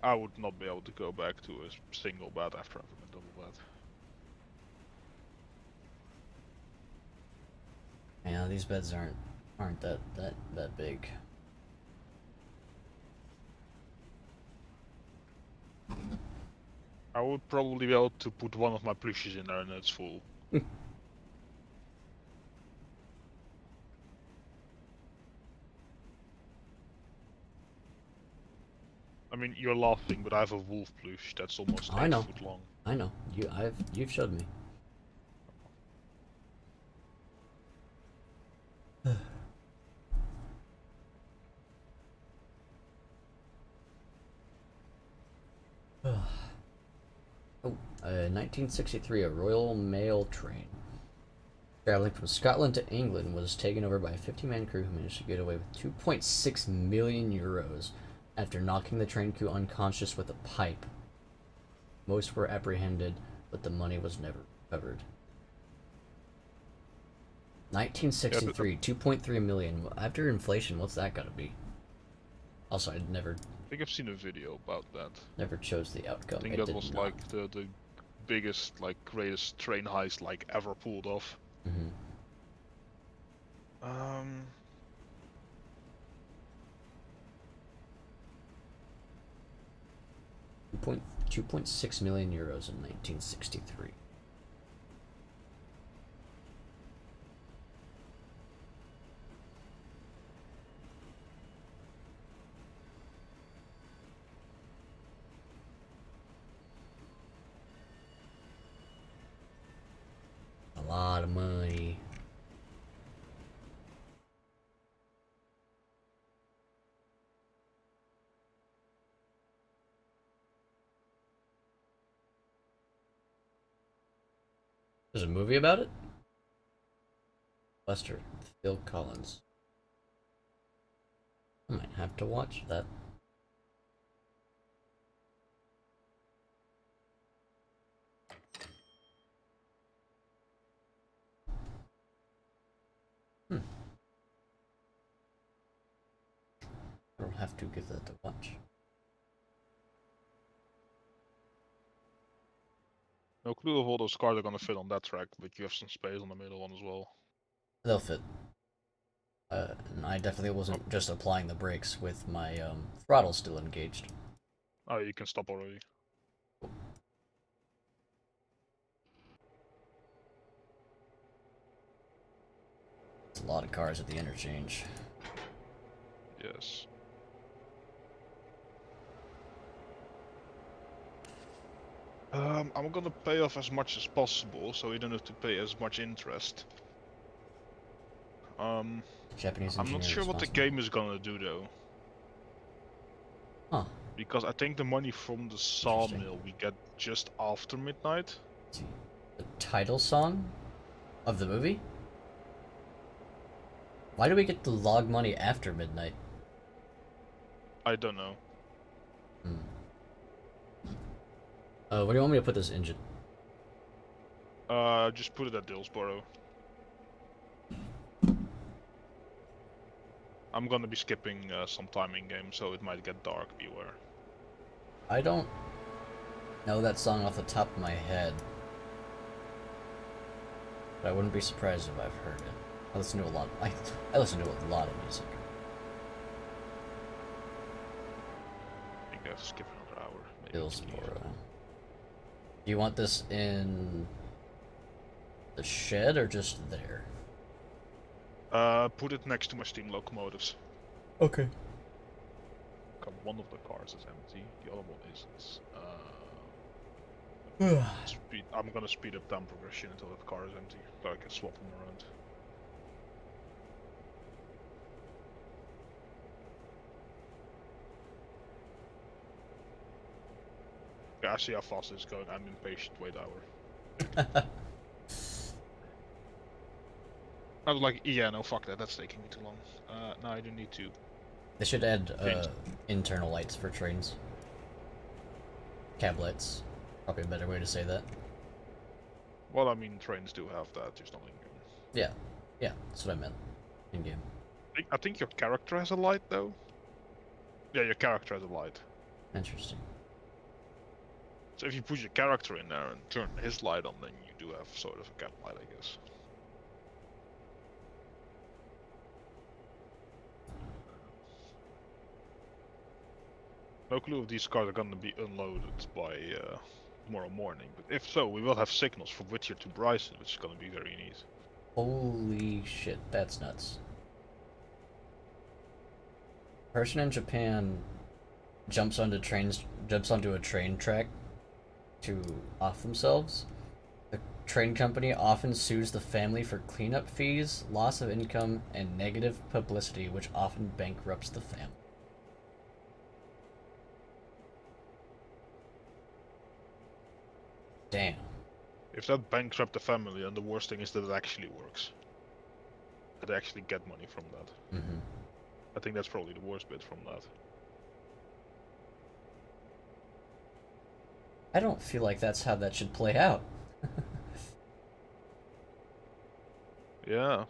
I would not be able to go back to a single bed after having a double bed. Yeah, these beds aren't that big. I would probably be able to put one of my plushies in there and it's full. I mean, you're laughing, but I have a wolf plush that's almost 8 foot long. I know. You've showed me. Oh, 1963, a Royal Mail train traveling from Scotland to England was taken over by a 50-man crew who managed to get away with 2.6 million euros after knocking the train crew unconscious with a pipe. Most were apprehended, but the money was never recovered. 1963, 2.3 million. After inflation, what's that gotta be? Also, I think I've seen a video about that. never chose the outcome. I think that was like the biggest, like, greatest train heist like ever pulled off. Mm-hmm. 2.6 million euros in 1963. There's a movie about it? Lester, Phil Collins. I might have to watch that. I don't have to give that to watch. No clue if all those cars are gonna fit on that track, but you have some space on the middle one as well. They'll fit. And I definitely wasn't just applying the brakes with my throttle still engaged. Oh, you can stop already. It's a lot of cars at the interchange. Yes. I'm gonna pay off as much as possible, so we don't have to pay as much interest. Japanese I'm not engineer sure what the responsible. game is gonna do though. Huh. Because I think the money from the sawmill we get just after midnight. Let's see. The title song of the movie? Why do we get the log money after midnight? I don't know. What do you want me to put this engine? Just put it at Dillsboro. I'm gonna be skipping some time in game, so it might get dark, beware. I don't know that song off the top of my head. But I wouldn't be surprised if I've heard it. I listen to a lot. I listen to a lot of music. I think I have to skip another hour. Maybe Hillsboro. Do you want this in the shed or just there? Put it next to my steam locomotives. Okay. One of the cars is empty, the other one isn't. I'm gonna speed up time progression until the car is empty, so I can swap them around. Yeah, I see how fast it's going. I'm impatient. Wait hour. I was like, yeah, no, fuck that. That's taking me too long. No, I don't need to. They should add internal lights for trains. Cab lights. Probably a better way to say that. Well, I mean, trains do have that, just not in game. Yeah. Yeah, that's what I meant. In game. I think your character has a light, though. Yeah, your character has a light. Interesting. So if you put your character in there and turn his light on, then you do have sort of a cab light, I guess. No clue if these cars are gonna be unloaded by tomorrow morning, but if so, we will have signals from Whittier to Bryson, which is gonna be very neat. Holy shit, that's nuts. Person in Japan jumps onto a train track to off themselves. The train company often sues the family for cleanup fees, loss of income, and negative publicity, which often bankrupts the family. Damn. If that bankrupt the family, and the worst thing is that it actually works. That they actually get money from that. Mm-hmm. I think that's probably the worst bit from that. I don't feel like that's how that should play out. Yeah.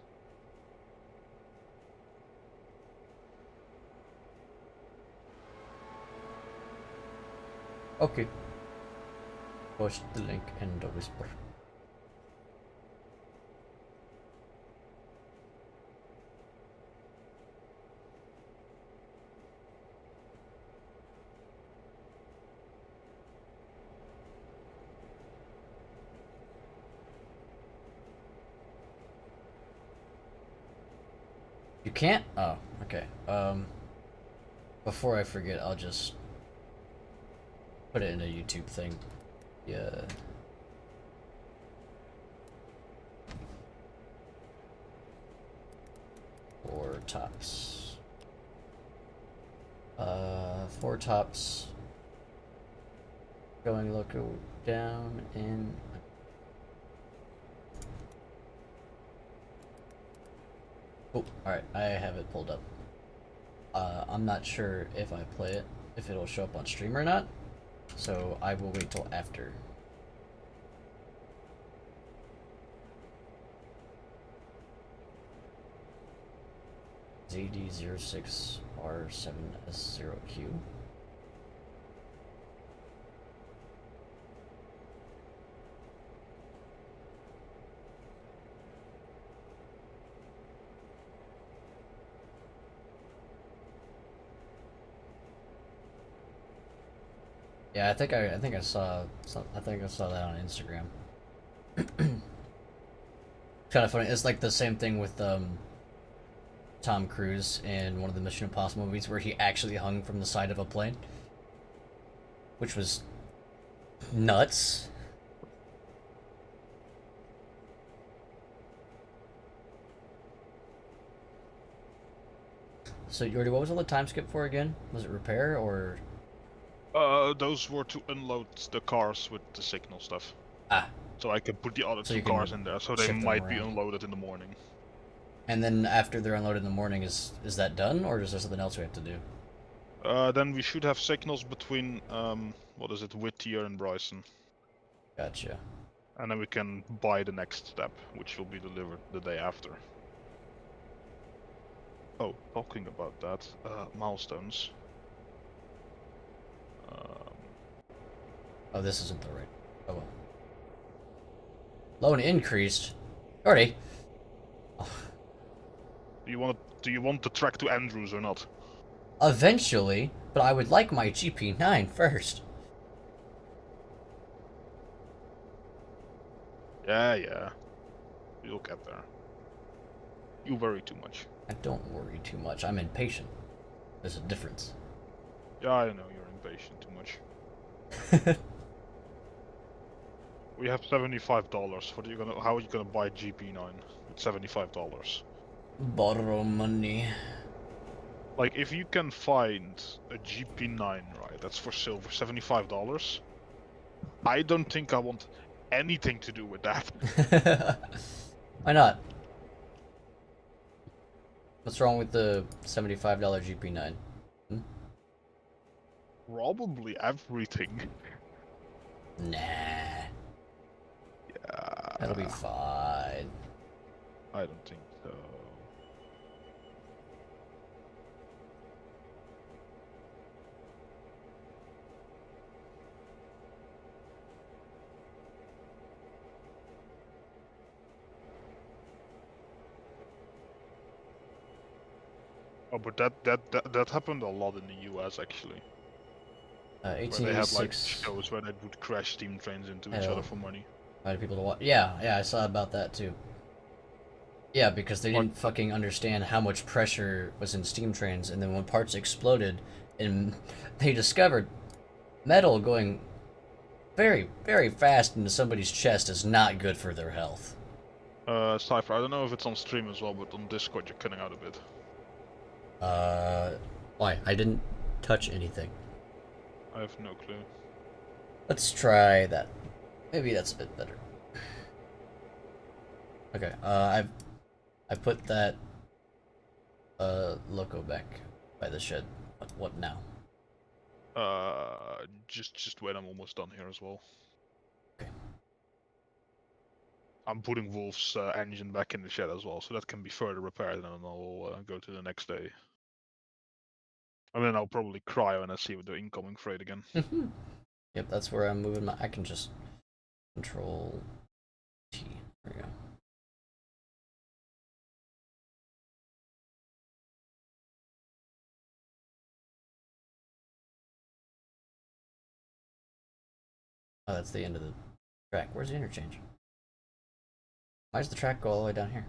Okay. Post the link and the whisper. You can't? Oh, okay. Before I forget, I'll just put it in a YouTube thing. Yeah. Four tops. Four tops. Going look down in Oh, alright, I have it pulled up. I'm not sure if I play it, if it'll show up on stream or not, so I will wait till after. ZD06R7S0Q. Yeah, I think I saw that on Instagram. Kind of funny. It's like the same thing with Tom Cruise in one of the Mission Impossible movies where he actually hung from the side of a plane, which was nuts. So, Jordy, what was all the time skip for again? Was it repair or? Those were to unload the cars with the signal stuff. Ah, So I can put the other so two you cars can in there, so they shift them might be around. unloaded in the morning. And then after they're unloaded in the morning, is that done, or is there something else we have to do? Then we should have signals between, what is it, Whittier and Bryson. Gotcha. And then we can buy the next step, which will be delivered the day after. Oh, talking about that, milestones. Oh, this isn't the right. Oh well. Loan increased. Jordy. Do you want the track to Andrews or not? Eventually, but I would like my GP9 first. Yeah. You'll get there. You worry too much. I don't worry too much. I'm impatient. There's a difference. Yeah, I know you're impatient too much. We have $75. How are you gonna buy GP9 with $75? Borrow money. Like, if you can find a GP9, right, that's for sale for $75, I don't think I want anything to do with that. Why not? What's wrong with the $75 GP9? Hmm? Probably everything. Nah. Yeah, That'll be fine. I don't think so. Oh, but that happened a lot in the US actually, where they had like 1886. shows where they would crash steam trains into each Hello. other for money. Invited people to watch. Yeah, I saw about that too. Yeah, because they Like, didn't fucking understand how much pressure was in steam trains, and then when parts exploded, and they discovered metal going very, very fast into somebody's chest is not good for their health. Cypher, I don't know if it's on stream as well, but on Discord you're cutting out a bit. Why? I didn't touch anything. I have no clue. Let's try that. Maybe that's a bit better. Okay, I put that loco back by the shed. What now? Just wait, I'm almost done here as well. Okay. I'm putting Wolf's engine back in the shed as well, so that can be further repaired, and then I'll go to the next day. I mean, I'll probably cry when I see the incoming freight again. Yep, that's where I'm moving my. I can just control T. There we go. Oh, that's the end of the track. Where's the interchange? Why does the track go all the way down here?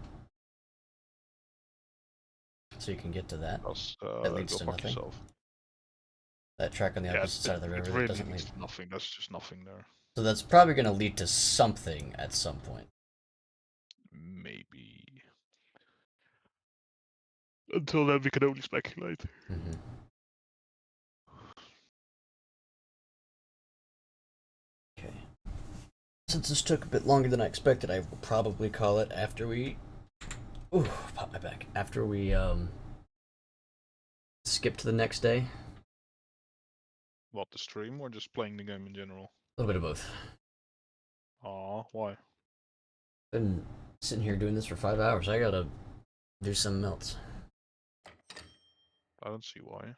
So you can get to that. That leads Go to fuck nothing. yourself. That track on the Yeah, opposite side of the river it that really doesn't lead. leads to nothing. That's just nothing there. So that's probably going to lead to something at some point. Maybe. Until then, we can only speculate. Mm-hmm. Okay. Since this took a bit longer than I expected, I will probably call it after we eat. Ooh, pop my back. After we skip to the next day, What, the stream or just playing the game in general? a little bit of both. Aw, why? Been sitting here doing this for 5 hours. I gotta do some else. I don't see why.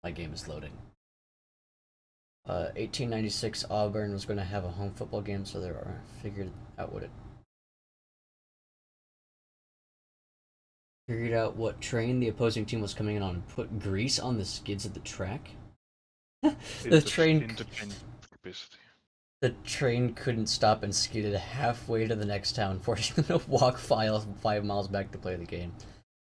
My game is loading. 1896 Auburn was going to have a home football game, so they are figured out what train the opposing team was coming in on and put grease on the skids of the track. Interchange capacity. The train couldn't stop and skidded halfway to the next town, forcing them to walk 5 miles back to play the game.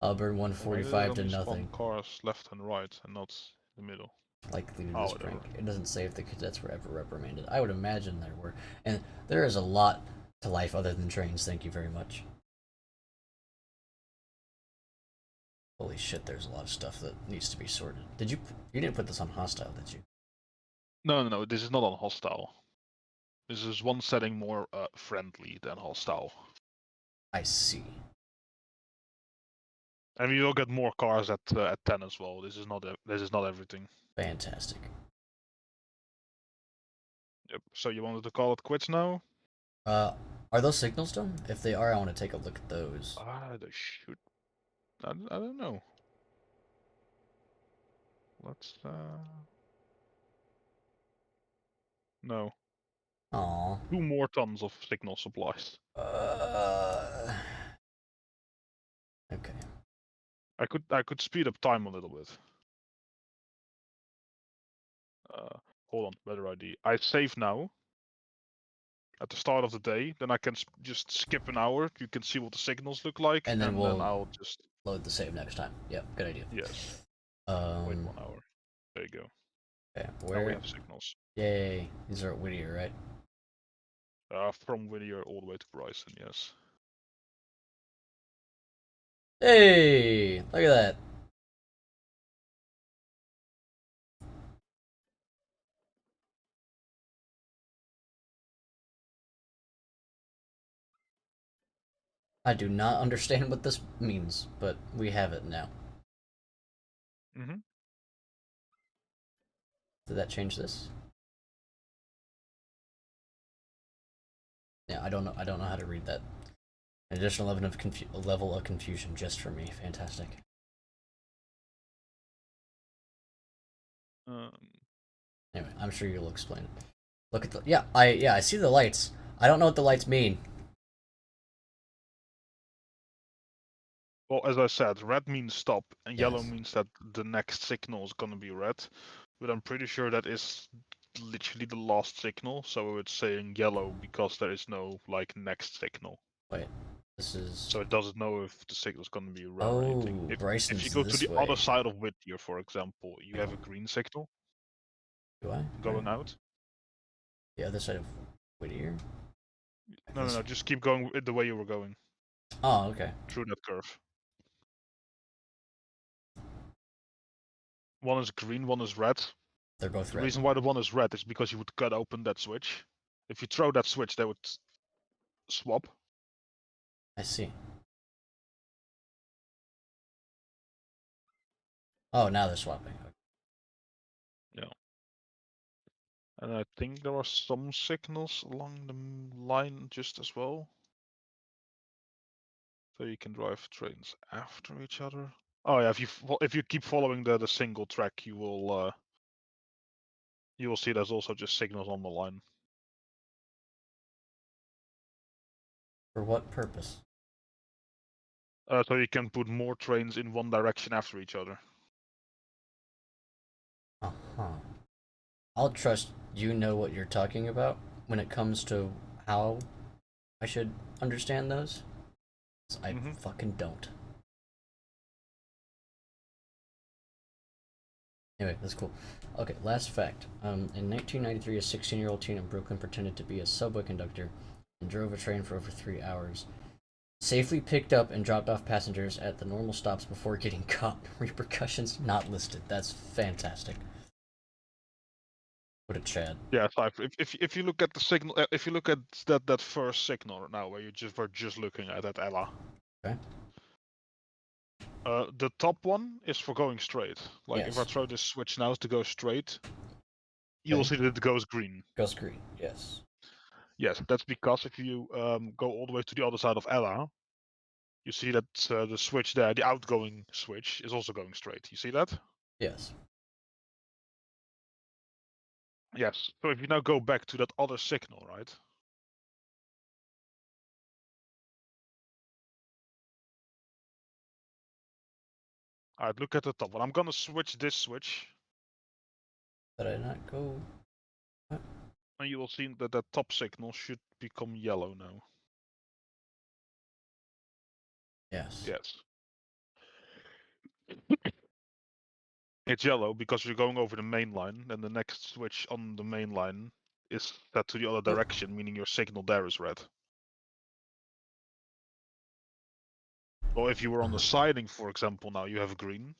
Auburn won 45 to nothing. Cars left and right, and not the middle. Likely to Oh, this prank. It doesn't say if the cadets were ever reprimanded. I would imagine there were, and there is a lot to life other than trains. Thank you very much. Holy shit! There's a lot of stuff that needs to be sorted. You didn't put this on hostile, did you? No. This is not on hostile. This is one setting more friendly than hostile. I see. And we will get more cars at 10 as well. This is not everything. Fantastic. Yep. So you wanted to call it quits now? Are those signals done? If they are, I want to take a look at those. They should. I don't know. Let's. No. Aww. 2 more tons of signal supplies. Okay. I could speed up time a little bit. Hold on, better ID. I save now. At the start of the day, then I can just skip an hour. You can see what the signals look like, and then I'll just load the save next time. Yep, good idea. Yes. Wait 1 hour. There you go. Okay, Now we have signals. Yay! These are at Whittier, right? From Whittier all the way to Bryson, yes. Hey! Look at that. I do not understand what this means, but we have it now. Mm-hmm. Did that change this? Yeah, I don't know how to read that. An additional level of confusion just for me. Fantastic. Anyway, I'm sure you'll explain it. Look at the I see the lights. I don't know what the lights mean. Well, as I said, red means stop, and yellow Yes. means that the next signal is gonna be red. But I'm pretty sure that is literally the last signal, so it's saying yellow because there is no like next signal. Wait, this is. So it doesn't know if the signal's gonna be red or Oh, anything. Bryson's If you go to this the way. other side of Whittier, for example, you have a green signal. Do I? Going out. The other side of Whittier? No, just keep going the way you were going. Oh, okay. Through that curve. One is green, one is red. They're both The red. reason why the one is red is because you would cut open that switch. If you throw that switch, they would swap. I see. Oh, now they're swapping. Yeah. And I think there are some signals along the line just as well. So you can drive trains after each other. Oh yeah, if you keep following the single track, you will see there's also just signals on the line. For what purpose? So you can put more trains in one direction after each other. Uh-huh. I'll trust you know what you're talking about when it comes to how I should understand those. I fucking don't. Anyway, that's cool. Okay, last fact. In 1993, a 16-year-old teen in Brooklyn pretended to be a subway conductor and drove a train for over 3 hours. Safely picked up and dropped off passengers at the normal stops before getting caught. Repercussions not listed. That's fantastic. What a Chad. Yeah, Cypher. If you look at the signal, if you look at that first signal now, where you were just looking at Ella. Okay. The top one is for going straight. Like if I Yes. throw this switch now to go straight, you'll Okay. see that it goes green. Goes green. Yes. Yes, that's because if you go all the way to the other side of Ella, you see that the switch there, the outgoing switch, is also going straight. You see that? Yes. Yes. So if you now go back to that other signal, right? Alright, look at the top one. I'm gonna switch this switch, Did I not go? What? and you will see that that top signal should become yellow now. Yes. Yes. It's yellow because you're going over the main line, and the next switch on the main line is set to the other direction, meaning your signal there is red. Or if you were on the siding, for example, now you have green.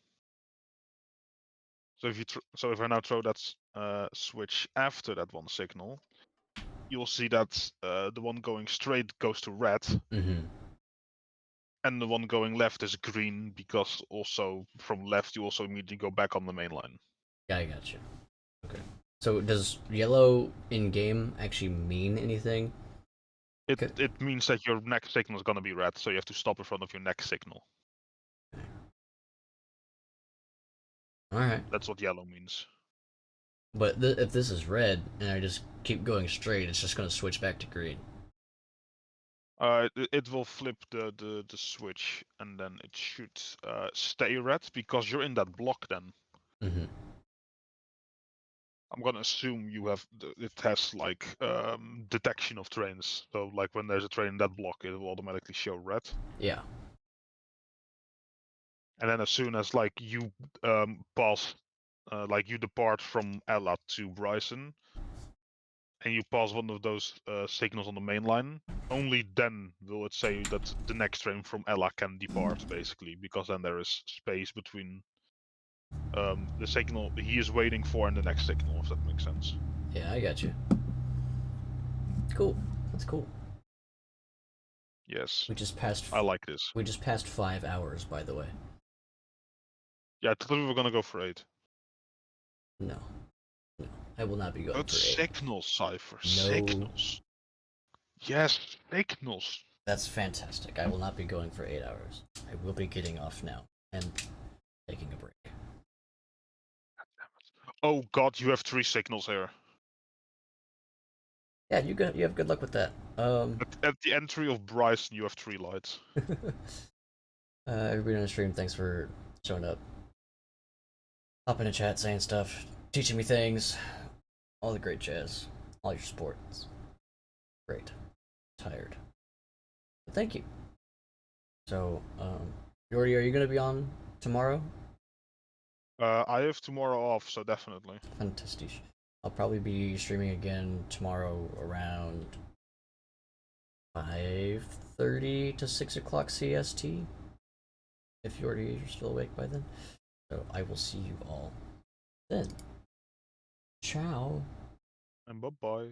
So if I now throw that switch after that one signal, you'll see that the one going straight goes to red, Mm-hmm. and the one going left is green because also from left you also immediately go back on the main line. Yeah, I got you. Okay. So does yellow in game actually mean anything? It means that your next signal is gonna be red, so you have to stop in front of your next signal. All right. That's what yellow means. But if this is red and I just keep going straight, it's just gonna switch back to green. It will flip the switch, and then it should stay red because you're in that block then. Mm-hmm. I'm gonna assume you have it has like detection of trains. So like when there's a train in that block, it will automatically show red. Yeah. And then as soon as like you pass, like you depart from Ella to Bryson, and you pass one of those signals on the main line, only then will it say that the next train from Ella can depart, basically, because then there is space between the signal he is waiting for and the next signal, if that makes sense. Yeah, I got you. Cool. That's cool. Yes, We just passed. I like this. We just passed 5 hours, by the way. Yeah, I thought we were gonna go for 8. No, no, I will not be going But for 8. signals, Cypher, No, signals. Yes, signals. that's fantastic. I will not be going for 8 hours. I will be getting off now and taking a break. Oh god, you have 3 signals here. Yeah, you have good luck with that. At the entry of Bryson, you have 3 lights. Everybody on the stream, thanks for showing up. Hop in the chat, saying stuff, teaching me things, all the great jazz, all your sports. Great. Tired. But thank you. So, Jordy, are you gonna be on tomorrow? I have tomorrow off, so definitely. Fantastic. I'll probably be streaming again tomorrow around 5:30 to 6 o'clock CST. If you're still awake by then. So I will see you all then. Ciao. And bye-bye.